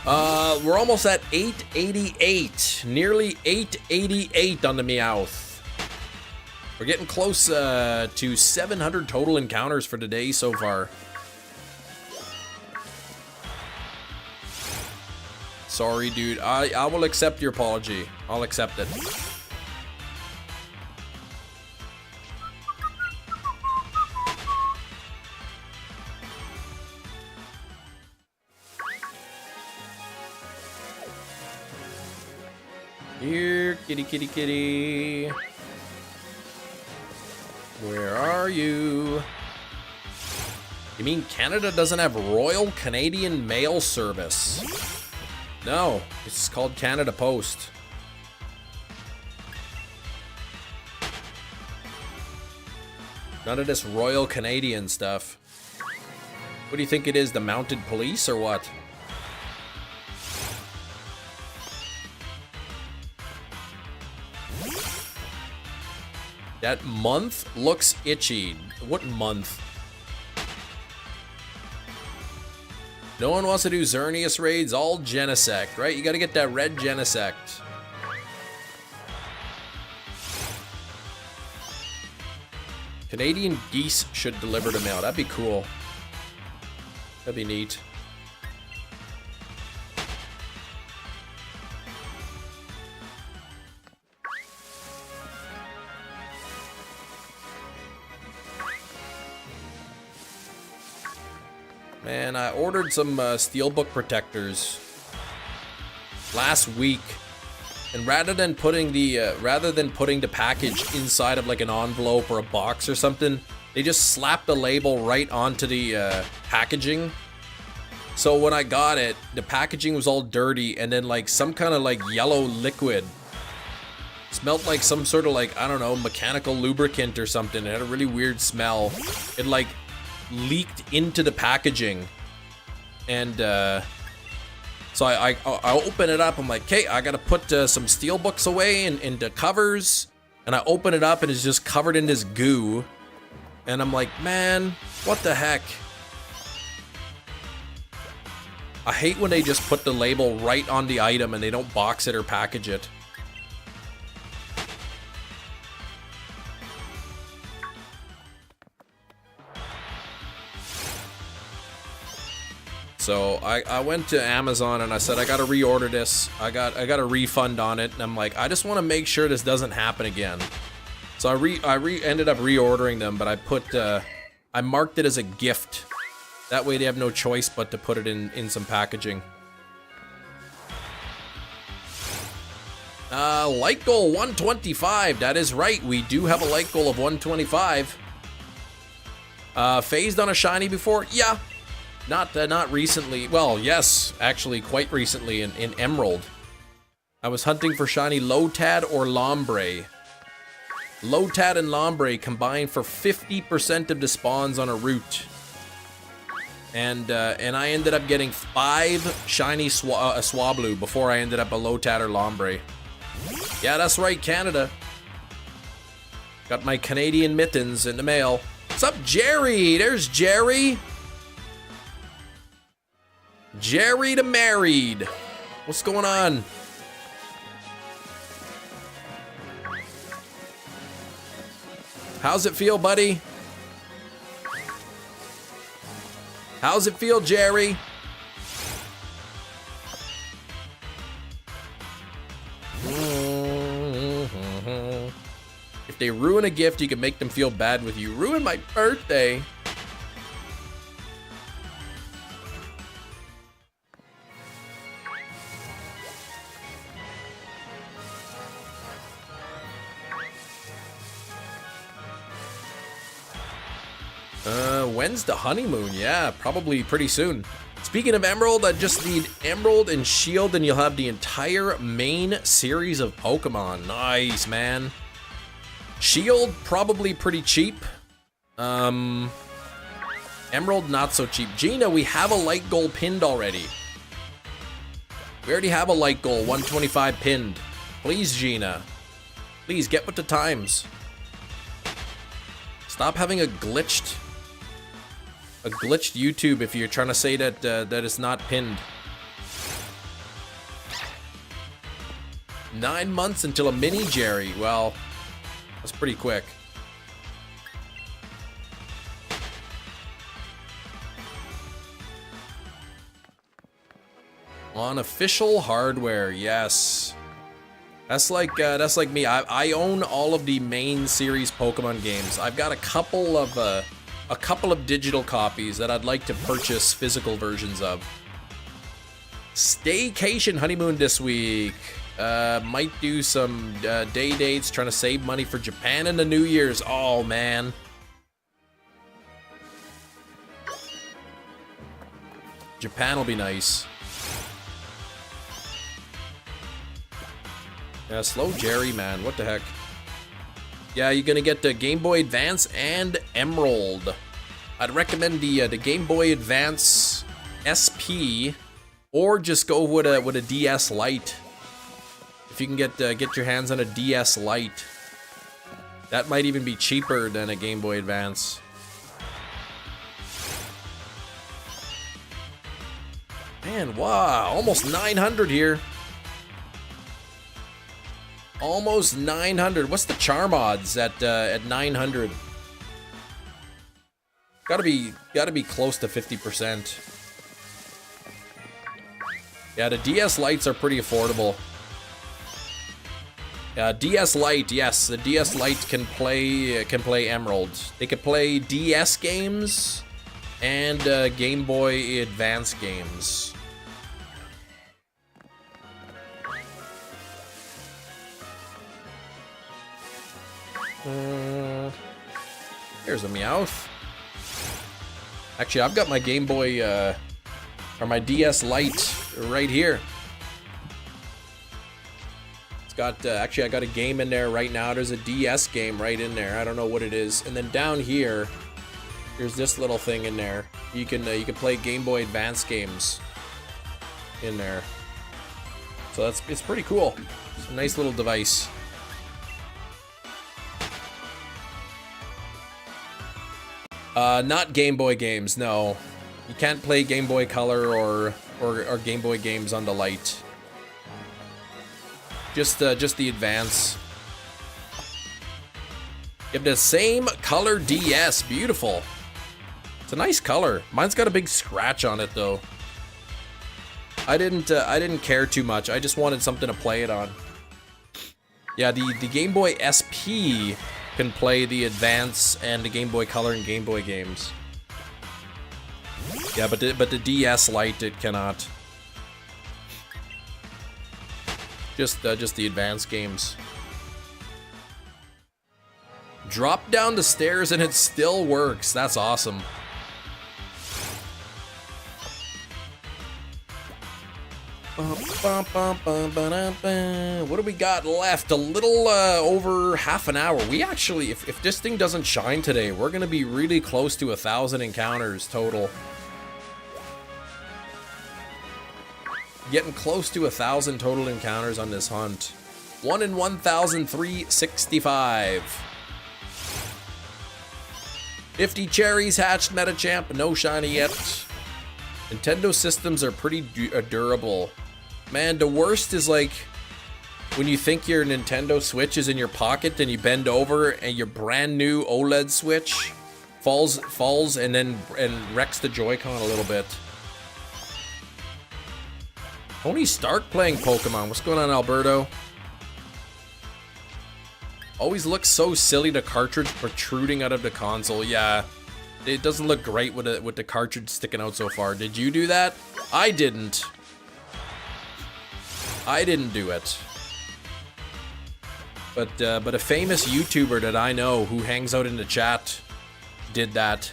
We're almost at 888. Nearly 888 on the Meowth. We're getting close to 700 total encounters for today so far. Sorry, dude. I will accept your apology. I'll accept it. Here, kitty, kitty, kitty. Where are you? You mean Canada doesn't have Royal Canadian Mail Service? No, it's called Canada Post. None of this Royal Canadian stuff. What do you think it is, the mounted police or what? That month looks itchy. What month? No one wants to do Xerneas raids, all Genesect, right? You gotta get that red Genesect. Canadian geese should deliver the mail. That'd be cool. That'd be neat. Man, I ordered some steelbook protectors last week, and rather than putting the package inside of like an envelope or a box or something, they just slapped the label right onto the packaging. So when I got it, the packaging was all dirty, and then like some kind of like yellow liquid. Smelled like some sort of like, I don't know, mechanical lubricant or something. It had a really weird smell. It like leaked into the packaging, and so I open it up. I'm like, okay, I gotta put some steelbooks away into covers, and I open it up and it's just covered in this goo, and I'm like, man, what the heck? I hate when they just put the label right on the item and they don't box it or package it. So I went to Amazon and I said, I gotta reorder this. I got a refund on it, and I'm like, I just want to make sure this doesn't happen again. So I ended up reordering them, but I marked it as a gift. That way they have no choice but to put it in some packaging. Light goal 125. That is right. We do have a light goal of 125. Phased on a shiny before? Yeah. Not recently. Well, yes, actually quite recently in Emerald. I was hunting for shiny Lotad or Lombre. Lotad and Lombre combined for 50% of the spawns on a route. And I ended up getting 5 shiny Swablu before I ended up a Lotad or Lombre. Yeah, that's right, Canada. Got my Canadian mittens in the mail. What's up, Jerry? There's Jerry. Jerry the Married. What's going on? How's it feel, buddy? How's it feel, Jerry? If they ruin a gift, you can make them feel bad with you. Ruin my birthday. When's the honeymoon? Yeah, probably pretty soon. Speaking of Emerald, I just need Emerald and Shield, and you'll have the entire main series of Pokemon. Nice, man. Shield, probably pretty cheap. Emerald, not so cheap. Gina, we have a light goal pinned already. We already have a light goal, 125 pinned. Please, Gina. Please, get with the times. Stop having a glitched YouTube if you're trying to say that that it's not pinned. 9 months until a mini Jerry. Well, that's pretty quick. On official hardware, yes. That's like me. I own all of the main series Pokemon games. I've got a couple of digital copies that I'd like to purchase physical versions of. Staycation honeymoon this week. Might do some day dates, trying to save money for Japan in the New Year's. Oh man. Japan will be nice. Yeah, slow Jerry, man. What the heck? Yeah, you're gonna get the Game Boy Advance and Emerald. I'd recommend the Game Boy Advance SP, or just go with a DS Lite. If you can get your hands on a DS Lite, that might even be cheaper than a Game Boy Advance. Man, wow, almost 900 here. Almost 900. What's the charm odds at 900? Gotta be close to 50%. Yeah, the DS Lites are pretty affordable. DS Lite, yes, the DS Lite can play Emerald. They can play DS games and Game Boy Advance games. Here's a Meowth. Actually, I've got my Game Boy, or my DS Lite right here. It's got, actually, I got a game in there right now. There's a DS game right in there. I don't know what it is. And then down here, there's this little thing in there. You can play Game Boy Advance games in there. So it's pretty cool. It's a nice little device. Not Game Boy games, no. You can't play Game Boy Color or Game Boy games on the Lite. Just the Advance. You have the same color DS, beautiful. It's a nice color. Mine's got a big scratch on it though. I didn't care too much. I just wanted something to play it on. Yeah, the Game Boy SP can play the Advance and the Game Boy Color and Game Boy games. Yeah, but the DS Lite it cannot. Just the Advance games. Drop down the stairs and it still works. That's awesome. What do we got left? A little over half an hour. We actually, if this thing doesn't shine today, we're gonna be really close to 1,000 encounters total. Getting close to 1,000 total encounters on this hunt. 1 in 1,365. 50 cherries hatched, Metachamp, no shiny yet. Nintendo systems are pretty durable. Man, the worst is like when you think your Nintendo Switch is in your pocket and you bend over and your brand new OLED Switch falls and wrecks the Joy-Con a little bit. Tony Stark playing Pokemon. What's going on, Alberto? Always looks so silly, the cartridge protruding out of the console. Yeah, it doesn't look great with the cartridge sticking out so far. Did you do that? I didn't. I didn't do it. But a famous YouTuber that I know who hangs out in the chat did that.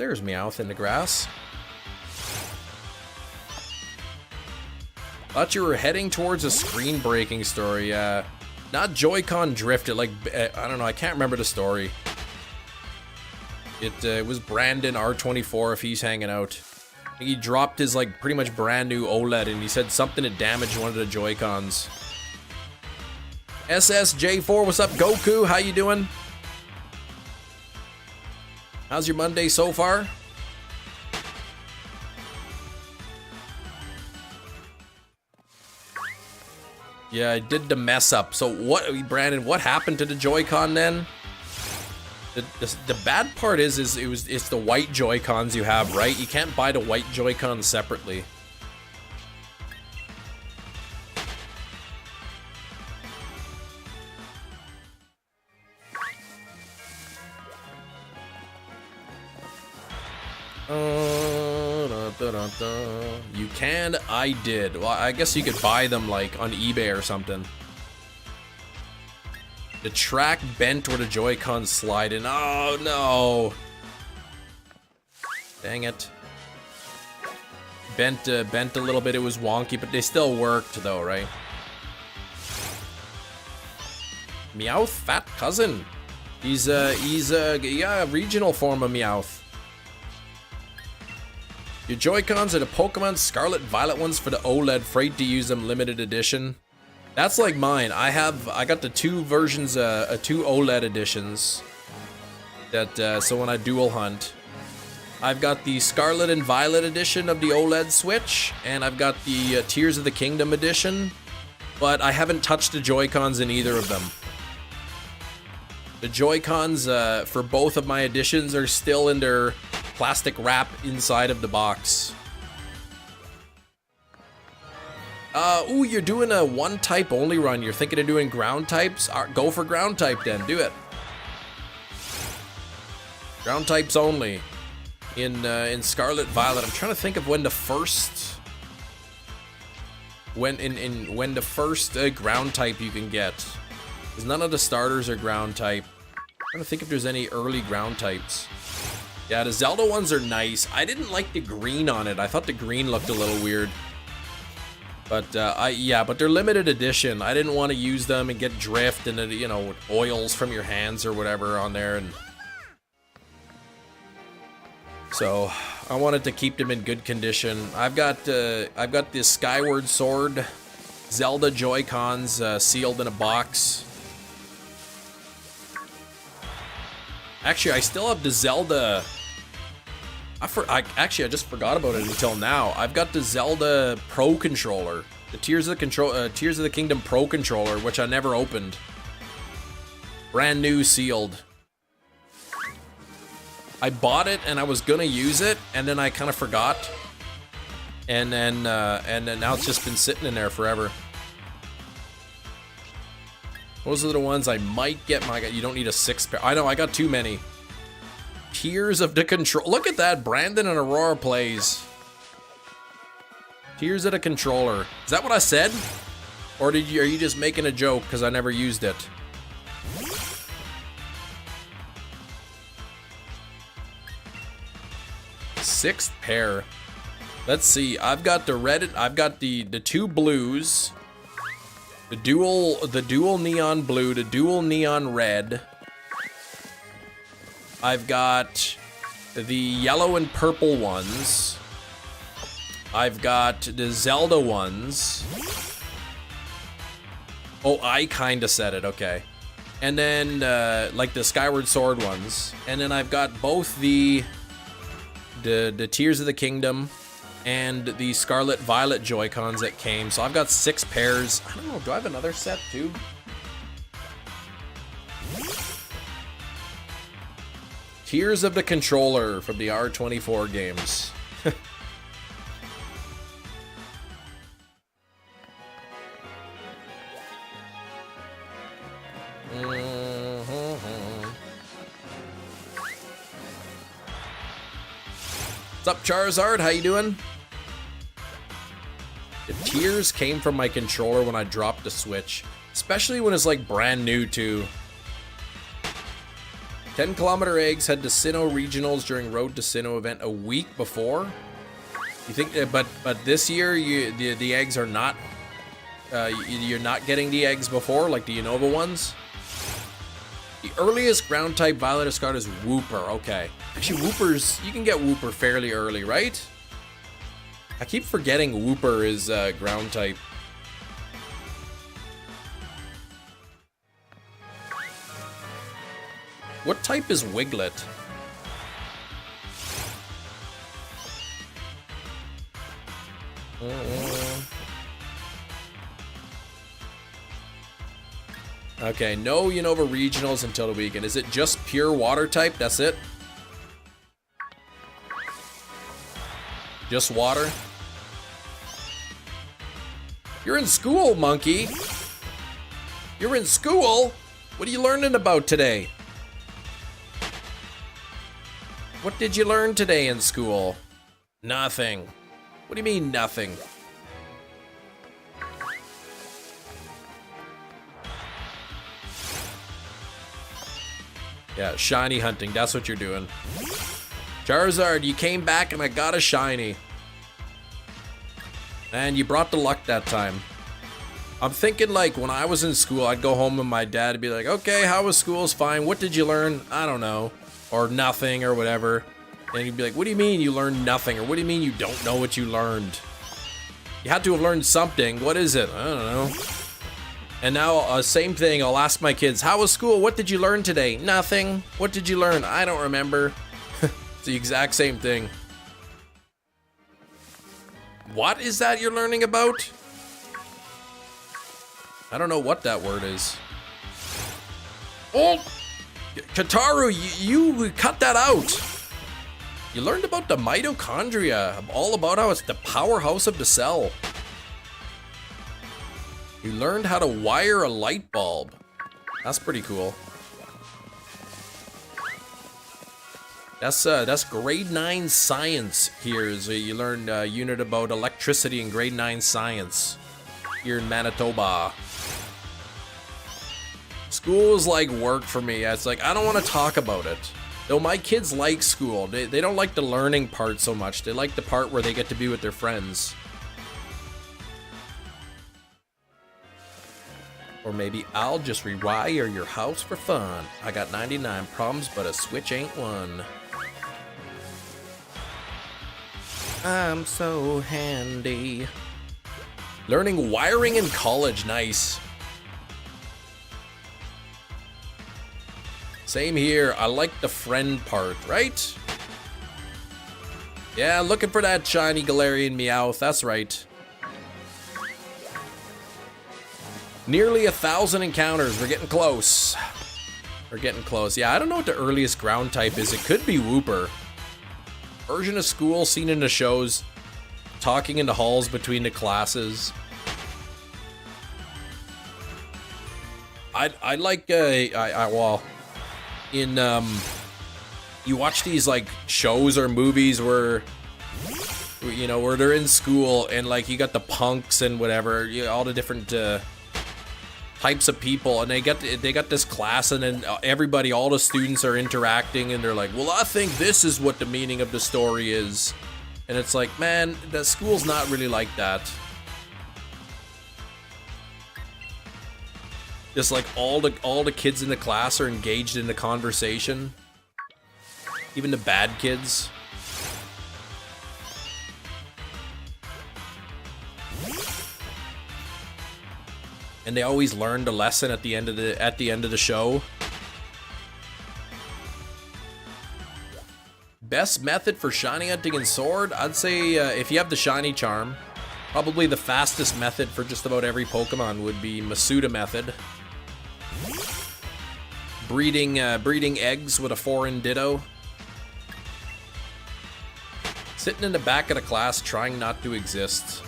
there's Meowth in the grass. Thought you were heading towards a screen breaking story. Not Joy-Con drifted, like, I don't know, I can't remember the story. It was Brandon R24 if he's hanging out. I think he dropped his, like, pretty much brand new OLED and he said something had damaged one of the Joy-Cons. SSJ4, what's up, Goku? How you doing? How's your Monday so far? Yeah, I did the mess up. So what, Brandon, what happened to the Joy-Con then? The bad part is it's the white Joy-Cons you have, right? You can't buy the white Joy-Cons separately. You can? I did. Well, I guess you could buy them like on eBay or something. The track bent where the Joy-Cons slide in. Oh no! Dang it. Bent a little bit. It was wonky, but they still worked though, right? Meowth, fat cousin. He's yeah, a regional form of Meowth. Your Joy-Cons are the Pokemon Scarlet Violet ones for the OLED, afraid to use them, limited edition. That's like mine. I got the two versions, two OLED editions. That so when I dual hunt, I've got the Scarlet and Violet edition of the OLED Switch, and I've got the Tears of the Kingdom edition, but I haven't touched the Joy-Cons in either of them. The Joy-Cons for both of my editions are still in their plastic wrap inside of the box. Ooh, you're doing a one type only run. You're thinking of doing ground types? Go for ground type then, do it. Ground types only. In Scarlet Violet. I'm trying to think of when the first when the first ground type you can get. Because none of the starters are ground type. I'm trying to think if there's any early ground types. Yeah, the Zelda ones are nice. I didn't like the green on it. I thought the green looked a little weird. But yeah, but they're limited edition. I didn't want to use them and get drift and you know, oils from your hands or whatever on there, and so I wanted to keep them in good condition. I've got this Skyward Sword Zelda Joy-Cons sealed in a box. Actually, I still have the Zelda. I just forgot about it until now. I've got the Zelda Pro controller, the Tears of the Kingdom Pro controller, which I never opened. Brand new, sealed. I bought it and I was gonna use it, and then I kind of forgot. And then now it's just been sitting in there forever. Those are the ones I might get. You don't need a 6-pair. I know, I got too many. Tears of the Control. Look at that, Brandon and Aurora plays. Tears of the Controller. Is that what I said? Or are you just making a joke because I never used it? Sixth pair. Let's see. I've got the red. I've got the two blues. The dual neon blue, the dual neon red. I've got the yellow and purple ones. I've got the Zelda ones. Oh, I kinda said it, okay. And then, like the Skyward Sword ones. And then I've got both the Tears of the Kingdom and the Scarlet Violet Joy-Cons that came. So I've got 6 pairs. I don't know, do I have another set too? Tears of the Controller from the R24 games. What's up, Charizard? How you doing? The tears came from my controller when I dropped the Switch. Especially when it's like brand new too. 10-kilometer eggs head to Sinnoh regionals during Road to Sinnoh event a week before. You think, but this year the eggs are not. You're not getting the eggs before, like the Unova ones. The earliest ground type Violet Escargot is Wooper. Okay, actually Woopers, you can get Wooper fairly early, right? I keep forgetting Wooper is ground type. What type is Wiglet? Okay, no Unova regionals until the weekend. Is it just pure water type? That's it? Just water? You're in school, monkey. You're in school? What are you learning about today? What did you learn today in school? Nothing. What do you mean, nothing? Yeah, shiny hunting. That's what you're doing. Charizard, you came back and I got a shiny. And you brought the luck that time. I'm thinking like when I was in school, I'd go home and my dad would be like, okay, how was school? It's fine. What did you learn? I don't know. Or nothing or whatever. And he'd be like, what do you mean you learned nothing? Or what do you mean you don't know what you learned? You had to have learned something. What is it? I don't know. And now, same thing. I'll ask my kids, how was school? What did you learn today? Nothing. What did you learn? I don't remember. It's the exact same thing. What is that you're learning about? I don't know what that word is. Oh! Kataru, you cut that out. You learned about the mitochondria. All about how it's the powerhouse of the cell. You learned how to wire a light bulb. That's pretty cool. That's grade 9 science here. So you learned a unit about electricity in grade 9 science here in Manitoba. School is like work for me. It's like, I don't want to talk about it. Though my kids like school. They don't like the learning part so much. They like the part where they get to be with their friends. Or maybe I'll just rewire your house for fun. I got 99 problems, but a Switch ain't one. I'm so handy. Learning wiring in college, nice. Same here, I like the friend part, right? Yeah, looking for that shiny Galarian Meowth, that's right. Nearly 1,000 encounters, we're getting close. We're getting close. Yeah, I don't know what the earliest ground type is. It could be Wooper. Version of school, seen in the shows. Talking in the halls between the classes. I like, well, in, you watch these, like, shows or movies where, you know, where they're in school and, like, you got the punks and whatever, all the different, types of people, and they got this class, and then everybody, all the students are interacting, and they're like, well, I think this is what the meaning of the story is. And it's like, man, the school's not really like that. Just like all the kids in the class are engaged in the conversation. Even the bad kids. And they always learned a lesson at the end of the show. Best method for shiny hunting and sword? I'd say if you have the shiny charm, probably the fastest method for just about every Pokemon would be Masuda method. Breeding eggs with a foreign Ditto. Sitting in the back of the class trying not to exist.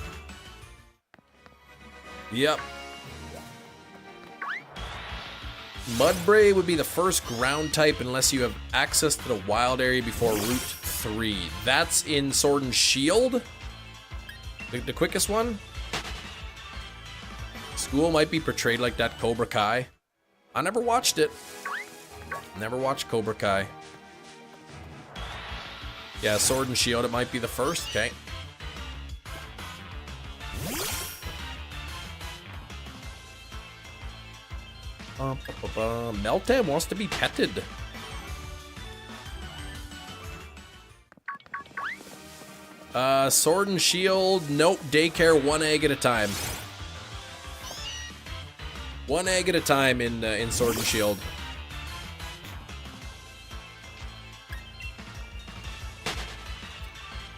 Yep. Mudbray would be the first ground type unless you have access to the wild area before Route 3. That's in Sword and Shield? The quickest one? School might be portrayed like that Cobra Kai. I never watched it. Never watched Cobra Kai. Yeah, Sword and Shield, it might be the first. Okay. Meltan wants to be petted. Sword and Shield, nope, daycare, 1 egg at a time. 1 egg at a time in Sword and Shield.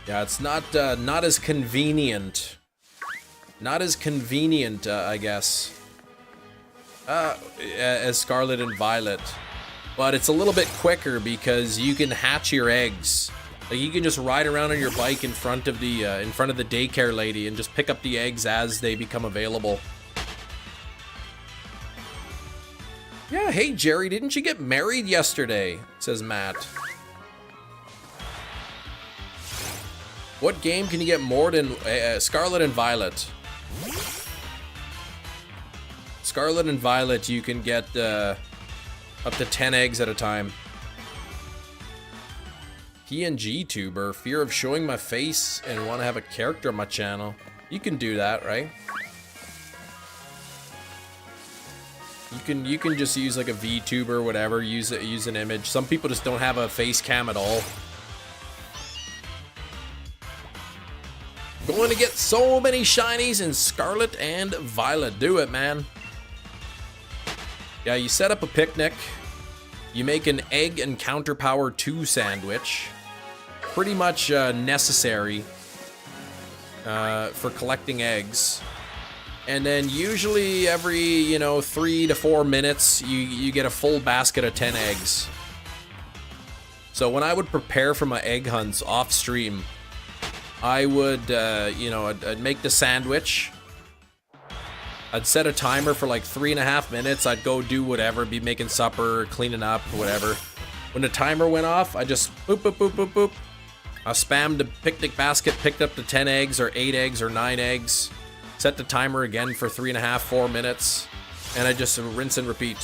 Yeah, it's not as convenient. Not as convenient, I guess, as Scarlet and Violet. But it's a little bit quicker because you can hatch your eggs. Like, you can just ride around on your bike in front of the daycare lady and just pick up the eggs as they become available. Yeah, hey Jerry, didn't you get married yesterday? Says Matt. What game can you get more than Scarlet and Violet? Scarlet and Violet, you can get up to 10 eggs at a time. PNG tuber, fear of showing my face and want to have a character on my channel. You can do that, right? You can just use like a VTuber, whatever. Use an image. Some people just don't have a face cam at all. Going to get so many shinies in Scarlet and Violet. Do it, man. Yeah, you set up a picnic. You make an egg and counter power 2 sandwich. Pretty much necessary for collecting eggs. And then usually every, 3 to 4 minutes, you get a full basket of 10 eggs. So when I would prepare for my egg hunts off stream, I would, I'd make the sandwich. I'd set a timer for like 3.5 minutes. I'd go do whatever, be making supper, cleaning up, whatever. When the timer went off, I just boop, boop, boop, boop, boop. I spammed the picnic basket, picked up the 10 eggs or 8 eggs or 9 eggs, set the timer again for 3.5, 4 minutes, and I just rinse and repeat.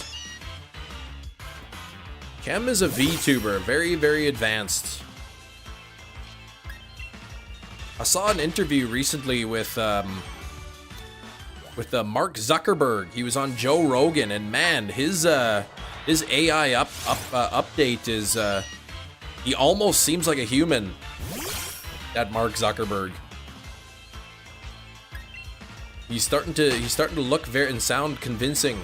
Kem is a VTuber, very, very advanced. I saw an interview recently with Mark Zuckerberg. He was on Joe Rogan, and man, his AI update is he almost seems like a human. That Mark Zuckerberg. He's starting to look very and sound convincing.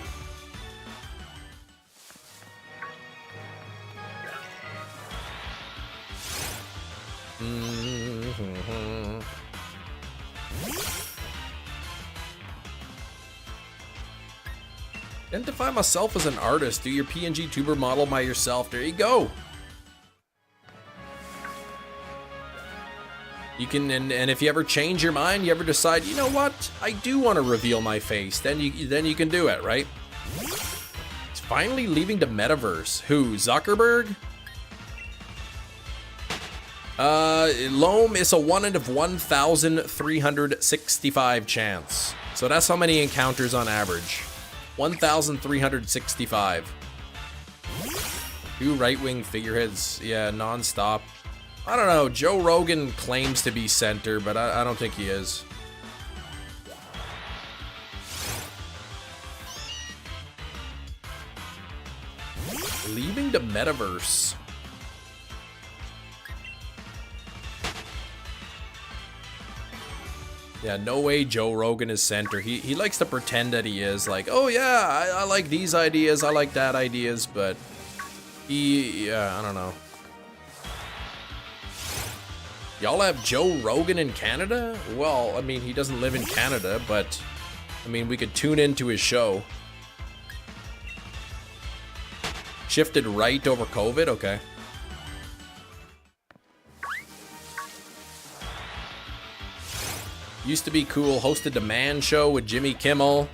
Identify myself as an artist. Do your PNG tuber model by yourself. There you go. You can, and if you ever change your mind, you ever decide, you know what, I do want to reveal my face, then you can do it, right? It's finally leaving the metaverse. Who? Zuckerberg? Loam is a 1 in 1,365 chance. So that's how many encounters on average. 1,365. 2 right-wing figureheads, yeah, non-stop. I don't know, Joe Rogan claims to be center, but I don't think he is. Leaving the metaverse. Yeah, no way Joe Rogan is center. He likes to pretend that he is, like, oh yeah, I like these ideas, I like that ideas, but yeah, I don't know. Y'all have Joe Rogan in Canada? Well, I mean, he doesn't live in Canada, but I mean, we could tune into his show. Shifted right over COVID? Okay. Used to be cool. Hosted the Man Show with Jimmy Kimmel.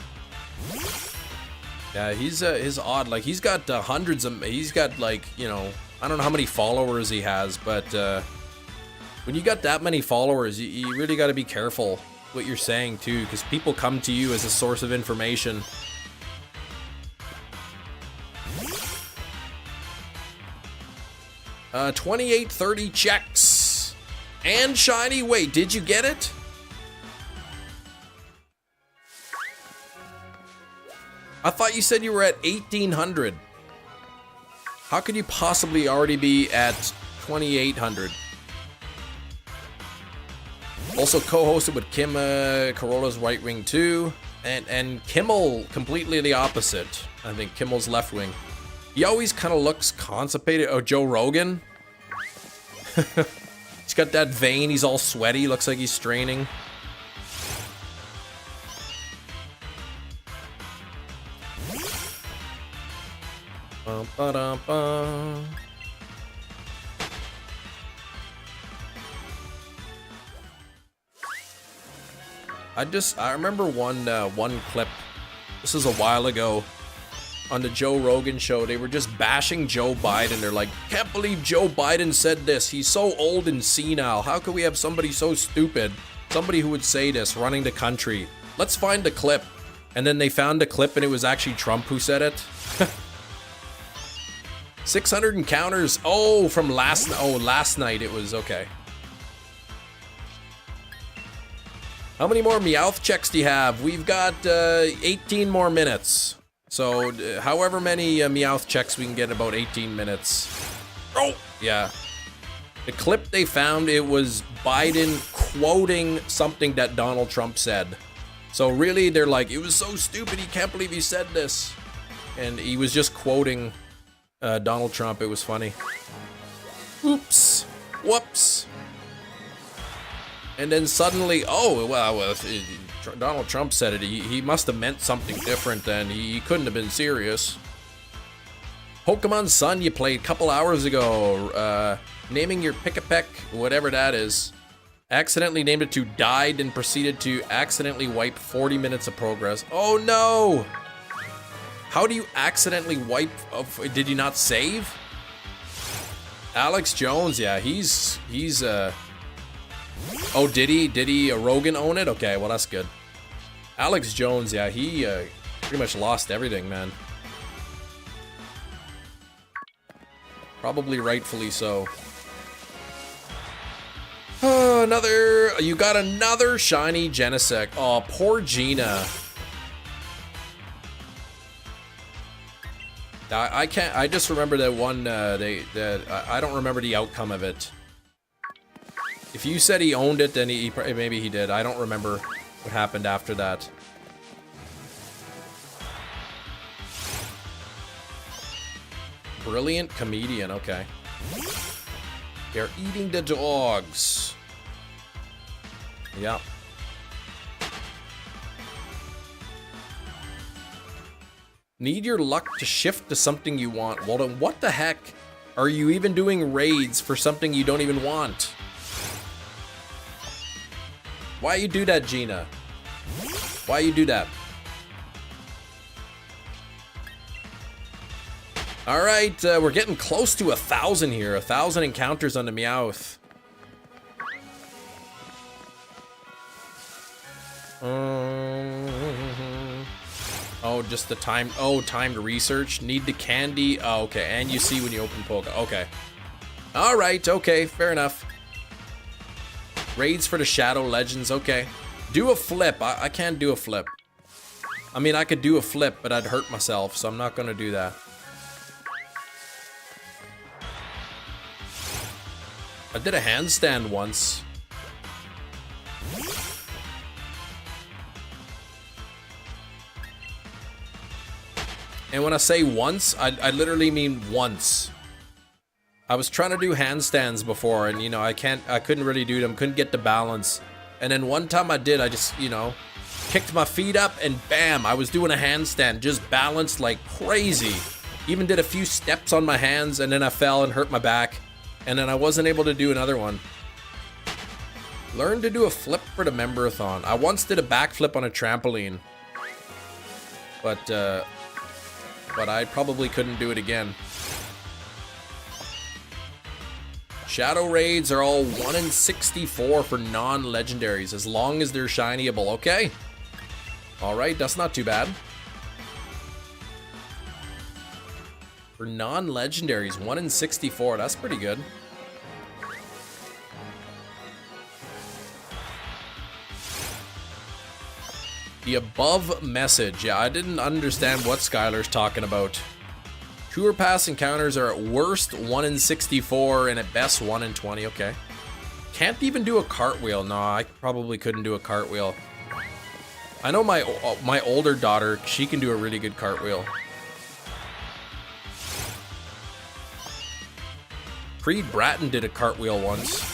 Yeah, he's odd. Like, he's got hundreds of... He's got, like, you know... I don't know how many followers he has, but... when you got that many followers, you really got to be careful what you're saying, too, because people come to you as a source of information. 2830 checks. And shiny. Wait, did you get it? I thought you said you were at 1800. How could you possibly already be at 2800? Also co-hosted with Kim Corolla's Right Wing 2. And Kimmel, completely the opposite. I think Kimmel's left wing. He always kind of looks constipated. Oh, Joe Rogan. He's got that vein. He's all sweaty. Looks like he's straining. Ba-da-ba. I remember one clip. This was a while ago on the Joe Rogan show. They were just bashing Joe Biden. They're like, can't believe Joe Biden said this. He's so old and senile. How could we have somebody so stupid? Somebody who would say this running the country. Let's find the clip. And then they found the clip and it was actually Trump who said it. 600 encounters. Oh, from last night it was okay. How many more Meowth checks do you have? We've got 18 more minutes. So however many Meowth checks we can get in about 18 minutes. Oh, yeah. The clip they found, it was Biden quoting something that Donald Trump said. So really, they're like, it was so stupid, he can't believe he said this. And he was just quoting Donald Trump. It was funny. Oops. Whoops. And then suddenly, oh, well, Donald Trump said it. He must have meant something different, and he couldn't have been serious. Pokemon Sun you played a couple hours ago. Naming your Pick-a-Peck, whatever that is. Accidentally named it to died and proceeded to accidentally wipe 40 minutes of progress. Oh no! How do you accidentally wipe? Did you not save? Alex Jones, yeah, he's oh, did he Rogan own it? Okay, well that's good. Alex Jones, yeah, he pretty much lost everything, man. Probably rightfully so. Oh, you got another shiny Genesect. Oh, poor Gina. I just remember that one, I don't remember the outcome of it. If you said he owned it, then maybe he did. I don't remember what happened after that. Brilliant comedian, okay. They're eating the dogs. Yeah. Need your luck to shift to something you want. Well then, what the heck are you even doing raids for something you don't even want? Why you do that, Gina? Why you do that? All right, we're getting close to 1,000 here. 1,000 encounters on the Meowth. Oh, just the time. Oh, timed research. Need the candy. Oh, okay. And you see when you open Poke. Okay. All right. Okay. Fair enough. Raids for the Shadow Legends. Okay. Do a flip. I can't do a flip. I mean, I could do a flip, but I'd hurt myself, so I'm not going to do that. I did a handstand once. And when I say once, I literally mean once. I was trying to do handstands before, and you know, I couldn't really do them, couldn't get the balance. And then one time I did, I just, you know, kicked my feet up and bam, I was doing a handstand, just balanced like crazy. Even did a few steps on my hands, and then I fell and hurt my back. And then I wasn't able to do another one. Learn to do a flip for the member-a-thon. I once did a backflip on a trampoline. But I probably couldn't do it again. Shadow raids are all 1 in 64 for non-legendaries, as long as they're shinyable. Okay. Alright, that's not too bad. For non-legendaries, 1 in 64. That's pretty good. The above message. Yeah, I didn't understand what Skylar's talking about. Tour Pass encounters are at worst 1 in 64 and at best 1 in 20. Okay. Can't even do a cartwheel. No, I probably couldn't do a cartwheel. I know my older daughter, she can do a really good cartwheel. Creed Bratton did a cartwheel once.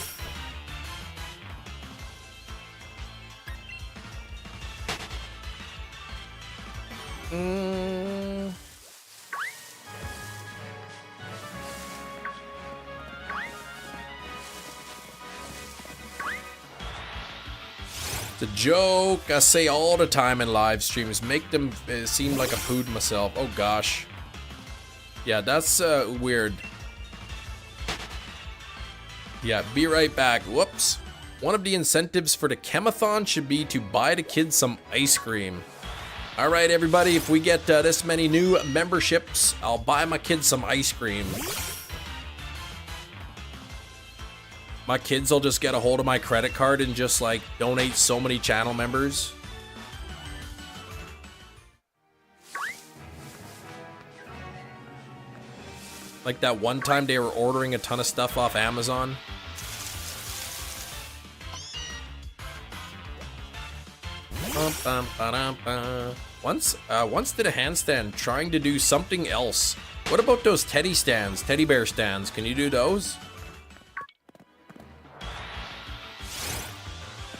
It's a joke I say all the time in live streams. Make them seem like a pooed myself. Oh gosh. Yeah, that's weird. Yeah, be right back. Whoops. One of the incentives for the Chemathon should be to buy the kids some ice cream. All right, everybody, if we get this many new memberships, I'll buy my kids some ice cream. My kids will just get a hold of my credit card and just like donate so many channel members. Like that one time they were ordering a ton of stuff off Amazon. Once did a handstand trying to do something else. What about those teddy stands, teddy bear stands? Can you do those?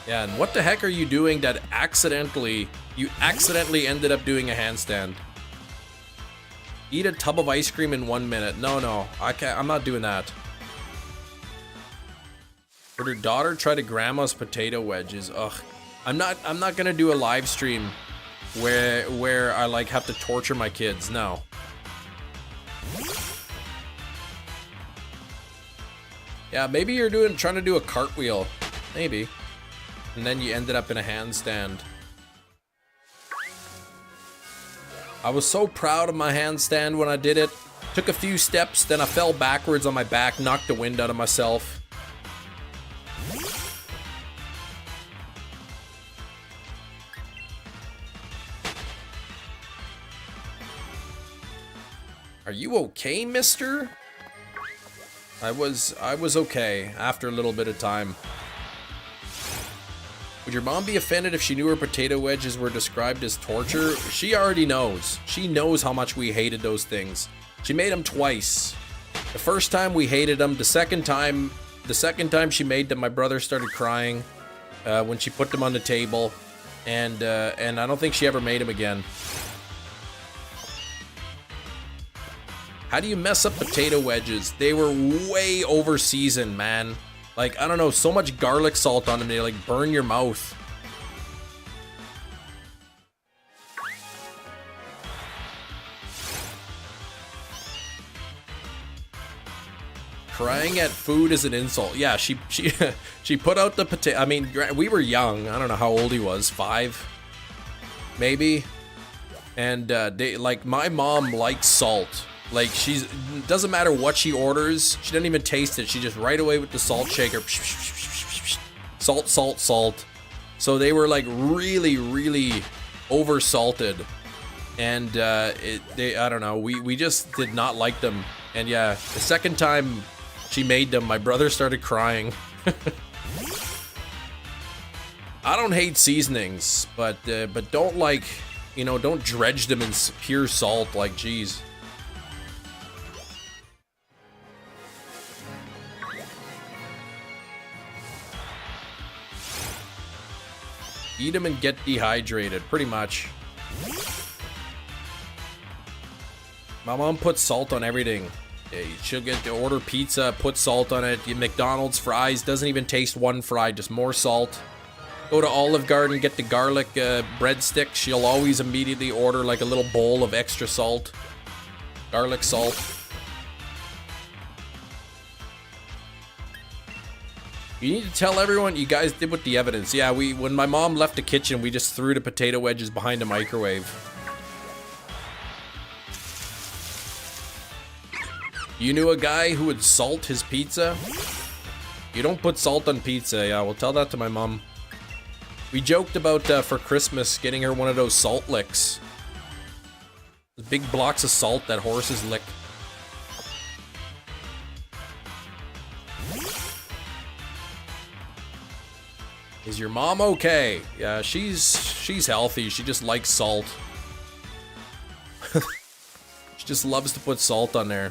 Yeah, and what the heck are you doing that you accidentally ended up doing a handstand? Eat a tub of ice cream in 1 minute. No, I'm not doing that. Would her daughter try to grandma's potato wedges? Ugh. I'm not gonna do a live stream where I like have to torture my kids. No. Yeah, maybe you're trying to do a cartwheel. Maybe. And then you ended up in a handstand. I was so proud of my handstand when I did it. Took a few steps, then I fell backwards on my back, knocked the wind out of myself. Are you okay, mister? I was okay after a little bit of time. Would your mom be offended if she knew her potato wedges were described as torture? She already knows. She knows how much we hated those things. She made them twice. The first time we hated them. The second time she made them, my brother started crying when she put them on the table, and I don't think she ever made them again. How do you mess up potato wedges? They were way over seasoned, man. Like, I don't know, so much garlic salt on them, they like burn your mouth. Crying at food is an insult. Yeah, she put out the potato. I mean, we were young. I don't know how old he was, 5, maybe. And like my mom likes salt. Like doesn't matter what she orders. She doesn't even taste it. She just right away with the salt shaker. Salt, salt, salt. So they were like really, really over salted. And I don't know. We just did not like them. And yeah, the second time she made them, my brother started crying. I don't hate seasonings, but don't like, you know, don't dredge them in pure salt. Like, geez. Eat them and get dehydrated, pretty much. My mom puts salt on everything. She'll get to order pizza, put salt on it. McDonald's fries, doesn't even taste one fry, just more salt. Go to Olive Garden, get the garlic breadstick. She'll always immediately order like a little bowl of extra salt. Garlic salt. You need to tell everyone you guys did with the evidence. Yeah, when my mom left the kitchen, we just threw the potato wedges behind the microwave. You knew a guy who would salt his pizza? You don't put salt on pizza. Yeah, we'll tell that to my mom. We joked about for Christmas getting her one of those salt licks. The big blocks of salt that horses lick. Is your mom okay? Yeah, she's healthy. She just likes salt. She just loves to put salt on there.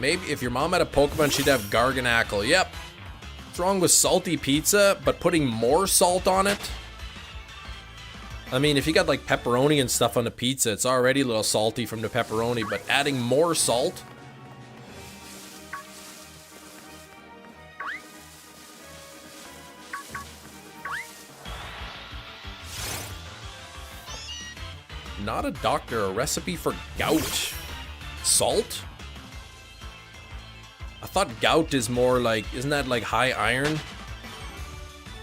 If your mom had a Pokemon, she'd have Garganackle. Yep. What's wrong with salty pizza, but putting more salt on it? I mean, if you got like pepperoni and stuff on the pizza, it's already a little salty from the pepperoni, but adding more salt? Not a doctor, a recipe for gout. Salt? I thought gout is more like, isn't that like high iron?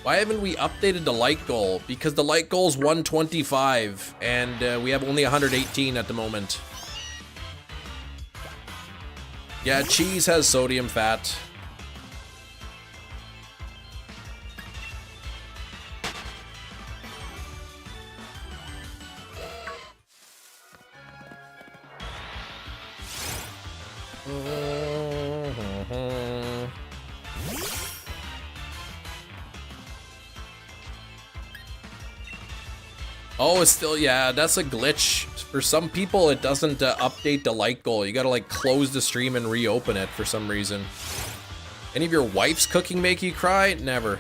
Why haven't we updated the light goal? Because the light goal is 125 and we have only 118 at the moment. Yeah, cheese has sodium fat. Oh, it's still, yeah, that's a glitch. For some people, it doesn't update the light goal. You gotta like close the stream and reopen it for some reason. Any of your wife's cooking make you cry? Never.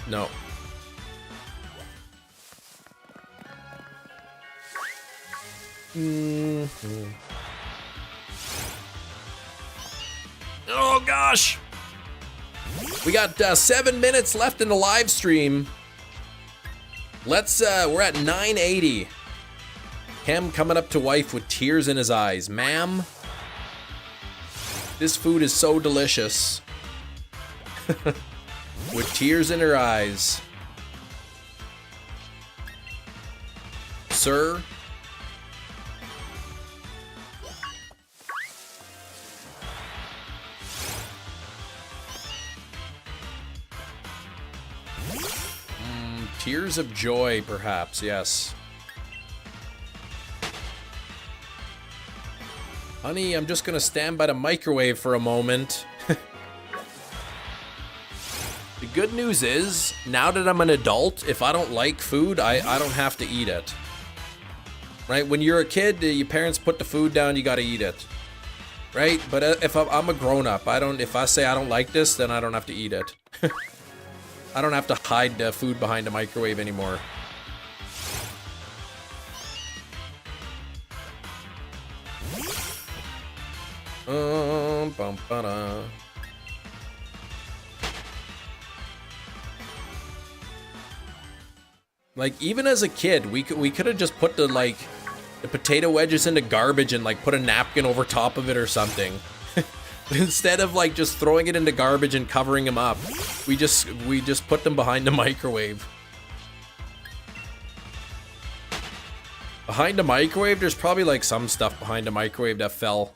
No. Oh gosh! We got 7 minutes left in the live stream. Let's, we're at 980. Cam coming up to wife with tears in his eyes. Ma'am, this food is so delicious. With tears in her eyes. Sir? Tears of joy, perhaps, yes. Honey, I'm just gonna stand by the microwave for a moment. The good news is, now that I'm an adult, if I don't like food, I don't have to eat it. Right? When you're a kid, your parents put the food down, you gotta eat it. Right? But if I'm a grown-up, if I say I don't like this, then I don't have to eat it. I don't have to hide the food behind the microwave anymore. Like, even as a kid, we could have just put the potato wedges in the garbage and like put a napkin over top of it or something. But instead of like just throwing it in the garbage and covering them up, we just put them behind the microwave. Behind the microwave, there's probably like some stuff behind the microwave that fell.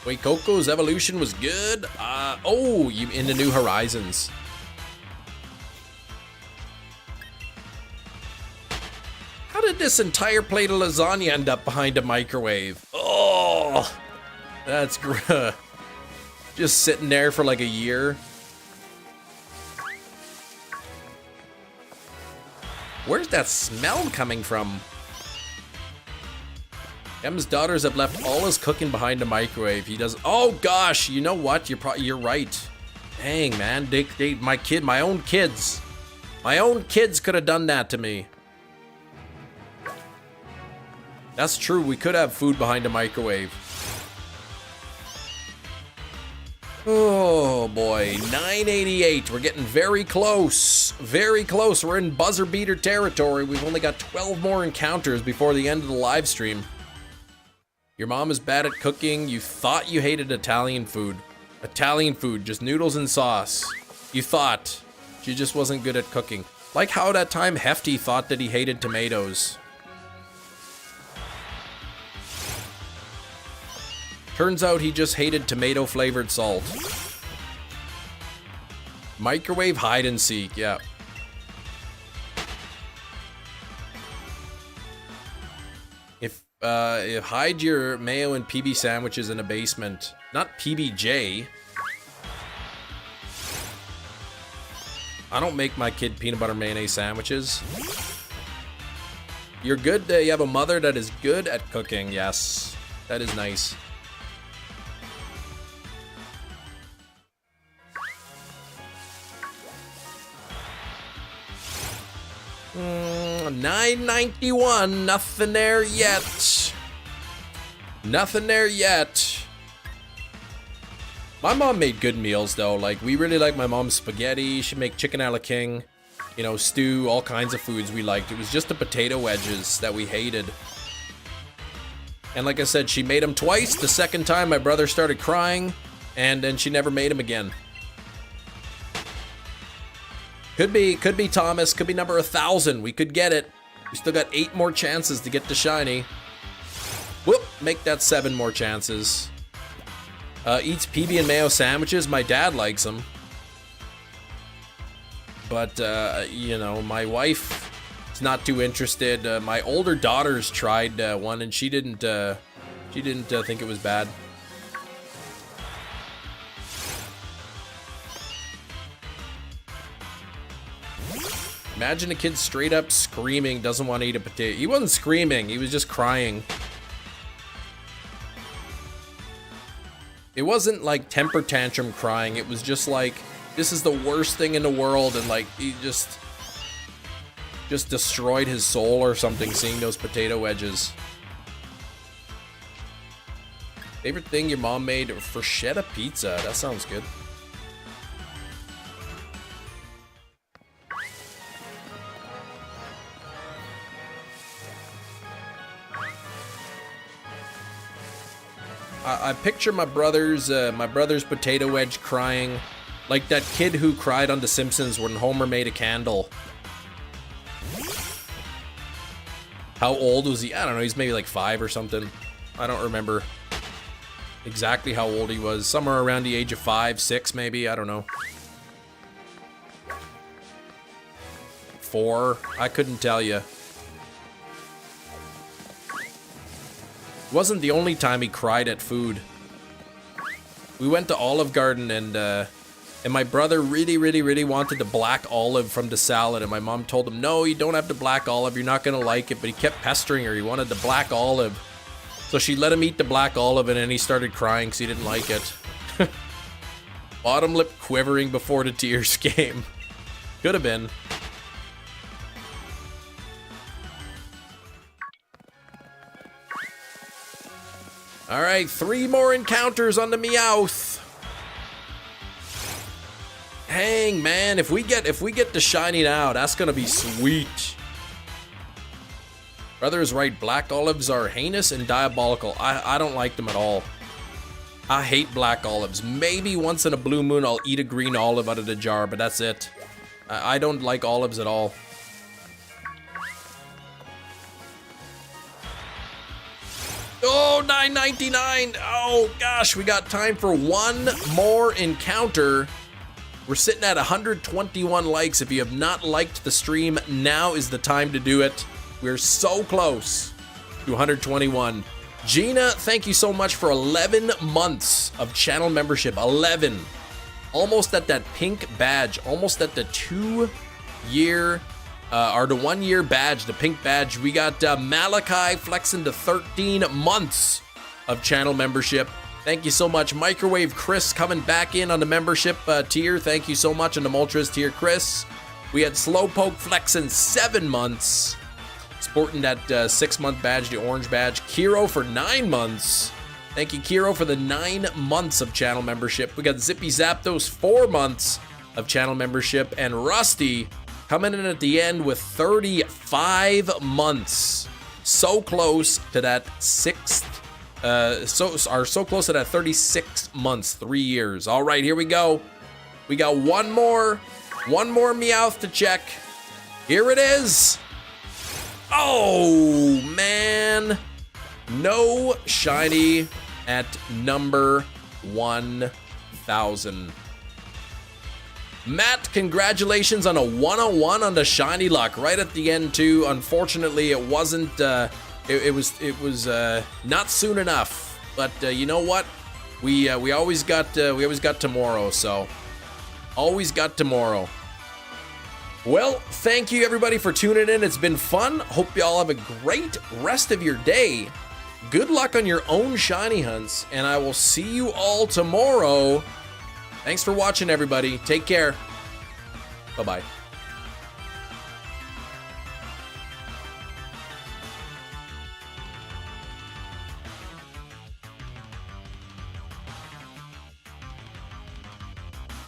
Wait, Coco's evolution was good? Oh, you in the New Horizons. How did this entire plate of lasagna end up behind a microwave? Oh, that's just sitting there for like a year. Where's that smell coming from? Em's daughters have left all his cooking behind the microwave. He does. Oh gosh, you know what? You're right. Dang, man, my own kids could have done that to me. That's true. We could have food behind a microwave. Oh boy, 988. We're getting very close. Very close. We're in buzzer beater territory. We've only got 12 more encounters before the end of the live stream. Your mom is bad at cooking. You thought you hated Italian food. Italian food, just noodles and sauce. You thought. She just wasn't good at cooking. Like how that time Hefty thought that he hated tomatoes. Turns out he just hated tomato-flavored salt. Microwave hide and seek, yeah. If hide your mayo and PB sandwiches in a basement. Not PBJ. I don't make my kid peanut butter mayonnaise sandwiches. You're good, you have a mother that is good at cooking, yes. That is nice. $9.91, nothing there yet. Nothing there yet. My mom made good meals though. Like, we really like my mom's spaghetti. She'd make chicken a la king, you know, stew, all kinds of foods we liked. It was just the potato wedges that we hated. And like I said, she made them twice. The second time my brother started crying, and then she never made them again. Could be Thomas, could be number 1,000. We could get it. We still got 8 more chances to get the shiny. Whoop, make that 7 more chances. Eats PB and mayo sandwiches. My dad likes them. But, you know, my wife is not too interested. My older daughters tried one, and she didn't think it was bad. Imagine a kid straight up screaming, doesn't want to eat a potato. He wasn't screaming, he was just crying. It wasn't like temper tantrum crying, it was just like, this is the worst thing in the world, and like, he just destroyed his soul or something seeing those potato wedges. Favorite thing your mom made? Bruschetta pizza, that sounds good. I picture my brother's potato wedge crying like that kid who cried on The Simpsons when Homer made a candle. How old was he? I don't know, he's maybe like 5 or something. I don't remember exactly how old he was. Somewhere around the age of 5, 6 maybe, I don't know. 4, I couldn't tell you. Wasn't the only time he cried at food. We went to Olive Garden, and my brother really wanted the black olive from the salad, and my mom told him, no, you don't have the black olive, you're not gonna like it, but he kept pestering her. He wanted the black olive. So she let him eat the black olive, and then he started crying because he didn't like it. Bottom lip quivering before the tears came. Could have been. All right, 3 more encounters on the Meowth. Dang, man, if we get the shiny now, that's gonna be sweet. Brother is right, black olives are heinous and diabolical. I don't like them at all. I hate black olives. Maybe once in a blue moon I'll eat a green olive out of the jar, but that's it. I don't like olives at all. Oh, $9.99. Oh, gosh, we got time for 1 more encounter. We're sitting at 121 likes. If you have not liked the stream, now is the time to do it. We're so close to 121. Gina, thank you so much for 11 months of channel membership. 11. Almost at that pink badge. Almost at the 2-year... or the 1-year badge, the pink badge. We got Malachi flexing to 13 months of channel membership. Thank you so much. Microwave Chris coming back in on the membership tier. Thank you so much on the Moltres tier, Chris. We had Slowpoke flexing 7 months, sporting that 6-month badge, the orange badge. Kiro for 9 months. Thank you, Kiro, for the 9 months of channel membership. We got Zippy Zapdos, 4 months of channel membership, and Rusty coming in at the end with 35 months. So close to that 6th, so close to that 36 months, 3 years. All right, here we go. We got one more Meowth to check. Here it is. Oh, man. No shiny at number 1,000. Matt, congratulations on a 101 on the shiny luck right at the end too. Unfortunately, it wasn't. It was not soon enough. But you know what? We always got tomorrow. So always got tomorrow. Well, thank you everybody for tuning in. It's been fun. Hope you all have a great rest of your day. Good luck on your own shiny hunts, and I will see you all tomorrow. Thanks for watching, everybody. Take care. Bye-bye.